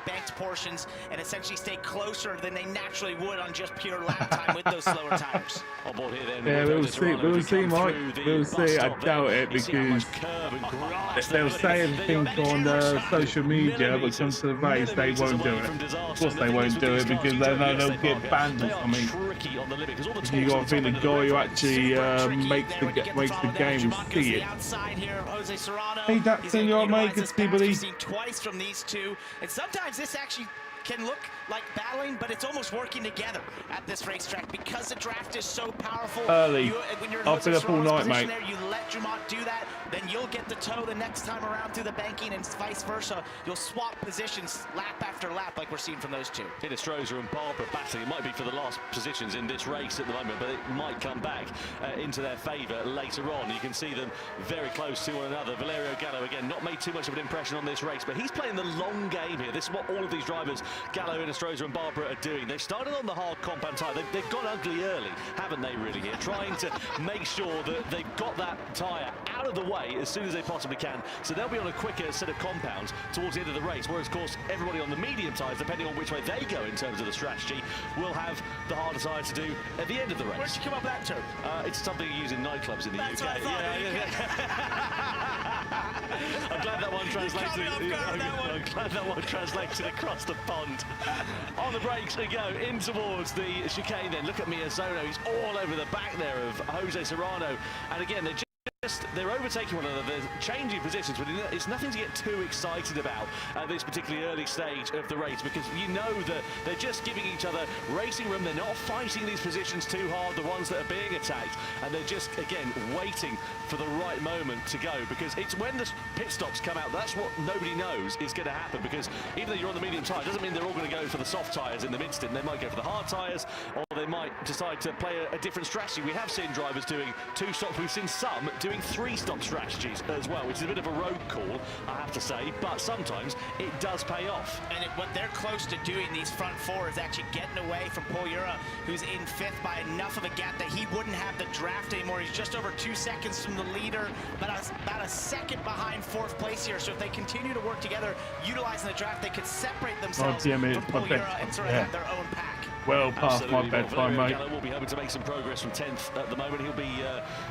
banked portions and essentially stay closer than they naturally would on just pure lap time with those slower tires. On board here then. Yeah, we'll see, Mike. We'll see. I doubt it because they'll say everything on social media, but comes to the race, they won't do it. Of course they won't do it because they know they'll get banned or something. You got to think the guy who actually makes the game will see it. Hey, Jackson, you're mate, good to see, buddy. Seen twice from these two, and sometimes this actually can look like battling, but it's almost working together at this racetrack because the draft is so powerful. Early. When you're I've been up all night, mate. there, you let Dumont do that, then you'll get the toe the next time around through the banking, and vice versa. You'll swap positions lap after lap like we're seeing from those two. Stroza and Barbara battling. It might be for the last positions in this race at the moment, but it might come back into their favour later on. You can see them very close to one another. Valerio Gallo, again, not made too much of an impression on this race, but he's playing the long game here. This is what all of these drivers, Gallo, Stroza and Barbara, are doing. They've started on the hard compound tyre. They've got ugly early, haven't they, really, here? Trying to make sure that they've got that tyre out of the way as soon as they possibly can. So they'll be on a quicker set of compounds towards the end of the race, whereas, of course, everybody on the medium tyres, depending on which way they go in terms of the strategy, will have the harder tyre to do at the end of the race. Where'd you come up with that term? It's something you use in nightclubs in the UK. I'm glad that one translated. I'm glad that one translated across the pond. On the brakes they go in towards the chicane. Then look at Miyazono. He's all over the back there of Jose Serrano, and again they're overtaking one another, they're changing positions, but it's nothing to get too excited about at this particularly early stage of the race, because you know that they're just giving each other racing room. They're not fighting these positions too hard, the ones that are being attacked, and they're just, again, waiting for the right moment to go, because it's when the pit stops come out, that's what nobody knows is going to happen, because even though you're on the medium tyre, doesn't mean they're all going to go for the soft tyres in the mid-stint. They might go for the hard tyres, or they might decide to play a different strategy. We have seen drivers doing 2 stops, we've seen some doing 3-stop strategies as well, which is a bit of a rogue call, I have to say, but sometimes it does pay off. And what they're close to doing, these front four, is actually getting away from Poyura, who's in 5th by enough of a gap that he wouldn't have the draft anymore. He's just over 2 seconds from the leader, but about a second behind 4th place here. So if they continue to work together, utilizing the draft, they could separate themselves from Poyura and sort of have their own pack. Well past my bedtime, mate. Gallo will be hoping to make some progress from 10th at the moment. He'll be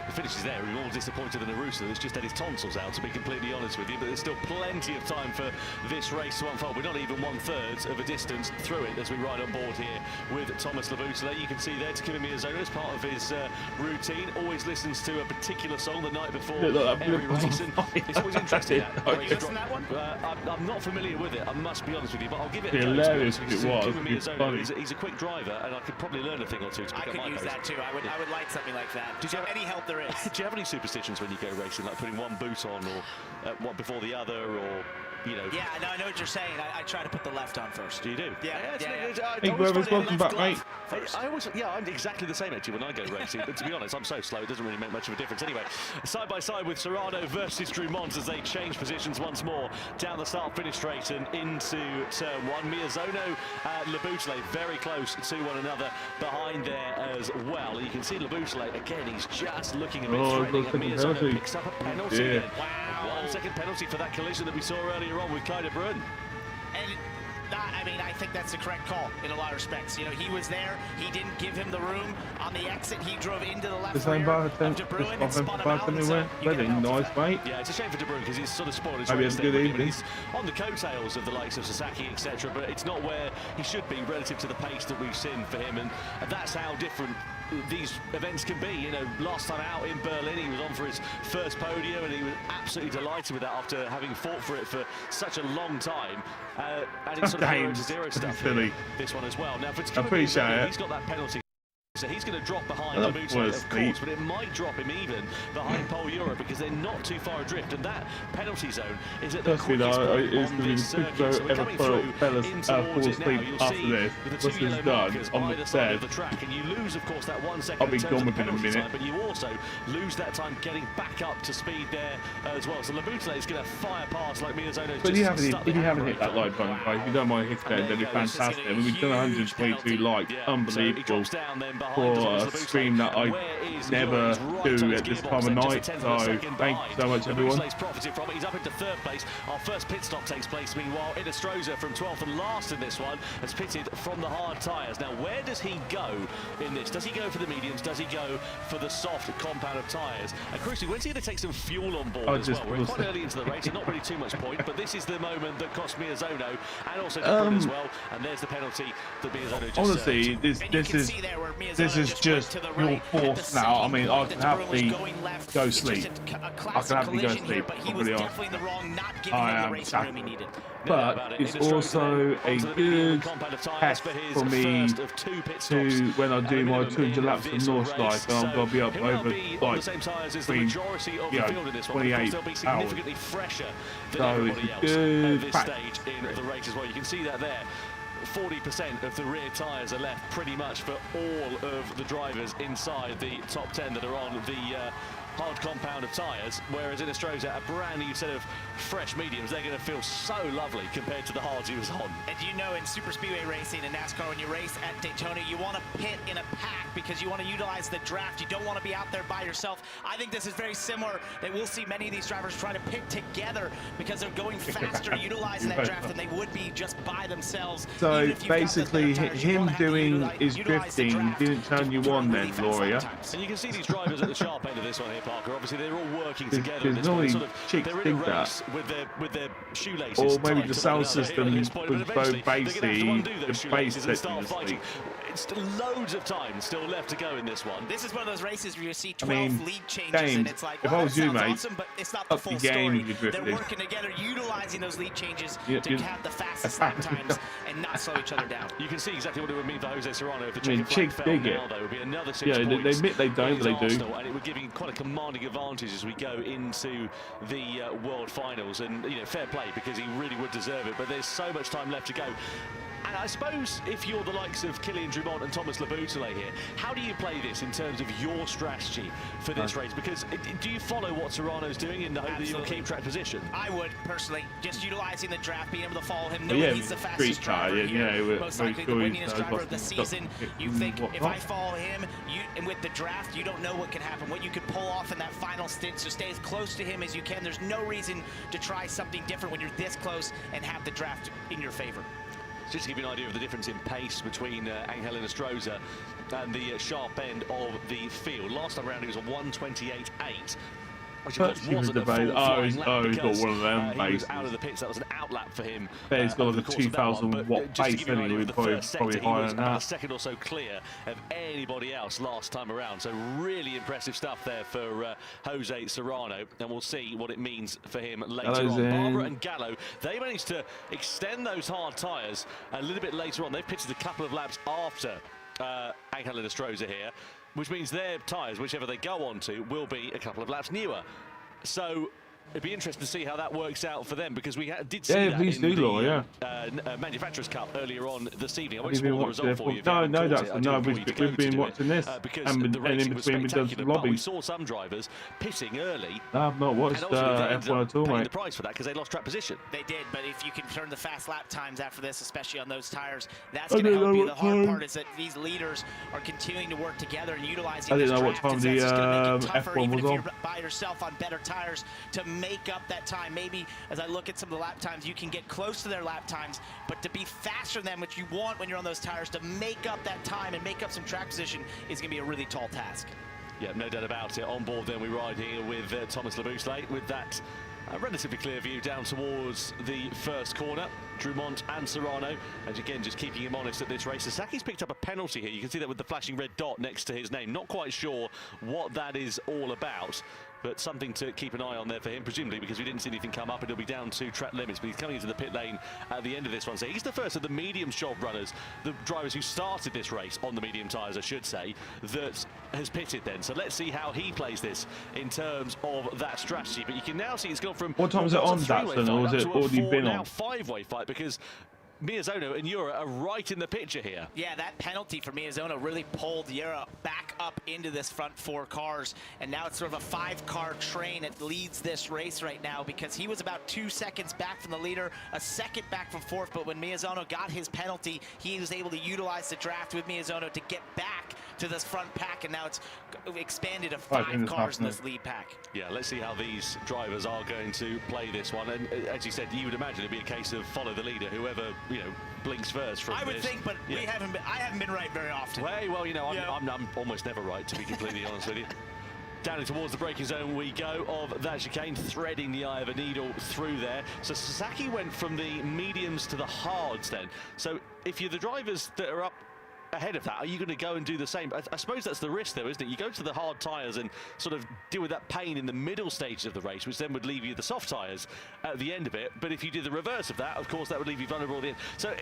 finishes there. He's more disappointed than Arusa, who's just had his tonsils out, to be completely honest with you. But there's still plenty of time for this race to unfold. We're not even 1/3 of a distance through it as we ride on board here with Thomas Laboutelet. You can see there Takuma Miyazono, as part of his routine, always listens to a particular song the night before every race, and it's always interesting. Listen to that one? I'm not familiar with it, I must be honest with you, but I'll give it a go. Hilarious if it was. Takuma Miyazono, he's a quick driver, and I could probably learn a thing or two to pick up my I could use that too. I would like something like that. Did you have any help there is? Do you have any superstitions when you go racing, like putting one boot on or one before the other, or you know. Yeah, no, I know what you're saying. I try to put the left on first. Do you do? Yeah, Hey, Brothers, welcome back, mate. I always, yeah, I'm exactly the same actually when I go racing, but to be honest, I'm so slow, it doesn't really make much of a difference. Anyway, side by side with Serrano versus Drummond as they change positions once more down the start-finish straight and into turn one. Miyazono, Laboutelet very close to one another behind there as well. You can see Laboutelet, again, he's just looking a bit threatening, and Miyazono picks up a penalty again. Wow. 1 second penalty for that collision that we saw earlier on with Kyle Brun. And I mean, I think that's the correct call in a lot of respects. You know, he was there. He didn't give him the room on the exit. He drove into the left rear of De Bruyne and spun him out. Nice, mate. Yeah, it's a shame for De Bruyne because he's sort of spoiled his Maybe race a good there, evening. he's on the coattails of the likes of Sasaki, etc. But it's not where he should be relative to the pace that we've seen for him, and that's how different these events can be. You know, last time out in Berlin, he was on for his first podium, and he was absolutely delighted with that after having fought for it for such a long time. And it's sort of 0-0 stuff here, this one as well. Now, for he's got that penalty. So he's going to drop behind the boot, of course, but it might drop him even behind Pole Europe because they're not too far adrift, and that penalty zone is at the quickest point on this circuit. So we're coming through in towards it now. You'll see with the two yellow markers either side of the track, and you lose, of course, that 1 second in terms of penalty time, but you also lose that time getting back up to speed there as well. So Laboutelet is going to fire past like Miyazono's But if you haven't hit that like button, guys, if you don't mind hitting that, that'd be fantastic. I mean, we've done 122 likes, unbelievable. For a stream that I never do at this time of night, so thank you so much, everyone. He's up into third place. Our first pit stop takes place, meanwhile. Inestrosa from 12th and last in this one has pitted from the hard tyres. Now, where does he go in this? Does he go for the mediums? Does he go for the soft compound of tyres? And crucially, when's he going to take some fuel on board as well? We're quite early into the race, so not really too much point, but this is the moment that cost Miyazono and also De Bruyne as well. And there's the penalty that Miyazono just honestly, this is just your force now. I mean, I can happily go sleep. I can happily go sleep. Really I am happy. But it's also a good test for me to when I do my 200 laps of Northlife, and I'm going to be up over like between 28 hours. So it's a good practice. In the race as well. You can see that there. 40% of the rear tyres are left pretty much for all of the drivers inside the top 10 that are on the hard compound of tyres, whereas Inestrosa, a brand new set of fresh mediums, they're going to feel so lovely compared to the hards he was on. And you know, in super speedway racing and NASCAR, when you race at Daytona, you want to pit in a pack because you want to utilize the draft. You don't want to be out there by yourself. I think this is very similar, that we'll see many of these drivers try to pit together because they're going faster, utilizing that draft than they would be just by themselves. So basically, him doing his drifting didn't turn you on then, Gloria. And you can see these drivers at the sharp end of this one here, Parker. Obviously, they're all working together. There's normally chicks think that. With their shoelaces. Or maybe the sound system was so bassy, the bass that it's loads of time still left to go in this one. This is one of those races where you see 12 lead changes, James, and it's like, if I was you, mate, awesome, but it's not the full story. They're working together, utilizing those lead changes to have the fastest lap times and not slow each other down. You can see exactly what it would mean for Jose Serrano if the chicks dig it. There would be another 6 points. They admit they don't, but they do. And it would give you quite a commanding advantage as we go into the World Finals. And, you know, fair play, because he really would deserve it. But there's so much time left to go. And I suppose if you're the likes of Kylian Drummond and Thomas Laboutelet here, how do you play this in terms of your strategy for this race? Because do you follow what Serrano's doing in the hope that you'll keep track position? I would, personally. Just utilizing the draft, being able to follow him, knowing he's the fastest driver here. Most likely the winningest driver of the season. You think, if I follow him, and with the draft, you don't know what can happen, what you could pull off in that final stint. So stay as close to him as you can. There's no reason to try something different when you're this close and have the draft in your favor. Just to give you an idea of the difference in pace between Angel Inestrosa and the sharp end of the field. Last time around he was a 128.8. Which of course wasn't a full flying lap because one of them he was out of the pits. That was an outlap for him. He's got like a 2,000 watt pace anyway, probably higher than that. A second or so clear of anybody else last time around. So really impressive stuff there for Jose Serrano, and we'll see what it means for him later on. Barbara and Gallo, they managed to extend those hard tyres a little bit later on. They've pitted a couple of laps after Angel Inestrosa here, which means their tyres, whichever they go on to, will be a couple of laps newer. So it'd be interesting to see how that works out for them, because we did see that in the Manufacturers' Cup earlier on this evening. I won't spoil the result for you. We've been watching this, and the racing was spectacular, but we saw some drivers pitting early. I've not watched F1 at all, paying mate. the price for that because they lost track position. They did, but if you can turn the fast lap times after this, especially on those tires, that's going to help you. The hard part is that these leaders are continuing to work together and utilizing this draft. That's just going to make it tougher, even if you're by yourself on better tires, to make up that time. Maybe as I look at some of the lap times, you can get close to their lap times, but to be faster than what you want when you're on those tires, to make up that time and make up some track position is going to be a really tall task. Yeah, no doubt about it. On board then we ride here with Thomas Labouchelet with that relatively clear view down towards the first corner. Drumont and Serrano, and again just keeping him honest at this race. Sasaki's picked up a penalty here. You can see that with the flashing red dot next to his name. Not quite sure what that is all about, but something to keep an eye on there for him, presumably because we didn't see anything come up. It'll be down to track limits, but he's coming into the pit lane at the end of this one. So he's the first of the medium job runners, the drivers who started this race on the medium tyres, I should say, that has pitted then. So let's see how he plays this in terms of that strategy. But you can now see it's gone from... What time is it on, Datsun, or has it already been on? Now five-way fight, because Miyazono and Yura are right in the picture here. Yeah, that penalty for Miyazono really pulled Yura back up into this front four cars, and now it's sort of a 5-car train that leads this race right now, because he was about 2 seconds back from the leader, a second back from fourth, but when Miyazono got his penalty, he was able to utilize the draft with Miyazono to get back to this front pack, and now it's expanded to 5 cars in this lead pack. Yeah, let's see how these drivers are going to play this one. And as you said, you would imagine it'd be a case of follow the leader, whoever, you know, blinks first from I would think, but I haven't been right very often. Well, you know, I'm almost never right, to be completely honest with you. Down towards the braking zone we go of that chicane, threading the eye of a needle through there. So Sasaki went from the mediums to the hards then. So if you're the drivers that are up ahead of that, are you going to go and do the same? I suppose that's the risk though, isn't it? You go to the hard tyres and sort of deal with that pain in the middle stages of the race, which then would leave you the soft tyres at the end of it. But if you did the reverse of that, of course, that would leave you vulnerable at the end. So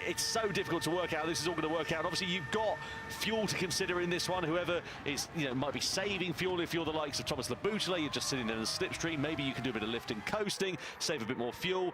it's so difficult to work out how this is all going to work out. Obviously, you've got fuel to consider in this one. Whoever is, you know, might be saving fuel. If you're the likes of Thomas Labouchelet, you're just sitting there in the slipstream. Maybe you can do a bit of lifting, coasting, save a bit more fuel.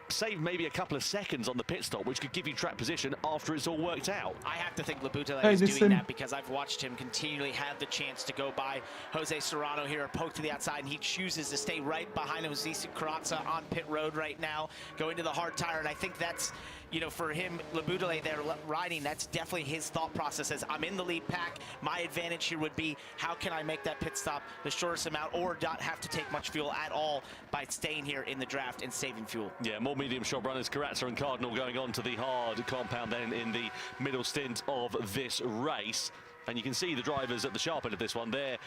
Save maybe a couple of seconds on the pit stop, which could give you track position after it's all worked out. I have to think Labouchelet is doing that, because I've watched him continually have the chance to go by Jose Serrano here, poke to the outside, and he chooses to stay right behind Jose Carranza on pit road right now, going to the hard tire, and I think that's, you know, for him, Labouchelet there riding, that's definitely his thought process as I'm in the lead pack. My advantage here would be, how can I make that pit stop the shortest amount or not have to take much fuel at all by staying here in the draft and saving fuel. Yeah, more medium shop runners, Carrazza and Cardinal going on to the hard compound then in the middle stint of this race. And you can see the drivers at the sharp end of this one, their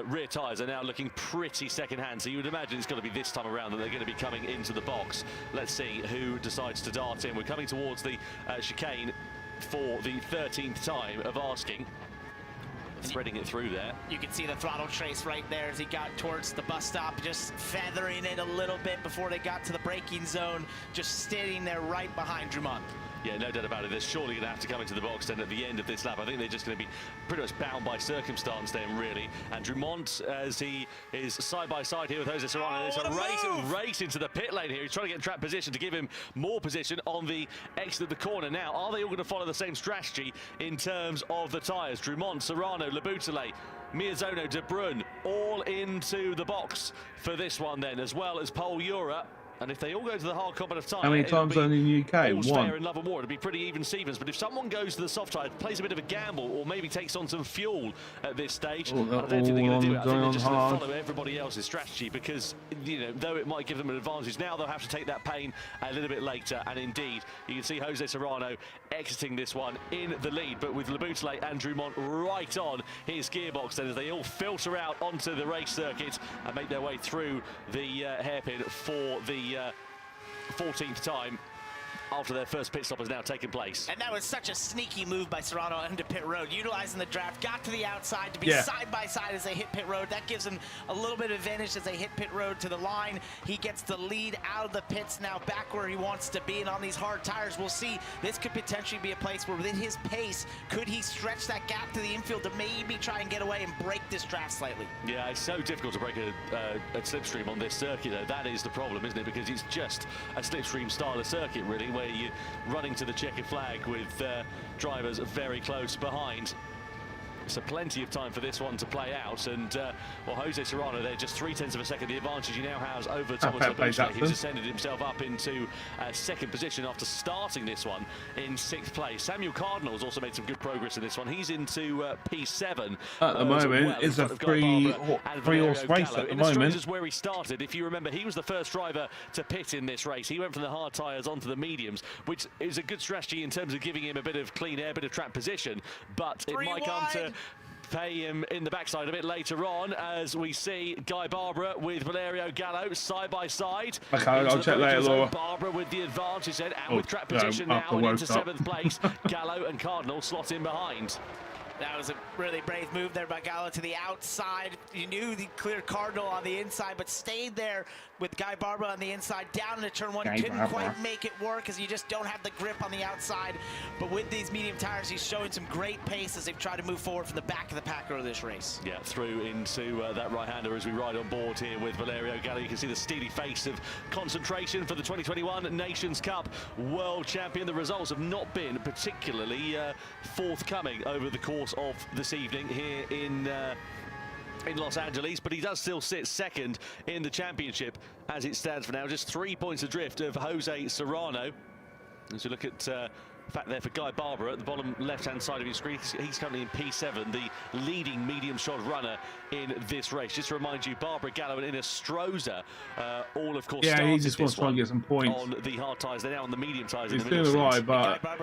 rear tyres are now looking pretty second-hand. So you would imagine it's going to be this time around that they're going to be coming into the box. Let's see who decides to dart in. We're coming towards the chicane for the 13th time of asking. Threading it through there. You can see the throttle trace right there as he got towards the bus stop, just feathering it a little bit before they got to the braking zone, just standing there right behind Drumont. Yeah, no doubt about it. They're surely going to have to come into the box then at the end of this lap. I think they're just going to be pretty much bound by circumstance then, really. And Drumont, as he is side by side here with Jose Serrano, it's a race into the pit lane here. He's trying to get track position to give him more position on the exit of the corner. Now, are they all going to follow the same strategy in terms of the tyres? Drumont, Serrano, Labouchelet, Miyazono, De Bruyne, all into the box for this one then, as well as Pol Yura. And if they all go to the hard combat of time, how many times only in the UK? One. And love and war. It'd be pretty even Stevens. But if someone goes to the soft tire, plays a bit of a gamble, or maybe takes on some fuel at this stage, I don't think they're going to do it. I think they're just going to follow everybody else's strategy, because, you know, though it might give them an advantage now, they'll have to take that pain a little bit later. And indeed, you can see Jose Serrano exiting this one in the lead, but with Labouchelet and Drumont right on his gearbox then, as they all filter out onto the race circuit and make their way through the hairpin for the 14th time. after their first pit stop has now taken place. And that was such a sneaky move by Serrano into pit road, utilizing the draft, got to the outside to be side by side as they hit pit road. That gives him a little bit of advantage as they hit pit road to the line. He gets the lead out of the pits, now back where he wants to be, and on these hard tires, we'll see this could potentially be a place where within his pace, could he stretch that gap to the infield to maybe try and get away and break this draft slightly? Yeah, it's so difficult to break a slipstream on this circuit, though. That is the problem, isn't it? Because it's just a slipstream style of circuit, really, where you're running to the checkered flag with drivers very close behind. So plenty of time for this one to play out, and well, Jose Serrano there, just 0.3 of a second the advantage he now has over Thomas Labuche. He's ascended himself up into second position after starting this one in 6th place. Samuel Cardinal's also made some good progress in this one. He's into P7 at the moment. It's a three-horse race at the moment. This is where he started. If you remember, he was the first driver to pit in this race. He went from the hard tyres onto the mediums, which is a good strategy in terms of giving him a bit of clean air, a bit of track position, but it might come to pay him in the backside a bit later on, as we see Guy Barbara with Valerio Gallo side by side. Okay, I'll check later, Laura. Barbara with the advantage then, and with track position now and into 7th place. Gallo and Cardinal slot in behind. That was a really brave move there by Gallo to the outside. You knew the clear Cardinal on the inside, but stayed there with Guy Barbara on the inside, down into turn 1. Couldn't quite make it work because you just don't have the grip on the outside. But with these medium tires, he's showing some great pace as they've tried to move forward from the back of the pack over this race. Yeah, through into that right-hander as we ride on board here with Valerio Gallo. You can see the steely face of concentration for the 2021 Nations Cup World Champion. The results have not been particularly forthcoming over the course of this evening here in Los Angeles, but he does still sit second in the championship as it stands for now. Just 3 points adrift of Jose Serrano. As you look at fact there for Guy Barbara at the bottom left-hand side of your screen, he's currently in P7, the leading medium-shod runner in this race. Just to remind you, Barbara, Gallo and Inestrosa all, of course, he just wants to try and get some points on the hard tyres. They're now on the medium tyres. He's doing all right, but I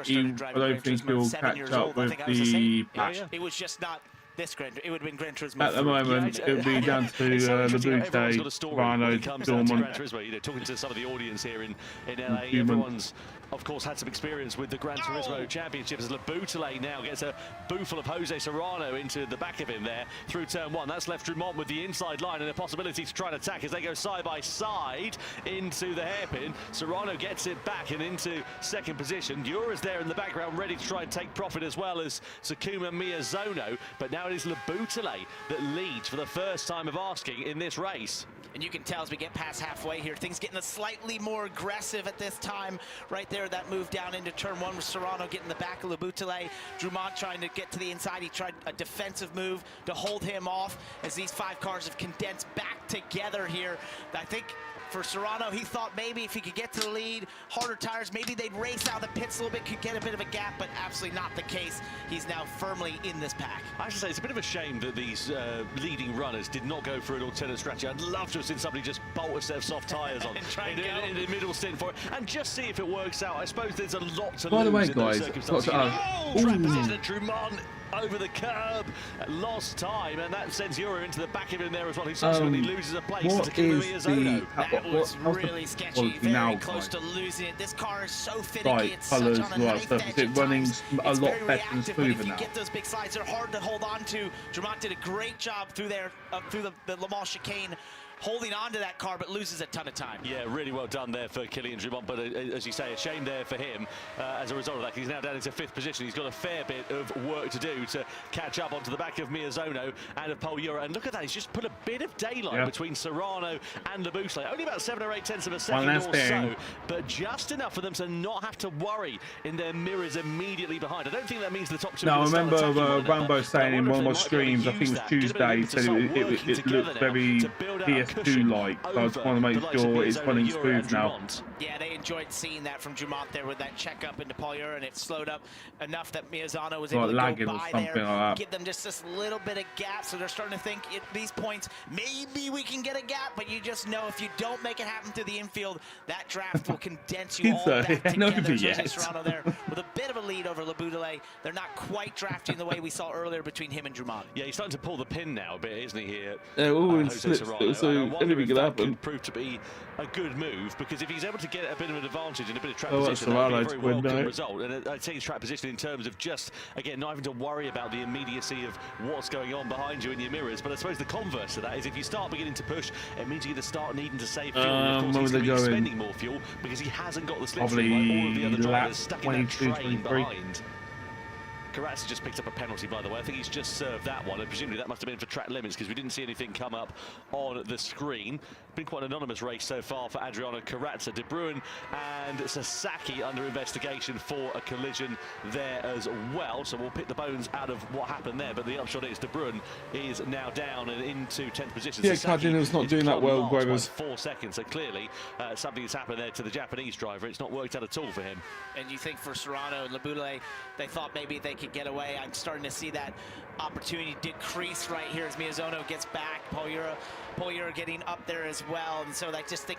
don't think he'll catch up with the pack. It was just not this it would have been Gran Turismo. At the moment, it would be down to Labuche, Serrano, Dorman. Talking to some of the audience here in LA, everyone's, of course, had some experience with the Gran Turismo Championship as Labuche now gets a bootful of Jose Serrano into the back of him there through turn 1. That's left Drummond with the inside line and a possibility to try and attack as they go side by side into the hairpin. Serrano gets it back and into second position. Ura's there in the background ready to try and take profit as well as Sakuma Miyazono, but now it is Labuche that leads for the first time of asking in this race. And you can tell as we get past halfway here, things getting a slightly more aggressive at this time. Right there, that move down into turn 1 with Serrano getting the back of Labuche. Drummond trying to get to the inside. He tried a defensive move to hold him off as these 5 cars have condensed back together here. I think for Serrano, he thought maybe if he could get to the lead, harder tires, maybe they'd race out the pits a little bit, could get a bit of a gap, but absolutely not the case. He's now firmly in this pack. I have to say, it's a bit of a shame that these leading runners did not go for an alternate strategy. I'd love to have seen somebody just bolt a set of soft tyres on in the middle stint for it, and just see if it works out. I suppose there's a lot to lose in those circumstances. Track position at Drummond over the curb, lost time, and that sends Ura into the back of him there as well. He subsequently loses a place to Miyazono. That was really sketchy, very close to losing it. This car is so finicky, it's such on a knife edge. It's running a lot better and smoother now. Get those big slides, they're hard to hold on to. Drummond did a great job through there, through the Le Mans chicane, holding on to that car, but loses a ton of time. Yeah, really well done there for Kylian Drummond, but as you say, a shame there for him as a result of that. He's now down into 5th position. He's got a fair bit of work to do to catch up onto the back of Miyazono and of Pol Ura. And look at that, he's just put a bit of daylight between Serrano and Labuche. Only about 7 or 8 tenths of a second or so, but just enough for them to not have to worry in their mirrors immediately behind. I don't think that means the top 2. No, I remember Rambo saying in one of my streams, I think it was Tuesday, he said it looked very PS2-like, so I just want to make sure it's running smooth now. Yeah, they enjoyed seeing that from Drummond there with that check up into Pol Ura, and it slowed up enough that Miyazono was able to go by there, give them just this little bit of gap, so they're starting to think at these points, maybe we can get a gap, but you just know if you don't make it happen to the infield, that draft will condense you all back together. Serrano there with a bit of a lead over Labuche. They're not quite drafting the way we saw earlier between him and Drummond. Yeah, he's starting to pull the pin now a bit, isn't he, here? They're all in slips, so anything could happen. Could prove to be a good move, because if he's able to get a bit of an advantage and a bit of track Oh, position, that would be a that's very welcome no. result. And I'd say his track position in terms of just, again, not having to worry about the immediacy of what's going on behind you in your mirrors. But I suppose the converse to that is if you start beginning to push, it means you're going to start needing to save fuel. And of course, he's going to be spending more fuel because he hasn't got the slipstream like all of the other drivers stuck in that train behind. Karat's just picked up a penalty, by the way. I think he's just served that one, and presumably that must have been for track limits because we didn't see anything come up on the screen. Been quite an anonymous race so far for Adriano Karatsa. De Bruin and Sasaki under investigation for a collision there as well. So we'll pick the bones out of what happened there. But the upshot is De Bruin is now down and into 10th position. Yeah, Cardinal's not doing that well, Guevers. 4 seconds. So clearly something has happened there to the Japanese driver. It's not worked out at all for him. And you think for Serrano and Laboulle, they thought maybe they could get away. I'm starting to see that opportunity decrease right here as Miyazono gets back. Paul Ura getting up there as well, and so I just think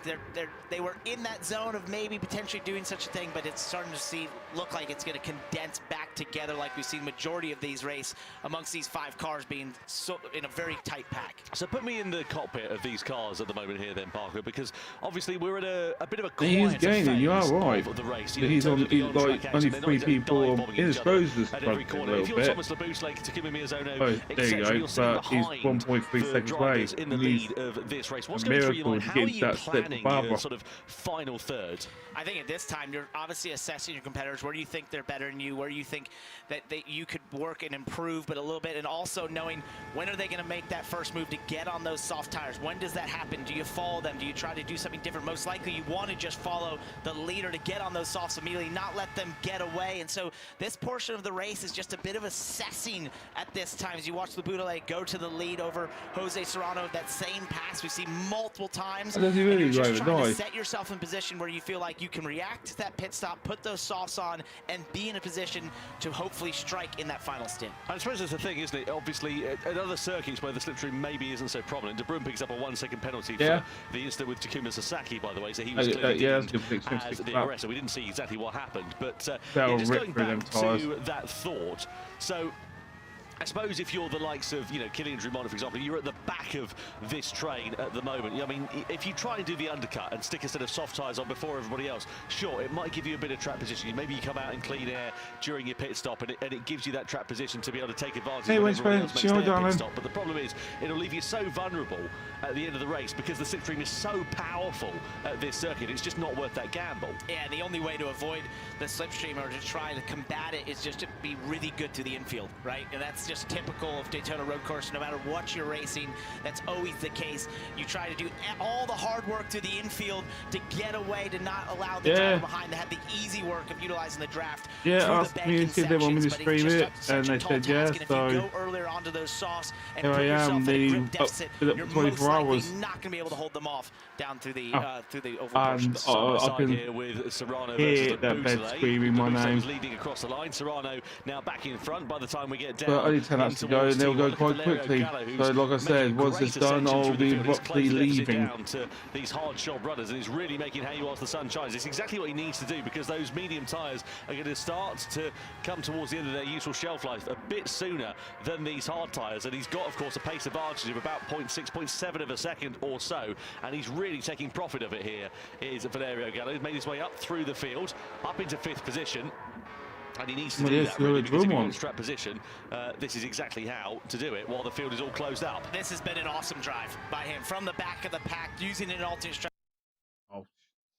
they were in that zone of maybe potentially doing such a thing, but it's starting to look like it's going to condense back together like we've seen majority of these race amongst these 5 cars being so in a very tight pack. So put me in the cockpit of these cars at the moment here then, Parker, because obviously we're at a bit of a He's gaining, you are right. Of the race. He's on like only 3 people in his roses at every corner. If you're bit. Thomas Labousse, Takuma Miyazono, Oh, there you go, but he's 1.3 seconds away. In the lead of this race. What's going through your mind? How are you planning your sort of final third? I think at this time, you're obviously assessing your competitors. Where do you think they're better than you? Where do you think that you could work and improve, but a little bit, and also knowing when are they going to make that first move to get on those soft tires? When does that happen? Do you follow them? Do you try to do something different? Most likely you want to just follow the leader to get on those softs immediately, not let them get away. And so this portion of the race is just a bit of assessing at this time as you watch Laboulle go to the lead over Jose Serrano. That same pass we see multiple times. Does he really and you're just trying to nice? set yourself in position where you feel like you can react to that pit stop, put those softs on, and be in a position to hopefully strike in that final stint. I suppose that's the thing, isn't it? Obviously, at other circuits where the slipstream maybe isn't so prominent, De Bruin picks up a 1-second penalty for the incident with Takuma Sasaki, by the way, so he was clearly as the arrest, so we didn't see exactly what happened. But just going back to that thought, so I suppose if you're the likes of, Kylian Drumont, for example, you're at the back of this train at the moment. I mean, if you try and do the undercut and stick a set of soft tyres on before everybody else, sure, it might give you a bit of track position. Maybe you come out in clean air during your pit stop, and it gives you that track position to be able to take advantage of everybody else makes their pit stop. But the problem is, it'll leave you so vulnerable at the end of the race because the slipstream is so powerful at this circuit. It's just not worth that gamble. Yeah, the only way to avoid the slipstream or to try to combat it is just to be really good to the infield, right? And that's just typical of Daytona Road Course. No matter what you're racing, that's always the case. You try to do all the hard work to the infield to get away, to not allow the driver behind to have the easy work of utilizing the draft. Yeah, asked me if they want me to stream it, and they said yes. So if you go earlier onto those softs and here put I yourself am. at a grip deficit, You're 24 hours. not going to be able to hold them off down through the oval And I can here with Serrano hear that bed screaming my name. Leading across the line. Serrano now back in front by the time we get down. But only 10 laps to go, and they'll go quite quickly. So, like I said, once it's done, I'll be roughly leaving. Down to these hard shot runners, and he's really making hay whilst the sun shines. It's exactly what he needs to do because those medium tyres are going to start to come towards the end of their useful shelf life a bit sooner than these hard tyres. And he's got, of course, a pace advantage of about 0.6, 0.7 of a second or so, and he's really taking profit of it here. Is Valerio Gallo. He's made his way up through the field, up into 5th position. And he needs to do that, really, because if he wants track position, this is exactly how to do it while the field is all closed up. This has been an awesome drive by him from the back of the pack, using an alternate strategy. Oh,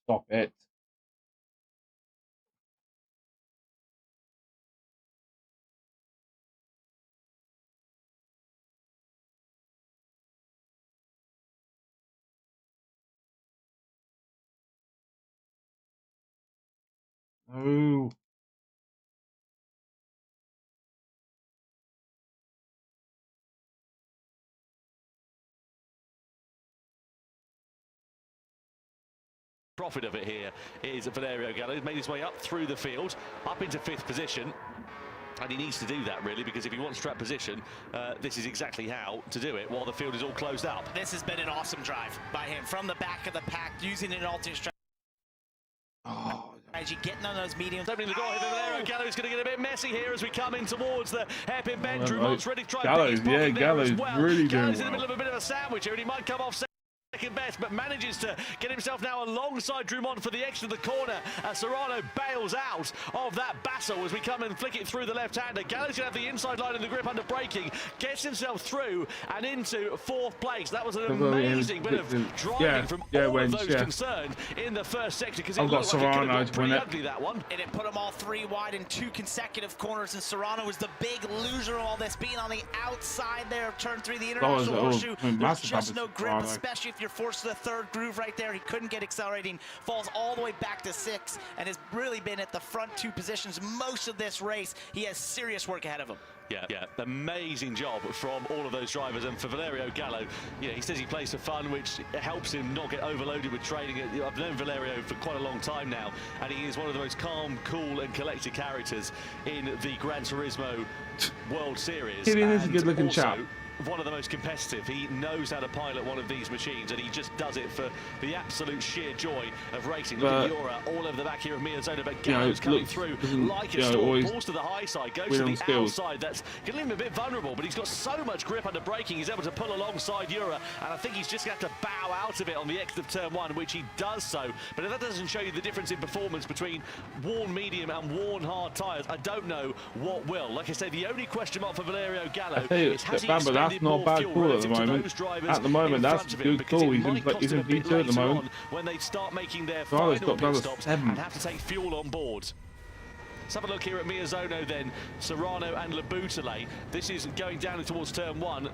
stop it. Oh. Profit of it here is Valerio Gallo. He's made his way up through the field, up into 5th position. And he needs to do that, really, because if he wants track position, this is exactly how to do it while the field is all closed up. This has been an awesome drive by him from the back of the pack, using an alternate strategy. As you getting on those mediums. Opening the door here, Valerio Gallo's going to get a bit messy here as we come in towards the hairpin bend. Drumont's ready to try Gallo's, Gallo's really doing Gallo's in the well. middle of a bit of a sandwich here, and he might come off second best, but manages to get himself now alongside Drumont for the exit of the corner as Serrano bails out of that battle as we come and flick it through the left-hander. Gallo's going to have the inside line in the grip under braking, gets himself through and into fourth place. That was an amazing bit of driving from all of those concerned in the first sector, because it looked like it could have got pretty ugly, that one. And it put them all 3 wide in 2 consecutive corners, and Serrano was the big loser of all this, being on the outside there of turn 3, the international horseshoe. There's just no grip, especially if you're forced to the 3rd groove right there. He couldn't get accelerating, falls all the way back to 6, and has really been at the front 2 positions most of this race. He has serious work ahead of him. Yeah, amazing job from all of those drivers. And for Valerio Gallo, you know, he says he plays for fun, which helps him not get overloaded with training. I've known Valerio for quite a long time now, and he is one of the most calm, cool and collected characters in the Gran Turismo World Series. Killian is a good-looking chap. One of the most competitive. He knows how to pilot one of these machines, and he just does it for the absolute sheer joy of racing. Look at Jura all over the back here of Miyazono, but Gallo's coming through like a storm. Pulls to the high side, goes to the outside. That's going to leave him a bit vulnerable, but he's got so much grip under braking, he's able to pull alongside Jura, and I think he's just going to have to bow out of it on the exit of turn 1, which he does so. But if that doesn't show you the difference in performance between worn medium and worn hard tyres, I don't know what will. Like I said, the only question mark for Valerio Gallo is, has he that's not a bad call at the moment. At the moment, that's a good call. He's in V2 at the moment. When they start making their final pit stops and have to take fuel on board. Let's have a look here at Miyazono then, Serrano and Labutale. This is going down towards turn 1.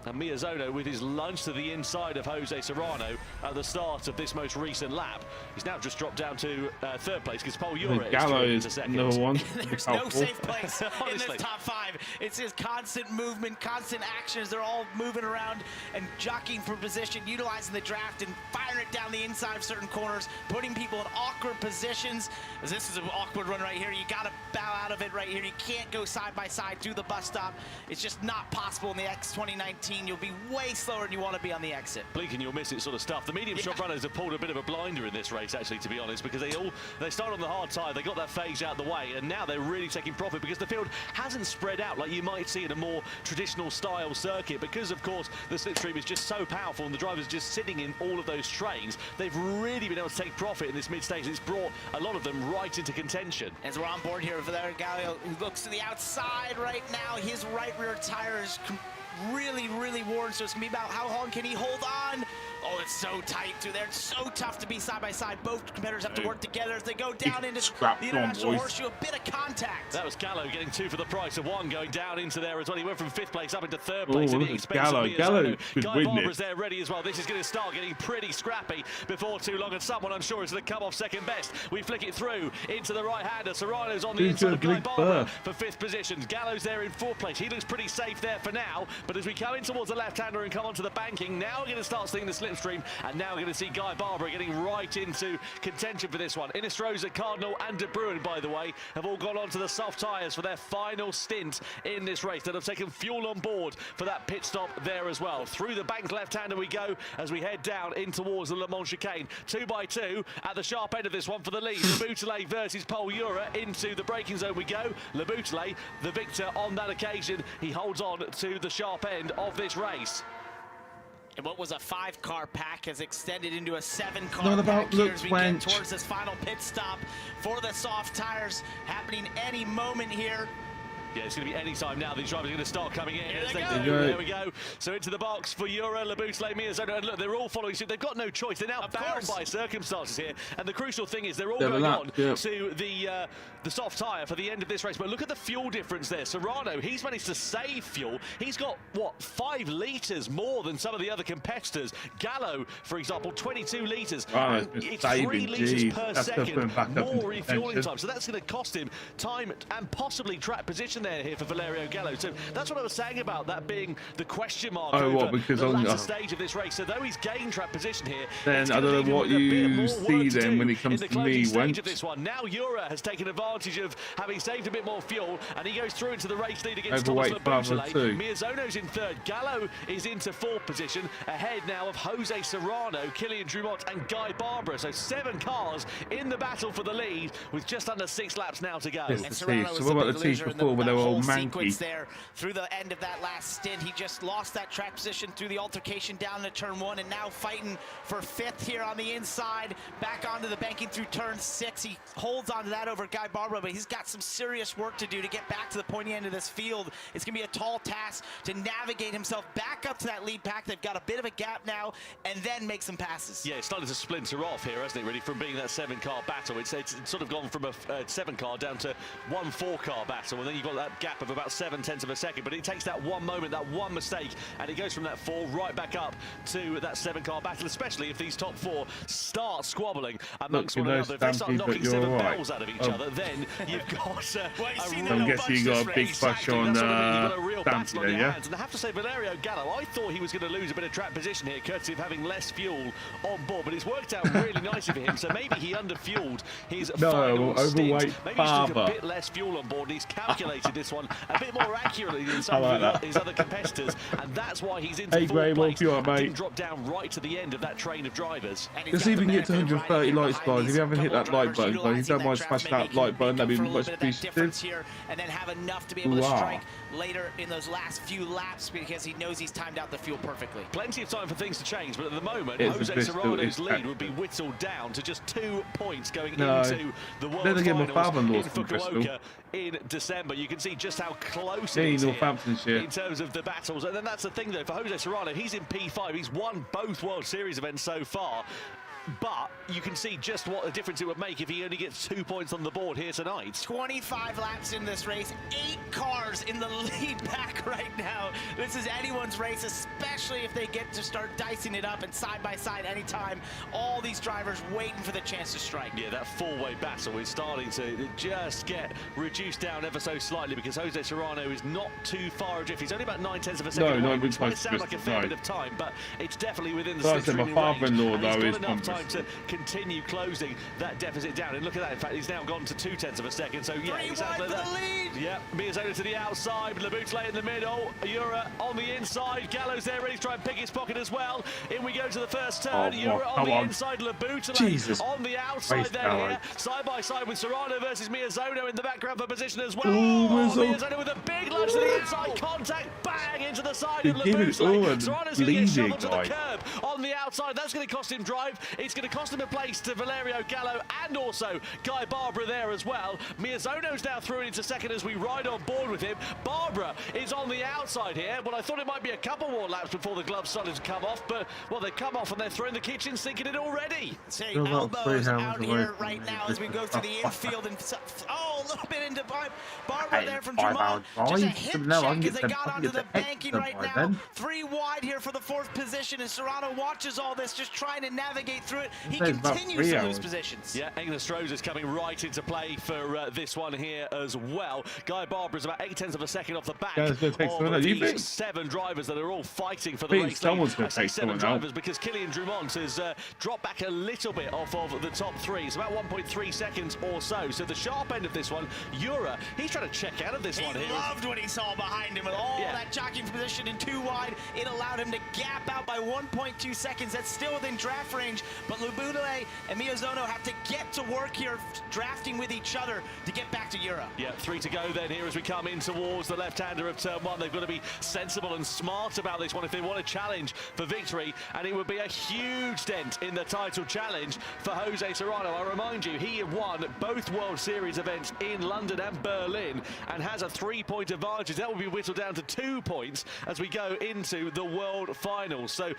And Miyazono with his lunge to the inside of Jose Serrano at the start of this most recent lap. He's now just dropped down to 3rd place because Paul Jura is through into 2nd. Number 1. There's no safe place in this top 5. It's just constant movement, constant actions. They're all moving around and jockeying for position, utilizing the draft and firing it down the inside of certain corners, putting people in awkward positions. As this is an awkward run right here. You got to bow out of it right here. You can't go side by side through the bus stop. It's just not possible in the X 2019. You'll be way slower than you want to be on the exit. Blink and you'll miss it sort of stuff. The medium shot runners have pulled a bit of a blinder in this race, actually, to be honest, because they started on the hard side, they got that phase out of the way, and now they're really taking profit because the field hasn't spread out like you might see in a more traditional style circuit, because of course the slipstream is just so powerful and the drivers are just sitting in all of those trains. They've really been able to take profit in this mid-stage. It's brought a lot of them right into contention. As we're on board here, Valerio Gallo, who looks to the outside right now, his right rear tire is really worn, so it's gonna be about how long can he hold on. Oh, it's so tight through there. It's so tough to be side by side. Both competitors have to work together as they go down into the international horseshoe. A bit of contact. That was Gallo getting 2 for the price of 1, going down into there as well. He went from 5th place up into 3rd place at the expense of Miyazono. Guy Barbara's there ready as well. This is going to start getting pretty scrappy before too long, and someone I'm sure is going to come off 2nd best. We flick it through into the right-hander. Serrano's on the inside of Guy Barbara for 5th position. Gallo's there in 4th place. He looks pretty safe there for now, but as we come in towards the left-hander and come onto the banking, now we're going to start seeing the slipstream, and now we're going to see Guy Barbara getting right into contention for this one. Inestrosa, Cardinal and De Bruin, by the way, have all gone on to the soft tyres for their final stint in this race. They'll have taken fuel on board for that pit stop there as well. Through the bank left-hander we go as we head down in towards the Le Mans chicane. 2x2 at the sharp end of this one for the lead. Labutale versus Paul Jura. Into the braking zone we go. Labutale, the victor on that occasion. He holds on to the sharp end of this race. And what was a 5-car pack has extended into a 7-car pack here as we get towards this final pit stop for the soft tires, happening any moment here. Yeah, it's going to be any time now. These drivers are going to start coming in. There we go. So into the box for Jura, Labutale, Miyazono. And look, they're all following suit. They've got no choice. They're now bound by circumstances here. And the crucial thing is they're all going on to the soft tyre for the end of this race. But look at the fuel difference there. Serrano, he's managed to save fuel. He's got, what, 5 litres more than some of the other competitors. Gallo, for example, 22 litres. It's 3 litres per second more refueling time. So that's going to cost him time and possibly track position here for Valerio Gallo. So that's what I was saying about that being the question mark over the latter stage of this race. So though he's gained track position here, then I don't know what you see then when it comes to me. Of this one. Now Jura has taken advantage of having saved a bit more fuel, and he goes through into the race lead against Thomas Labutale. Miyazono's in 3rd. Gallo is into 4th position, ahead now of Jose Serrano, Killian Drumont and Guy Barbara. So 7 cars in the battle for the lead with just under 6 laps now to go. So what about the T before when they're all whole sequence manky. there through the end of that last stint. He just lost that track position through the altercation down to turn 1, and now fighting for 5th here on the inside, back onto the banking through turn 6. He holds on to that over Guy Barbara, but he's got some serious work to do to get back to the pointy end of this field. It's going to be a tall task to navigate himself back up to that lead pack. They've got a bit of a gap now, and then make some passes. Yeah, it's starting to splinter off here, hasn't it, really, from being that 7-car battle. It's sort of gone from a 7-car down to 1 4-car battle, and then you've got that gap of about 7/10 of a second. But it takes that one moment, that one mistake, and it goes from that 4 right back up to that 7-car battle, especially if these top 4 start squabbling amongst one another. If they start knocking 7 bells out of each other, then you've got I'm guessing you got a big push on Stampy there, yeah? And I have to say, Valerio Gallo, I thought he was going to lose a bit of track position here, courtesy of having less fuel on board, but it's worked out really nicely for him. So maybe he underfueled his final overweight stint. Maybe he's took a bit less fuel on board, and he's calculated this one a bit more accurately than some of his other competitors, and that's why he's into 4th place. Didn't drop down right to the end of that train of drivers. Let's see if we can get to 130 likes, guys. If you haven't hit that like button, guys, if you don't mind smashing that like button, that'd be much appreciated. Here, and then have enough to be able to strike later in those last few laps, because he knows he's timed out the fuel perfectly. Plenty of time for things to change, but at the moment, Jose Serrano's lead would be whittled down to just 2 points going into the World Finals in Fukuoka in December. You can see just how close it is here in terms of the battles. And then that's the thing, though, for Jose Serrano, he's in P5. He's won both World Series events so far. But you can see just what a difference it would make if he only gets 2 points on the board here tonight. 25 laps in this race, 8 cars in the lead pack right now. This is anyone's race, especially if they get to start dicing it up and side by side anytime. All these drivers waiting for the chance to strike. Yeah, that 4-way battle is starting to just get reduced down ever so slightly, because Jose Serrano is not too far adrift. He's only about 9/10 of a second away, which might sound like a fair bit of time, but it's definitely within the slipstream range. My father-in-law, though, is time to continue closing that deficit down, and look at that. In fact, he's now gone to 2/10 of a second. So yeah, exactly that. Yeah, Miyazola to the outside, Laboutelet in the middle, Jura on the inside, Gallo's there ready to try and pick his pocket as well. In we go to the first turn. Jura on the inside, Laboutelet on the outside there, here, side by side with Serrano versus Miyazola in the background for position as well. Miyazola with a big lunge to the inside, contact, bang into the side of Laboutelet. Serrano's going to get shovelled to the curb on the outside. That's going to cost him drive. It's going to cost him a place to Valerio Gallo and also Guy Barbara there as well. Miyazono's now through into second as we ride on board with him. Barbara is on the outside here. Well, I thought it might be a couple more laps before the gloves started to come off, but, well, they come off and they're throwing the kitchen sink in it already. Say elbows out here right now as we go through the infield, and a little bit into Barbara there from Drummond. Just a hip check as they got onto the banking right now. 3 wide here for the 4th position, and Serrano watches all this, just trying to navigate through it. He continues to lose positions. Yeah, Ignace Strohs is coming right into play for this one here as well. Guy Barbara is about 8/10 of a second off the back of these 7 drivers that are all fighting for the race. I say 7 drivers because Kylian Drummond has dropped back a little bit off of the top 3. It's about 1.3 seconds or so. So the sharp end of this one, Jura, he's trying to check out of this one here. He loved what he saw behind him with all that jockeying position in 2 wide. It allowed him to gap out by 1.2 seconds. That's still within draft range, but Laboutelet and Miyazono have to get to work here, drafting with each other to get back to Jura. Yeah, 3 to go then here as we come in towards the left-hander of turn 1. They've got to be sensible and smart about this one if they want to challenge for victory, and it would be a huge dent in the title challenge for Jose Serrano. I remind you, he had won both World Series events in London and Berlin and has a 3-point advantage. That will be whittled down to 2 points as we go into the World Finals. So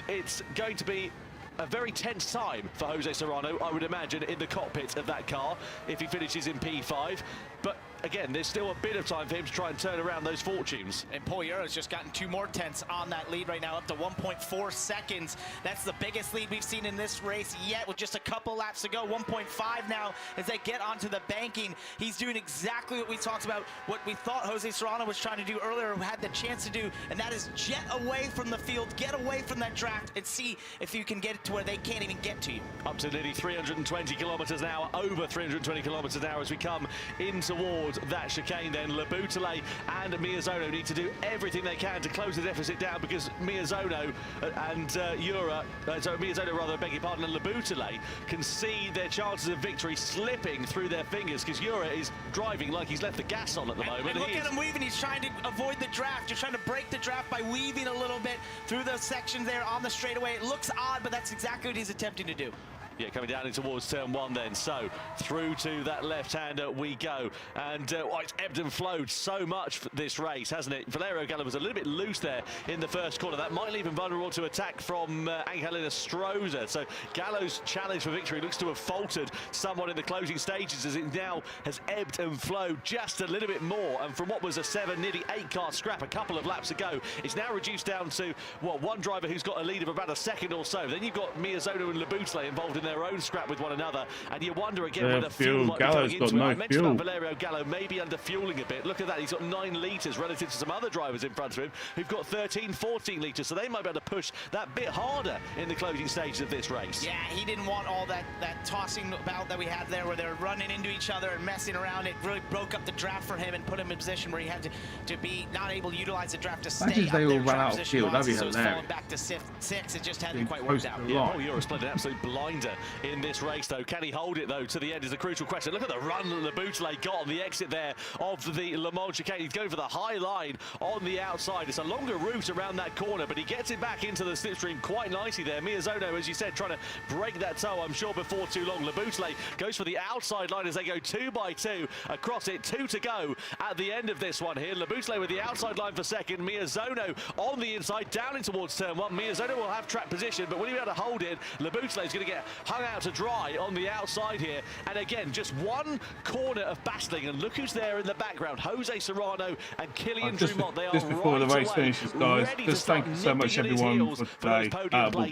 it's going to be a very tense time for Jose Serrano, I would imagine, in the cockpit of that car if he finishes in P5. But again, there's still a bit of time for him to try and turn around those fortunes. And Paul Jura's just gotten 2 more tenths on that lead right now, up to 1.4 seconds. That's the biggest lead we've seen in this race yet, with just a couple laps to go. 1.5 now as they get onto the banking. He's doing exactly what we talked about, what we thought Jose Serrano was trying to do earlier, had the chance to do, and that is jet away from the field, get away from that draft, and see if you can get it to where they can't even get to you. Up to nearly 320 kilometers an hour, over 320 kilometers an hour as we come in towards towards that chicane then. Labutale and Miyazono need to do everything they can to close the deficit down, because Miyazono and Miyazono rather, beg your pardon, and Labutale can see their chances of victory slipping through their fingers, because Jura is driving like he's left the gas on at the moment. And look at him weaving. He's trying to avoid the draft. You're trying to break the draft by weaving a little bit through those sections there on the straightaway. It looks odd, but that's exactly what he's attempting to do. Yeah, coming down in towards turn one then. So through to that left-hander we go. And it's ebbed and flowed so much for this race, hasn't it? Valerio Gallo was a little bit loose there in the first corner. That might leave him vulnerable to attack from Angelina Stroza. So Gallo's challenge for victory looks to have faltered somewhat in the closing stages, as it now has ebbed and flowed just a little bit more. And from what was a 7, nearly 8 car scrap a couple of laps ago, it's now reduced down to, well, one driver who's got a lead of about a second or so. Then you've got Miyazono and Labutale involved in their own scrap with one another, and you wonder again whether fuel might be going into it. I mentioned about Valerio Gallo maybe under fueling a bit. Look at that, he's got 9 litres relative to some other drivers in front of him who've got 13, 14 litres, so they might be able to push that bit harder in the closing stages of this race. Yeah, he didn't want all that tossing about that we had there, where they're running into each other and messing around. It really broke up the draft for him and put him in a position where he had to be not able to utilize the draft to stay up there. They all run out of fuel, that'd be hilarious. So falling back to 6, it just hadn't quite worked out. Yeah, Paul Ura's played an absolute blinder in this race, though. Can he hold it, though, to the end is a crucial question. Look at the run that Labutale got on the exit there of the Le Mans chicane. He's going for the high line on the outside. It's a longer route around that corner, but he gets it back into the slipstream quite nicely there. Miyazono, as you said, trying to break that toe, I'm sure, before too long. Labutale goes for the outside line as they go 2 by 2 across it. 2 to go at the end of this one here. Labutale with the outside line for second. Miyazono on the inside, down in towards turn 1. Miyazono will have track position, but will he be able to hold it? Labutale is going to get hung out to dry on the outside here, and again just one corner of battling, and look who's there in the background. Jose Serrano and Killian Drummond. They are just before right the race away, finishes, guys, just thank you so much everyone for today,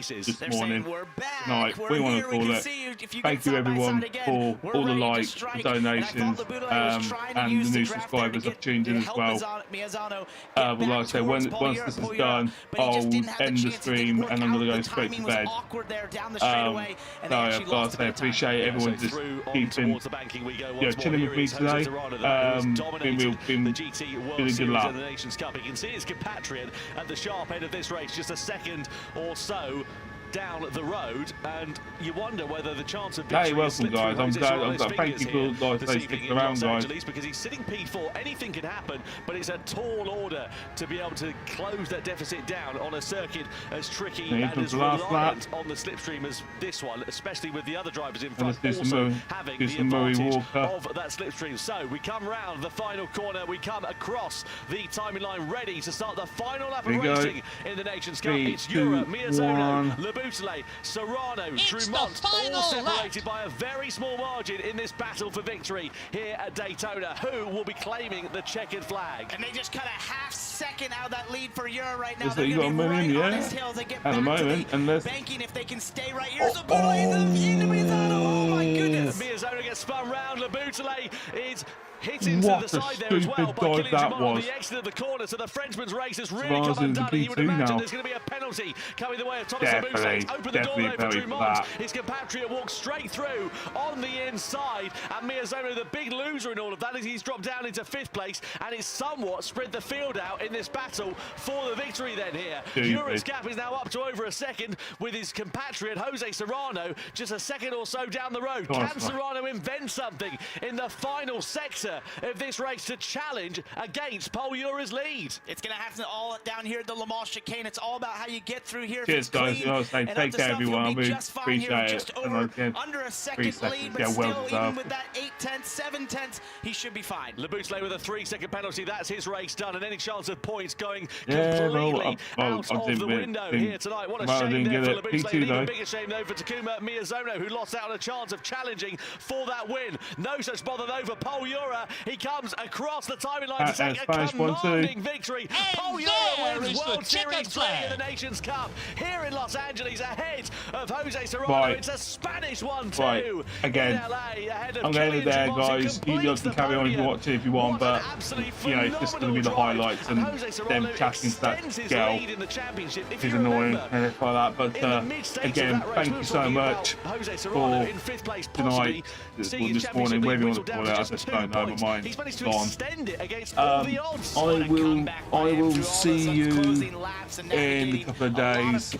this morning, tonight, we want to call it. Thank you everyone for all the likes, the donations, and the new subscribers have tuned in as well. But like I said, once this is done, I'll end the stream and I'm going to go straight to bed. So guys, I appreciate everyone just keeping, chilling with me today. Been a good laugh. You can see his compatriot at the sharp end of this race, just a second or so down the road, and you wonder whether the chance of victory. Hey, welcome guys. I'm glad. Thank you for guys sticking around, guys. Because he's sitting P4, anything can happen, but it's a tall order to be able to close that deficit down on a circuit as tricky and as reliant on the slipstream as this one, especially with the other drivers in front also having the advantage of that slipstream. So we come round the final corner, we come across the timing line, ready to start the final lap of racing in the Nations Cup. It's Jura, Miyazono, Labutale, Serrano, Drummond, all separated by a very small margin in this battle for victory here at Daytona. Who will be claiming the checkered flag? And they just cut a half-second out of that lead for Jura right now. They're going to be right on this hill. They get back to the banking if they can stay right here. Oh my goodness! Miyazono gets spun round. Labutale is hit into the side there as well by Killian Drummond on the exit of the corner. So the Frenchman's race has really come undone. And you would imagine there's going to be a penalty coming the way of Thomas Labutale. Open the door over Drummond. His compatriot walks straight through on the inside. And Miyazono, the big loser in all of that, is he's dropped down into 5th place. And it's somewhat spread the field out in this battle for the victory then here. Jura's gap is now up to over a second with his compatriot Jose Serrano just a second or so down the road. Can Serrano invent something in the final sector of this race to challenge against Paul Ura's lead? It's going to happen all down here at the Le Mans chicane. It's all about how you get through here. Cheers, guys. Take care, everyone. I really appreciate it. Under a second lead, but still, even with that 8/10, 7/10, he should be fine. Labutale with a 3-second penalty. That's his race done, and any chance of points going completely out of the window here tonight. What a shame there for Labutale. An even bigger shame, though, for Takuma Miyazono, who lost out on a chance of challenging for that win. No such bother, though, for Paul Ura. He comes across the timing line to take a commanding victory. Paul Ura wins World Series 3 in the Nations Cup here in Los Angeles, ahead of Jose Serrano. It's a Spanish one too. Again, I'm going to there, guys. You guys can carry on if you want to, if you want, but you know, it's just going to be the highlights and them chatting to that girl is annoying and stuff like that. But again, thank you so much for tonight, this morning, whatever you want to call it. I just don't know. never mind. He's managed to Gone. extend it against all the odds. I will see you in a couple of days.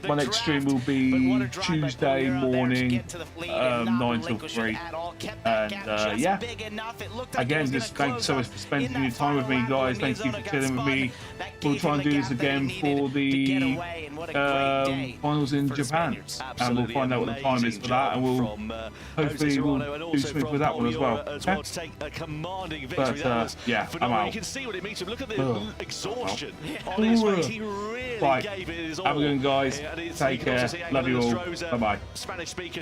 My next stream will be Tuesday morning, 9 till 3. And yeah, again, just thank you so much for spending your time with me, guys. Thank you for chilling with me. We'll try and do this again for the finals in Japan, and we'll find out what the time is for that, and we'll hopefully we'll do something with that one as well. Okay? But yeah, I'm out. You can see what it means to look at the exhaustion on Right, his face. He really right. gave it his all. Have a good one, guys. Take care. Love you all. Bye bye. Spanish speaker.